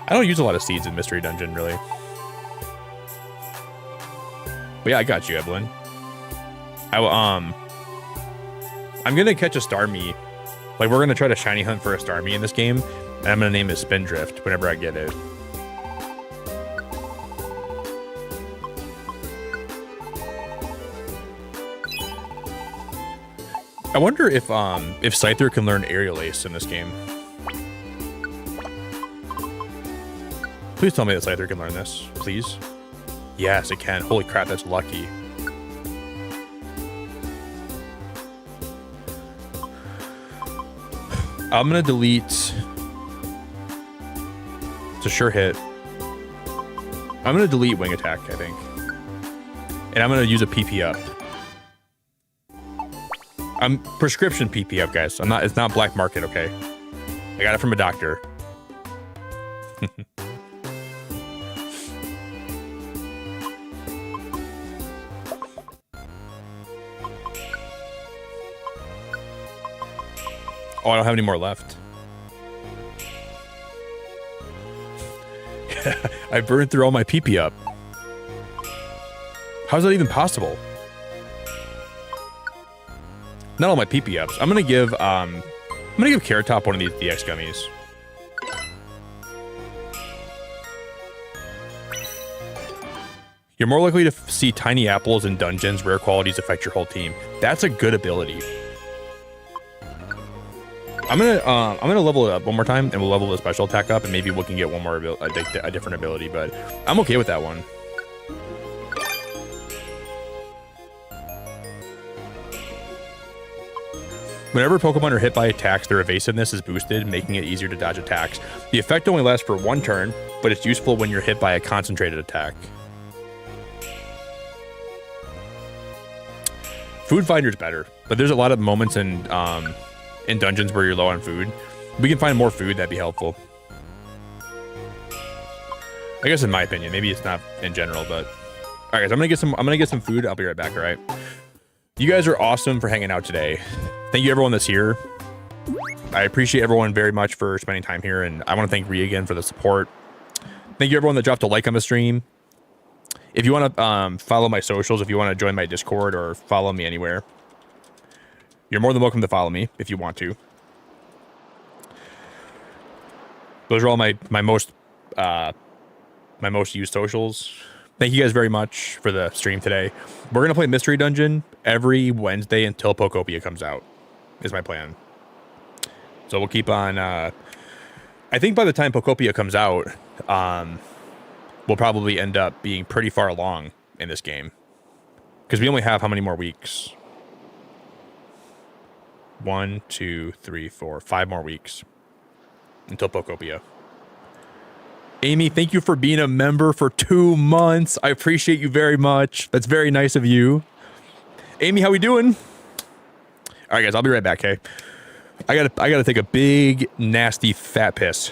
I don't use a lot of seeds in Mystery Dungeon, really. But yeah, I got you, Evelyn. I'm gonna catch a Starmie. Like, we're gonna try to shiny hunt for a Starmie in this game, and I'm gonna name it Spindrift whenever I get it. I wonder if Scyther can learn Aerial Ace in this game. Please tell me that Scyther can learn this, please. Yes, it can. Holy crap, that's lucky. I'm gonna delete. It's a sure hit. I'm gonna delete Wing Attack, I think. And I'm gonna use a PP up. I'm prescription PP up, guys. It's not black market, okay? I got it from a doctor. Oh, I don't have any more left. I burned through all my PP up. How's that even possible? Not all my PP ups. I'm gonna give Carrot Top one of these DX gummies. You're more likely to see tiny apples in dungeons. Rare qualities affect your whole team. That's a good ability. I'm gonna level it up one more time, and we'll level the special attack up, and maybe we can get one more a different ability. But I'm okay with that one. Whenever Pokemon are hit by attacks, their evasiveness is boosted, making it easier to dodge attacks. The effect only lasts for one turn, but it's useful when you're hit by a concentrated attack. Food Finder's better, but there's a lot of moments in dungeons where you're low on food. If we can find more food, that'd be helpful. I guess in my opinion, maybe it's not in general, but all right, guys, I'm gonna get some food. I'll be right back. All right. You guys are awesome for hanging out today. Thank you everyone that's here. I appreciate everyone very much for spending time here, and I want to thank Ree again for the support. Thank you everyone that dropped a like on the stream. If you want to follow my socials, if you want to join my Discord or follow me anywhere, you're more than welcome to follow me if you want to. Those are all my most used socials. Thank you guys very much for the stream today. We're gonna play Mystery Dungeon every Wednesday until Pokopia comes out, is my plan. So we'll keep on. I think by the time Pokopia comes out, we'll probably end up being pretty far along in this game, because we only have how many more weeks? 1, 2, 3, 4, 5 more weeks until Pokopia. Amy, thank you for being a member for 2 months. I appreciate you very much. That's very nice of you. Amy, how we doing? All right, guys, I'll be right back, okay? I gotta take a big, nasty, fat piss.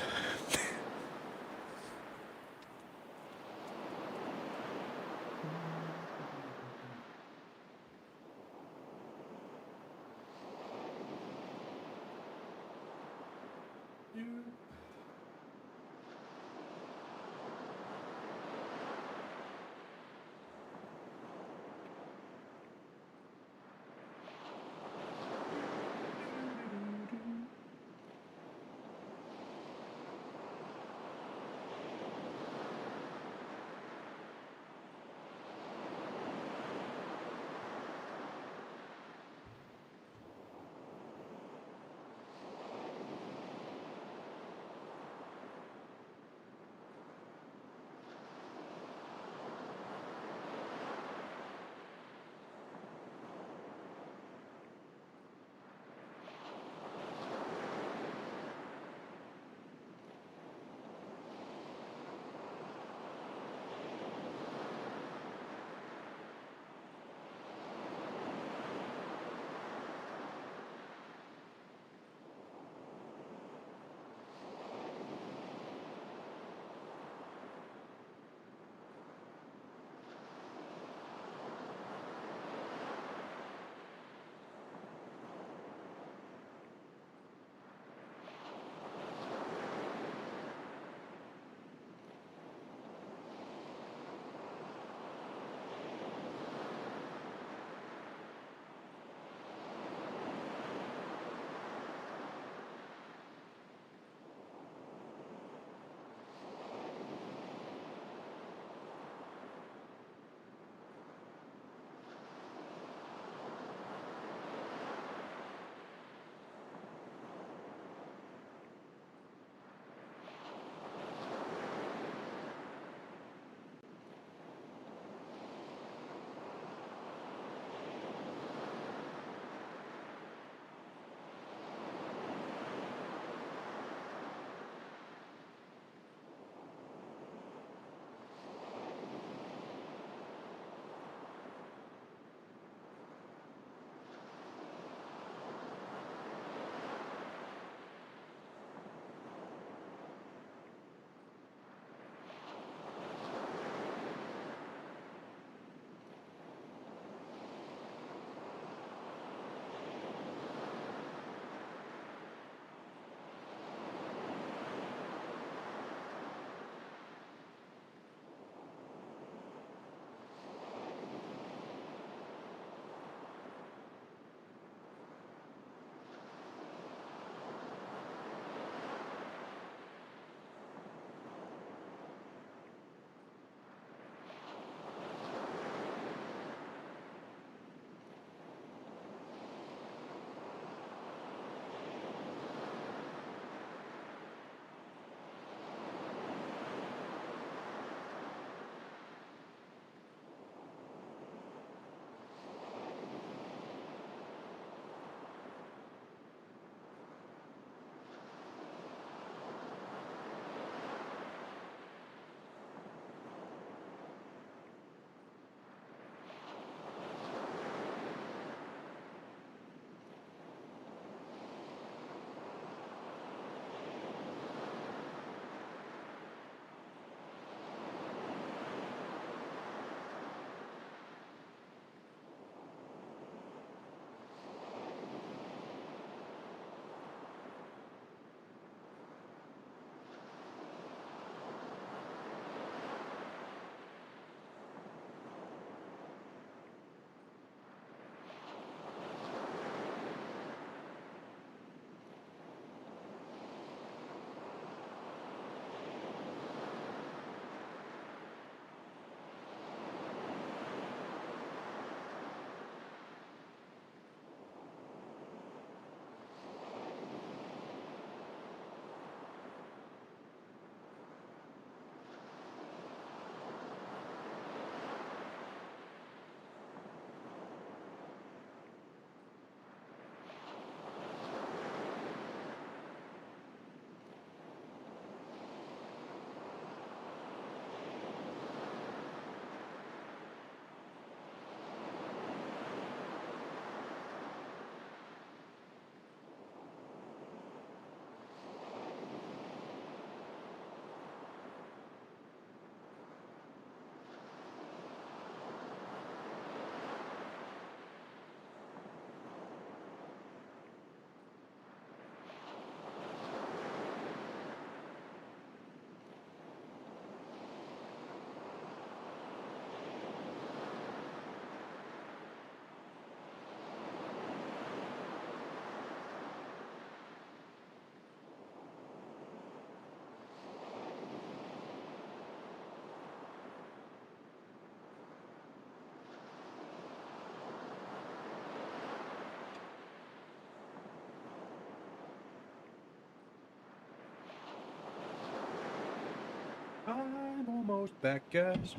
I'm almost back, guys.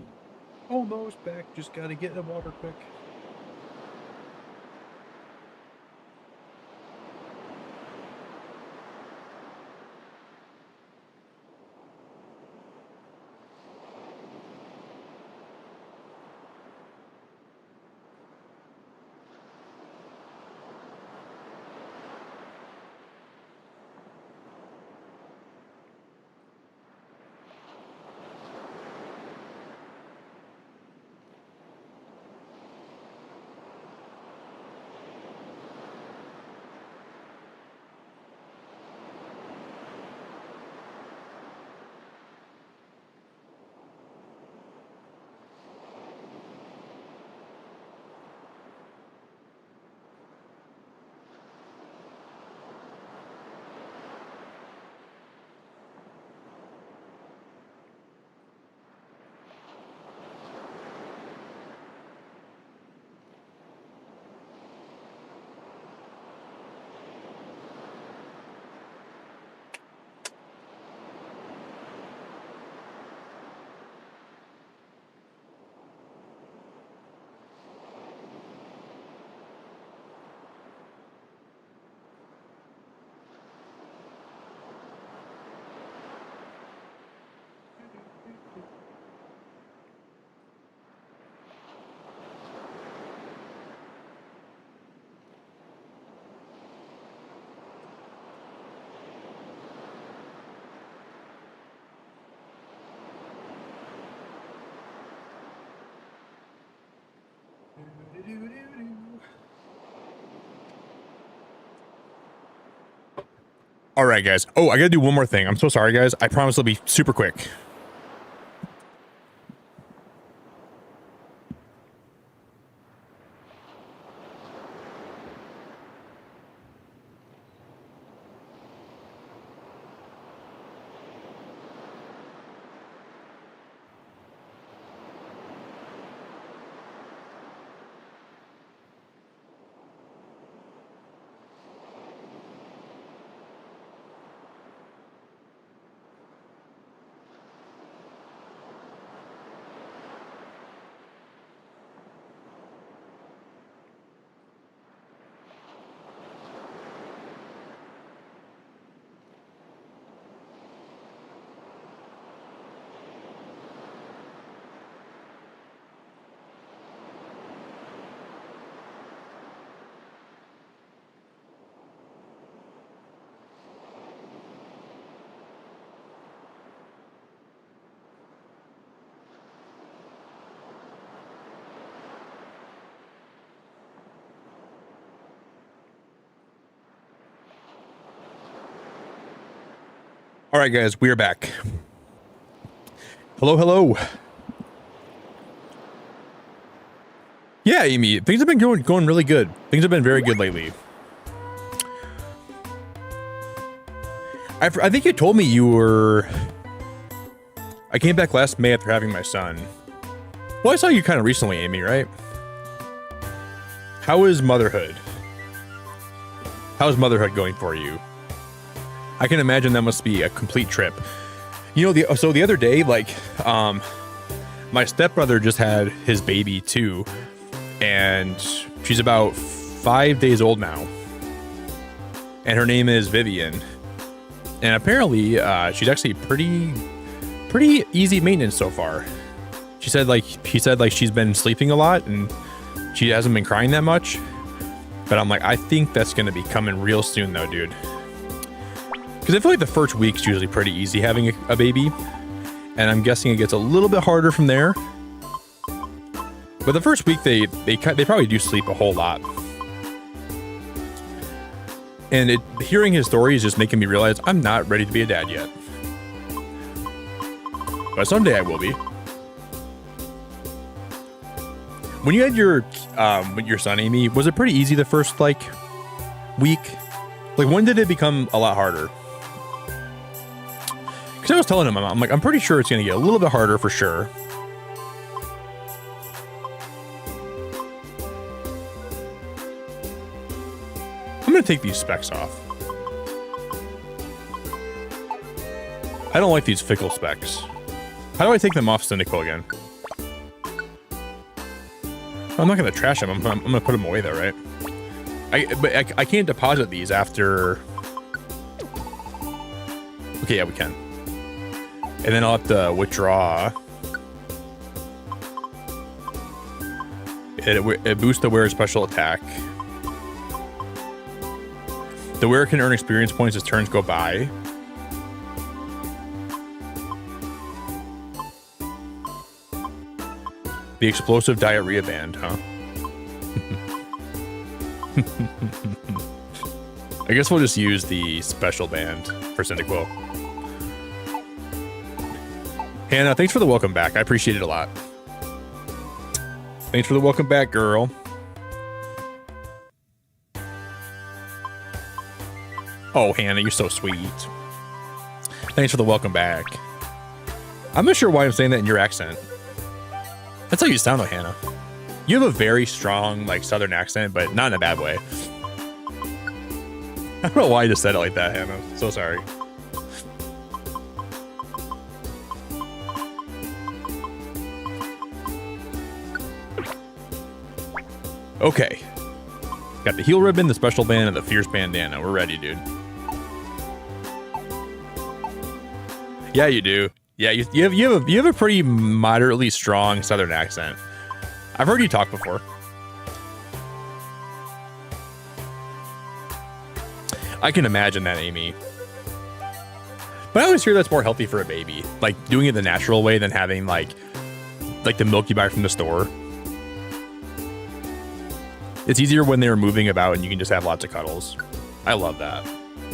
Almost back. Just gotta get in the water quick. All right, guys. Oh, I gotta do one more thing. I'm so sorry, guys. I promise it'll be super quick. All right, guys, we are back. Hello, hello. Yeah, Amy, things have been going really good. Things have been very good lately. I think you told me you were... I came back last May after having my son. Well, I saw you kind of recently, Amy, right? How is motherhood? How's motherhood going for you? I can imagine that must be a complete trip. You know, so the other day, like, my stepbrother just had his baby too, and she's about 5 days old now, and her name is Vivian, and apparently she's actually pretty easy maintenance so far. She said she's been sleeping a lot and she hasn't been crying that much, but I'm like, I think that's gonna be coming real soon though, dude. Because I feel like the first week's usually pretty easy having a baby, and I'm guessing it gets a little bit harder from there. But the first week they probably do sleep a whole lot. And hearing his story is just making me realize I'm not ready to be a dad yet. But someday I will be. When you had your son, Amy, was it pretty easy the first week? Like, when did it become a lot harder? Because I was telling him, I'm like, I'm pretty sure it's going to get a little bit harder for sure. I'm going to take these specs off. I don't like these fickle specs. How do I take them off Cynical again? I'm not going to trash them. I'm going to put them away though, right? I can't deposit these after... Okay, yeah, we can. And then I'll have to withdraw. It boosts the wearer's special attack. The wearer can earn experience points as turns go by. The explosive diarrhea band, huh? I guess we'll just use the special band for Cyndaquil. Hannah, thanks for the welcome back. I appreciate it a lot. Thanks for the welcome back, girl. Oh, Hannah, you're so sweet. Thanks for the welcome back. I'm not sure why I'm saying that in your accent. That's how you sound though, Hannah. You have a very strong, like, southern accent, but not in a bad way. I don't know why I just said it like that, Hannah. So sorry. Okay. Got the heal ribbon, the special band, and the fierce bandana. We're ready, dude. Yeah, you do. Yeah, you have a pretty moderately strong southern accent. I've heard you talk before. I can imagine that, Amy. But I always hear that's more healthy for a baby. Like, doing it the natural way than having, like the milk you buy from the store. It's easier when they're moving about and you can just have lots of cuddles. I love that.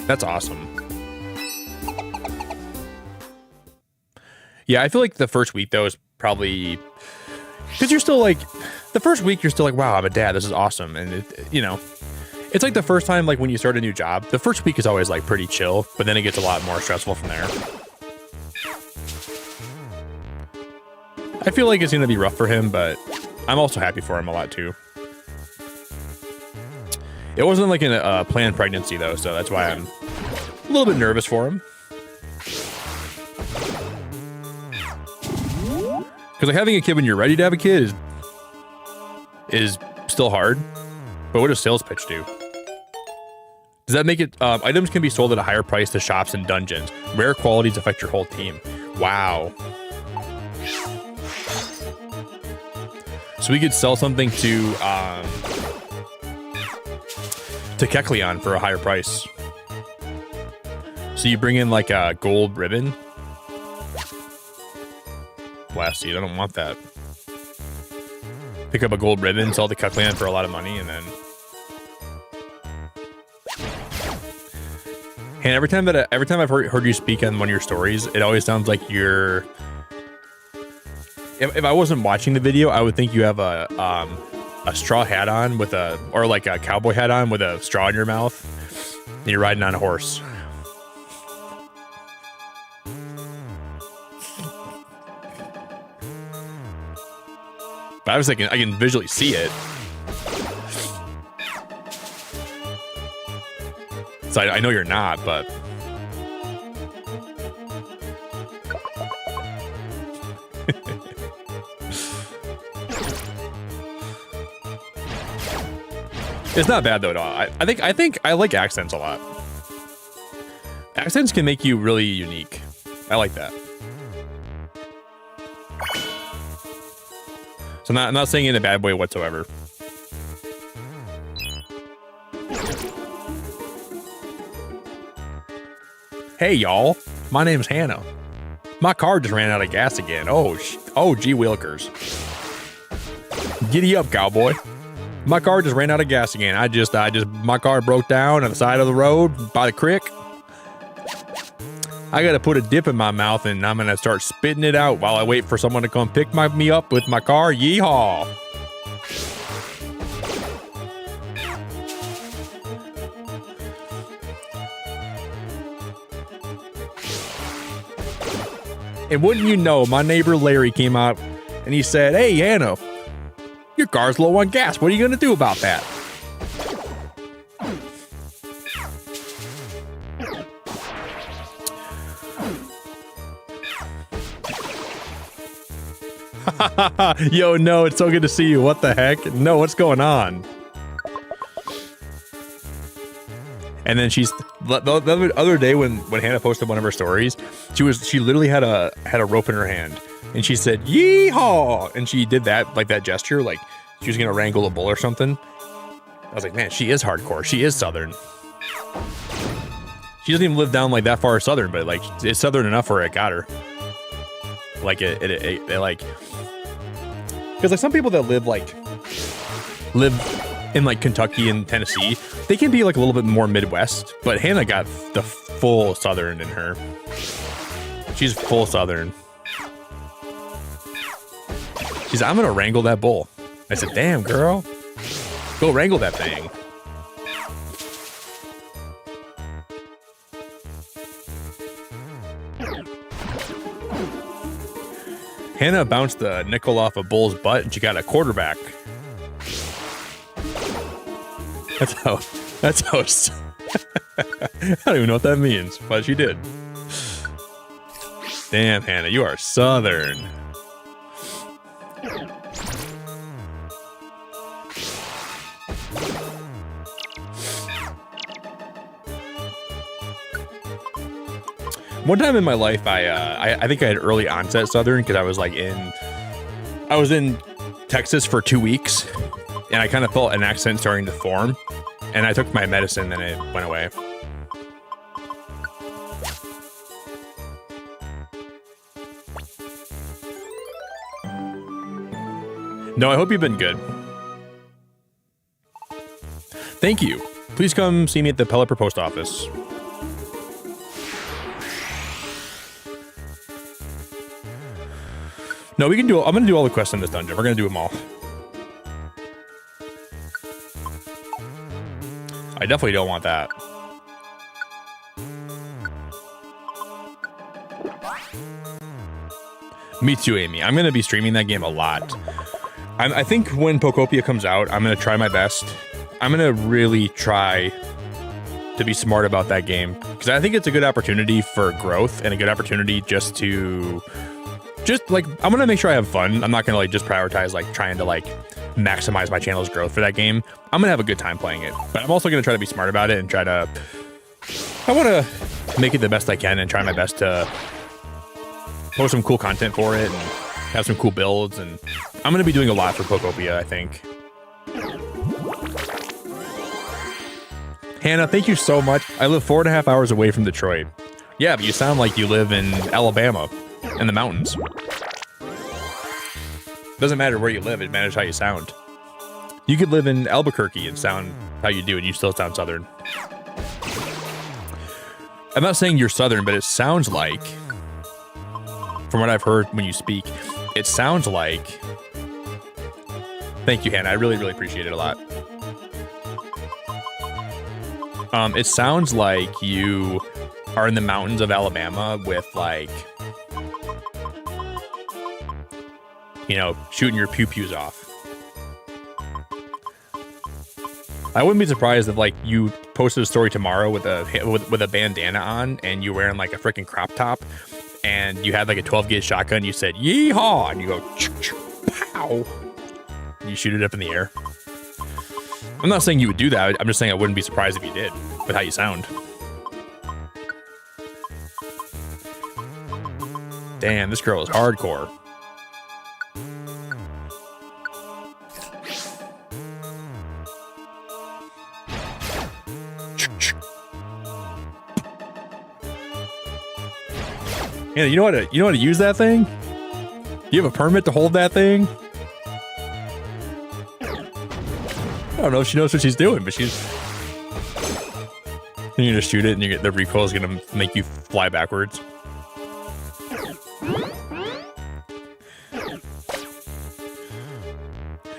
That's awesome. Yeah, I feel like the first week, though, is probably... Because you're still, like... The first week, you're still like, wow, I'm a dad. This is awesome. And, you know... It's like the first time, like, when you start a new job. The first week is always, like, pretty chill. But then it gets a lot more stressful from there. I feel like it's going to be rough for him, but I'm also happy for him a lot, too. It wasn't, like, a planned pregnancy, though. So that's why I'm a little bit nervous for him. Because like having a kid when you're ready to have a kid is still hard. But what does sales pitch do? Does that make it... items can be sold at a higher price to shops and dungeons. Rare qualities affect your whole team. Wow. So we could sell something to Kecleon for a higher price. So you bring in like a gold ribbon. Blast seed, I don't want that. Pick up a gold ribbon, sell the Kecleon for a lot of money, and then... And every time I've heard you speak on one of your stories, it always sounds like you're... If I wasn't watching the video, I would think you have a straw hat on with a... Or like a cowboy hat on with a straw in your mouth. And you're riding on a horse. But I was thinking, I can visually see it. So I know you're not, but... It's not bad though at all. I think I like accents a lot. Accents can make you really unique. I like that. So I'm not saying it in a bad way whatsoever. Hey y'all, my name's Hannah. My car just ran out of gas again. Oh gee wilkers. Giddy up, cowboy. My car just ran out of gas again. My car broke down on the side of the road by the creek. I gotta put a dip in my mouth and I'm gonna start spitting it out while I wait for someone to come pick me up with my car. Yeehaw! And wouldn't you know, my neighbor Larry came out and he said, "Hey, Hannah, your car's low on gas. What are you gonna do about that?" Yo, no, it's so good to see you. What the heck? No, what's going on? And then the other day when Hannah posted one of her stories, she literally had a rope in her hand, and she said yeehaw, and she did that, like that gesture, like she was gonna wrangle a bull or something. I was like, man, she is hardcore. She is Southern. She doesn't even live down like that far Southern, but like it's Southern enough where it got her. Like it like, because like some people that live in like Kentucky and Tennessee, they can be like a little bit more Midwest, but Hannah got the full Southern in her. She's full Southern. She's, I'm gonna wrangle that bull. I said, damn girl, go wrangle that thing. Hannah bounced the nickel off a bull's butt and she got a quarterback. That's how I don't even know what that means, but she did. Damn, Hannah, you are Southern. One time in my life, I think I had early onset Southern because I was in Texas for 2 weeks, and I kind of felt an accent starting to form, and I took my medicine and it went away. No, I hope you've been good. Thank you. Please come see me at the Pelipper Post Office. No, we can do. I'm gonna do all the quests in this dungeon. We're gonna do them all. I definitely don't want that. Me too, Amy. I'm gonna be streaming that game a lot. I think when Pokopia comes out, I'm gonna try my best. I'm gonna really try to be smart about that game because I think it's a good opportunity for growth and a good opportunity just like, I'm gonna make sure I have fun. I'm not gonna like just prioritize like trying to like maximize my channel's growth for that game. I'm gonna have a good time playing it, but I'm also gonna try to be smart about it and I want to make it the best I can and try my best to post some cool content for it and have some cool builds. And I'm gonna be doing a lot for Pokopia, I think. Hannah, thank you so much. I live 4.5 hours away from Detroit. Yeah, but you sound like you live in Alabama. In the mountains. Doesn't matter where you live, it matters how you sound. You could live in Albuquerque and sound how you do, and you still sound Southern. I'm not saying you're Southern, but it sounds like, from what I've heard when you speak, it sounds like. Thank you, Hannah. I really, really appreciate it a lot. It sounds like you are in the mountains of Alabama with like, you know, shooting your pew-pews off. I wouldn't be surprised if like you posted a story tomorrow with a bandana on and you're wearing like a freaking crop top and you had like a 12 gauge shotgun. You said yeehaw and you go pow. And you shoot it up in the air. I'm not saying you would do that. I'm just saying I wouldn't be surprised if you did with how you sound. Damn, this girl is hardcore. Yeah, you know how to use that thing? You have a permit to hold that thing? I don't know if she knows what she's doing, but she's... You're gonna shoot it and the recoil is gonna make you fly backwards.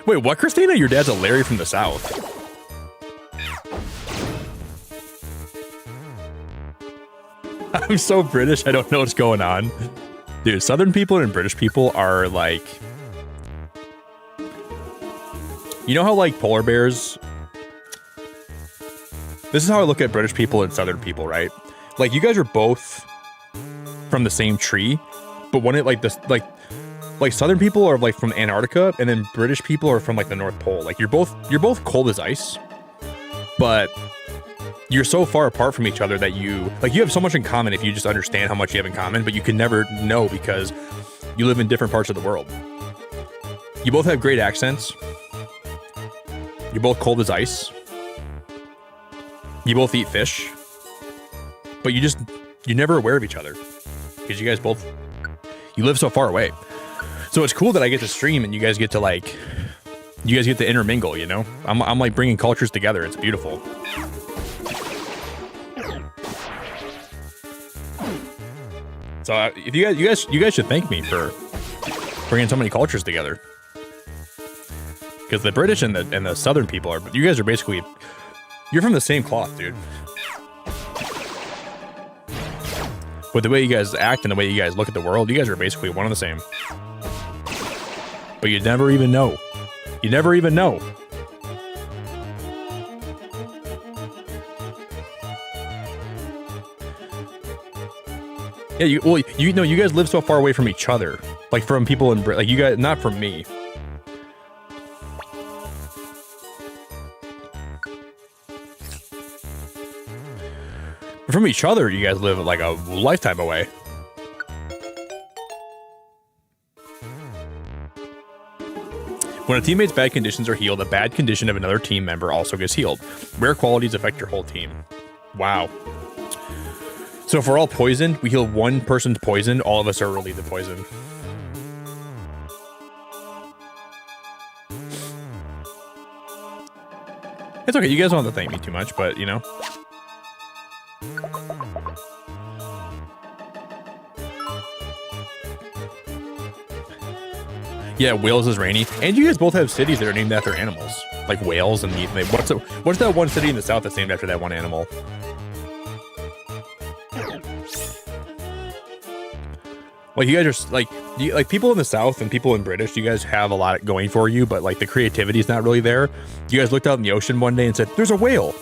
Wait, what, Christina? Your dad's a Larry from the South. I'm so British, I don't know what's going on. Dude, Southern people and British people are like... You know how like polar bears... This is how I look at British people and Southern people, right? Like you guys are both from the same tree, but when it like this, like like Southern people are like from Antarctica, and then British people are from like the North Pole. Like you're both cold as ice, but you're so far apart from each other that you have so much in common if you just understand how much you have in common, but you can never know because you live in different parts of the world. You both have great accents. You're both cold as ice. You both eat fish, but you're never aware of each other because you live so far away. So it's cool that I get to stream and you guys get to intermingle, you know? I'm like bringing cultures together. It's beautiful. So if you guys should thank me for bringing so many cultures together. Because the British and the Southern people you guys are basically, you're from the same cloth, dude. With the way you guys act and the way you guys look at the world, you guys are basically one and the same. But you never even know. You never even know. Yeah, you guys live so far away from each other. Like from people in Britain, like you guys, not from me. But from each other, you guys live like a lifetime away. When a teammate's bad conditions are healed, a bad condition of another team member also gets healed. Rare qualities affect your whole team. Wow. So if we're all poisoned, we heal one person's poison, all of us are relieved of poison. It's okay, you guys don't have to thank me too much, but you know. Yeah, Wales is rainy. And you guys both have cities that are named after animals. Like Wales and what's that one city in the south that's named after that one animal? Like you guys are like people in the South and people in British, you guys have a lot going for you, but like the creativity is not really there. You guys looked out in the ocean one day and said, "There's a whale.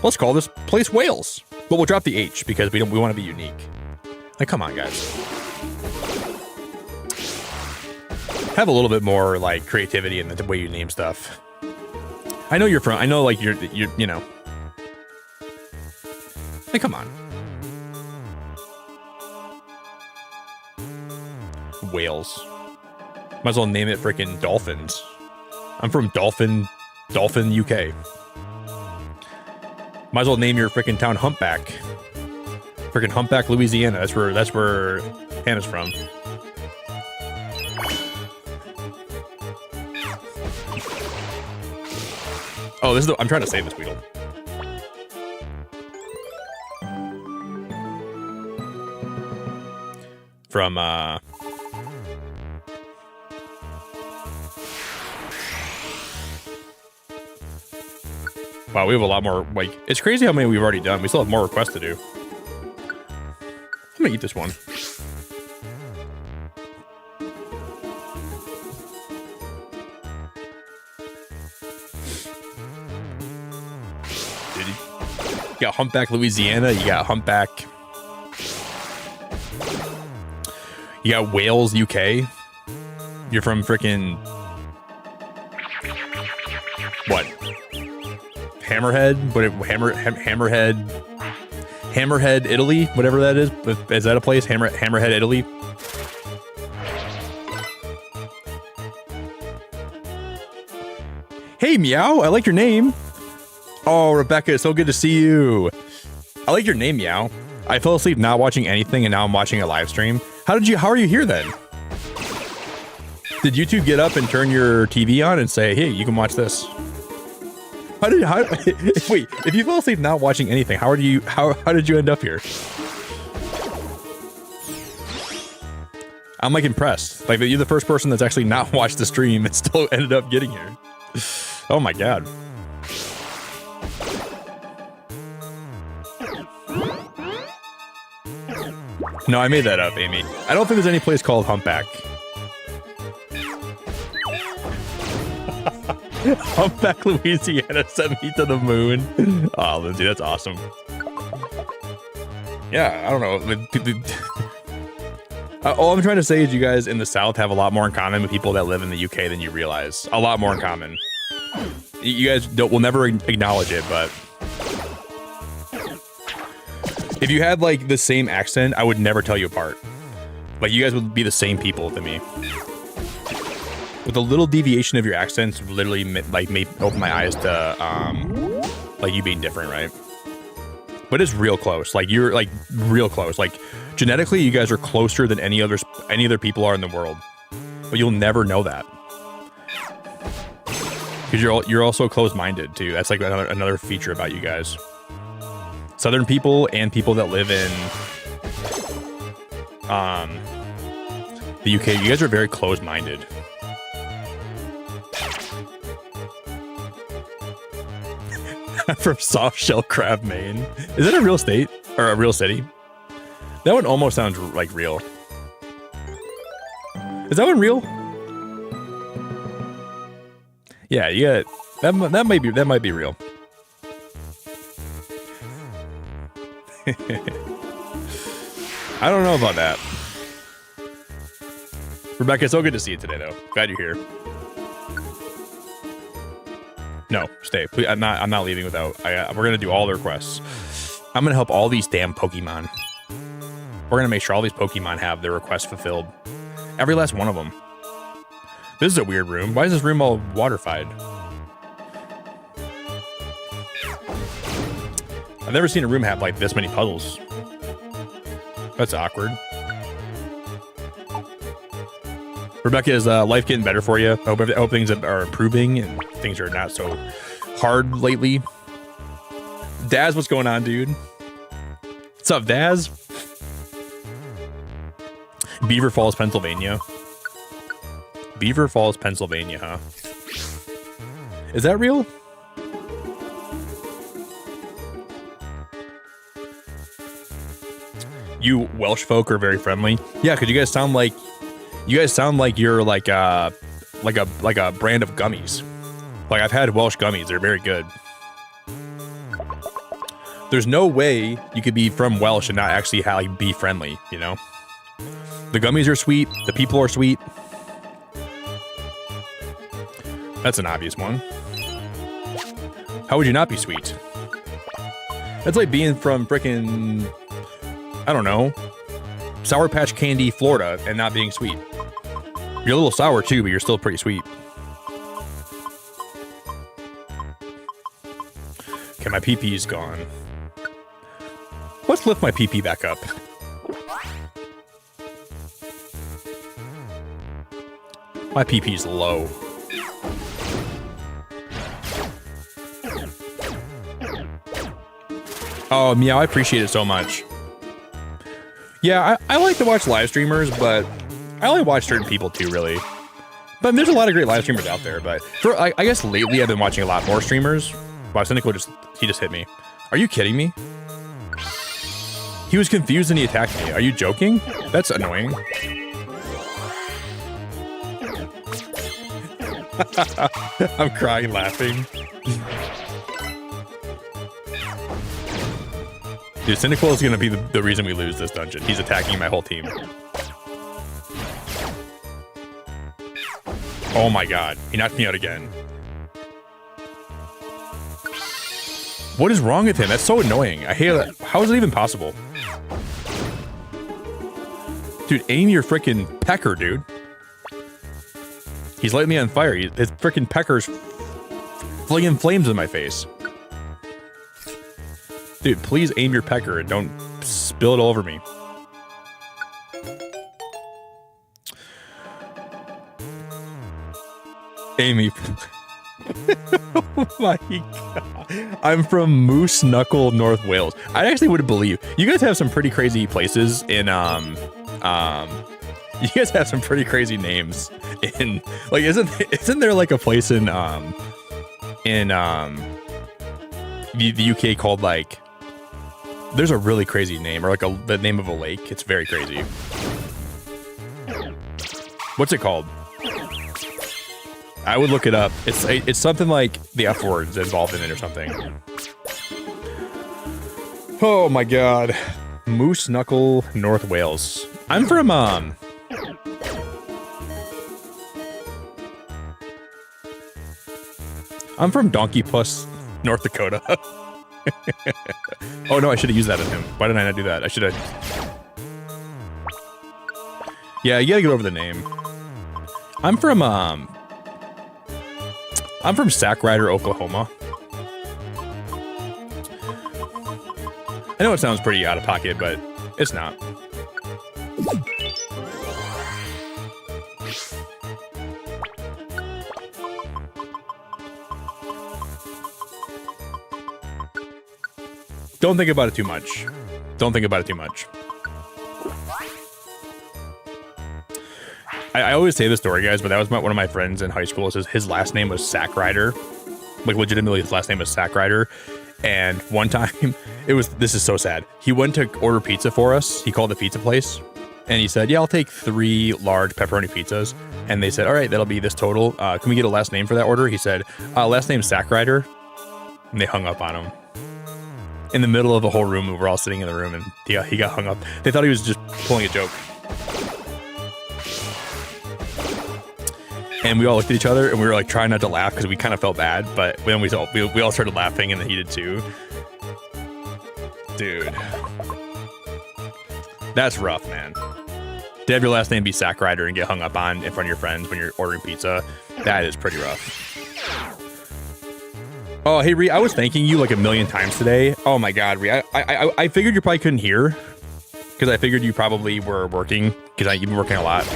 Let's call this place Wales." But we'll drop the H because we want to be unique. Like, come on, guys. Have a little bit more like creativity in the way you name stuff. I know like you're you know. Like, come on. Wales. Might as well name it freaking Dolphins. I'm from Dolphin, UK. Might as well name your freaking town Humpback. Freaking Humpback, Louisiana. That's where Hannah's from. Oh, I'm trying to save this Weedle. From wow, we have a lot more, like, it's crazy how many we've already done. We still have more requests to do. I'm gonna eat this one. Dude, you got Humpback, Louisiana. You got Humpback. You got Wales, UK. You're from freaking what? Hammerhead? Hammerhead, Italy, whatever that is. Is that a place? Hammerhead, Italy. Hey, Meow, I like your name. Oh, Rebecca, it's so good to see you. I like your name, Meow. I fell asleep not watching anything, and now I'm watching a live stream. How are you here then? Did you two get up and turn your TV on and say, hey, you can watch this? Wait, if you fell asleep not watching anything, how did you end up here? I'm like impressed. Like you're the first person that's actually not watched the stream and still ended up getting here. Oh my god. No, I made that up, Amy. I don't think there's any place called Humpback. Humpback, Louisiana sent me to the moon. Oh, Lindsay, that's awesome. Yeah, I don't know. All I'm trying to say is you guys in the South have a lot more in common with people that live in the UK than you realize. A lot more in common. You guys will never acknowledge it, but if you had like the same accent, I would never tell you apart. Like you guys would be the same people to me. With a little deviation of your accents, literally like made open my eyes to like you being different, right? But it's real close. Like you're like real close. Like genetically, you guys are closer than any other people are in the world. But you'll never know that because you're also closed-minded too. That's like another feature about you guys. Southern people and people that live in the UK, you guys are very closed-minded. I'm from Soft Shell Crab, Maine. Is that a real state or a real city? That one almost sounds like real. Is that one real? Yeah, yeah. That might be real. I don't know about that. Rebecca, it's so good to see you today, though. Glad you're here. No, stay. Please, I'm not leaving without. We're gonna do all the requests. I'm gonna help all these damn Pokemon. We're gonna make sure all these Pokemon have their requests fulfilled. Every last one of them. This is a weird room. Why is this room all waterified? I've never seen a room have like this many puzzles. That's awkward. Rebecca, is life getting better for you? I hope things are improving and things are not so hard lately. Daz, what's going on, dude? What's up, Daz? Beaver Falls, Pennsylvania. Beaver Falls, Pennsylvania, huh? Is that real? You Welsh folk are very friendly. Yeah, because you guys sound like you're like a brand of gummies. Like I've had Welsh gummies; they're very good. There's no way you could be from Welsh and not actually be friendly. You know, the gummies are sweet. The people are sweet. That's an obvious one. How would you not be sweet? That's like being from frickin', I don't know, Sour Patch Candy, Florida, and not being sweet. You're a little sour too, but you're still pretty sweet. Okay, my PP-'s gone. Let's lift my PP back up. My PP's low. Oh, Meow, I appreciate it so much. Yeah, I like to watch live streamers, but I only watch certain people too, really. But there's a lot of great live streamers out there, but I guess lately I've been watching a lot more streamers. Wow, Cynical just hit me. Are you kidding me? He was confused and he attacked me. Are you joking? That's annoying. I'm crying laughing. Dude, Cynical is gonna be the reason we lose this dungeon. He's attacking my whole team. Oh my god, he knocked me out again. What is wrong with him? That's so annoying. I hate that. How is it even possible? Dude, aim your freaking pecker, dude. He's lighting me on fire. His freaking pecker's flinging flames in my face. Dude, please aim your pecker and don't spill it all over me. Amy. Oh my god. I'm from Moose Knuckle, North Wales. I actually wouldn't believe. You guys have some pretty crazy places in you guys have some pretty crazy names in like isn't there like a place in the UK called like there's a really crazy name or like the name of a lake. It's very crazy. What's it called? I would look it up. It's something like the F word's involved in it or something. Oh my god. Moose Knuckle, North Wales. I'm from Donkey Puss, North Dakota. Oh no, I should have used that on him. Why didn't I not do that? I should have. Yeah, you gotta get over the name. I'm from Sac Rider, Oklahoma. I know it sounds pretty out of pocket, but it's not. Don't think about it too much. Don't think about it too much. I always say this story, guys, but that was one of my friends in high school. His last name was Sack Rider. Like, legitimately, his last name was Sack Rider. And one time, this is so sad. He went to order pizza for us. He called the pizza place. And he said, yeah, I'll take 3 large pepperoni pizzas. And they said, all right, that'll be this total. Can we get a last name for that order? He said, last name Sack Rider. And they hung up on him. In the middle of the whole room, we were all sitting in the room, and he got hung up. They thought he was just pulling a joke. And we all looked at each other, and we were like trying not to laugh because we kind of felt bad. But then we all started laughing, and then he did too. Dude, that's rough, man. To have your last name be Sack Rider and get hung up on in front of your friends when you're ordering pizza, that is pretty rough. Oh, hey, Ree, I was thanking you like a million times today. Oh my God, Ree, I figured you probably couldn't hear because I figured you probably were working because you've been working a lot.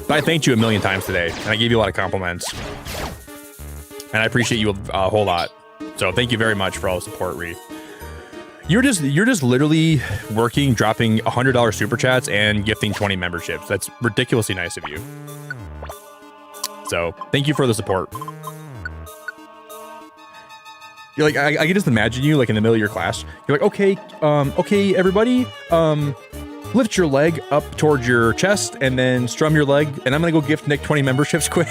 But I thanked you a million times today, and I gave you a lot of compliments. And I appreciate you a whole lot. So thank you very much for all the support, Ree. You're just literally working, dropping $100 super chats and gifting 20 memberships. That's ridiculously nice of you. So thank you for the support. You're like, I can just imagine you like in the middle of your class. You're like, okay, everybody, lift your leg up towards your chest and then strum your leg. And I'm going to go gift Nick 20 memberships quick.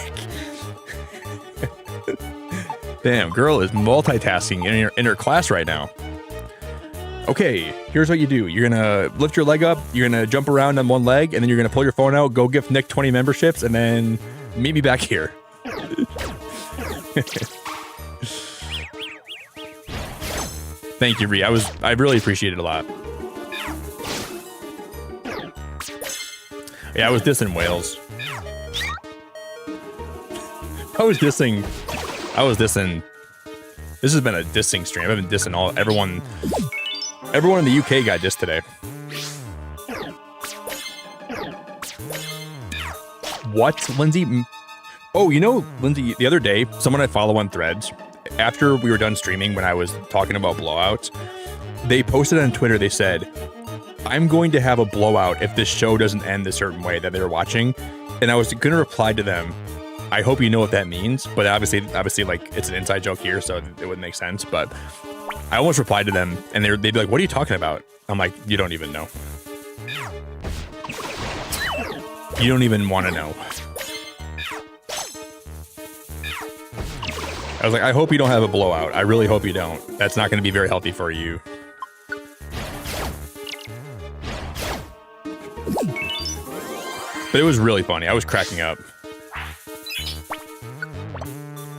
Damn, girl is multitasking in her class right now. Okay, here's what you do. You're going to lift your leg up. You're going to jump around on one leg, and then you're going to pull your phone out, go gift Nick 20 memberships, and then meet me back here. Thank you, Ree. I really appreciate it a lot. Yeah, I was dissing Wales. I was dissing. This has been a dissing stream. I've been dissing everyone. Everyone in the UK got dissed today. What, Lindsay? Oh, you know, Lindsay, the other day, someone I follow on Threads, after we were done streaming, when I was talking about blowouts, they posted on Twitter, they said, I'm going to have a blowout if this show doesn't end a certain way that they're watching. And I was going to reply to them, I hope you know what that means. But obviously, like, it's an inside joke here, so it wouldn't make sense. But I almost replied to them, and they'd be like, what are you talking about? I'm like, you don't even know. You don't even want to know. I was like, I hope you don't have a blowout. I really hope you don't. That's not going to be very healthy for you. But it was really funny. I was cracking up.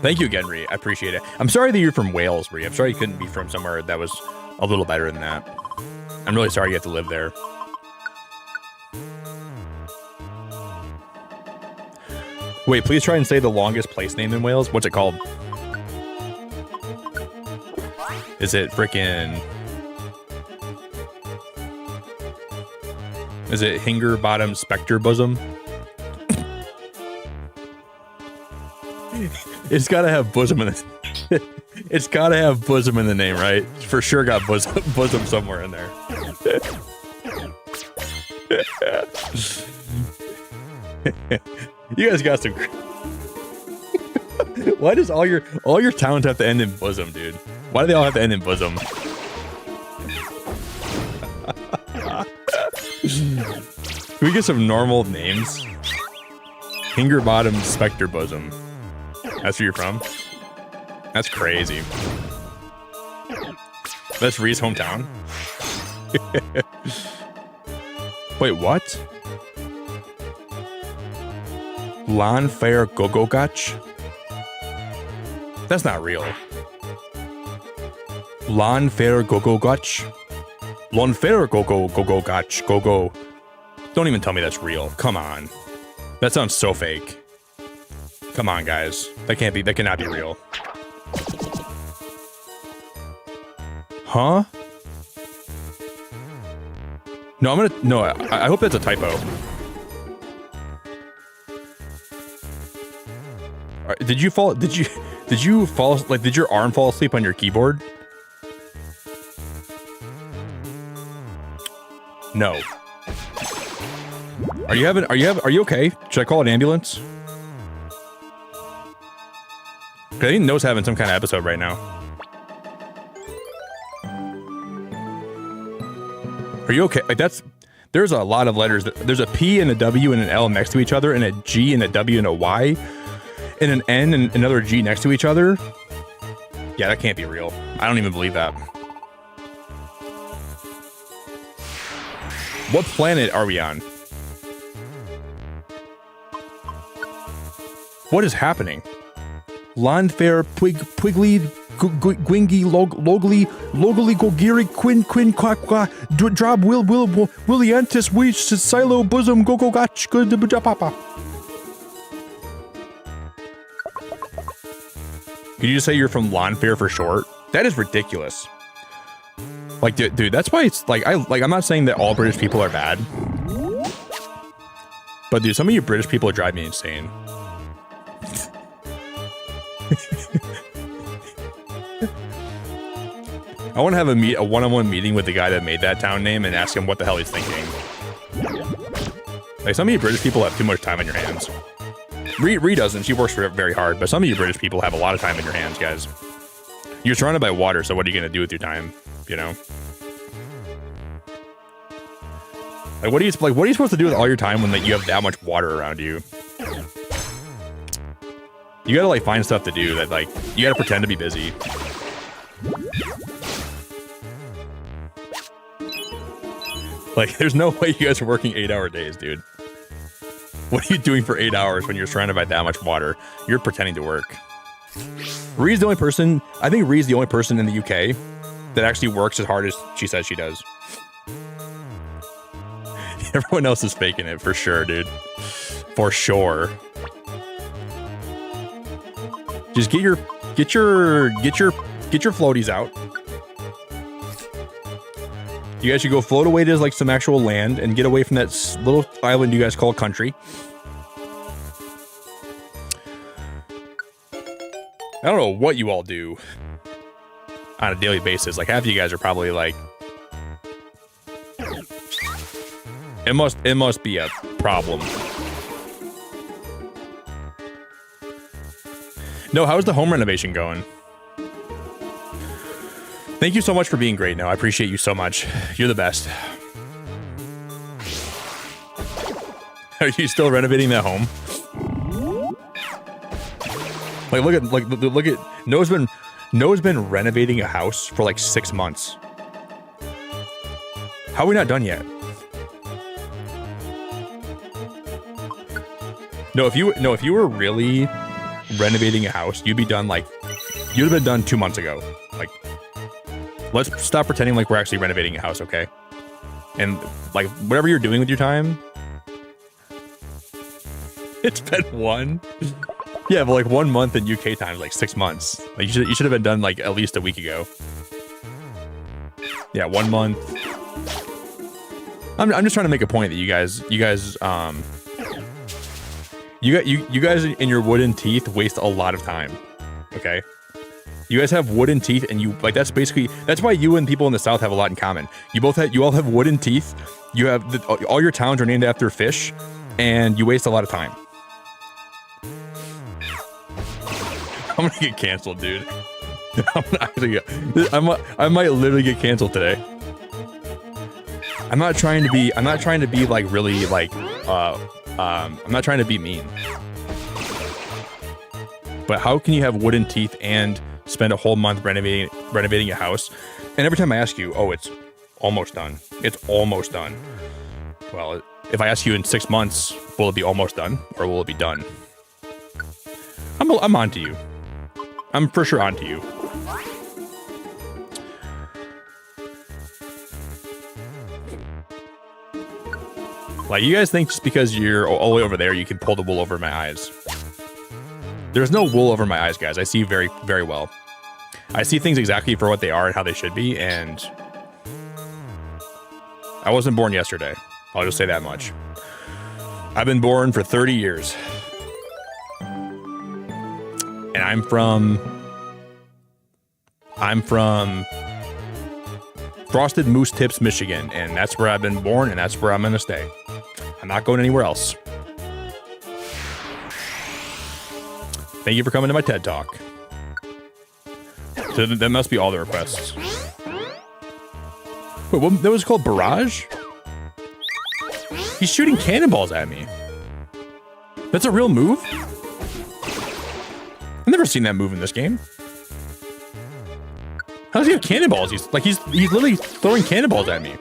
Thank you again, Ree. I appreciate it. I'm sorry that you're from Wales, Ree. I'm sorry you couldn't be from somewhere that was a little better than that. I'm really sorry you have to live there. Wait, please try and say the longest place name in Wales. What's it called? Is it frickin'... Is it Hinger Bottom Spectre Bosom? It's gotta have bosom in it. It's gotta have bosom in the name, right? For sure got bosom somewhere in there. You guys got some... Why does all your towns have to end in bosom, dude? Why do they all have to end in bosom? Can we get some normal names? Hinger Bottom Spectre Bosom. That's where you're from? That's crazy. That's Ree's hometown. Wait, what? Lawn fair go-go gotch? That's not real. Lawn fair go-go gotch? Lawn fair go-go gotch go-go. Don't even tell me that's real. Come on. That sounds so fake. Come on, guys. That cannot be real. Huh? No, I hope that's a typo. Did you fall like, did your arm fall asleep on your keyboard? No. Are you okay? Should I call an ambulance? I think No's having some kind of episode right now. Are you okay? Like, there's a lot of letters. There's a P and a W and an L next to each other, and a G and a W and a Y, and an N and another G next to each other. Yeah, that can't be real. I don't even believe that. What planet are we on? What is happening? Landfair, Pwiggly, Gwingy, Logly, Gogiri, Quin, Quack, Drob, Williantis, Wish, Silo, Bosom, Gogo, Gotch, Good, Papa. Can you just say you're from Landfair for short? That is ridiculous. Like, dude, that's why it's like, I'm not saying that all British people are bad. But dude, some of you British people drive me insane. I want to have a one-on-one meeting with the guy that made that town name and ask him what the hell he's thinking. Like, some of you British people have too much time on your hands. Ree doesn't. She works very hard, but some of you British people have a lot of time in your hands, guys. You're surrounded by water, so what are you going to do with your time? You know? Like, what are you supposed to do with all your time when you have that much water around you? You gotta, like, find stuff to do that, like, you gotta pretend to be busy. Like, there's no way you guys are working 8-hour days, dude. What are you doing for 8 hours when you're surrounded by that much water? You're pretending to work. Ree's the only person, I think Ree's the only person in the UK that actually works as hard as she says she does. Everyone else is faking it, for sure, dude. For sure. Just get your floaties out. You guys should go float away to like some actual land and get away from that little island you guys call country. I don't know what you all do on a daily basis. Like, half of you guys are probably like, it must be a problem. No, how's the home renovation going? Thank you so much for being great, No. I appreciate you so much. You're the best. Are you still renovating that home? Like, look at Noah's been renovating a house for like 6 months. How are we not done yet? No, if you were really renovating a house, you'd have been done 2 months ago. Like, let's stop pretending like we're actually renovating a house, okay? And like, whatever you're doing with your time, it's been one. Yeah, but like 1 month in UK time is like 6 months. Like, you should have been done like at least a week ago. Yeah, 1 month. I'm just trying to make a point that you guys in your wooden teeth waste a lot of time. Okay? You guys have wooden teeth, and that's why you and people in the South have a lot in common. You all have wooden teeth. You have all your towns are named after fish, and you waste a lot of time. I'm gonna get canceled, dude. I might literally get canceled today. I'm not trying to be like really like I'm not trying to be mean. But how can you have wooden teeth and spend a whole month renovating a house? And every time I ask you, oh, it's almost done. It's almost done. Well, if I ask you in 6 months, will it be almost done or will it be done? I'm on to you. I'm for sure on to you. Like, you guys think just because you're all the way over there, you can pull the wool over my eyes. There's no wool over my eyes, guys. I see very, very well. I see things exactly for what they are and how they should be, and I wasn't born yesterday. I'll just say that much. I've been born for 30 years. And I'm from Frosted Moose Tips, Michigan, and that's where I've been born, and that's where I'm gonna stay. I'm not going anywhere else. Thank you for coming to my TED Talk. So that must be all the requests. Wait, what, that was called Barrage? He's shooting cannonballs at me. That's a real move? I've never seen that move in this game. How does he have cannonballs? He's literally throwing cannonballs at me.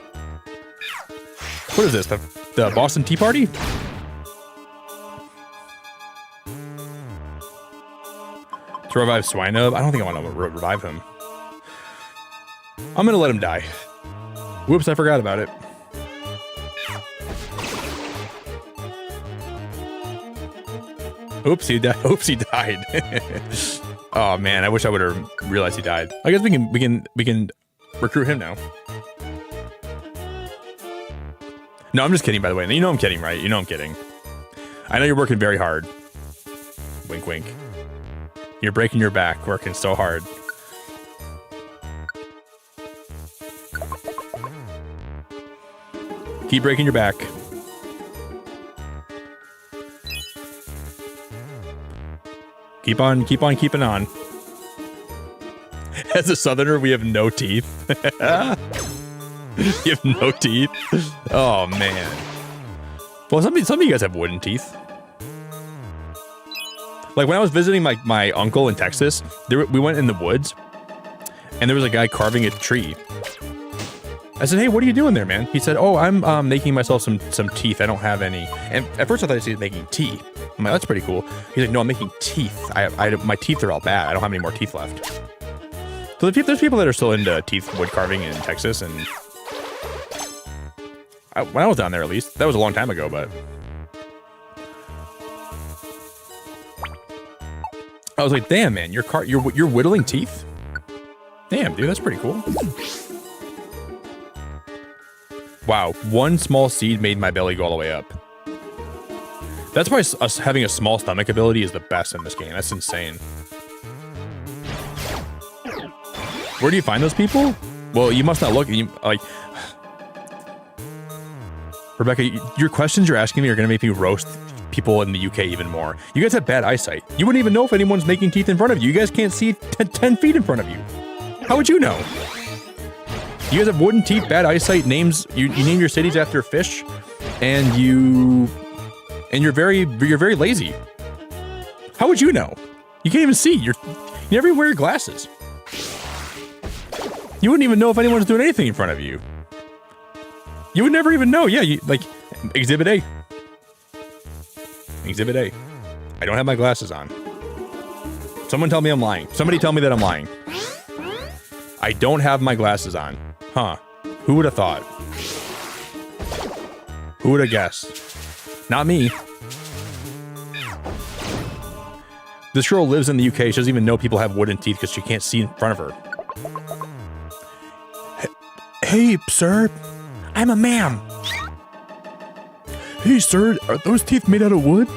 What is this? The Boston Tea Party? To revive Swinub? I don't think I want to revive him. I'm gonna let him die. Whoops, I forgot about it. Oops, he died. Oops, he died. Oh man, I wish I would have realized he died. I guess we can recruit him now. No, I'm just kidding, by the way. You know I'm kidding, right? You know I'm kidding. I know you're working very hard. Wink, wink. You're breaking your back, working so hard. Keep breaking your back. Keep on keeping on. As a southerner, we have no teeth. You have no teeth? Oh, man. Well, some of you guys have wooden teeth. Like, when I was visiting my uncle in Texas, we went in the woods, and there was a guy carving a tree. I said, hey, what are you doing there, man? He said, oh, I'm making myself some teeth. I don't have any. And at first I thought he was making tea. I'm like, that's pretty cool. He's like, no, I'm making teeth. My teeth are all bad. I don't have any more teeth left. So there's people that are still into teeth wood carving in Texas, and when I was down there, at least, that was a long time ago, but I was like, damn, man, you're whittling teeth? Damn, dude, that's pretty cool. Wow, one small seed made my belly go all the way up. That's why us having a small stomach ability is the best in this game. That's insane. Where do you find those people? Well, you must not look. Rebecca, your questions you're asking me are going to make me roast people in the UK even more. You guys have bad eyesight. You wouldn't even know if anyone's making teeth in front of you. You guys can't see 10 feet in front of you. How would you know? You guys have wooden teeth, bad eyesight, names. You name your cities after fish, and you're very lazy. How would you know? You can't even see. You never even wear your glasses. You wouldn't even know if anyone's doing anything in front of you. You would never even know. Yeah, like Exhibit A. Exhibit A. I don't have my glasses on. Someone tell me I'm lying. Somebody tell me that I'm lying. I don't have my glasses on. Huh. Who would have thought? Who would have guessed? Not me. This girl lives in the UK. She doesn't even know people have wooden teeth because she can't see in front of her. Hey, sir. I'm a ma'am. Hey, sir. Are those teeth made out of wood?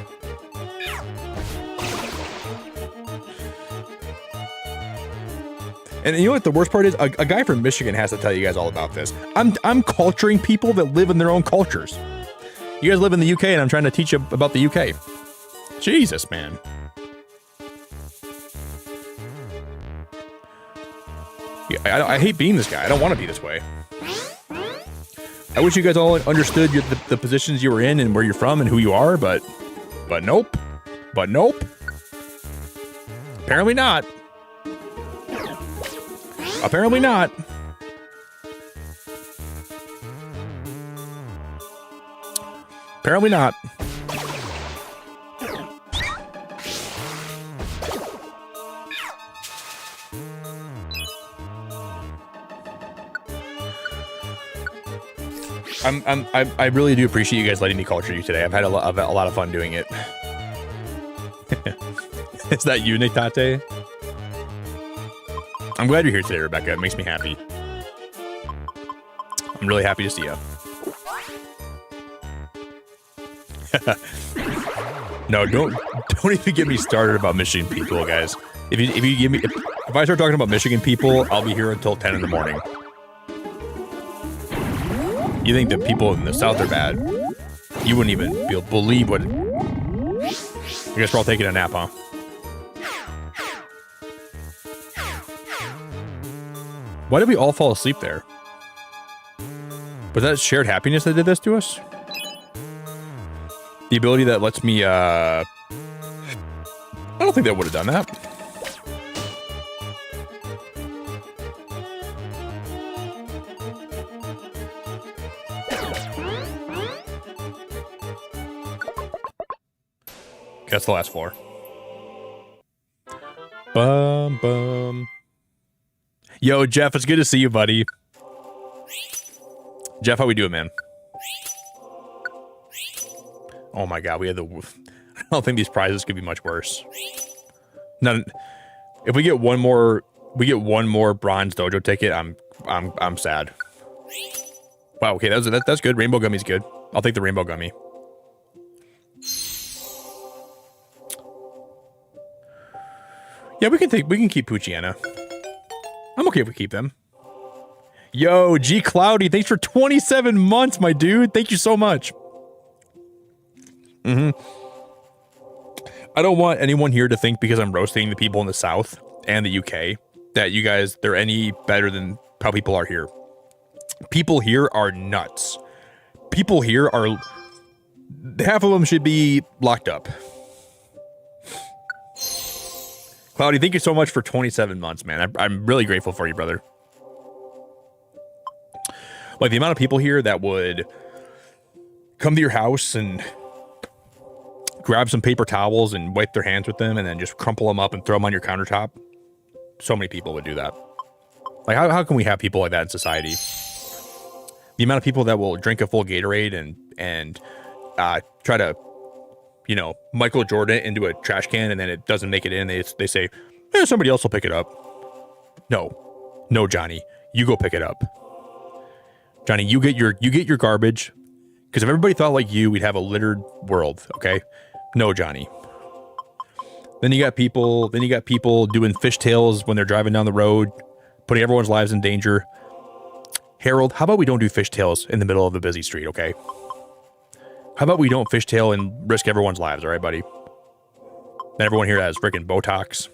And you know what the worst part is? A guy from Michigan has to tell you guys all about this. I'm culturing people that live in their own cultures. You guys live in the UK, and I'm trying to teach you about the UK. Jesus, man. Yeah, I hate being this guy. I don't want to be this way. I wish you guys all understood the positions you were in and where you're from and who you are, but nope. But nope. Apparently not. Apparently not. Apparently not. I really do appreciate you guys letting me culture you today. I've had a lot of fun doing it. Is that you, Nick Tate? I'm glad you're here today, Rebecca. It makes me happy. I'm really happy to see you. No, don't even get me started about Michigan people, guys. If I start talking about Michigan people, I'll be here until 10 in the morning. You think the people in the South are bad? You wouldn't even believe what. I guess we're all taking a nap, huh? Why did we all fall asleep there? Was that shared happiness that did this to us? The ability that lets me, I don't think that would have done that. Okay, that's the last floor. Bum, bum. Yo, Jeff, it's good to see you, buddy. Jeff, how we doing, man? Oh my god, we had the. I don't think these prizes could be much worse. None. If we get one more bronze dojo ticket, I'm sad. Wow. Okay, that's good. Rainbow gummy's good. I'll take the rainbow gummy. Yeah, we can keep Poochyena. I'm okay if we keep them. Yo, G Cloudy, thanks for 27 months, my dude. Thank you so much. I don't want anyone here to think because I'm roasting the people in the South and the UK that you guys, they're any better than how people are here. People here are nuts. People here are, half of them should be locked up. Cloudy, thank you so much for 27 months, man. I'm really grateful for you, brother. Like, the amount of people here that would come to your house and grab some paper towels and wipe their hands with them and then just crumple them up and throw them on your countertop. So many people would do that. Like, how can we have people like that in society? The amount of people that will drink a full Gatorade and try to, you know, Michael Jordan into a trash can and then it doesn't make it in. They say, somebody else will pick it up. No, Johnny, you go pick it up. Johnny, you get your garbage. Because if everybody thought like you, we'd have a littered world. Okay, no, Johnny. Then you got people doing fishtails when they're driving down the road, putting everyone's lives in danger. Harold, how about we don't do fishtails in the middle of a busy street? Okay. How about we don't fishtail and risk everyone's lives, all right, buddy? And everyone here has freaking Botox.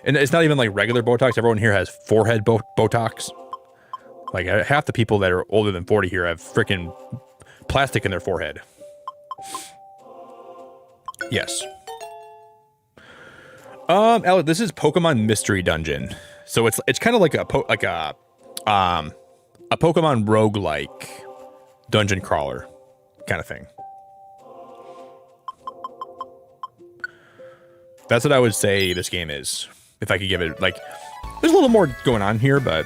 And it's not even like regular Botox. Everyone here has forehead Botox. Like, half the people that are older than 40 here have freaking plastic in their forehead. Yes. Alex, this is Pokemon Mystery Dungeon. So it's kind of like a Pokemon roguelike dungeon crawler kind of thing. That's what I would say this game is. If I could give it, like, there's a little more going on here, but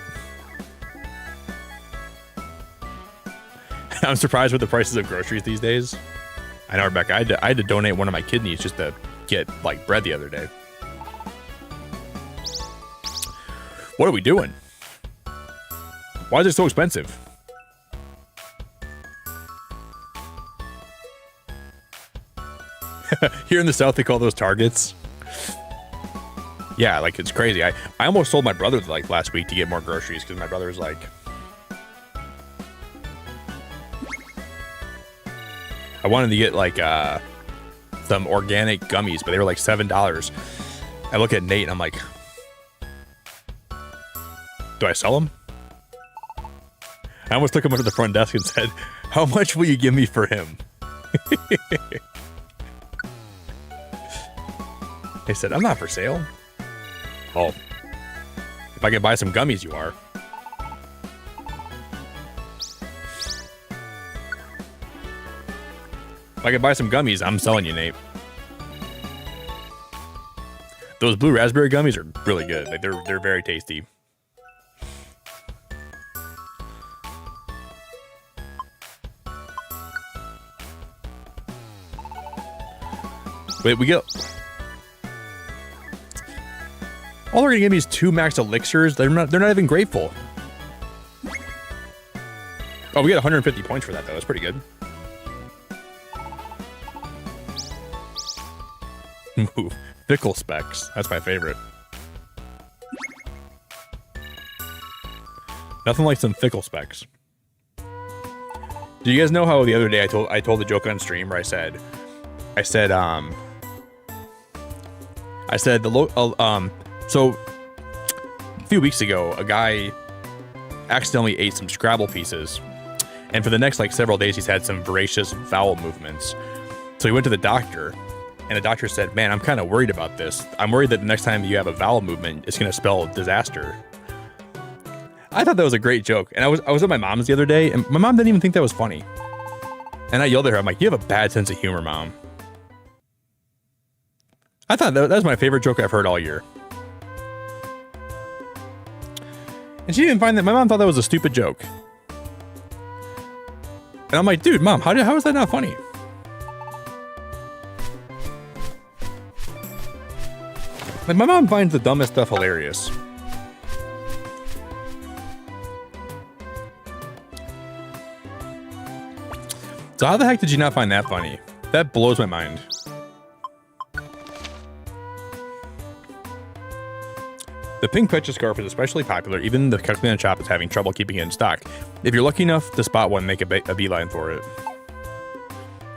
I'm surprised with the prices of groceries these days. I know, Rebecca, I had to donate one of my kidneys just to get, like, bread the other day. What are we doing? Why is it so expensive? Here in the South, they call those Targets. Yeah, like, it's crazy. I almost sold my brother, like, last week to get more groceries because my brother was like, I wanted to get, like, some organic gummies, but they were like $7. I look at Nate and I'm like, do I sell them? I almost took him over to the front desk and said, how much will you give me for him? He said, I'm not for sale. Oh, if I can buy some gummies, you are. If I could buy some gummies, I'm selling you, Nate. Those blue raspberry gummies are really good. Like they're very tasty. Wait, we go. All they're gonna give me is 2 max elixirs. They're not even grateful. Oh, we got 150 points for that though. That's pretty good. Move. Fickle specs. That's my favorite. Nothing like some fickle specs. Do you guys know how the other day I told the joke on stream where I said so a few weeks ago a guy accidentally ate some Scrabble pieces, and for the next like several days he's had some voracious vowel movements. So he went to the doctor, and the doctor said, "Man, I'm kind of worried about this. I'm worried that the next time you have a vowel movement, it's going to spell disaster." I thought that was a great joke, and I was at my mom's the other day, and my mom didn't even think that was funny. And I yelled at her, I'm like, "You have a bad sense of humor, Mom." I thought that was my favorite joke I've heard all year. And she didn't find that. My mom thought that was a stupid joke. And I'm like, dude, Mom, how is that not funny? Like, my mom finds the dumbest stuff hilarious. So how the heck did you not find that funny? That blows my mind. The pink Pecha scarf is especially popular. Even the Kecleon shop is having trouble keeping it in stock. If you're lucky enough to spot one, make a beeline for it.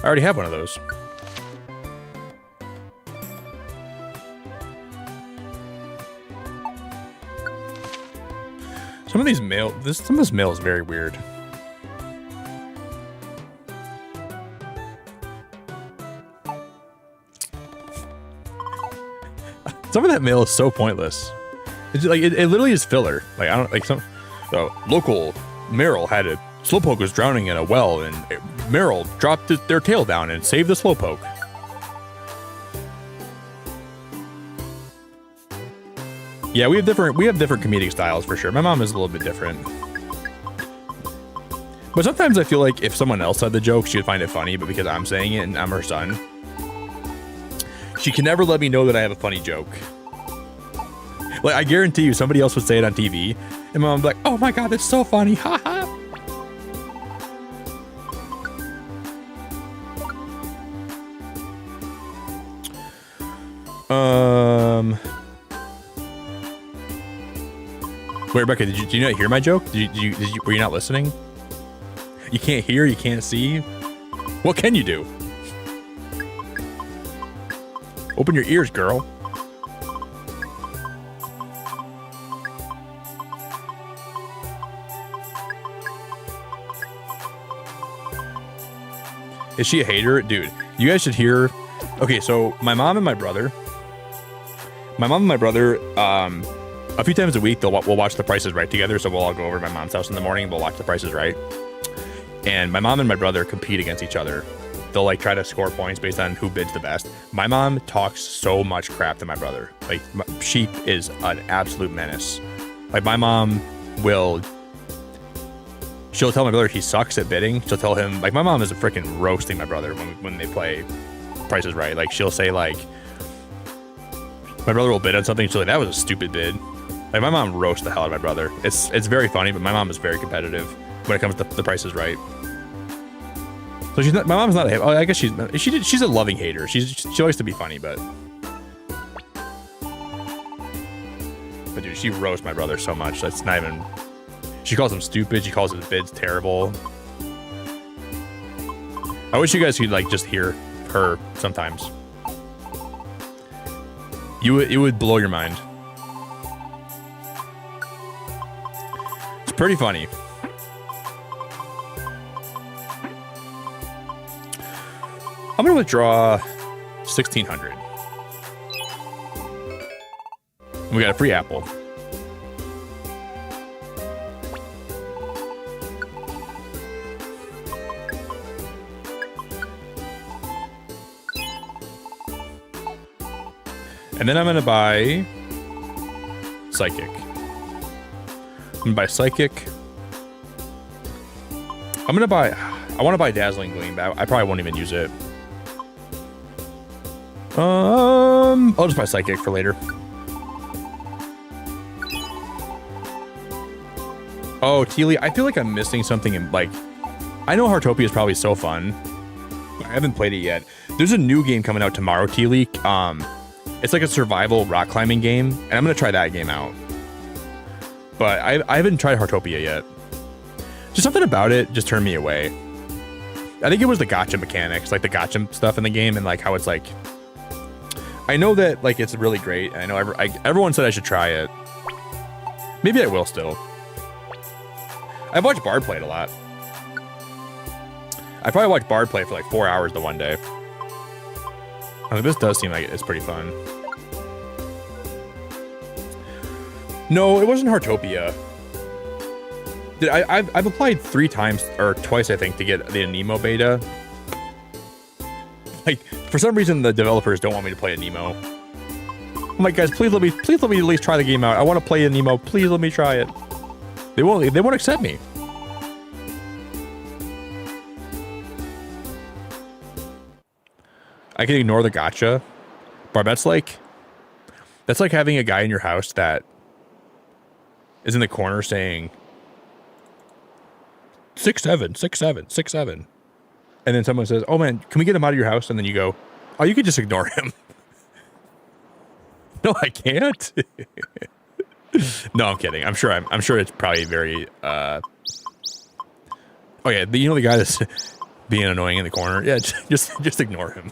I already have one of those. Some of this mail is very weird. Some of that mail is so pointless. It's like it literally is filler. Like I don't like some local Meryl had a slowpoke was drowning in a well, and Meryl dropped their tail down and saved the slowpoke. Yeah, we have different comedic styles for sure. My mom is a little bit different. But sometimes I feel like if someone else said the joke, she would find it funny, but because I'm saying it and I'm her son, she can never let me know that I have a funny joke. Like, I guarantee you somebody else would say it on TV, and my mom's like, "Oh my god, that's so funny, haha." Wait, Rebecca, did you not hear my joke? Were you not listening? You can't hear, you can't see. What can you do? Open your ears, girl. Is she a hater? Dude, you guys should hear. Okay, so my mom and my brother, a few times a week, we'll watch The Price is Right together. So we'll all go over to my mom's house in the morning and we'll watch The Price is Right. And my mom and my brother compete against each other. They'll like try to score points based on who bids the best. My mom talks so much crap to my brother. Like, she is an absolute menace. Like, my mom she'll tell my brother he sucks at bidding. She'll tell him, like, my mom is freaking roasting my brother when they play Price is Right. Like, she'll say, like, my brother will bid on something. She'll like, "That was a stupid bid." Like, my mom roasts the hell out of my brother. It's very funny, but my mom is very competitive when it comes to The Price is Right. So my mom's not a hater. I guess she's a loving hater. She likes to be funny, but dude, she roasts my brother so much. That's not even. She calls him stupid. She calls his bids terrible. I wish you guys could like just hear her sometimes. It would blow your mind. It's pretty funny. I'm gonna withdraw 1,600. We got a free apple. And then I'm gonna buy Psychic. I'm gonna buy Psychic. I want to buy Dazzling Gleam, but I probably won't even use it. I'll just buy Psychic for later. Oh, Teely, I feel like I'm missing something in, like, I know Heartopia is probably so fun. I haven't played it yet. There's a new game coming out tomorrow, Teely. It's like a survival rock climbing game, and I'm gonna try that game out. But I haven't tried Heartopia yet. Just something about it just turned me away. I think it was the gacha mechanics, like the gacha stuff in the game, and like how it's like. I know that like it's really great. I know everyone said I should try it. Maybe I will still. I've watched Bard play it a lot. I probably watched Bard play for like 4 hours the one day. I mean, this does seem like it's pretty fun. No, it wasn't Heartopia. I've applied 3 times or twice, I think, to get the Nemo beta. Like, for some reason, the developers don't want me to play a Nemo. I'm like, guys, please let me at least try the game out. I want to play a Nemo. Please let me try it. They won't accept me. I can ignore the gacha. Barb, that's like having a guy in your house that is in the corner saying 6'7", 6'7", 6'7", and then someone says, "Oh man, can we get him out of your house?" And then you go, "Oh, you could just ignore him." No, I can't. No, I'm kidding. I'm sure it's probably very. Oh yeah, you know the guy that's being annoying in the corner. Yeah, just ignore him.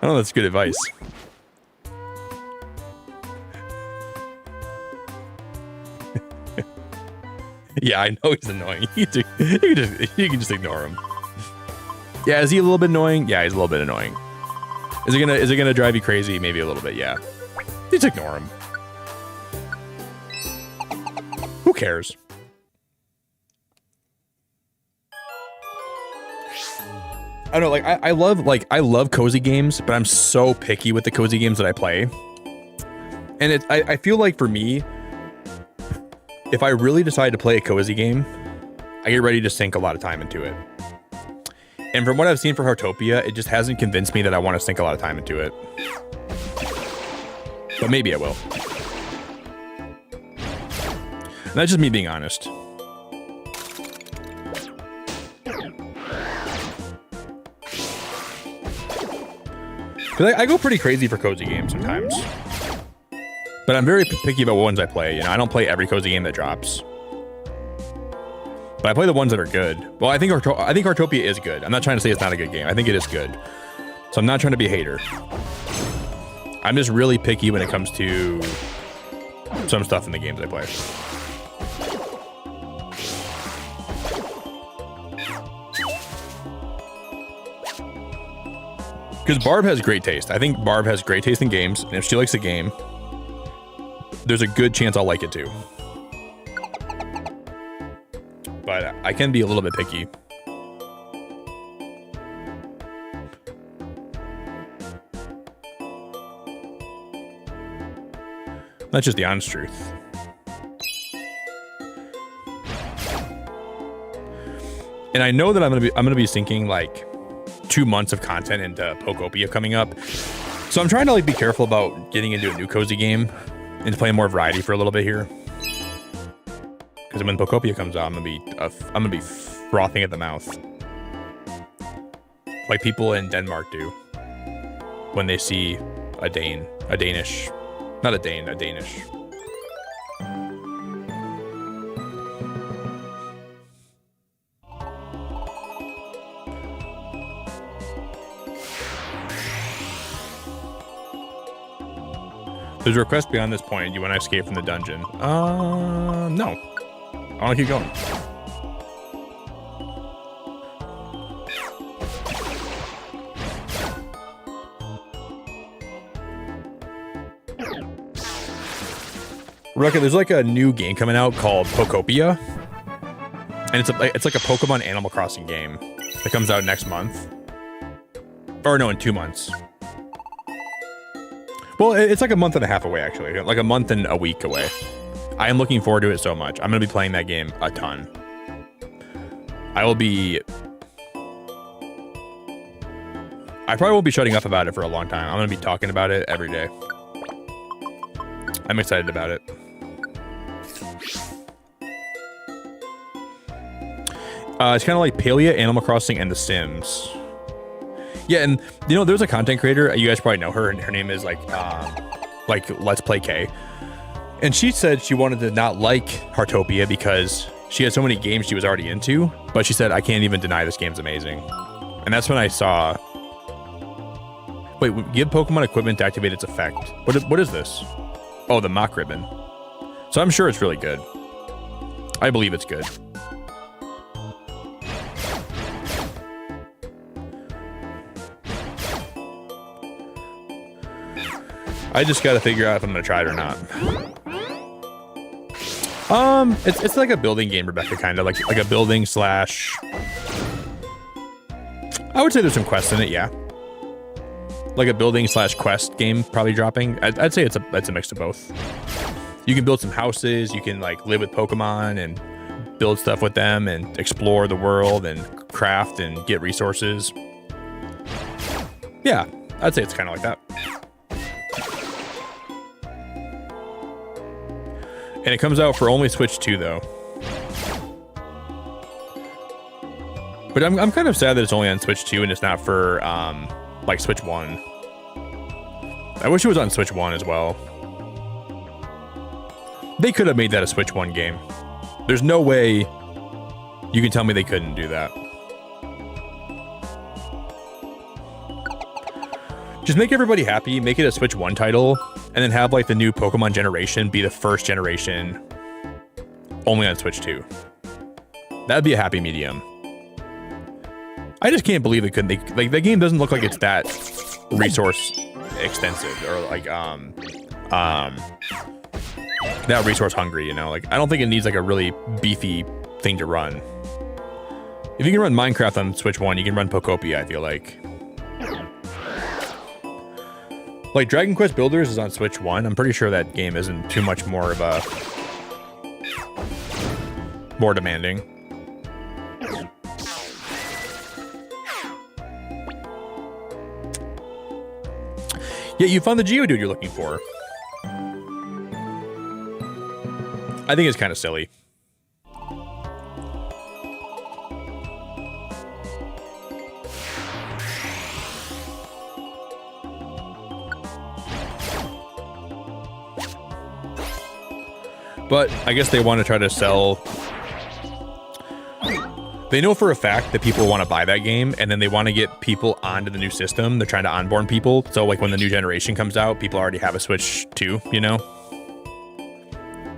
I know that's good advice. Yeah, I know he's annoying. You can just ignore him. Yeah, is he a little bit annoying? Yeah, he's a little bit annoying. Is it gonna drive you crazy? Maybe a little bit, yeah. Just ignore him. Who cares? I don't know, like I love cozy games, but I'm so picky with the cozy games that I play. And I feel like for me, if I really decide to play a cozy game, I get ready to sink a lot of time into it. And from what I've seen for Heartopia, it just hasn't convinced me that I want to sink a lot of time into it. But maybe I will. And that's just me being honest. Because I go pretty crazy for cozy games sometimes. But I'm very picky about what ones I play. You know, I don't play every cozy game that drops. But I play the ones that are good. Well, I think Heartopia is good. I'm not trying to say it's not a good game. I think it is good. So I'm not trying to be a hater. I'm just really picky when it comes to some stuff in the games I play. Because Barb has great taste. I think Barb has great taste in games, and if she likes a game, there's a good chance I'll like it too. But I can be a little bit picky. That's just the honest truth. And I know that I'm gonna be sinking like 2 months of content into Pokopia coming up. So I'm trying to like be careful about getting into a new cozy game and to play more variety for a little bit here. Because when Pokopia comes out, I'm gonna be frothing at the mouth, like people in Denmark do when they see a Danish. There's a request beyond this point. You want to escape from the dungeon? No. I want to keep going. Rucka, there's like a new game coming out called Pokopia. And it's like a Pokemon Animal Crossing game that comes out next month. Or no, in 2 months. Well, it's like a month and a half away, actually. Like a month and a week away. I am looking forward to it so much. I'm going to be playing that game a ton. I probably won't be shutting up about it for a long time. I'm going to be talking about it every day. I'm excited about it. It's kind of like Palia, Animal Crossing, and The Sims. Yeah, and you know, there's a content creator. You guys probably know her. And her name is like Let's Play K. And she said she wanted to not like Heartopia because she had so many games she was already into. But she said, I can't even deny this game's amazing. And that's when I saw... Wait, give Pokemon equipment to activate its effect. What is this? Oh, the mock ribbon. So I'm sure it's really good. I believe it's good. I just got to figure out if I'm going to try it or not. It's like a building game, Rebecca, kind of like a building slash. I would say there's some quests in it, yeah. Like a building slash quest game, probably dropping. I'd say it's a mix of both. You can build some houses. You can like live with Pokemon and build stuff with them and explore the world and craft and get resources. Yeah, I'd say it's kind of like that. And it comes out for only Switch 2, though. But I'm kind of sad that it's only on Switch 2 and it's not for, like, Switch 1. I wish it was on Switch 1 as well. They could have made that a Switch 1 game. There's no way you can tell me they couldn't do that. Just make everybody happy, make it a Switch 1 title, and then have like the new Pokemon generation be the first generation only on Switch 2. That'd be a happy medium. I just can't believe they couldn't. Like, the game doesn't look like it's that resource extensive or like that resource hungry, you know? Like, I don't think it needs like a really beefy thing to run. If you can run Minecraft on Switch 1, you can run Pokopia, I feel like. Like, Dragon Quest Builders is on Switch 1. I'm pretty sure that game isn't too much more of a... more demanding. Yeah, you found the Geodude you're looking for. I think it's kind of silly. But I guess they want to try to sell... They know for a fact that people want to buy that game, and then they want to get people onto the new system. They're trying to onboard people. So, like, when the new generation comes out, people already have a Switch 2, you know?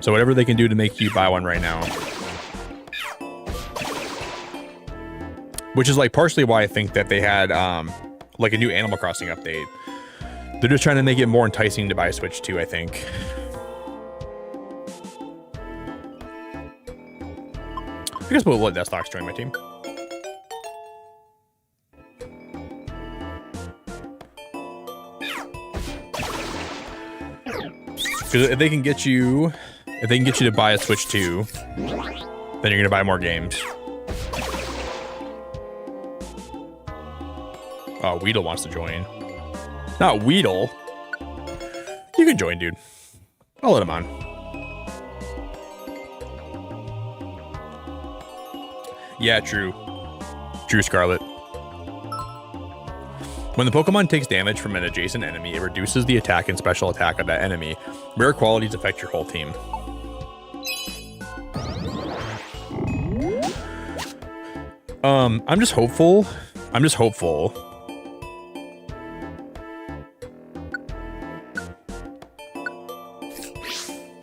So whatever they can do to make you buy one right now. Which is, like, partially why I think that they had, like, a new Animal Crossing update. They're just trying to make it more enticing to buy a Switch 2, I think. I guess we'll let Deathlox join my team. Because if they can get you to buy a Switch 2, then you're gonna buy more games. Oh, Weedle wants to join. Not Weedle. You can join, dude. I'll let him on. Yeah, true. True, Scarlet. When the Pokemon takes damage from an adjacent enemy, it reduces the attack and special attack of that enemy. Rare qualities affect your whole team. I'm just hopeful.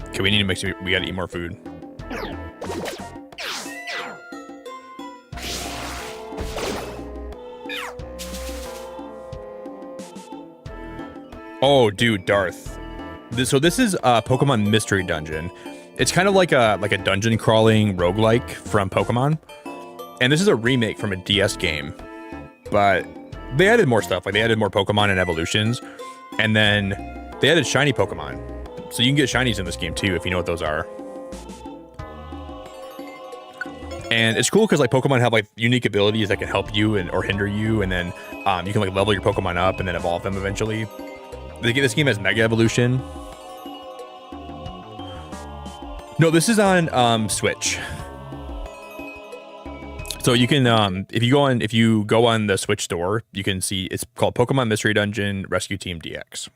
Okay, we need to make sure we gotta eat more food. Oh, dude, Darth. So this is Pokemon Mystery Dungeon. It's kind of like a dungeon crawling roguelike from Pokemon. And this is a remake from a DS game. But they added more stuff. Like they added more Pokemon and evolutions, and then they added shiny Pokemon. So you can get shinies in this game too if you know what those are. And it's cool because like Pokemon have like unique abilities that can help you and or hinder you, and then you can like level your Pokemon up and then evolve them eventually. This game has Mega Evolution. No, this is on Switch. So you can if you go on the Switch store, you can see it's called Pokemon Mystery Dungeon Rescue Team DX.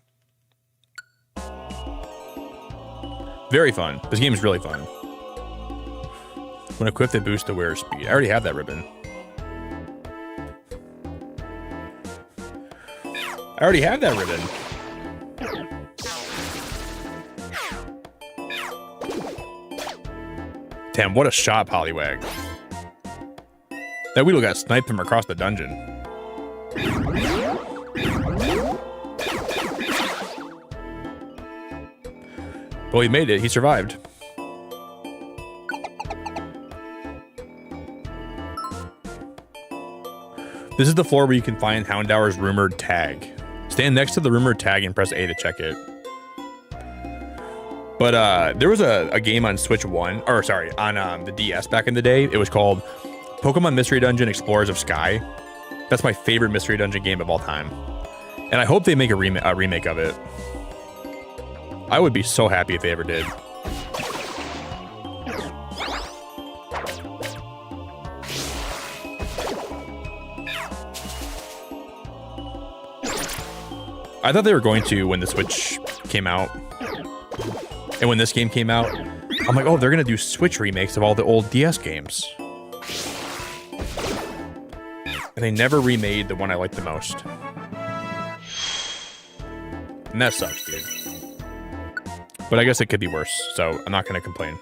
Very fun. This game is really fun. When equipped, it boosts the wearer's speed. I already have that ribbon. I already have that ribbon. Damn, what a shot, Poliwag. That Weedle got sniped from across the dungeon. Well, he made it. He survived. This is the floor where you can find Houndour's rumored tag. Stand next to the rumored tag and press A to check it. But there was a game on Switch 1, or sorry, on the DS back in the day. It was called Pokemon Mystery Dungeon Explorers of Sky. That's my favorite Mystery Dungeon game of all time. And I hope they make a remake of it. I would be so happy if they ever did. I thought they were going to when the Switch came out. And when this game came out, I'm like, oh, they're going to do Switch remakes of all the old DS games. And they never remade the one I liked the most. And that sucks, dude. But I guess it could be worse, so I'm not going to complain.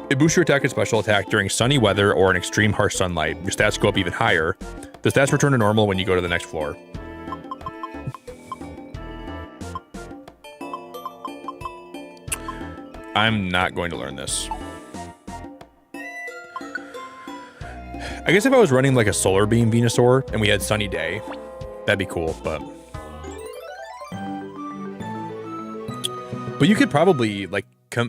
It boosts your attack and special attack during sunny weather or in extreme harsh sunlight. Your stats go up even higher. The stats return to normal when you go to the next floor. I'm not going to learn this. I guess if I was running like a Solar Beam Venusaur and we had sunny day, that'd be cool, but you could probably like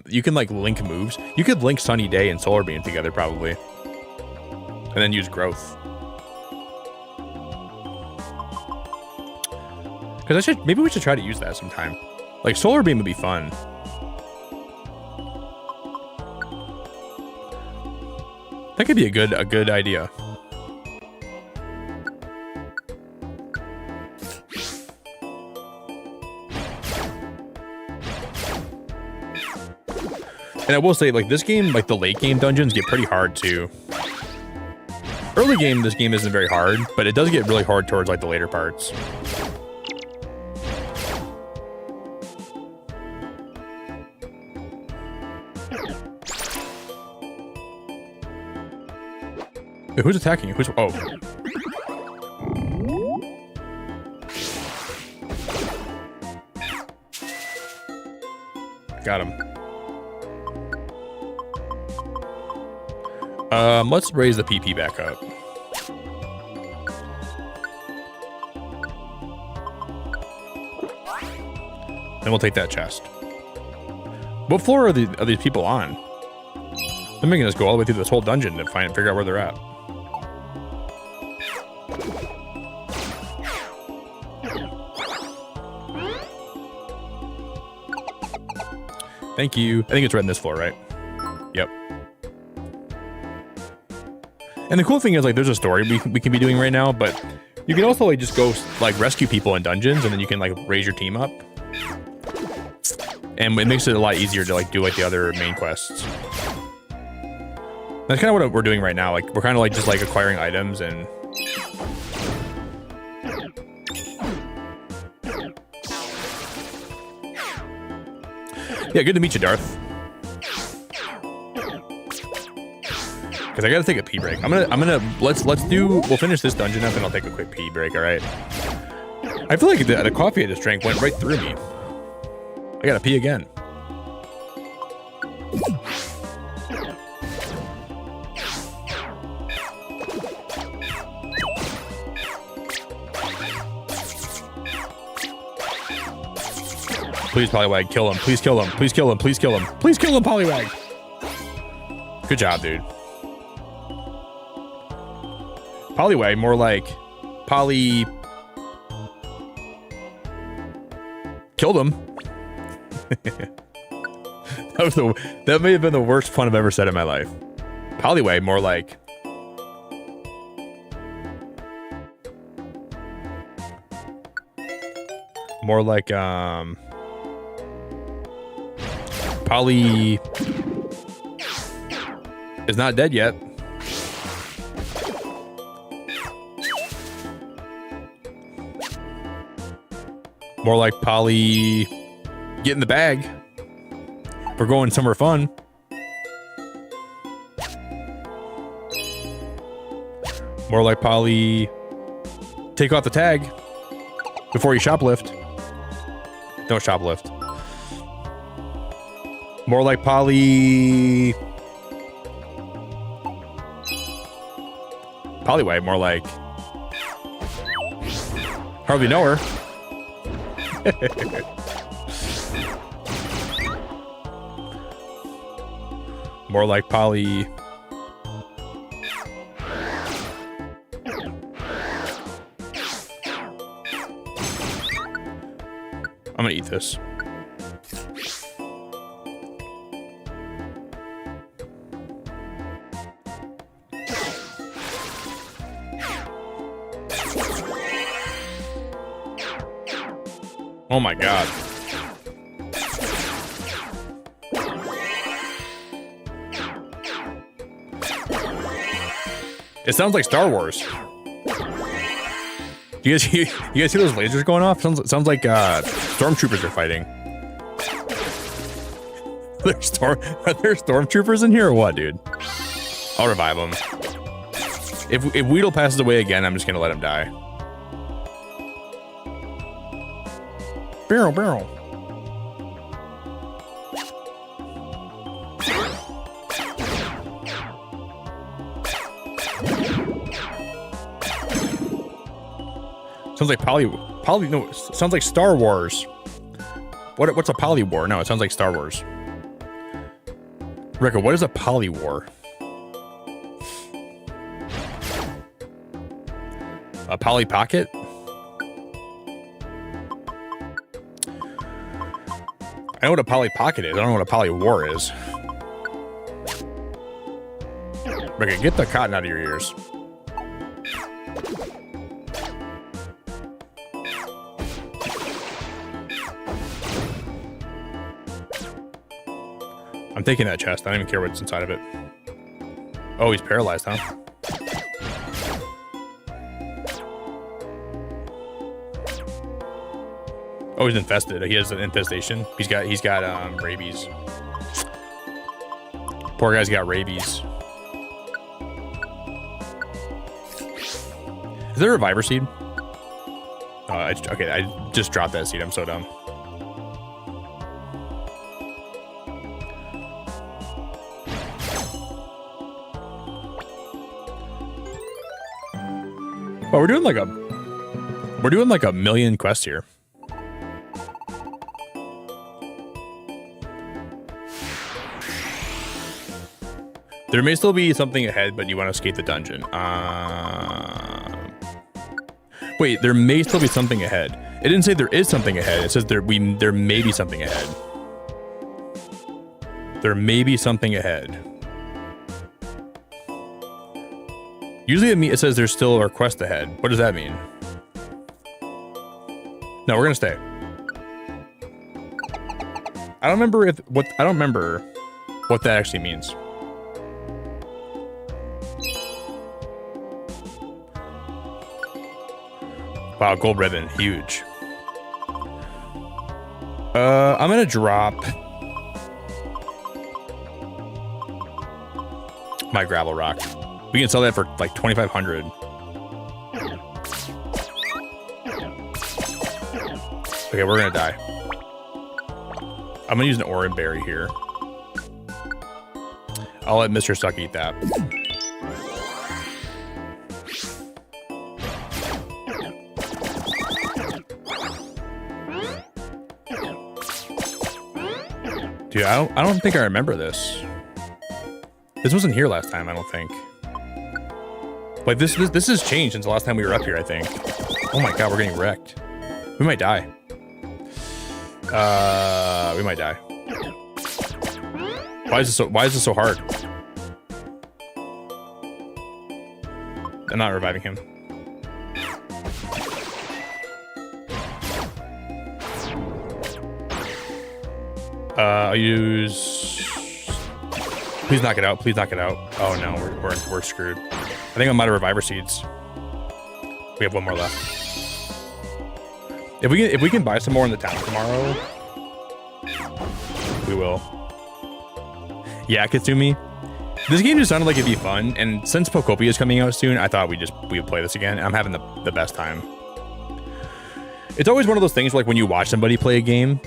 you can like link moves. You could link Sunny Day and Solar Beam together probably. And then use growth. Cuz maybe we should try to use that sometime. Like Solar Beam would be fun. That could be a good idea. And I will say, like, this game, like, the late game dungeons get pretty hard, too. Early game, this game isn't very hard, but it does get really hard towards, like, the later parts. Wait, who's attacking you? Oh. Got him. Let's raise the PP back up. And we'll take that chest. What floor are these people on? They're making us go all the way through this whole dungeon to figure out where they're at. Thank you. I think it's right in this floor, right? Yep. And the cool thing is, like, there's a story we can be doing right now, but you can also, like, just go, like, rescue people in dungeons, and then you can, like, raise your team up. And it makes it a lot easier to, like, do, like, the other main quests. That's kind of what we're doing right now. Like, we're kind of, like, just, like, acquiring items and... Yeah, good to meet you, Darth. Because I gotta take a pee break. We'll finish this dungeon up and I'll take a quick pee break, alright? I feel like the coffee I just drank went right through me. I gotta pee again. Please, Poliwag, kill him. Please kill him. Please kill him. Please kill him. Please kill him, Poliwag. Good job, dude. Poliwag, more like Poly. Killed him. That may have been the worst pun I've ever said in my life. Poliwag, more like. More like Poly is not dead yet. More like Poly get in the bag. We're going somewhere fun. More like Poly take off the tag before you shoplift. Don't shoplift. More like Poly. Poliwag, more like. Hardly know her. More like Poly. I'm gonna eat this. Oh my god. It sounds like Star Wars. You guys see those lasers going off? Sounds like stormtroopers are fighting. Are there stormtroopers in here or what, dude? I'll revive them. If Weedle passes away again, I'm just gonna let him die. Barrel. Sounds like poly. No, sounds like Star Wars. What's a poly war? No, it sounds like Star Wars. Rico, what is a poly war? A Polly Pocket? I know what a Polly Pocket is. I don't know what a Polly War is. Rico, get the cotton out of your ears. I'm taking that chest. I don't even care what's inside of it. Oh, he's paralyzed, huh? Oh, he's infested. He has an infestation. He's got rabies. Poor guy's got rabies. Is there a reviver seed? Okay, I just dropped that seed. I'm so dumb. Well, we're doing like a million quests here. There may still be something ahead, but you want to escape the dungeon. Wait, there may still be something ahead. It didn't say there is something ahead. It says there may be something ahead. There may be something ahead. Usually it says there's still a quest ahead. What does that mean? No, we're gonna stay. I don't remember what that actually means. Wow, gold ribbon, huge. I'm gonna drop my gravel rock. We can sell that for like 2,500. Okay, we're gonna die. I'm gonna use an orange berry here. I'll let Mr. Suck eat that. Dude, I don't think I remember this. This wasn't here last time, I don't think. Like this has changed since the last time we were up here, I think. Oh my god, we're getting wrecked. We might die. We might die. Why is this so hard? I'm not reviving him. I'll use. Please knock it out. Please knock it out. Oh no, we're screwed. I think I'm out of reviver seeds. We have one more left. If we can buy some more in the town tomorrow, we will. Yeah, Katsumi. This game just sounded like it'd be fun, and since Pokopia is coming out soon, I thought we would play this again. I'm having the best time. It's always one of those things where, like, when you watch somebody play a game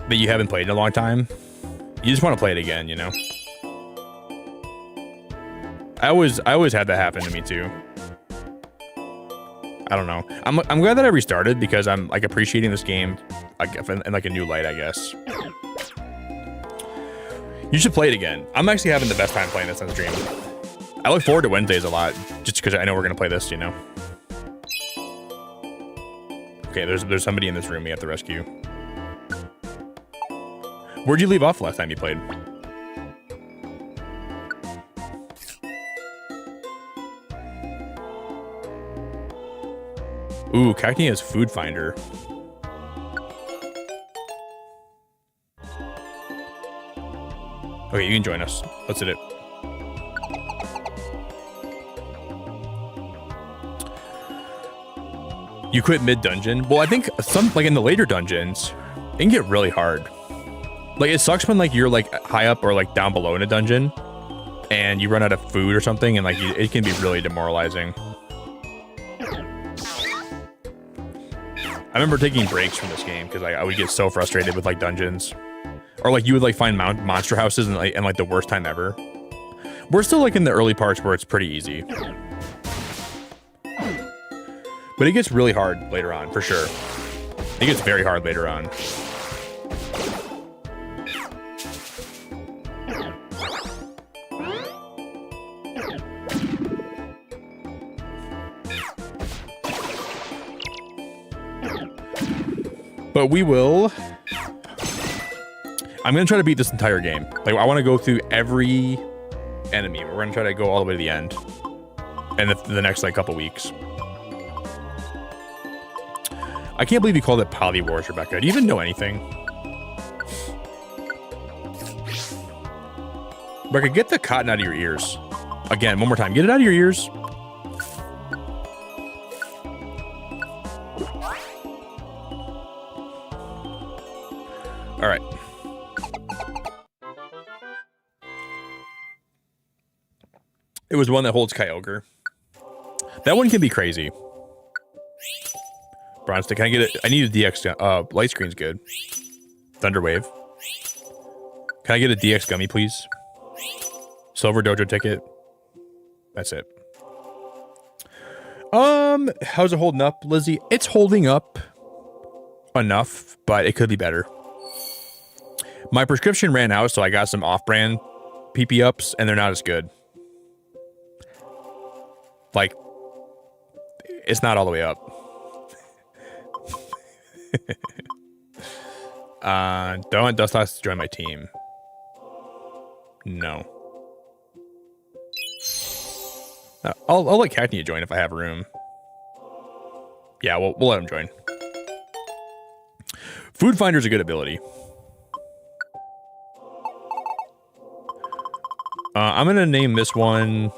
that you haven't played in a long time, you just want to play it again, you know? I always had that happen to me too. I don't know. I'm glad that I restarted because I'm like appreciating this game like in like a new light, I guess. You should play it again. I'm actually having the best time playing this on stream. I look forward to Wednesdays a lot just because I know we're gonna play this, you know. Okay, there's somebody in this room we have to rescue. Where'd you leave off last time you played? Ooh, Kecleon has food finder. Okay, you can join us. Let's hit it. You quit mid-dungeon? Well, I think like in the later dungeons, it can get really hard. Like, it sucks when like you're like high up or like down below in a dungeon and you run out of food or something, and like it can be really demoralizing. I remember taking breaks from this game because I would get so frustrated with like dungeons, or like you would like find monster houses and like the worst time ever. We're still like in the early parts where it's pretty easy, but it gets really hard later on for sure. It gets very hard later on. But we will. I'm gonna try to beat this entire game. Like, I want to go through every enemy. We're gonna try to go all the way to the end, and the next like couple weeks. I can't believe you called it Poly Wars, Rebecca. Do you even know anything? Rebecca, get the cotton out of your ears. Again, one more time. Get it out of your ears. All right. It was one that holds Kyogre. That one can be crazy. Bronze stick. Can I get it? I need a DX. Light screen's good. Thunderwave. Can I get a DX gummy, please? Silver dojo ticket. That's it. How's it holding up, Lizzie? It's holding up enough, but it could be better. My prescription ran out, so I got some off-brand PP ups, and they're not as good. Like, it's not all the way up. Don't want Dustox to join my team. No. I'll let Kecleon join if I have room. Yeah, we'll let him join. Food Finder's a good ability. I'm gonna name this one.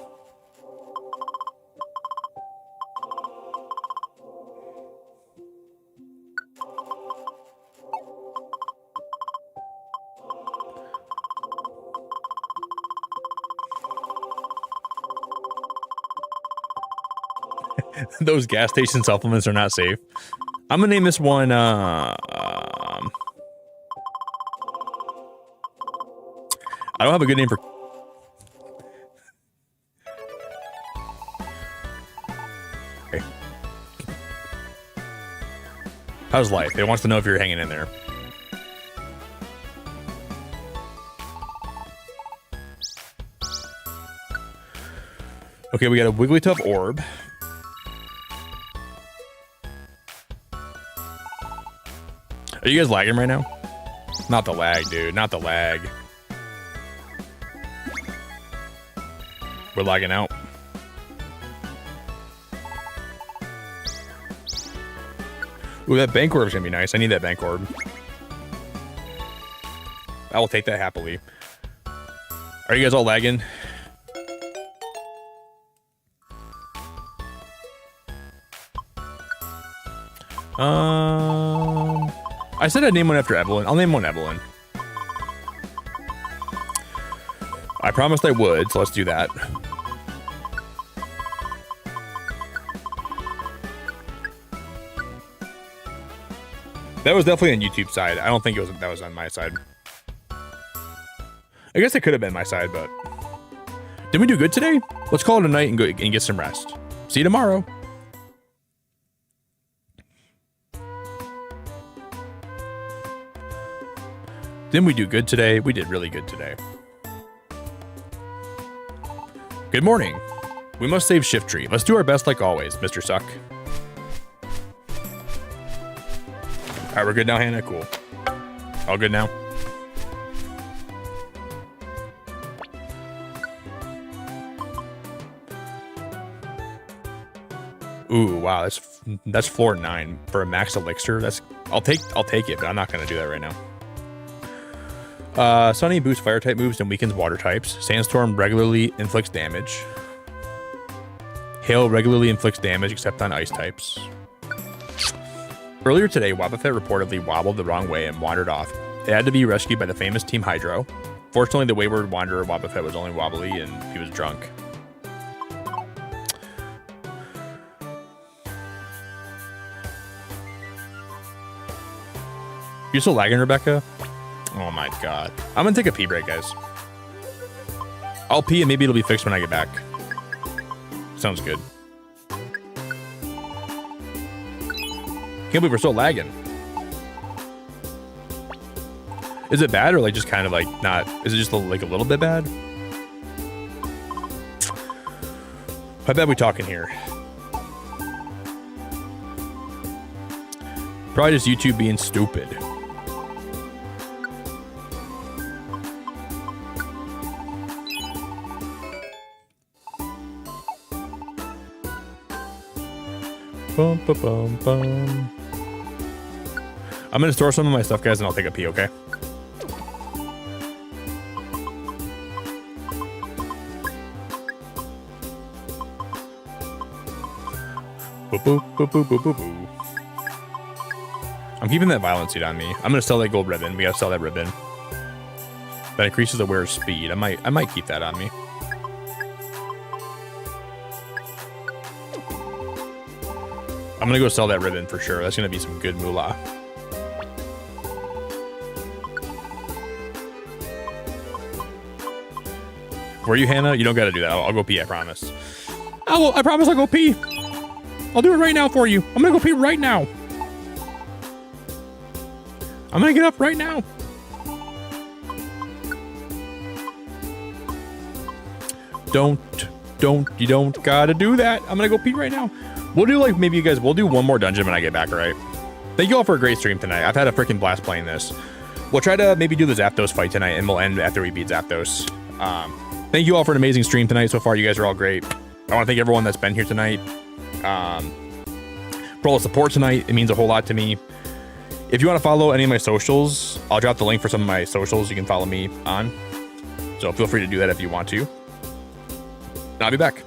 Those gas station supplements are not safe. I'm gonna name this one. I don't have a good name for. Okay. How's life? It wants to know if you're hanging in there. Okay, we got a Wigglytuff orb. Are you guys lagging right now? Not the lag, dude. Not the lag. We're lagging out. Ooh, that bank orb is gonna be nice. I need that bank orb. I will take that happily. Are you guys all lagging? I said I'd name one after Evelyn. I'll name one Evelyn. I promised I would, so let's do that. That was definitely on YouTube side. I don't think that was on my side. I guess it could have been my side, but didn't we do good today? Let's call it a night and go and get some rest. See you tomorrow. Didn't we do good today? We did really good today. Good morning. We must save Shift Tree. Let's do our best like always, Mr. Suck. All right, we're good now, Hannah? Cool. All good now? Ooh, wow, that's floor 9 for a max elixir. I'll take it, but I'm not gonna do that right now. Sunny boosts fire type moves and weakens water types. Sandstorm regularly inflicts damage. Hail regularly inflicts damage except on ice types. Earlier today, Wobbuffet reportedly wobbled the wrong way and wandered off. It had to be rescued by the famous Team Hydro. Fortunately, the wayward wanderer Wobbuffet was only wobbly and he was drunk. You're still lagging, Rebecca? Oh my god. I'm gonna take a pee break, guys. I'll pee and maybe it'll be fixed when I get back. Sounds good. Can't believe we're still lagging. Is it bad or like just kind of like not? Is it just like a little bit bad? How bad we talking here? Probably just YouTube being stupid. Bum, bum, bum, bum. I'm gonna store some of my stuff, guys, and I'll take a pee, okay? Boop, boop, boop, boop, boop, boop, boop. I'm keeping that violent seed on me. I'm gonna sell that gold ribbon. We gotta sell that ribbon. That increases the wearer's speed. I might keep that on me. I'm gonna go sell that ribbon for sure. That's gonna be some good moolah. Were you, Hannah? You don't gotta do that. I'll go pee, I promise. I promise I'll go pee. I'll do it right now for you. I'm gonna go pee right now. I'm gonna get up right now. You don't gotta do that. I'm gonna go pee right now. We'll do like maybe you guys. We'll do one more dungeon when I get back. All right. Thank you all for a great stream tonight. I've had a freaking blast playing this. We'll try to maybe do the Zapdos fight tonight, and we'll end after we beat Zapdos. Thank you all for an amazing stream tonight so far. You guys are all great. I want to thank everyone that's been here tonight. For all the support tonight, it means a whole lot to me. If you want to follow any of my socials, I'll drop the link for some of my socials you can follow me on. So feel free to do that if you want to. And I'll be back.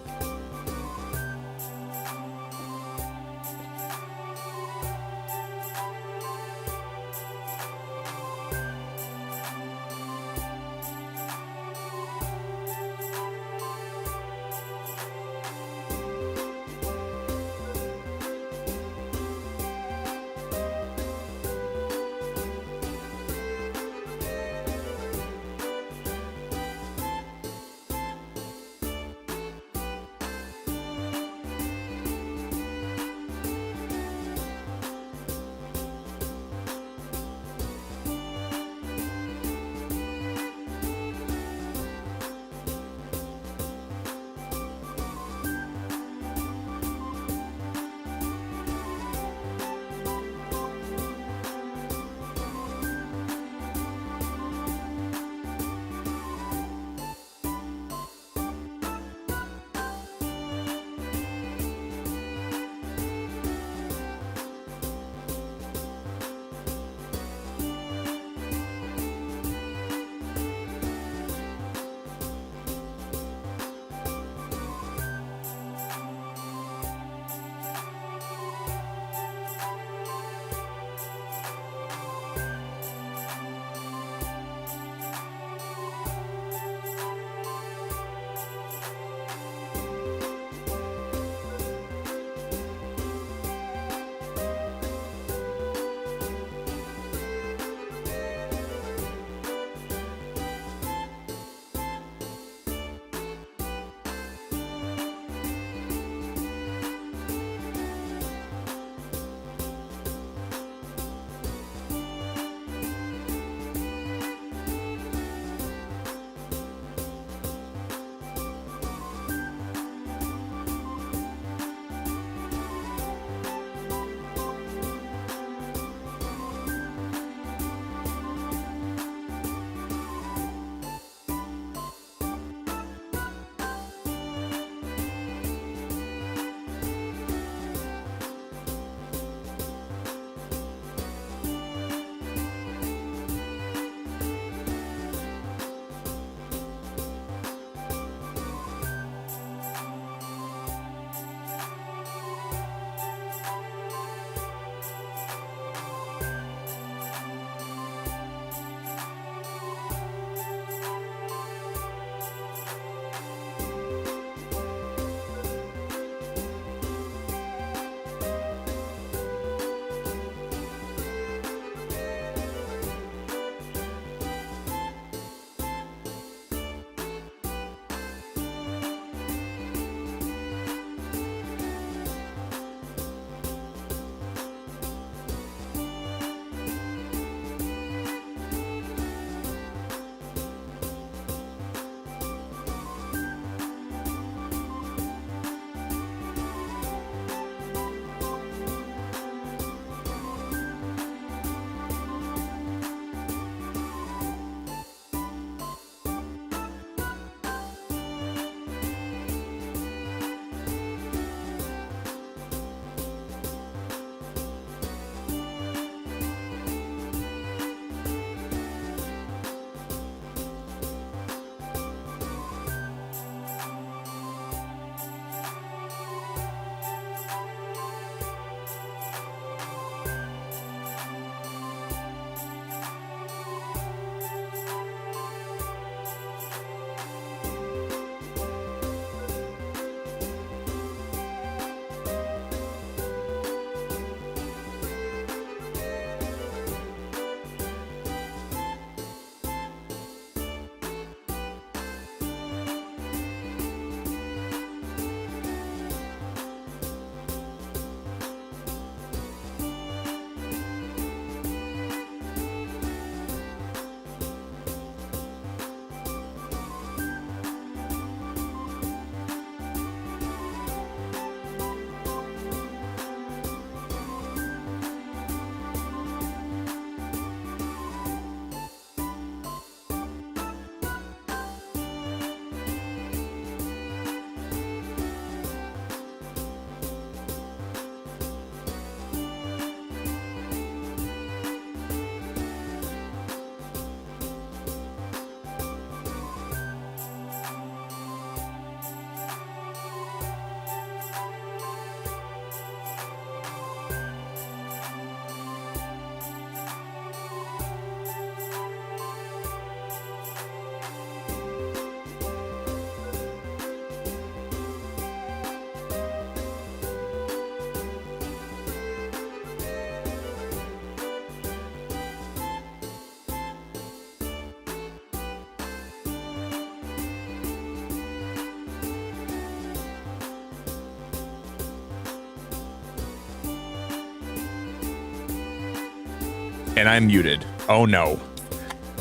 And I'm muted. Oh no.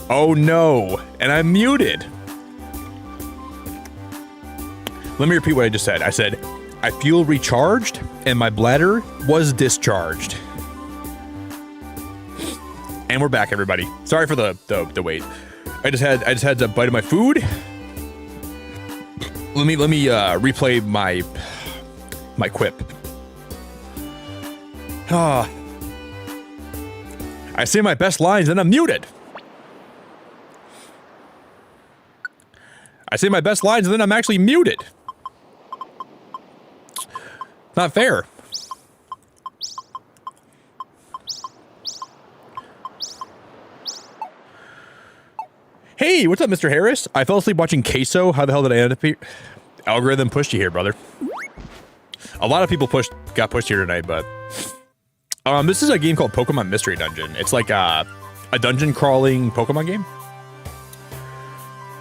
Oh no. And I'm muted. Let me repeat what I just said. I said, I feel recharged and my bladder was discharged. And we're back, everybody. Sorry for the wait. I just had a bite of my food. Let me replay my quip. Ah. I say my best lines and I'm muted. I say my best lines and then I'm actually muted. Not fair. Hey, what's up, Mr. Harris? I fell asleep watching Queso. How the hell did I end up here? Algorithm pushed you here, brother. A lot of people got pushed here tonight, but this is a game called Pokémon Mystery Dungeon. It's like a dungeon crawling Pokemon game.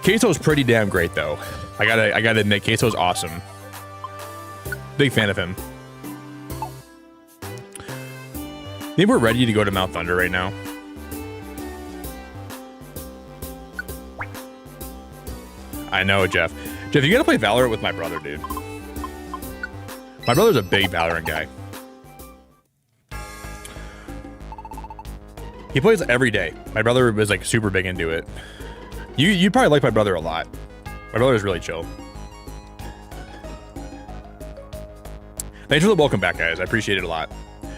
Queso's pretty damn great, though. I gotta admit, Queso's awesome. Big fan of him. Maybe we're ready to go to Mount Thunder right now. I know, Jeff. Jeff, you gotta play Valorant with my brother, dude. My brother's a big Valorant guy. He plays every day. My brother was like super big into it. You'd probably like my brother a lot. My brother's really chill. Thanks for the welcome back, guys. I appreciate it a lot.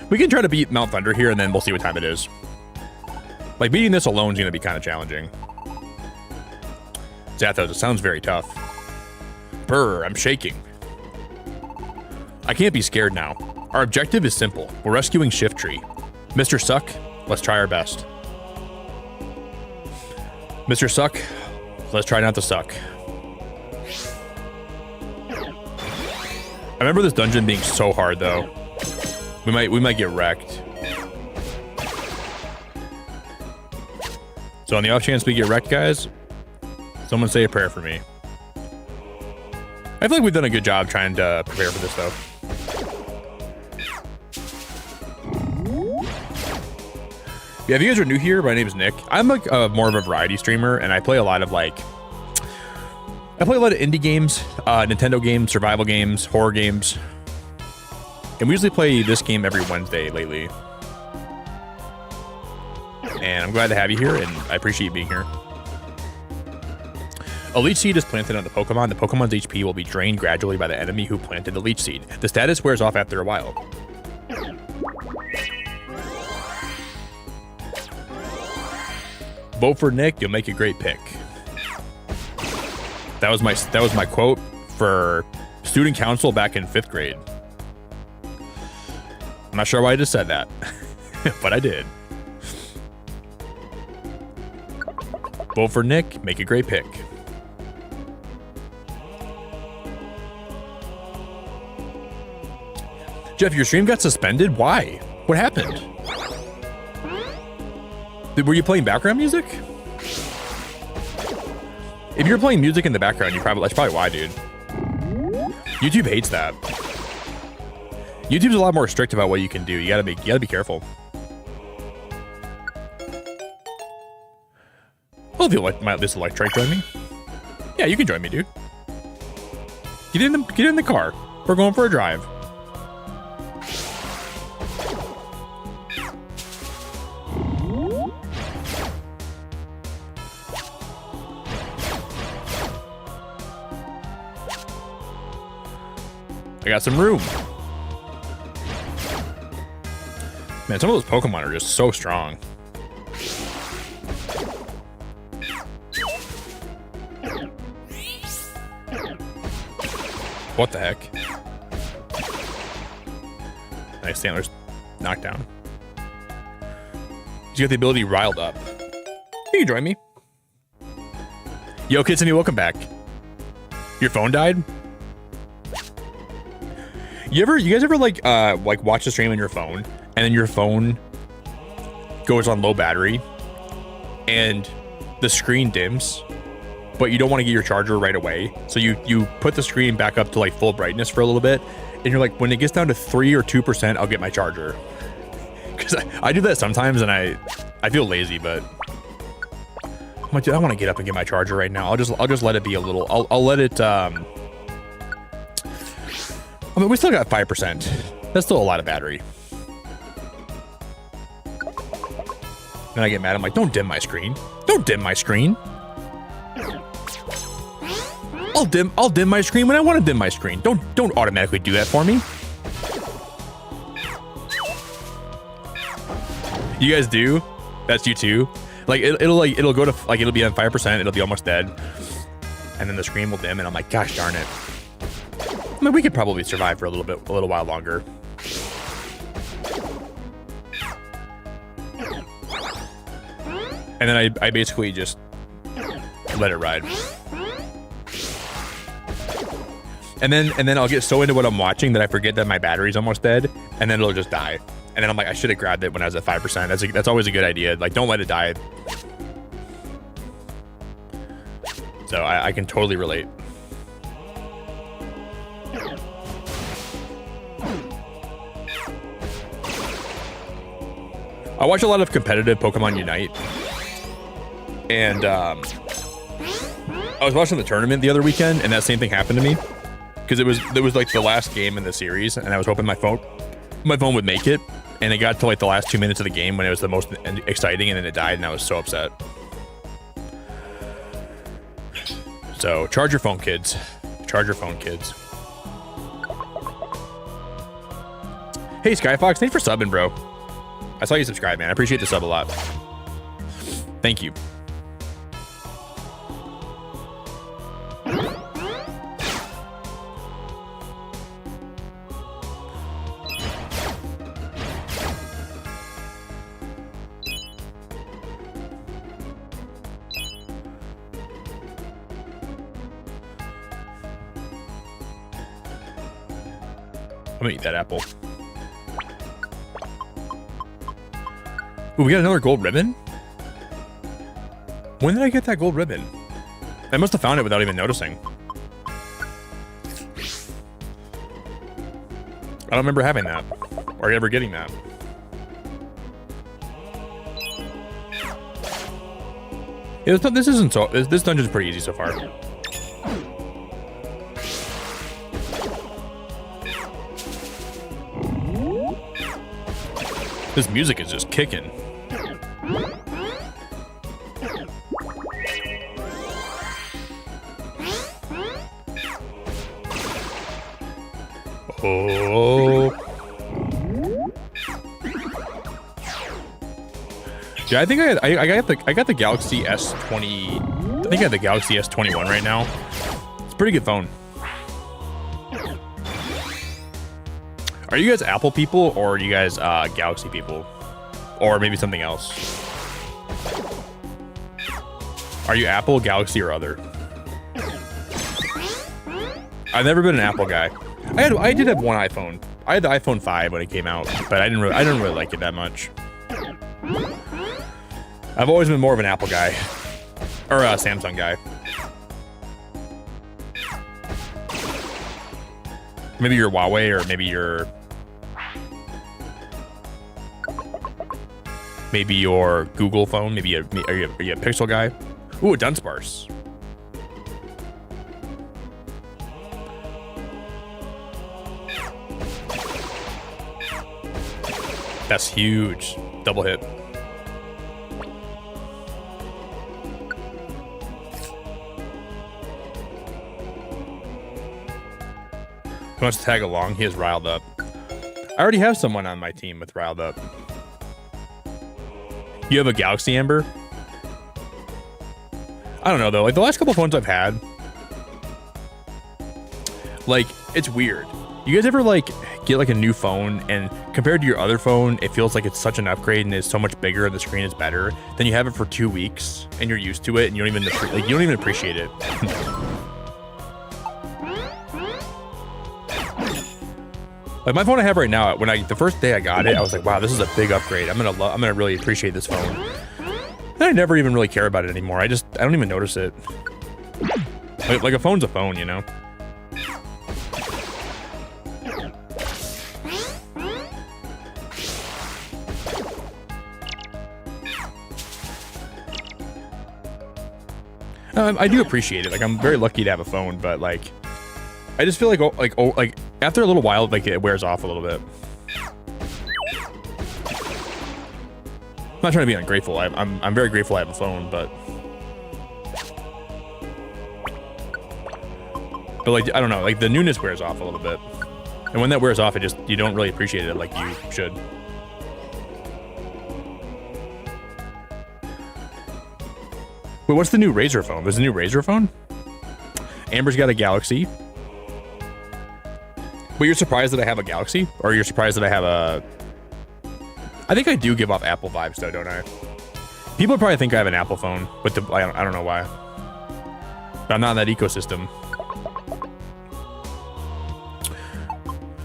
We can try to beat Mount Thunder here, and then we'll see what time it is. Like, beating this alone is going to be kind of challenging. Zathos, it sounds very tough. Brr, I'm shaking. I can't be scared now. Our objective is simple. We're rescuing Shift Tree. Mr. Suck, let's try our best. Mr. Suck, let's try not to suck. I remember this dungeon being so hard, though. We might get wrecked. So on the off chance we get wrecked, guys, someone say a prayer for me. I feel like we've done a good job trying to prepare for this, though. Yeah, if you guys are new here, my name is Nick. I'm like more of a variety streamer, and I play a lot of indie games, Nintendo games, survival games, horror games. And we usually play this game every Wednesday lately. And I'm glad to have you here, and I appreciate you being here. A leech seed is planted on the Pokemon. The Pokemon's HP will be drained gradually by the enemy who planted the leech seed. The status wears off after a while. Vote for Nick, you'll make a great pick. That was my quote for student council back in 5th grade. I'm not sure why I just said that, but I did. Vote for Nick, make a great pick. Jeff, your stream got suspended? Why? What happened? Were you playing background music? If you're playing music in the background, that's probably why, dude. YouTube hates that. YouTube's a lot more strict about what you can do. You gotta be careful. Oh, if you like this electric, join me. Yeah, you can join me, dude. Get in the car. We're going for a drive. I got some room. Man, some of those Pokemon are just so strong. What the heck? Nice, Sandler's knocked down. You got the ability riled up. You can join me. Yo, Kitsune, welcome back. Your phone died? You guys ever like watch the stream on your phone and then your phone goes on low battery and the screen dims, but you don't want to get your charger right away, so you put the screen back up to like full brightness for a little bit, and you're like, when it gets down to 3 or 2%, I'll get my charger. Because I do that sometimes, and I feel lazy, but I'm like, dude, I want to get up and get my charger right now. I'll just let it be a little. I'll let it. I mean, we still got 5%. That's still a lot of battery. Then I get mad. I'm like, don't dim my screen. Don't dim my screen. I'll dim my screen when I want to dim my screen. Don't automatically do that for me. You guys do? That's you too? Like it'll go to like it'll be on 5%, it'll be almost dead. And then the screen will dim and I'm like, gosh darn it. I mean, we could probably survive for a little while longer. And then I basically just let it ride. And then I'll get so into what I'm watching that I forget that my battery's almost dead, and then it'll just die. And then I'm like, I should have grabbed it when I was at 5%. That's always a good idea. Like, don't let it die. So I can totally relate. I watch a lot of competitive Pokemon Unite. And I was watching the tournament the other weekend, and that same thing happened to me. Because it was like the last game in the series, and I was hoping my phone would make it. And it got to like the last 2 minutes of the game when it was the most exciting, and then it died, and I was so upset. So charge your phone, kids. Charge your phone, kids. Hey, Skyfox, thanks for subbing, bro. I saw you subscribe, man. I appreciate the sub a lot. Thank you. I'm gonna eat that apple. Ooh, we got another gold ribbon? When did I get that gold ribbon? I must have found it without even noticing. I don't remember having that, or ever getting that. Yeah, this isn't so. This dungeon's pretty easy so far. This music is just kicking. Oh. Yeah, I think I got the Galaxy S20. I think I have the Galaxy S21 right now. It's a pretty good phone. Are you guys Apple people, or are you guys Galaxy people? Or maybe something else? Are you Apple, Galaxy, or other? I've never been an Apple guy. I did have one iPhone. I had the iPhone 5 when it came out, but I didn't really like it that much. I've always been more of an Apple guy. Or a Samsung guy. Maybe you're Huawei, or maybe you're Google phone. Maybe are you a Pixel guy? Ooh, a Dunsparce. That's huge. Double hit. Who wants to tag along? He is riled up. I already have someone on my team with riled up. You have a Galaxy, Amber? I don't know, though. Like, the last couple phones I've had, like, it's weird. You guys ever, like, get, like, a new phone, and compared to your other phone, it feels like it's such an upgrade and it's so much bigger and the screen is better? Then you have it for 2 weeks, and you're used to it, and you don't even appreciate it. Like, my phone I have right now, the first day I got it, I was like, wow, this is a big upgrade. I'm gonna really appreciate this phone. And I never even really care about it anymore. I don't even notice it. Like a phone's a phone, you know? I do appreciate it. Like, I'm very lucky to have a phone, but like, I just feel like after a little while, like it wears off a little bit. I'm not trying to be ungrateful. I'm very grateful I have a phone, but like, I don't know, like the newness wears off a little bit, and when that wears off, you don't really appreciate it like you should. Wait, what's the new Razer phone? There's a new Razer phone? Amber's got a Galaxy. But you're surprised that I have a Galaxy? Or you're surprised that I have a... I think I do give off Apple vibes though, don't I? People probably think I have an Apple phone, but I don't know why. But I'm not in that ecosystem.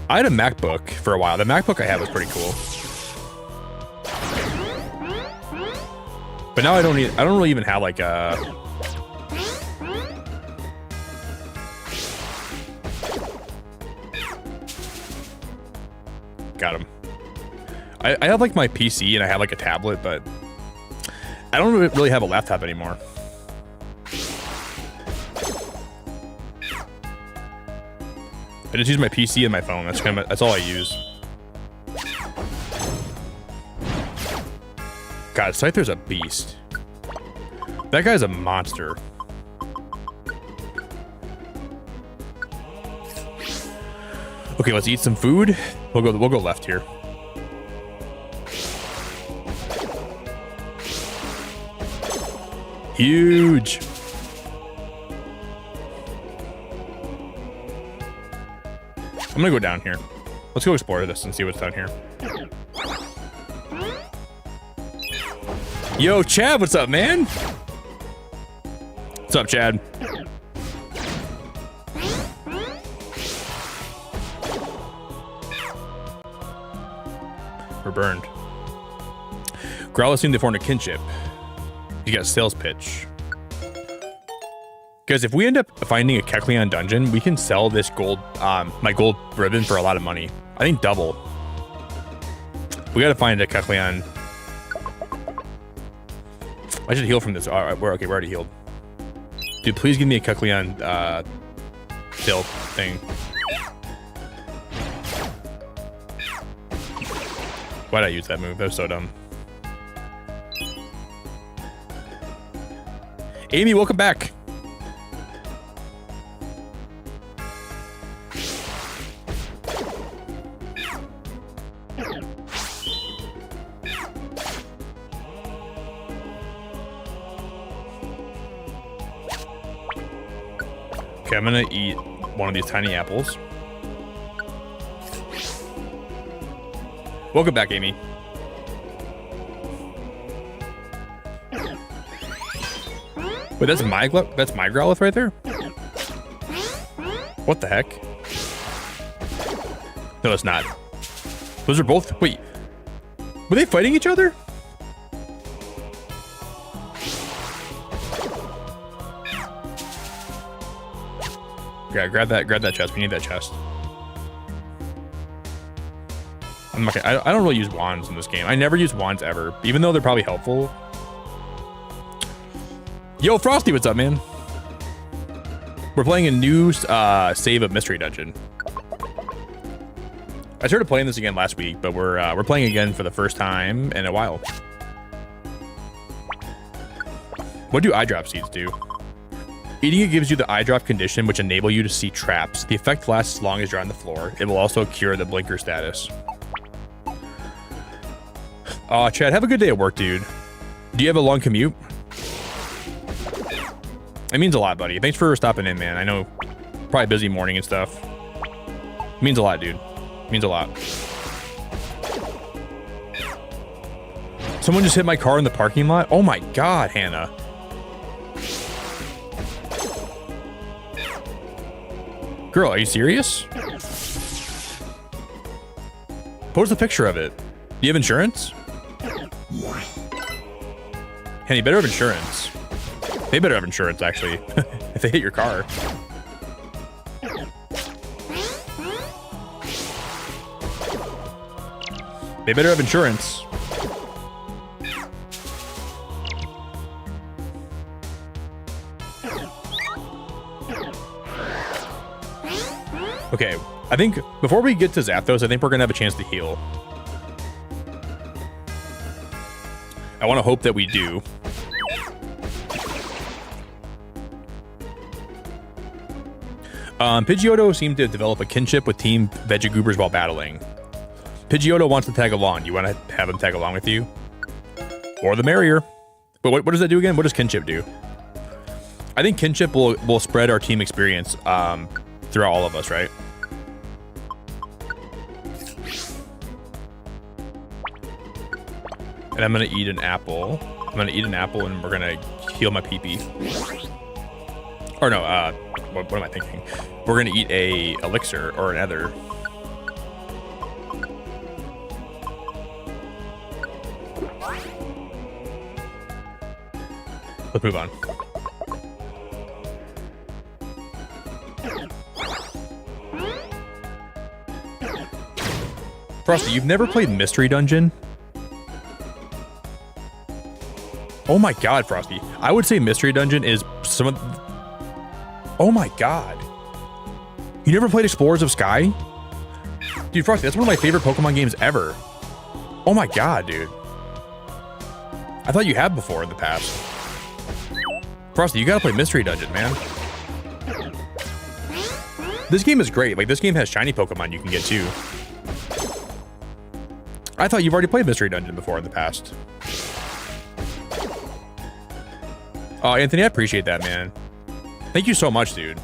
I had a MacBook for a while. The MacBook I had was pretty cool. But now I don't really even have like a... Got him. I have like my PC and I have like a tablet, but I don't really have a laptop anymore. I just use my PC and my phone. That's all I use. God, Scyther's a beast. That guy's a monster. Okay, let's eat some food. We'll go left here. Huge. I'm gonna go down here. Let's go explore this and see what's down here. Yo, Chad, what's up, man? What's up, Chad? We're burned. Growlithe seemed to form a kinship. You got a sales pitch. Guys, if we end up finding a Kecleon dungeon, we can sell this gold, my gold ribbon for a lot of money. I think double. We gotta find a Kecleon. I should heal from this. All right, we're already healed. Dude, please give me a Kecleon sale thing. Why'd I use that move? That was so dumb. Amy, welcome back. Okay, I'm gonna eat one of these tiny apples. Welcome back, Amy. Wait, that's my Growlithe right there? What the heck? No, it's not. Those are both... Wait. Were they fighting each other? Yeah, grab that chest. We need that chest. I'm not gonna, I don't really use wands in this game. I never use wands ever, even though they're probably helpful. Yo, Frosty, what's up, man? We're playing a new save of Mystery Dungeon. I started playing this again last week, but we're playing again for the first time in a while. What do eye drop seeds do? Eating it gives you the eye drop condition, which enable you to see traps. The effect lasts as long as you're on the floor. It will also cure the blinker status. Aw, Chad, have a good day at work, dude. Do you have a long commute? It means a lot, buddy. Thanks for stopping in, man. I know, probably busy morning and stuff. It means a lot, dude. It means a lot. Someone just hit my car in the parking lot? Oh my God, Hannah. Girl, are you serious? Post a picture of it. Do you have insurance? Hannah, you better have insurance. They better have insurance, actually, if they hit your car. They better have insurance. Okay, I think before we get to Zapdos, I think we're gonna have a chance to heal. I want to hope that we do. Pidgeotto seemed to develop a kinship with Team Vegigoobers while battling. Pidgeotto wants to tag along. You want to have him tag along with you? Or the merrier. But what does that do again? What does kinship do? I think kinship will spread our team experience throughout all of us, right? And I'm going to eat an apple. I'm going to eat an apple and we're going to heal my pee-pee. Or no, what am I thinking? We're going to eat a elixir or an ether. Let's move on. Frosty, you've never played Mystery Dungeon? Oh my god, Frosty. I would say Mystery Dungeon is some of... Oh my god. You never played Explorers of Sky? Dude, Frosty, that's one of my favorite Pokemon games ever. Oh my god, dude. I thought you had before in the past. Frosty, you gotta play Mystery Dungeon, man. This game is great. Like, this game has shiny Pokemon you can get too. I thought you've already played Mystery Dungeon before in the past. Oh, Anthony, I appreciate that, man. Thank you so much, dude.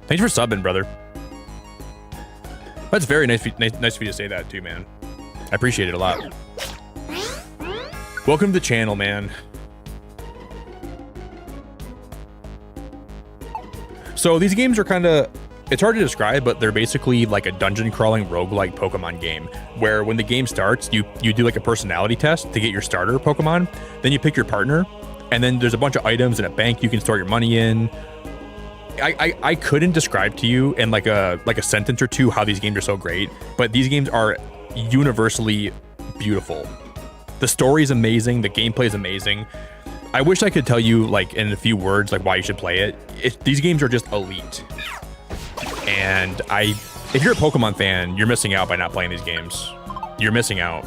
Thanks for subbing, brother. That's very nice of you to say that too, man. I appreciate it a lot. Welcome to the channel, man. So these games are kind of... It's hard to describe, but they're basically like a dungeon crawling roguelike Pokemon game where when the game starts, you do like a personality test to get your starter Pokemon. Then you pick your partner, and then there's a bunch of items in a bank you can store your money in. I couldn't describe to you in like a sentence or two how these games are so great, but these games are universally beautiful. The story is amazing. The gameplay is amazing. I wish I could tell you like in a few words like why you should play it. These games are just elite. And if you're a Pokemon fan, you're missing out by not playing these games. You're missing out.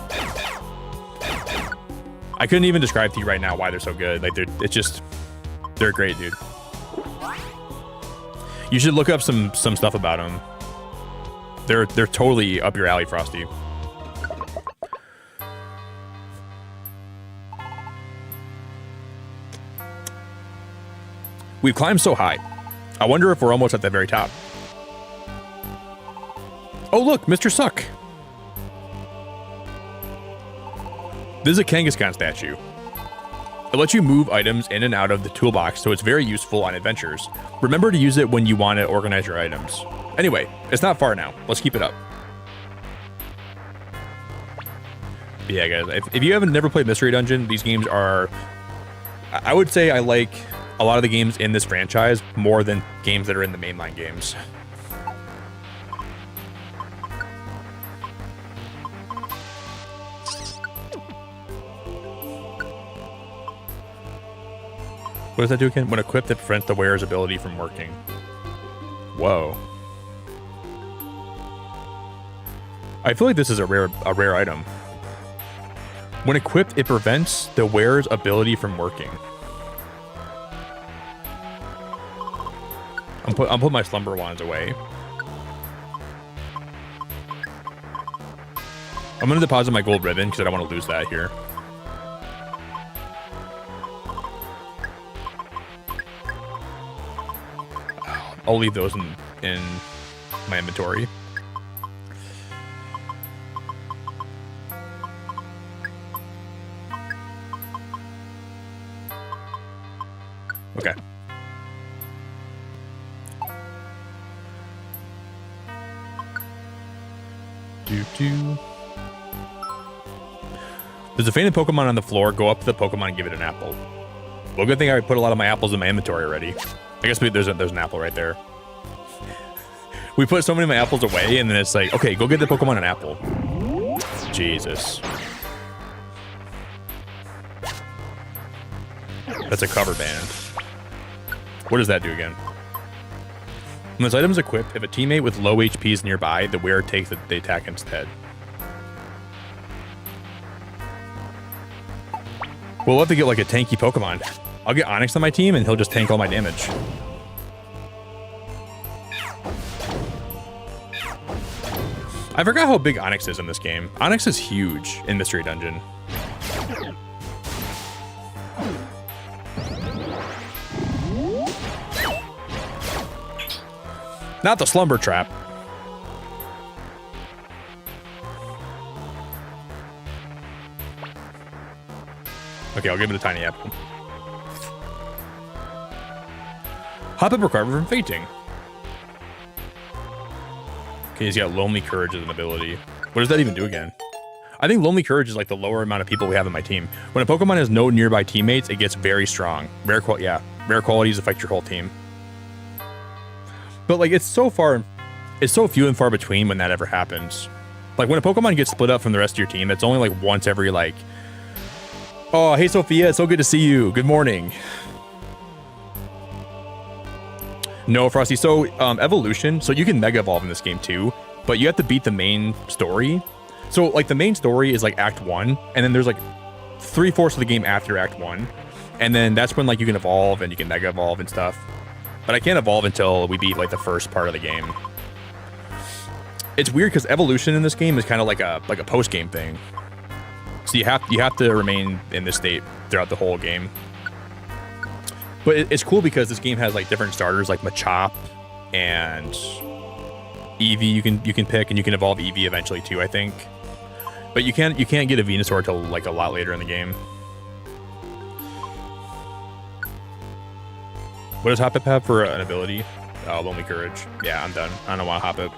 I couldn't even describe to you right now why they're so good. Like they're great, dude. You should look up some stuff about them. They're totally up your alley, Frosty. We've climbed so high. I wonder if we're almost at the very top. Oh look, Mr. Suck. This is a Kangaskhan statue. It lets you move items in and out of the toolbox, so it's very useful on adventures. Remember to use it when you want to organize your items. Anyway, it's not far now. Let's keep it up. But yeah, guys, if you haven't never played Mystery Dungeon, these games are... I would say I like a lot of the games in this franchise more than games that are in the mainline games. What does that do again? When equipped, it prevents the wearer's ability from working. Whoa. I feel like this is a rare item. When equipped, it prevents the wearer's ability from working. I'm putting my slumber wands away. I'm gonna deposit my gold ribbon because I don't want to lose that here. I'll leave those in my inventory. Okay. There's a fainted Pokemon on the floor. Go up to the Pokemon and give it an apple. Well, good thing I put a lot of my apples in my inventory already. I guess there's an apple right there. We put so many of my apples away, and then it's like, okay, go get the Pokemon an apple. Jesus. That's a cover band. What does that do again? When this item is equipped, if a teammate with low HP is nearby, the wearer takes the attack instead. We'll have to get like a tanky Pokemon. I'll get Onyx on my team and he'll just tank all my damage. I forgot how big Onyx is in this game. Onyx is huge in Mystery Dungeon. Not the slumber trap. Okay, I'll give it a tiny apple. Hop up recover from fainting. Okay, he's got Lonely Courage as an ability. What does that even do again? I think Lonely Courage is like the lower amount of people we have in my team. When a Pokemon has no nearby teammates, it gets very strong. Rare qualities affect your whole team. But like it's so few and far between when that ever happens. Like when a Pokemon gets split up from the rest of your team, it's only like once every like, oh, hey Sophia, it's so good to see you. Good morning. No, Frosty. So evolution, so you can mega evolve in this game too, but you have to beat the main story. So like the main story is like Act 1, and then there's like 3/4 of the game after Act 1. And then that's when like you can evolve and you can mega evolve and stuff. But I can't evolve until we beat like the first part of the game. It's weird because evolution in this game is kind of like a post-game thing. So you have to remain in this state throughout the whole game. But it's cool because this game has like different starters like Machop and Eevee you can pick, and you can evolve Eevee eventually too, I think. But you can't get a Venusaur until like a lot later in the game. What does Hoppip have for an ability? Oh, Lonely Courage. Yeah, I'm done. I don't want Hoppip.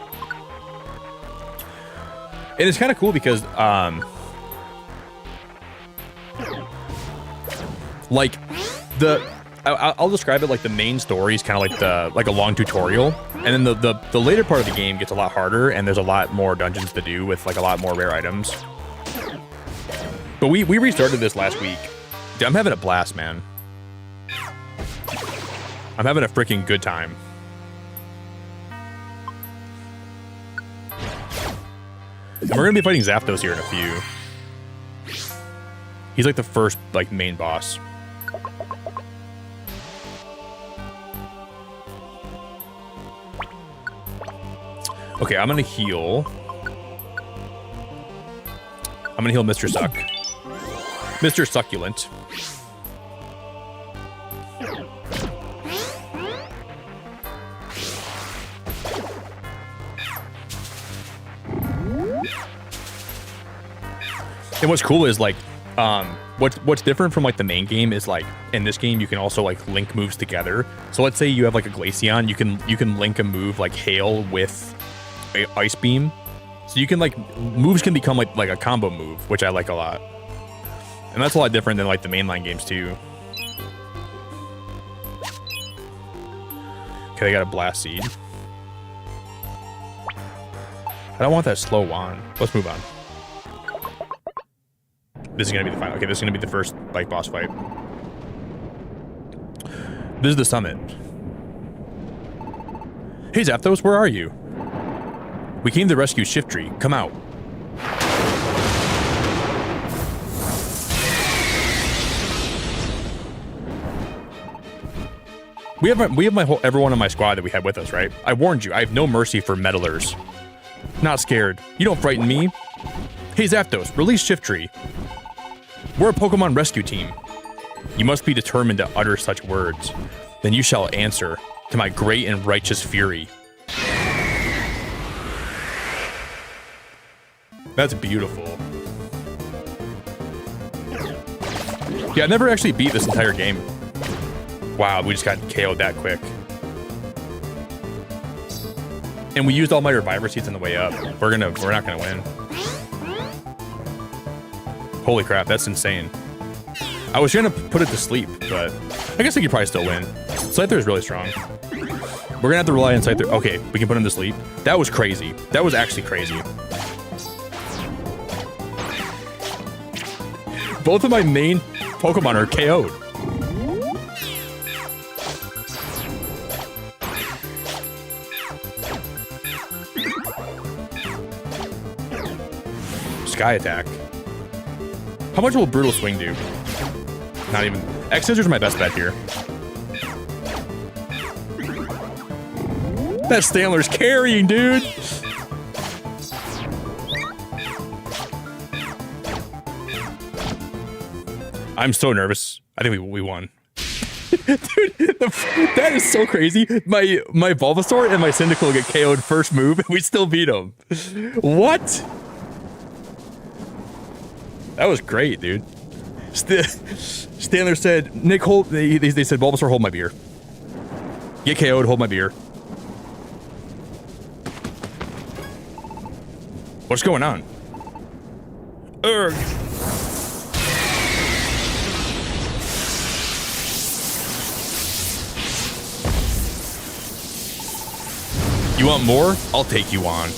And it's kind of cool because like I'll describe it like the main story is kind of like a long tutorial, and then the later part of the game gets a lot harder, and there's a lot more dungeons to do with like a lot more rare items. But we restarted this last week. Dude, I'm having a blast, man. I'm having a freaking good time. And we're gonna be fighting Zapdos here in a few. He's like the first like main boss. Okay, I'm gonna heal. I'm gonna heal Mr. Suck. Mr. Succulent. And what's cool is like, what's different from like the main game is like in this game you can also like link moves together. So let's say you have like a Glaceon, you can link a move like Hail with Ice Beam, so you can like moves can become like a combo move, which I like a lot, and that's a lot different than like the mainline games too. Okay, they got a Blast Seed. I don't want that slow wand. Let's move on. This is gonna be the final. Okay, this is gonna be the first like boss fight. This is the summit. Hey Zapdos, where are you? We came to rescue Shiftry. Come out. We have everyone on my squad that we had with us, right? I warned you. I have no mercy for meddlers. Not scared. You don't frighten me. Hey Zapdos, release Shiftry. We're a Pokemon rescue team. You must be determined to utter such words. Then you shall answer to my great and righteous fury. That's beautiful. Yeah, I've never actually beat this entire game. Wow, we just got KO'd that quick. And we used all my Reviver Seeds on the way up. We're not gonna win. Holy crap, that's insane. I was trying to put it to sleep, but I guess I could probably still win. Scyther is really strong. We're gonna have to rely on Scyther. Okay, we can put him to sleep. That was crazy. That was actually crazy. Both of my main Pokemon are KO'd. sky attack. How much will Brutal Swing do? Not even. X Scissors are my best bet here. That Stanler's carrying, dude. I'm so nervous. I think we won. Dude, that is so crazy. My Bulbasaur and my Cyndaquil get KO'd first move, and we still beat him. What? That was great, dude. Stanler said, Nick, hold. They said, Bulbasaur, hold my beer. Get KO'd, hold my beer. What's going on? Urgh. You want more? I'll take you on.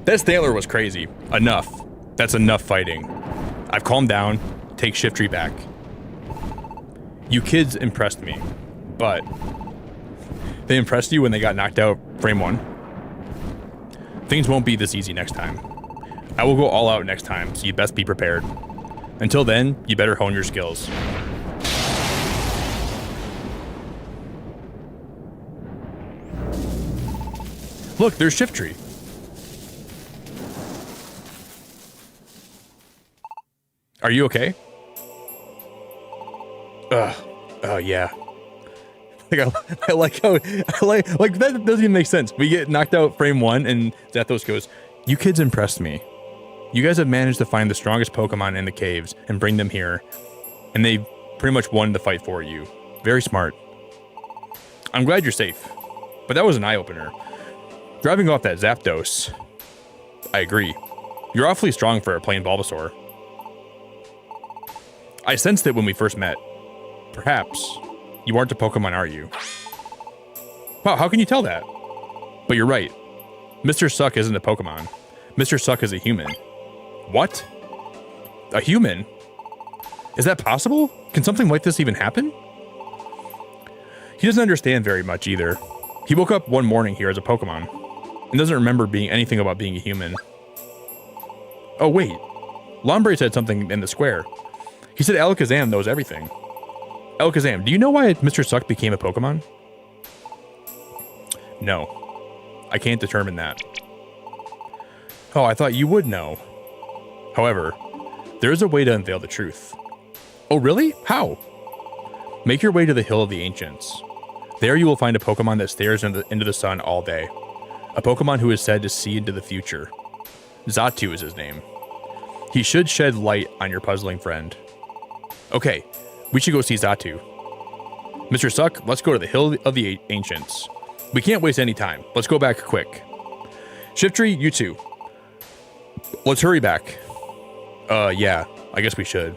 That Stantler was crazy. Enough. That's enough fighting. I've calmed down. Take Shiftry back. You kids impressed me, but they impressed you when they got knocked out frame 1. Things won't be this easy next time. I will go all out next time, so you best be prepared. Until then, you better hone your skills. Look, there's Shiftry. Are you okay? Yeah. I like how that doesn't even make sense. We get knocked out frame 1 and Zathos goes, you kids impressed me. You guys have managed to find the strongest Pokemon in the caves and bring them here. And they pretty much won the fight for you. Very smart. I'm glad you're safe. But that was an eye-opener. Driving off that Zapdos. I agree. You're awfully strong for a plain Bulbasaur. I sensed it when we first met. Perhaps. You aren't a Pokemon, are you? Wow, how can you tell that? But you're right. Mr. Suck isn't a Pokemon. Mr. Suck is a human. What? A human? Is that possible? Can something like this even happen? He doesn't understand very much either. He woke up one morning here as a Pokemon and doesn't remember being anything about being a human. Oh wait, Lombre said something in the square. He said Alakazam knows everything. Alakazam, do you know why Mr. Suck became a Pokemon? No, I can't determine that. Oh, I thought you would know. However, there is a way to unveil the truth. Oh really? How? Make your way to the Hill of the Ancients. There you will find a Pokemon that stares into the sun all day. A Pokemon who is said to see into the future. Xatu is his name. He should shed light on your puzzling friend. Okay, we should go see Xatu. Mr. Suck, let's go to the Hill of the Ancients. We can't waste any time. Let's go back quick. Shiftry, you too. Let's hurry back. Yeah, I guess we should.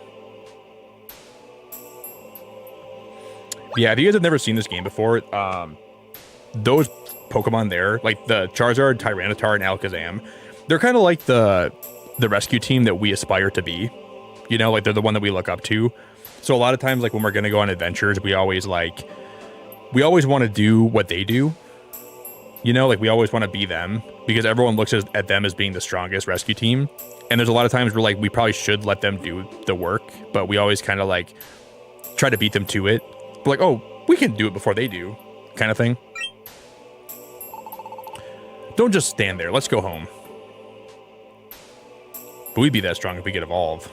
Yeah, if you guys have never seen this game before, those Pokemon there, like the Charizard, Tyranitar, and Alakazam, they're kind of like the rescue team that we aspire to be. You know, like they're the one that we look up to. So a lot of times, like when we're gonna go on adventures, we always want to do what they do. You know, like we always want to be them because everyone looks at them as being the strongest rescue team. And there's a lot of times where like we probably should let them do the work, but we always kind of like try to beat them to it. We're like, oh, we can do it before they do, kind of thing. Don't just stand there. Let's go home. But we'd be that strong if we could evolve.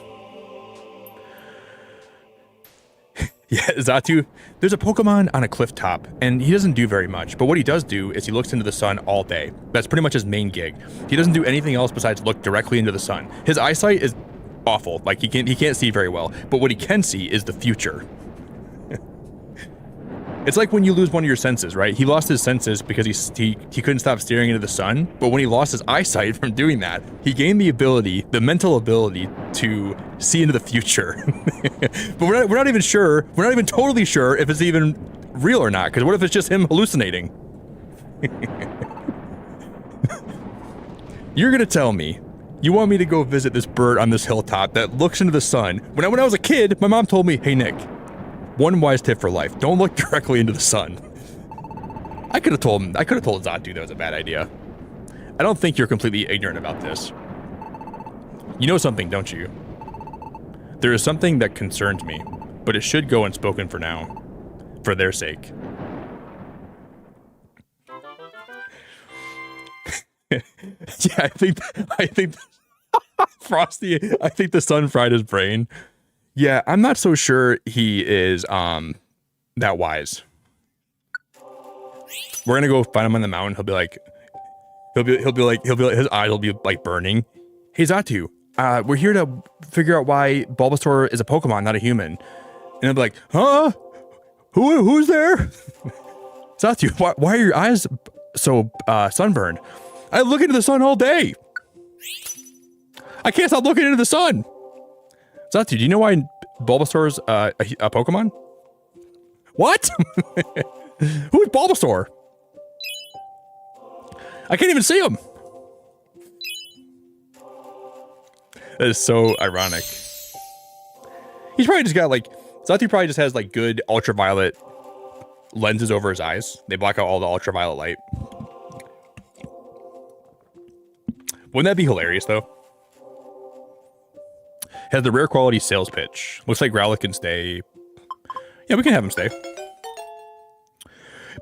Yeah, Xatu, there's a Pokemon on a cliff top, and he doesn't do very much, but what he does do is he looks into the sun all day. That's pretty much his main gig. He doesn't do anything else besides look directly into the sun. His eyesight is awful, like he can't see very well, but what he can see is the future. It's like when you lose one of your senses, right? He lost his senses because he couldn't stop staring into the sun, but when he lost his eyesight from doing that, he gained the mental ability to see into the future. But we're not even sure, we're not even totally sure if it's even real or not, because what if it's just him hallucinating? You're gonna tell me you want me to go visit this bird on this hilltop that looks into the sun. When I was a kid, my mom told me, hey Nick, one wise tip for life, don't look directly into the sun. I could have told Xatu that was a bad idea. I don't think you're completely ignorant about this. You know something, don't you? There is something that concerns me, but it should go unspoken for now, for their sake. Yeah, I think Frosty, I think the sun fried his brain. Yeah, I'm not so sure he is that wise. We're gonna go find him on the mountain. He'll be like, his eyes will be like burning. Hey Zatu, we're here to figure out why Bulbasaur is a Pokemon, not a human. And I'll be like, huh? Who's there? Zatu, why are your eyes so sunburned? I look into the sun all day. I can't stop looking into the sun. Zatu, do you know why Bulbasaur's a Pokemon? What? Who is Bulbasaur? I can't even see him. That is so ironic. He's probably just got like, Zatu probably just has like good ultraviolet lenses over his eyes. They block out all the ultraviolet light. Wouldn't that be hilarious though? Has the rare quality sales pitch. Looks like Growlithe can stay. Yeah, we can have him stay.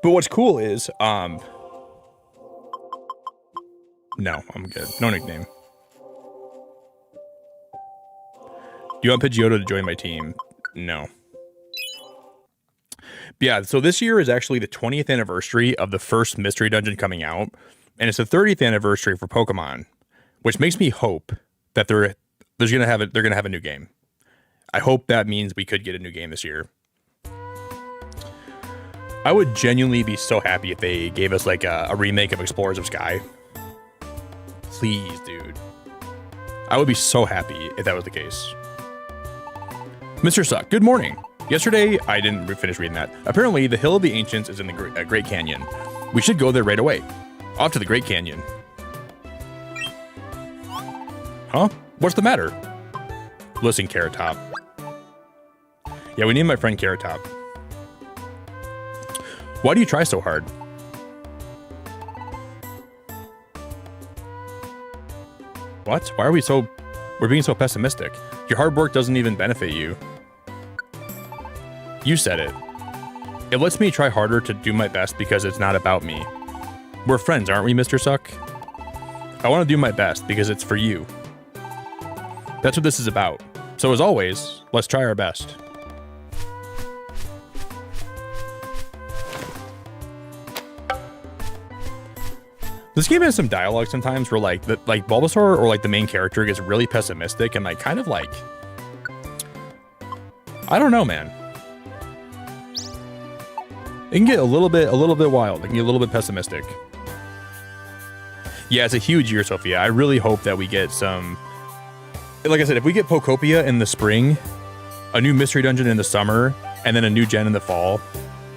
But what's cool is, no, I'm good. No nickname. Do you want Pidgeotto to join my team? No. But yeah, so this year is actually the 20th anniversary of the first Mystery Dungeon coming out, and it's the 30th anniversary for Pokemon, which makes me hope that they're gonna have a new game. I hope that means we could get a new game this year. I would genuinely be so happy if they gave us like a remake of Explorers of Sky. Please, dude. I would be so happy if that was the case. Mr. Suck, good morning. Yesterday, I didn't finish reading that. Apparently, the Hill of the Ancients is in the Great Canyon. We should go there right away. Off to the Great Canyon. Huh? What's the matter? Listen, Carrot Top. Yeah, we need my friend Carrot Top. Why do you try so hard? What? Why are we're being so pessimistic? Your hard work doesn't even benefit you. You said it. It lets me try harder to do my best because it's not about me. We're friends, aren't we, Mr. Suck? I want to do my best because it's for you. That's what this is about. So as always, let's try our best. This game has some dialogue sometimes where like Bulbasaur or like the main character gets really pessimistic and like kind of like, I don't know, man. It can get a little bit wild. It can get a little bit pessimistic. Yeah, it's a huge year, Sophia. I really hope that we get some, like I said, if we get Pokopia in the spring, a new Mystery Dungeon in the summer, and then a new gen in the fall,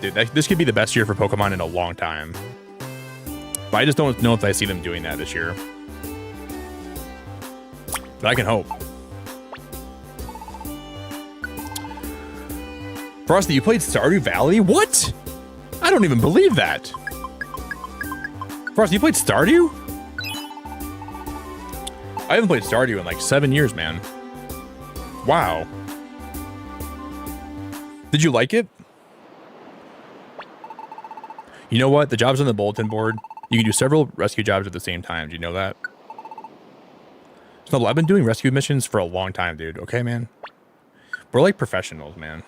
dude, this could be the best year for Pokemon in a long time. But I just don't know if I see them doing that this year. But I can hope. Frosty, you played Stardew Valley? What? I don't even believe that. Frosty, you played Stardew? I haven't played Stardew in like 7 years, man. Wow. Did you like it? You know what? The job's on the bulletin board. You can do several rescue jobs at the same time. Do you know that? Snubble, I've been doing rescue missions for a long time, dude. Okay, man? We're like professionals, man.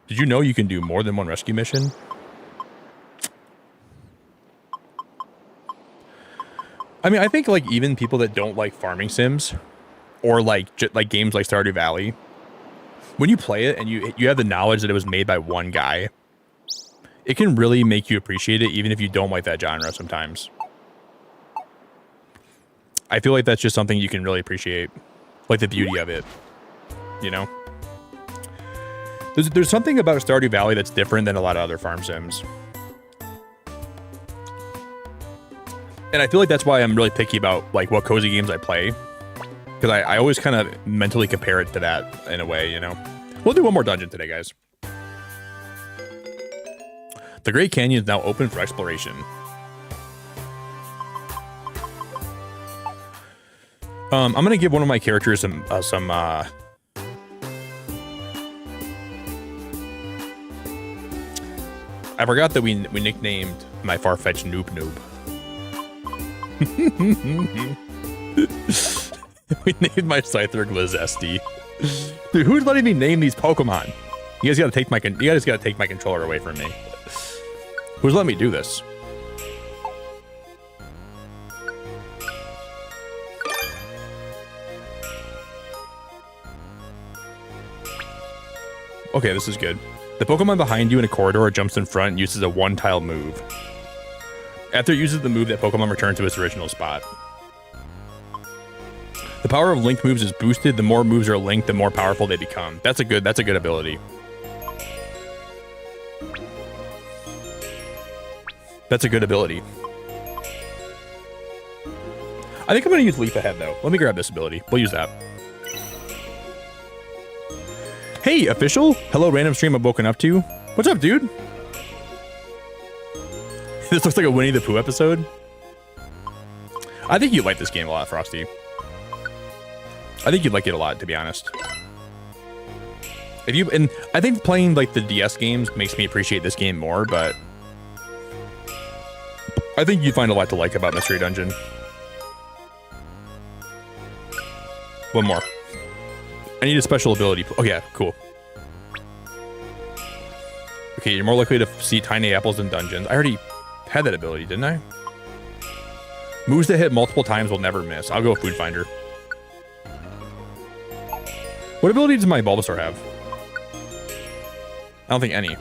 Did you know you can do more than one rescue mission? I mean, I think like even people that don't like farming sims or like games like Stardew Valley, when you play it and you have the knowledge that it was made by one guy, it can really make you appreciate it even if you don't like that genre sometimes. I feel like that's just something you can really appreciate, like the beauty of it, you know? There's something about Stardew Valley that's different than a lot of other farm sims. And I feel like that's why I'm really picky about like what cozy games I play. Because I always kind of mentally compare it to that in a way, you know? We'll do one more dungeon today, guys. The Great Canyon is now open for exploration. I'm gonna give one of my characters some. I forgot that we nicknamed my Farfetch'd Noob Noob. We named my Scyther Glazesti. Dude, who's letting me name these Pokemon? You guys gotta take my controller away from me. Who's letting me do this? Okay, this is good. The Pokemon behind you in a corridor jumps in front and uses a one-tile move. After it uses the move, that Pokemon returns to its original spot. The power of linked moves is boosted. The more moves are linked, the more powerful they become. That's a good ability. That's a good ability. I think I'm gonna use Leap Ahead though. Let me grab this ability. We'll use that. Hey, official! Hello, random stream I've woken up to. What's up, dude? This looks like a Winnie the Pooh episode. I think you'd like this game a lot, Frosty. I think you'd like it a lot, to be honest. And I think playing like the DS games makes me appreciate this game more, but I think you'd find a lot to like about Mystery Dungeon. One more. I need a special ability. Oh yeah, cool. Okay, you're more likely to see tiny apples in dungeons. I already had that ability, didn't I? Moves that hit multiple times will never miss. I'll go Food Finder. What ability does my Bulbasaur have? I don't think any.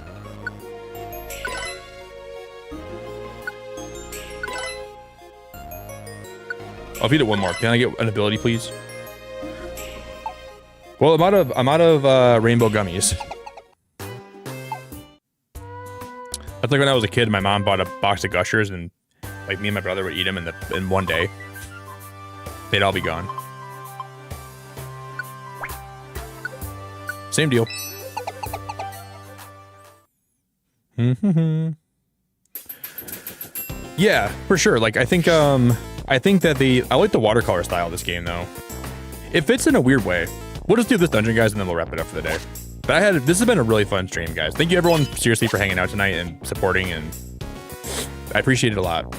I'll feed it one more. Can I get an ability, please? Well, I'm out of rainbow gummies. That's like when I was a kid, my mom bought a box of Gushers, and like me and my brother would eat them in one day. They'd all be gone. Same deal. Yeah, for sure. Like I think that I like the watercolor style of this game though. It fits in a weird way. We'll just do this dungeon, guys, and then we'll wrap it up for the day. But this has been a really fun stream, guys. Thank you everyone seriously for hanging out tonight and supporting, and I appreciate it a lot.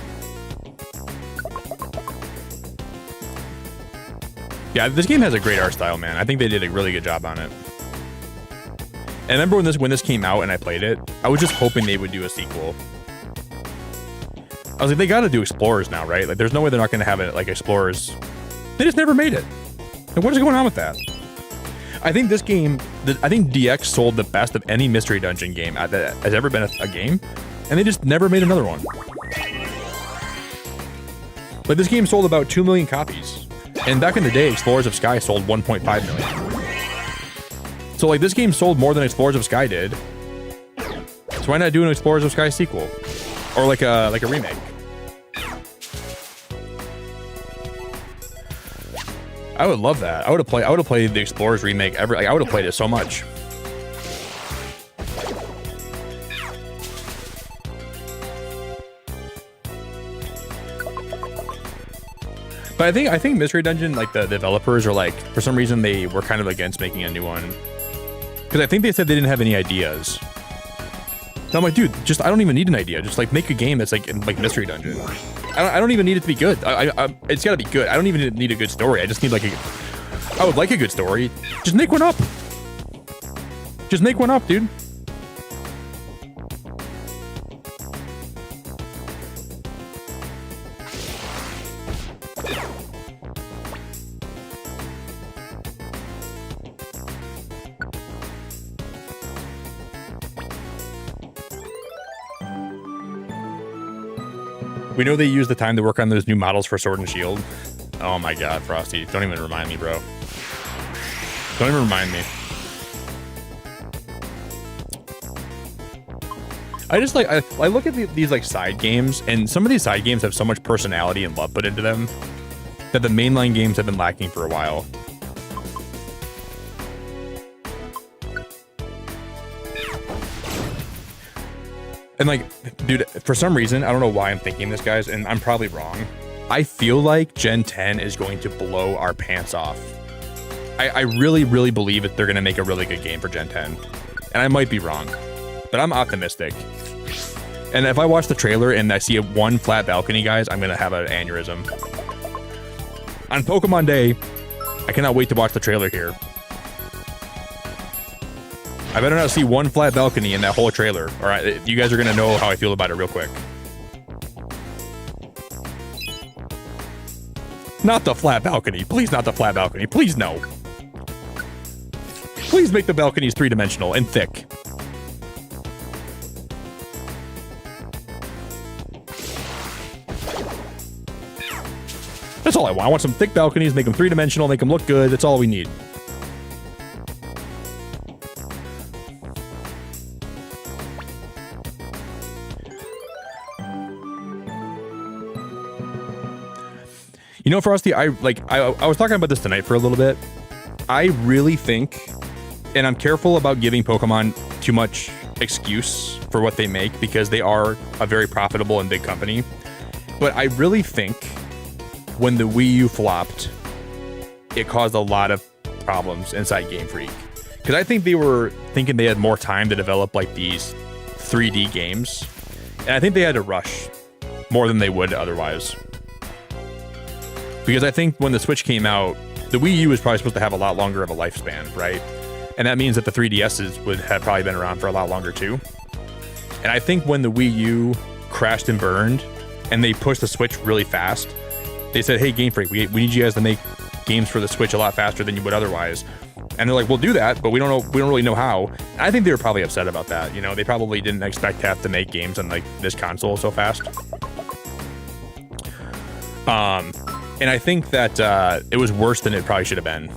Yeah, this game has a great art style, man. I think they did a really good job on it. And I remember when this came out and I played it, I was just hoping they would do a sequel. I was like, they gotta do Explorers now, right? Like, there's no way they're not gonna have it like Explorers. They just never made it. And what is going on with that? I think this game, I think DX sold the best of any Mystery Dungeon game that has ever been a game, and they just never made another one. Like, this game sold about 2 million copies. And back in the day, Explorers of Sky sold 1.5 million. So, like, this game sold more than Explorers of Sky did. So why not do an Explorers of Sky sequel? Or like a remake? I would love that. I would have played the Explorers remake ever. Like, I would have played it so much. But I think Mystery Dungeon, like the developers are like, for some reason they were kind of against making a new one. Because I think they said they didn't have any ideas. So I'm like, dude, I don't even need an idea. Just like make a game that's like Mystery Dungeon. I don't even need it to be good. It's gotta be good. I don't even need a good story. I just need like I would like a good story. Just make one up. Just make one up, dude. We know they used the time to work on those new models for Sword and Shield. Oh my god, Frosty. Don't even remind me, bro. Don't even remind me. I just like, I look at these like side games, and some of these side games have so much personality and love put into them that the mainline games have been lacking for a while. And like, dude, for some reason, I don't know why I'm thinking this, guys, and I'm probably wrong. I feel like Gen 10 is going to blow our pants off. I really, really believe that they're going to make a really good game for Gen 10. And I might be wrong, but I'm optimistic. And if I watch the trailer and I see one flat balcony, guys, I'm going to have an aneurysm. On Pokemon Day, I cannot wait to watch the trailer here. I better not see one flat balcony in that whole trailer. All right, you guys are going to know how I feel about it real quick. Not the flat balcony. Please, not the flat balcony. Please, no. Please make the balconies three-dimensional and thick. That's all I want. I want some thick balconies, make them three-dimensional, make them look good. That's all we need. You know, Frosty, I was talking about this tonight for a little bit. I really think, and I'm careful about giving Pokemon too much excuse for what they make because they are a very profitable and big company. But I really think when the Wii U flopped, it caused a lot of problems inside Game Freak. Because I think they were thinking they had more time to develop like these 3D games. And I think they had to rush more than they would otherwise. Because I think when the Switch came out, the Wii U was probably supposed to have a lot longer of a lifespan, right? And that means that the 3DSs would have probably been around for a lot longer too. And I think when the Wii U crashed and burned and they pushed the Switch really fast, they said, hey, Game Freak, we need you guys to make games for the Switch a lot faster than you would otherwise. And they're like, we'll do that, but we don't really know how. And I think they were probably upset about that. You know, they probably didn't expect to have to make games on like this console so fast. And I think that it was worse than it probably should have been.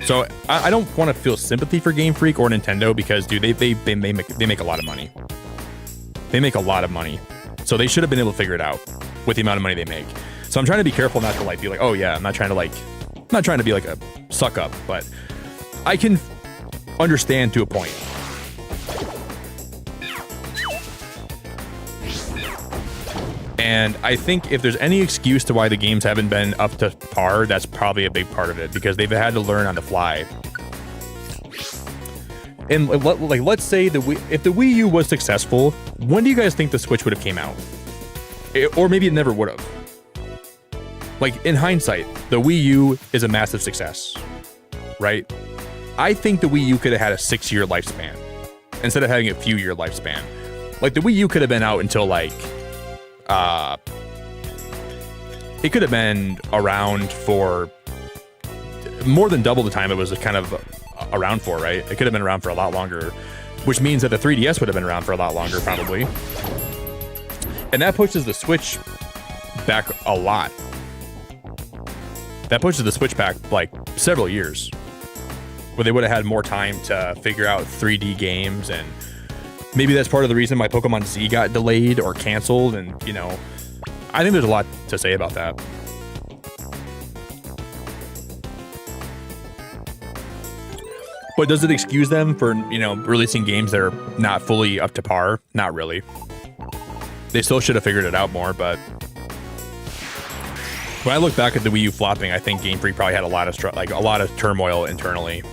So I don't want to feel sympathy for Game Freak or Nintendo because, dude, they make a lot of money. They make a lot of money. So they should have been able to figure it out with the amount of money they make. So I'm trying to be careful not to like be like, oh yeah, I'm not trying to be like a suck up, but I can understand to a point. And I think if there's any excuse to why the games haven't been up to par, that's probably a big part of it because they've had to learn on the fly. And like, let's say if the Wii U was successful, when do you guys think the Switch would have came out? Or maybe it never would have. Like in hindsight, the Wii U is a massive success, right? I think the Wii U could have had a 6-year lifespan instead of having a few-year lifespan. Like the Wii U could have been out until like, it could have been around for more than double the time it was kind of around for, right? It could have been around for a lot longer, which means that the 3DS would have been around for a lot longer, probably. And that pushes the Switch back a lot. That pushes the Switch back like several years, where they would have had more time to figure out 3D games, and maybe that's part of the reason why Pokemon Z got delayed or canceled. And, you know, I think there's a lot to say about that. But does it excuse them for, you know, releasing games that are not fully up to par? Not really. They still should have figured it out more, but when I look back at the Wii U flopping, I think Game Freak probably had a lot of turmoil internally.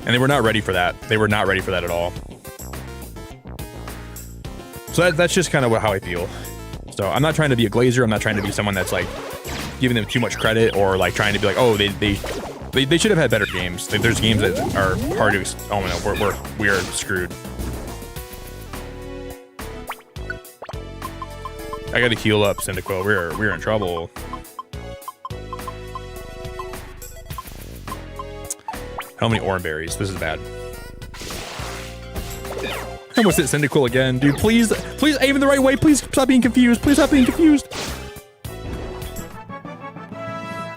And they were not ready for that. They were not ready for that at all. So that's just kind of how I feel. So I'm not trying to be a glazer. I'm not trying to be someone that's like giving them too much credit or like trying to be like, oh, they should have had better games. Like, there's games that are hard to. Oh no, we are screwed. I got to heal up, Cyndaquil. We're in trouble. How many orange berries? This is bad. I almost hit Cyndaquil again, dude. Please, aim in the right way. Please stop being confused. Please stop being confused.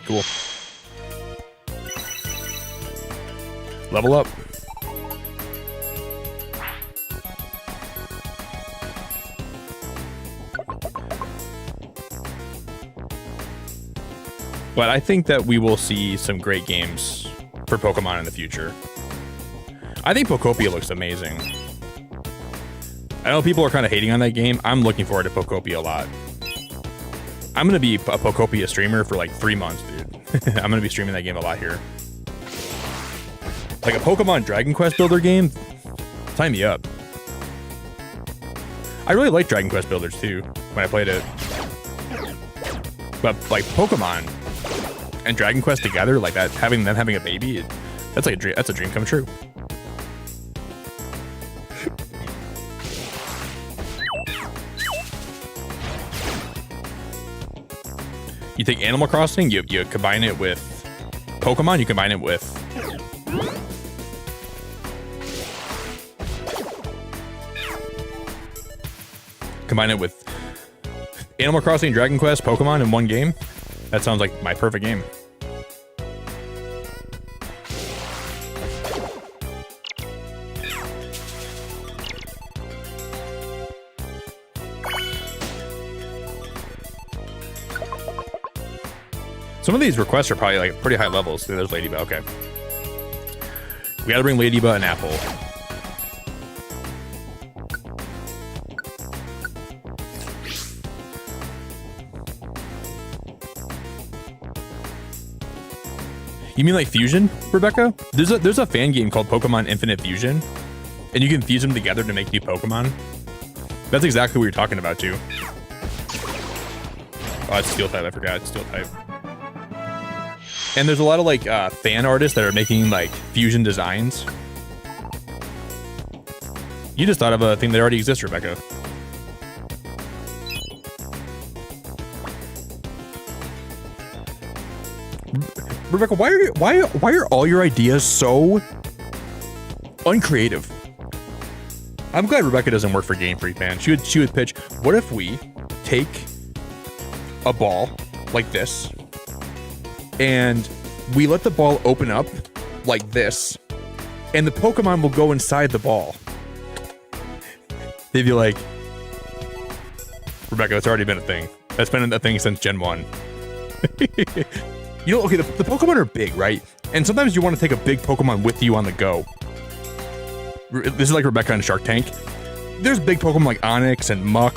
Cool. Level up. But I think that we will see some great games for Pokemon in the future. I think Pokopia looks amazing. I know people are kind of hating on that game. I'm looking forward to Pokopia a lot. I'm going to be a Pokopia streamer for like 3 months, dude. I'm going to be streaming that game a lot here. Like a Pokemon Dragon Quest builder game, sign me up. I really like Dragon Quest builders too when I played it. But like Pokemon and Dragon Quest together, like that, having a baby, that's like that's a dream come true. You take Animal Crossing, you combine it with Pokemon, you combine it with Animal Crossing, Dragon Quest, Pokemon in one game. That sounds like my perfect game. Some of these requests are probably like pretty high levels. There's Ladybug. Okay. We gotta bring Ladybug an apple. You mean like Fusion, Rebecca? There's a fan game called Pokemon Infinite Fusion, and you can fuse them together to make new Pokemon. That's exactly what you're talking about too. Oh, it's Steel type. I forgot it's Steel type. And there's a lot of like fan artists that are making like fusion designs. You just thought of a thing that already exists, Rebecca. Rebecca, why are all your ideas so uncreative? I'm glad Rebecca doesn't work for Game Freak, man. She would pitch, what if we take a ball like this and we let the ball open up like this and the Pokemon will go inside the ball. They'd be like, Rebecca, that's already been a thing. That's been a thing since Gen 1. You know, okay, the Pokemon are big, right? And sometimes you want to take a big Pokemon with you on the go. This is like Rebecca on Shark Tank. There's big Pokemon like Onix and Muck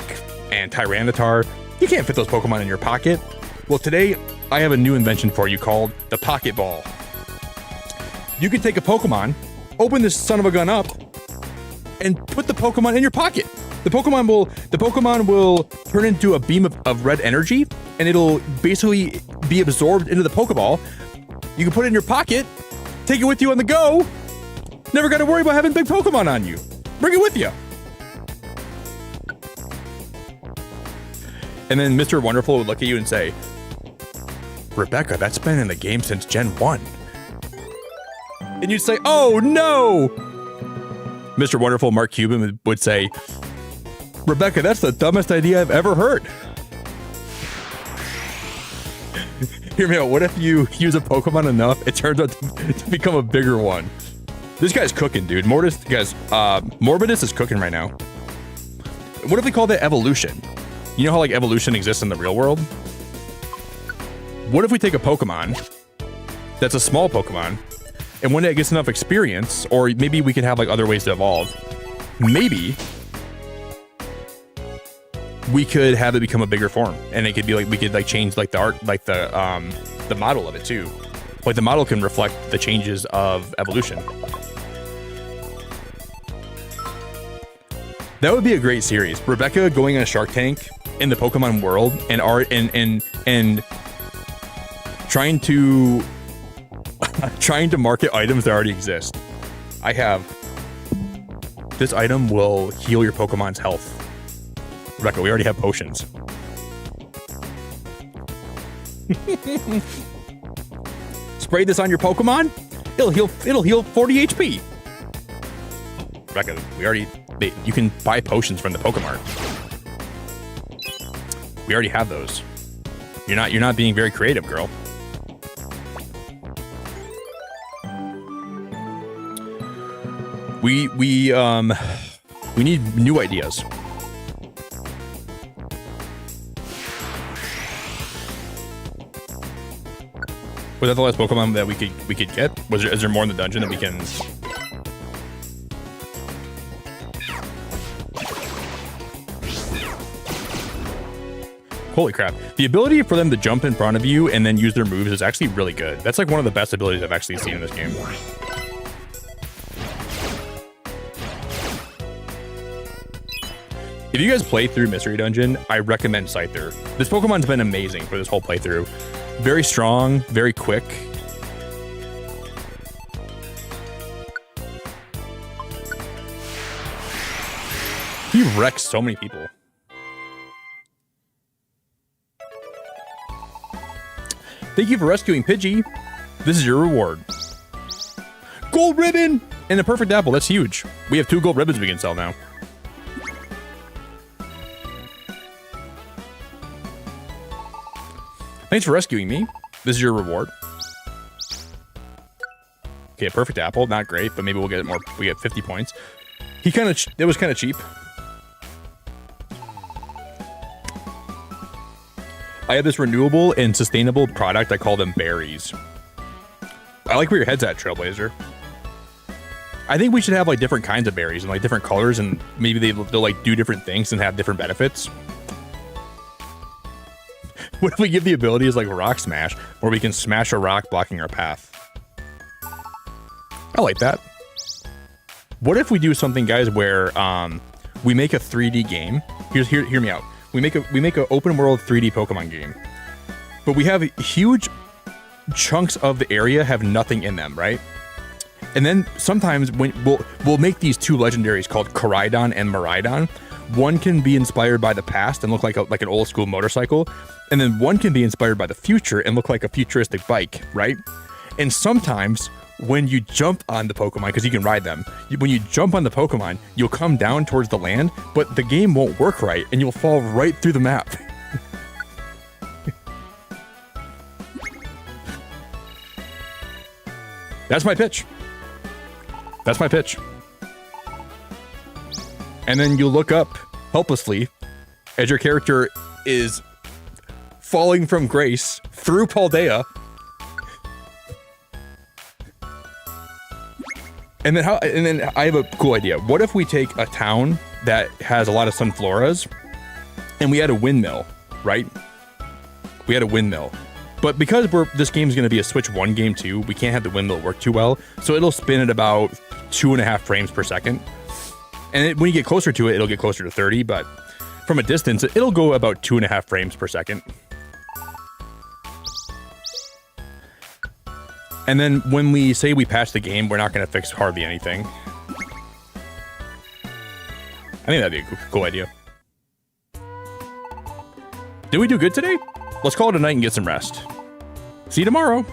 and Tyranitar. You can't fit those Pokemon in your pocket. Well, today I have a new invention for you called the Pocket Ball. You can take a Pokemon, open this son of a gun up, and put the Pokemon in your pocket. The Pokemon will turn into a beam of red energy, and it'll basically be absorbed into the Pokeball. You can put it in your pocket, take it with you on the go. Never got to worry about having big Pokemon on you. Bring it with you. And then Mr. Wonderful would look at you and say, Rebecca, that's been in the game since Gen 1. And you'd say, oh no! Mr. Wonderful Mark Cuban would say, Rebecca, that's the dumbest idea I've ever heard. Hear me out. What if you use a Pokemon enough, it turns out to become a bigger one? This guy's cooking, dude. Morbidus is cooking right now. What if we call that evolution? You know how like evolution exists in the real world? What if we take a Pokemon that's a small Pokemon, and when it gets enough experience, or maybe we can have like other ways to evolve, maybe we could have it become a bigger form, and it could be like, we could like change like the art, like the model of it too. Like the model can reflect the changes of evolution. That would be a great series. Rebecca going on a Shark Tank in the Pokemon world and art and trying to market items that already exist. I have this item will heal your Pokemon's health. Rebecca, we already have potions. Spray this on your Pokemon, it'll heal 40 HP. Rebecca, you can buy potions from the Pokemart. We already have those. You're not being very creative, girl. We need new ideas. Was that the last Pokemon that we could get? Is there more in the dungeon that we can? Holy crap. The ability for them to jump in front of you and then use their moves is actually really good. That's like one of the best abilities I've actually seen in this game. If you guys play through Mystery Dungeon, I recommend Scyther. This Pokemon's been amazing for this whole playthrough. Very strong, very quick. He wrecks so many people. Thank you for rescuing Pidgey. This is your reward. Gold ribbon and a perfect apple. That's huge. We have 2 gold ribbons we can sell now. Thanks for rescuing me. This is your reward. Okay, a perfect apple. Not great, but maybe we'll get more. We get 50 points. It was kind of cheap. I have this renewable and sustainable product. I call them berries. I like where your head's at, Trailblazer. I think we should have like different kinds of berries and like different colors, and maybe they'll like do different things and have different benefits. What if we give the abilities like Rock Smash, where we can smash a rock blocking our path? I like that. What if we do something, guys, where we make a 3D game? Hear me out. We make an open world 3D Pokemon game, but we have huge chunks of the area have nothing in them, right? And then sometimes when we'll make these 2 legendaries called Koraidon and Miraidon. One can be inspired by the past and look like an old school motorcycle, and then one can be inspired by the future and look like a futuristic bike, right? And sometimes when you jump on the Pokemon, because you can ride them, when you jump on the Pokemon, you'll come down towards the land, but the game won't work right, and you'll fall right through the map. That's my pitch. That's my pitch. And then you look up helplessly as your character is falling from grace through Paldea. And then I have a cool idea. What if we take a town that has a lot of Sunfloras and we had a windmill, right? We had a windmill. But because this game's going to be a Switch 1 game too, we can't have the windmill work too well. So it'll spin at about 2.5 frames per second. And when you get closer to it, it'll get closer to 30. But from a distance, it'll go about 2.5 frames per second. And then when we say we patch the game, we're not going to fix hardly anything. I think that'd be a cool idea. Did we do good today? Let's call it a night and get some rest. See you tomorrow.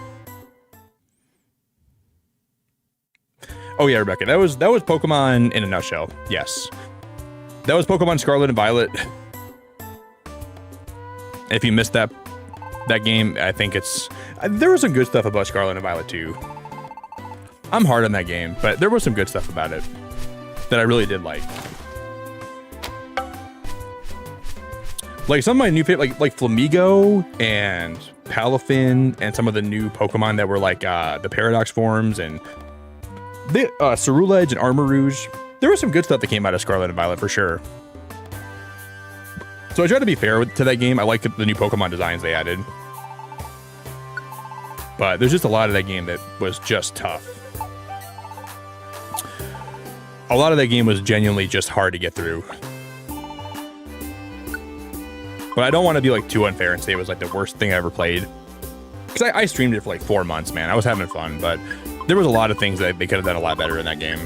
Oh yeah, Rebecca, that was Pokemon in a nutshell. Yes. That was Pokemon Scarlet and Violet. If you missed that game, I think there was some good stuff about Scarlet and Violet too. I'm hard on that game, but there was some good stuff about it that I really did like. Like some of my new favorite, like Flamigo and Palafin and some of the new Pokemon that were like the Paradox forms and the Ceruledge and Armarouge. There was some good stuff that came out of Scarlet and Violet for sure. So I tried to be fair to that game. I like the new Pokemon designs they added. But there's just a lot of that game that was just tough. A lot of that game was genuinely just hard to get through. But I don't want to be like too unfair and say it was like the worst thing I ever played. Because I streamed it for like 4 months, man. I was having fun, but there was a lot of things that they could have done a lot better in that game.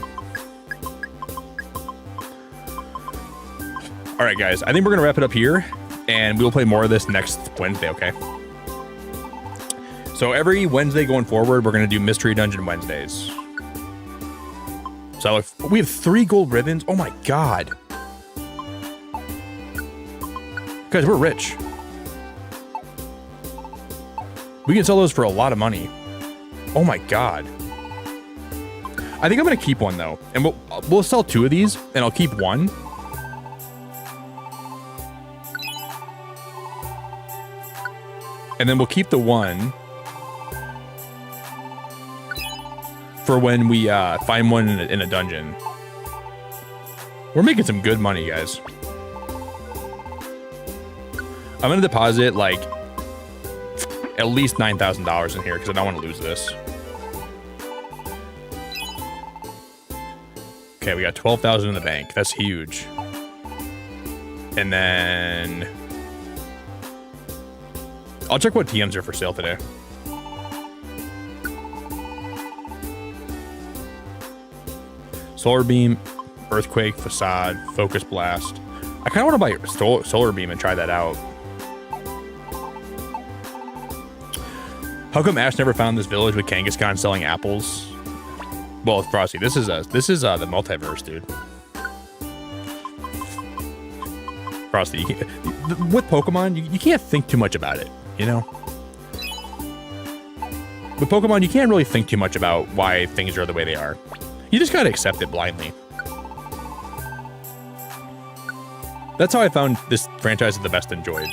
All right, guys. I think we're going to wrap it up here, and we'll play more of this next Wednesday, okay? So every Wednesday going forward, we're going to do Mystery Dungeon Wednesdays. So if we have 3 gold ribbons. Oh my God. Guys, we're rich. We can sell those for a lot of money. Oh my God. I think I'm going to keep one though. And we'll sell 2 of these and I'll keep 1. And then we'll keep the 1 for when we find one in a dungeon. We're making some good money, guys. I'm gonna deposit like at least $9,000 in here because I don't want to lose this. Okay, we got 12,000 in the bank. That's huge. And then I'll check what TMs are for sale today. Solar Beam, Earthquake, Facade, Focus Blast. I kind of want to buy Solar Beam and try that out. How come Ash never found this village with Kangaskhan selling apples? Well, Frosty, this is the multiverse, dude. Frosty, with Pokemon, you can't think too much about it, you know? With Pokemon, you can't really think too much about why things are the way they are. You just gotta accept it blindly. That's how I found this franchise is the best enjoyed.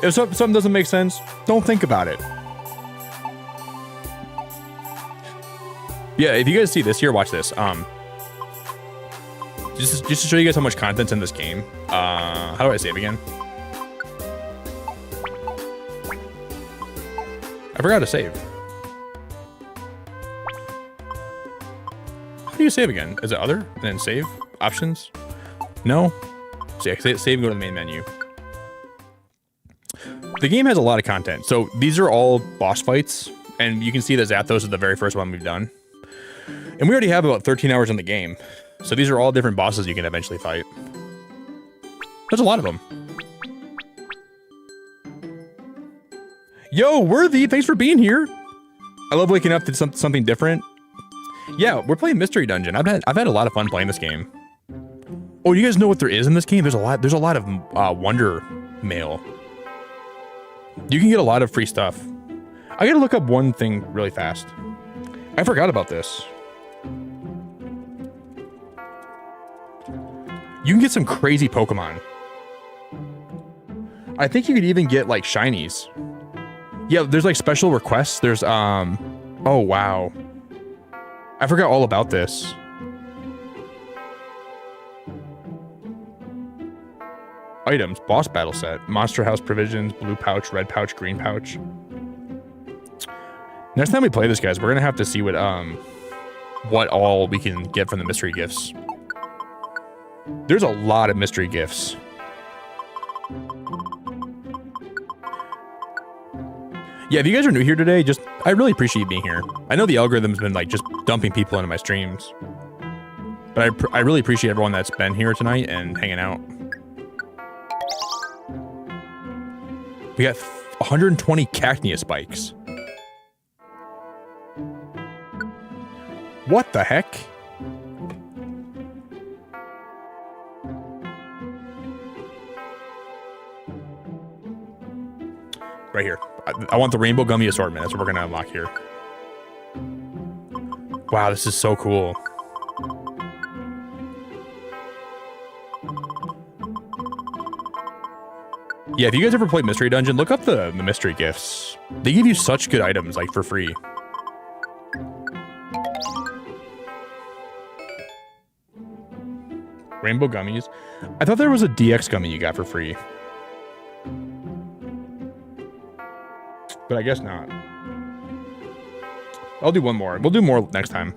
If something doesn't make sense, don't think about it. Yeah, if you guys see this here, watch this. Just to show you guys how much content's in this game. How do I save again? I forgot to save. How do you save again? Is it other? And then save? Options? No? So yeah, save and go to the main menu. The game has a lot of content. So these are all boss fights. And you can see that Zapdos is the very first one we've done. And we already have about 13 hours in the game. So these are all different bosses you can eventually fight. There's a lot of them. Yo, Worthy, thanks for being here. I love waking up to something different. Yeah, we're playing Mystery Dungeon. I've had a lot of fun playing this game. Oh, you guys know what there is in this game? There's a lot of Wonder Mail. You can get a lot of free stuff. I gotta look up one thing really fast. I forgot about this. You can get some crazy Pokemon. I think you could even get like shinies. Yeah, there's like special requests. There's oh wow. I forgot all about this. Items, boss battle set, monster house provisions, blue pouch, red pouch, green pouch. Next time we play this, guys, we're gonna have to see what all we can get from the mystery gifts. There's a lot of mystery gifts. Yeah, if you guys are new here today, I really appreciate you being here. I know the algorithm's been like just dumping people into my streams, but I really appreciate everyone that's been here tonight and hanging out. We got 120 Cacnea spikes. What the heck? Right here. I want the rainbow gummy assortment. That's what we're gonna unlock here. Wow, this is so cool. Yeah, if you guys ever played Mystery Dungeon, look up the mystery gifts. They give you such good items, like, for free. Rainbow gummies. I thought there was a DX gummy you got for free. But I guess not. I'll do one more. We'll do more next time.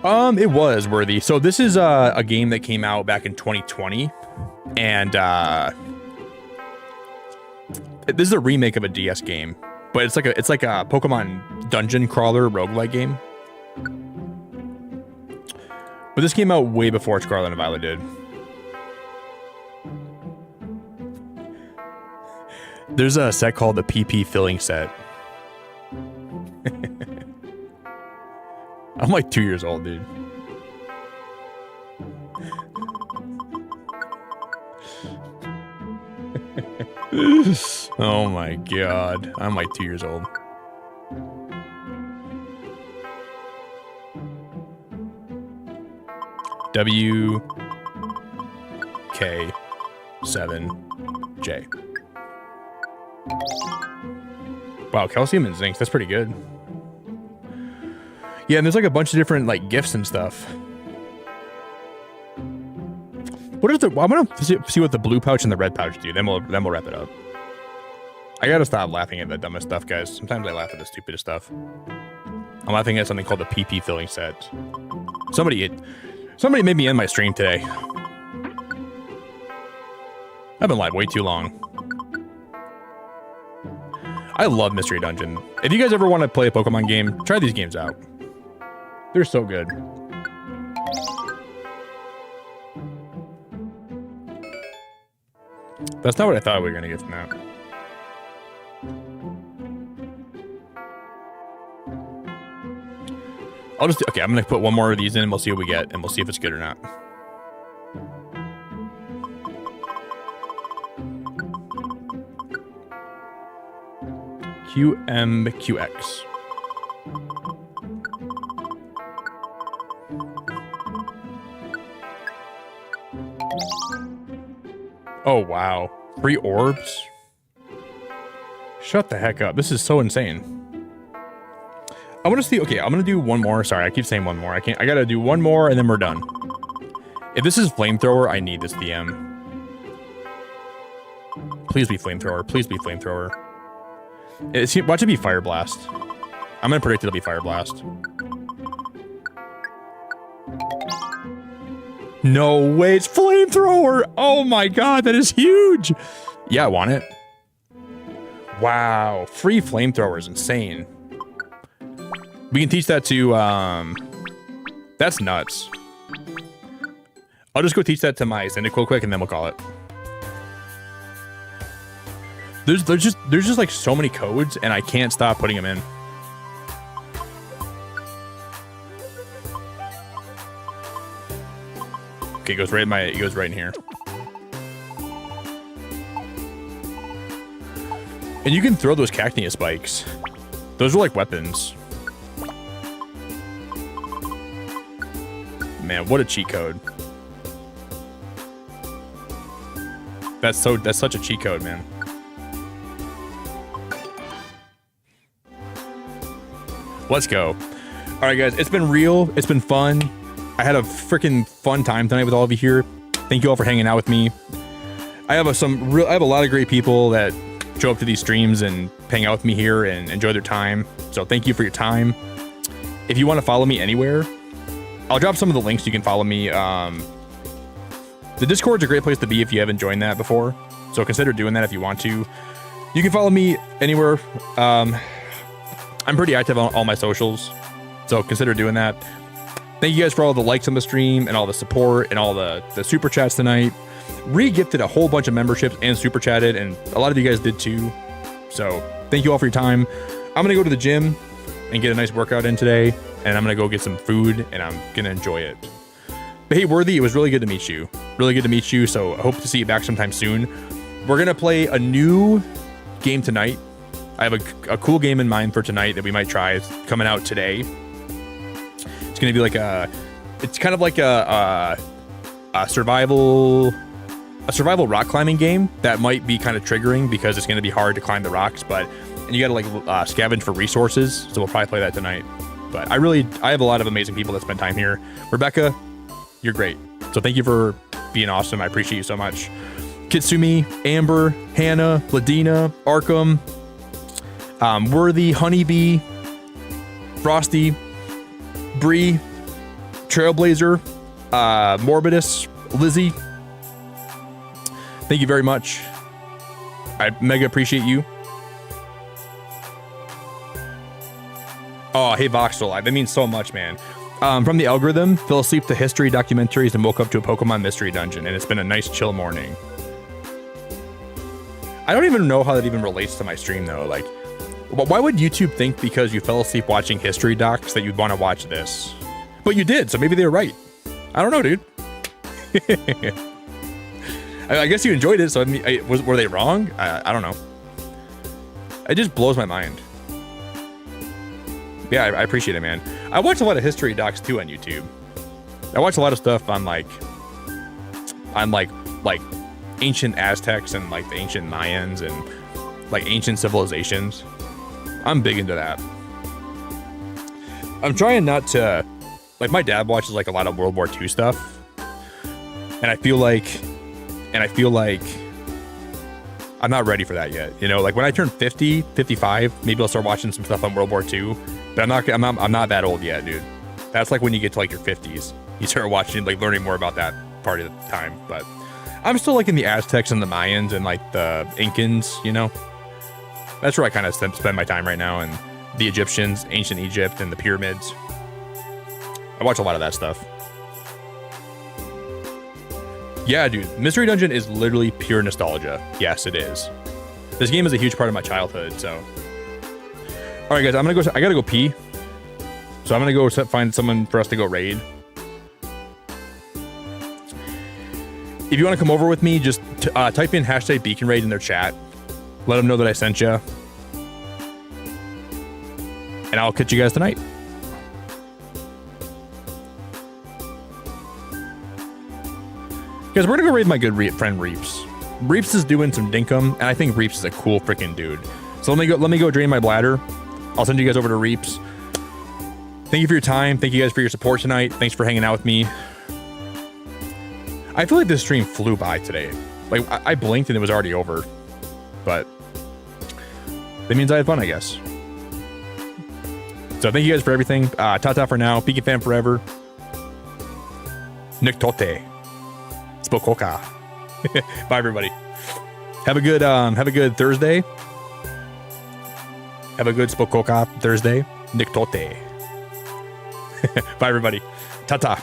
It was Worthy. So this is a game that came out back in 2020. And this is a remake of a DS game. But it's like a Pokemon dungeon crawler roguelike game. But this came out way before Scarlet and Violet did. There's a set called the PP filling set. I'm like 2 years old, dude. Oh my god. I'm like 2 years old. WK7J. Wow, calcium and zinc. That's pretty good. Yeah, and there's like a bunch of different like gifts and stuff. What is the? I'm gonna see what the blue pouch and the red pouch do. Then we'll wrap it up. I gotta stop laughing at the dumbest stuff, guys. Sometimes I laugh at the stupidest stuff. I'm laughing at something called the PP filling set. Somebody made me end my stream today. I've been live way too long. I love Mystery Dungeon. If you guys ever want to play a Pokemon game, try these games out. They're so good. That's not what I thought we were going to get from that. Okay, I'm going to put one more of these in and we'll see what we get and we'll see if it's good or not. QMQX. Oh, wow. 3 orbs? Shut the heck up. This is so insane. I want to see... Okay, I'm going to do one more. Sorry, I keep saying one more. I got to do one more and then we're done. If this is Flamethrower, I need this DM. Please be Flamethrower. Please be Flamethrower. Watch it be Fire Blast. I'm going to predict it'll be Fire Blast. No way, it's Flamethrower! Oh my god, that is huge! Yeah, I want it. Wow, free Flamethrower is insane. We can teach that to, that's nuts. I'll just go teach that to my Cyndaquil quick and then we'll call it. There's just like so many codes and I can't stop putting them in. Okay, it goes right in here. And you can throw those Cacnea spikes. Those are like weapons. Man, what a cheat code. That's such a cheat code, man. Let's go. All right, guys, it's been real. It's been fun. I had a freaking fun time tonight with all of you here. Thank you all for hanging out with me. I have a lot of great people that show up to these streams and hang out with me here and enjoy their time. So thank you for your time. If you want to follow me anywhere, I'll drop some of the links. You can follow me. The Discord's a great place to be if you haven't joined that before. So consider doing that if you want to. You can follow me anywhere. I'm pretty active on all my socials, so consider doing that. Thank you guys for all the likes on the stream and all the support and all the super chats tonight. Re-gifted a whole bunch of memberships and super chatted, and a lot of you guys did too. So thank you all for your time. I'm gonna go to the gym and get a nice workout in today, and I'm gonna go get some food and I'm gonna enjoy it. But hey, Worthy, it was really good to meet you. Really good to meet you. So I hope to see you back sometime soon. We're gonna play a new game tonight. I have a cool game in mind for tonight that we might try. It's coming out today. It's gonna be like it's kind of like a survival rock climbing game that might be kind of triggering because it's gonna be hard to climb the rocks, and you gotta like scavenge for resources. So we'll probably play that tonight. But I have a lot of amazing people that spend time here. Rebecca, you're great. So thank you for being awesome. I appreciate you so much. Kitsumi, Amber, Hannah, Ladina, Arkham, Worthy, Honeybee, Frosty, Bree, Trailblazer, Morbidus, Lizzie. Thank you very much. I mega appreciate you. Oh, hey Voxel Live. That means so much, man. From the algorithm, fell asleep to history documentaries and woke up to a Pokemon Mystery Dungeon, and it's been a nice chill morning. I don't even know how that even relates to my stream though. Like, why would YouTube think because you fell asleep watching history docs that you'd want to watch this? But you did, so maybe they were right. I don't know, dude. I guess you enjoyed it, so were they wrong? I don't know. It just blows my mind. Yeah, I appreciate it, man. I watch a lot of history docs too on YouTube. I watch a lot of stuff on like ancient Aztecs and like the ancient Mayans and like ancient civilizations. I'm big into that. I'm trying not to, like, my dad watches like a lot of World War II stuff. And I feel like I'm not ready for that yet. You know, like when I turn 50, 55, maybe I'll start watching some stuff on World War II. But I'm not that old yet, dude. That's like when you get to like your 50s. You start watching, like learning more about that part of the time. But I'm still like in the Aztecs and the Mayans and like the Incans, you know? That's where I kind of spend my time right now. And the Egyptians, ancient Egypt, and the pyramids. I watch a lot of that stuff. Yeah, dude. Mystery Dungeon is literally pure nostalgia. Yes, it is. This game is a huge part of my childhood, so. All right, guys, I gotta go pee. So I'm gonna go find someone for us to go raid. If you want to come over with me, just type in hashtag Beacon Raid in their chat. Let them know that I sent you. And I'll catch you guys tonight. Guys, we're gonna go raid my good friend Reeps. Reeps is doing some dinkum, and I think Reeps is a cool freaking dude. So let me go drain my bladder. I'll send you guys over to Reeps. Thank you for your time. Thank you guys for your support tonight. Thanks for hanging out with me. I feel like this stream flew by today. Like I blinked and it was already over, but that means I had fun, I guess. So thank you guys for everything. Ta-ta for now. Pika fan forever. Niktote. Spokoka. Bye everybody. Have a good Thursday. Have a good Spokoka Thursday. Niktote. Bye everybody. Ta-ta.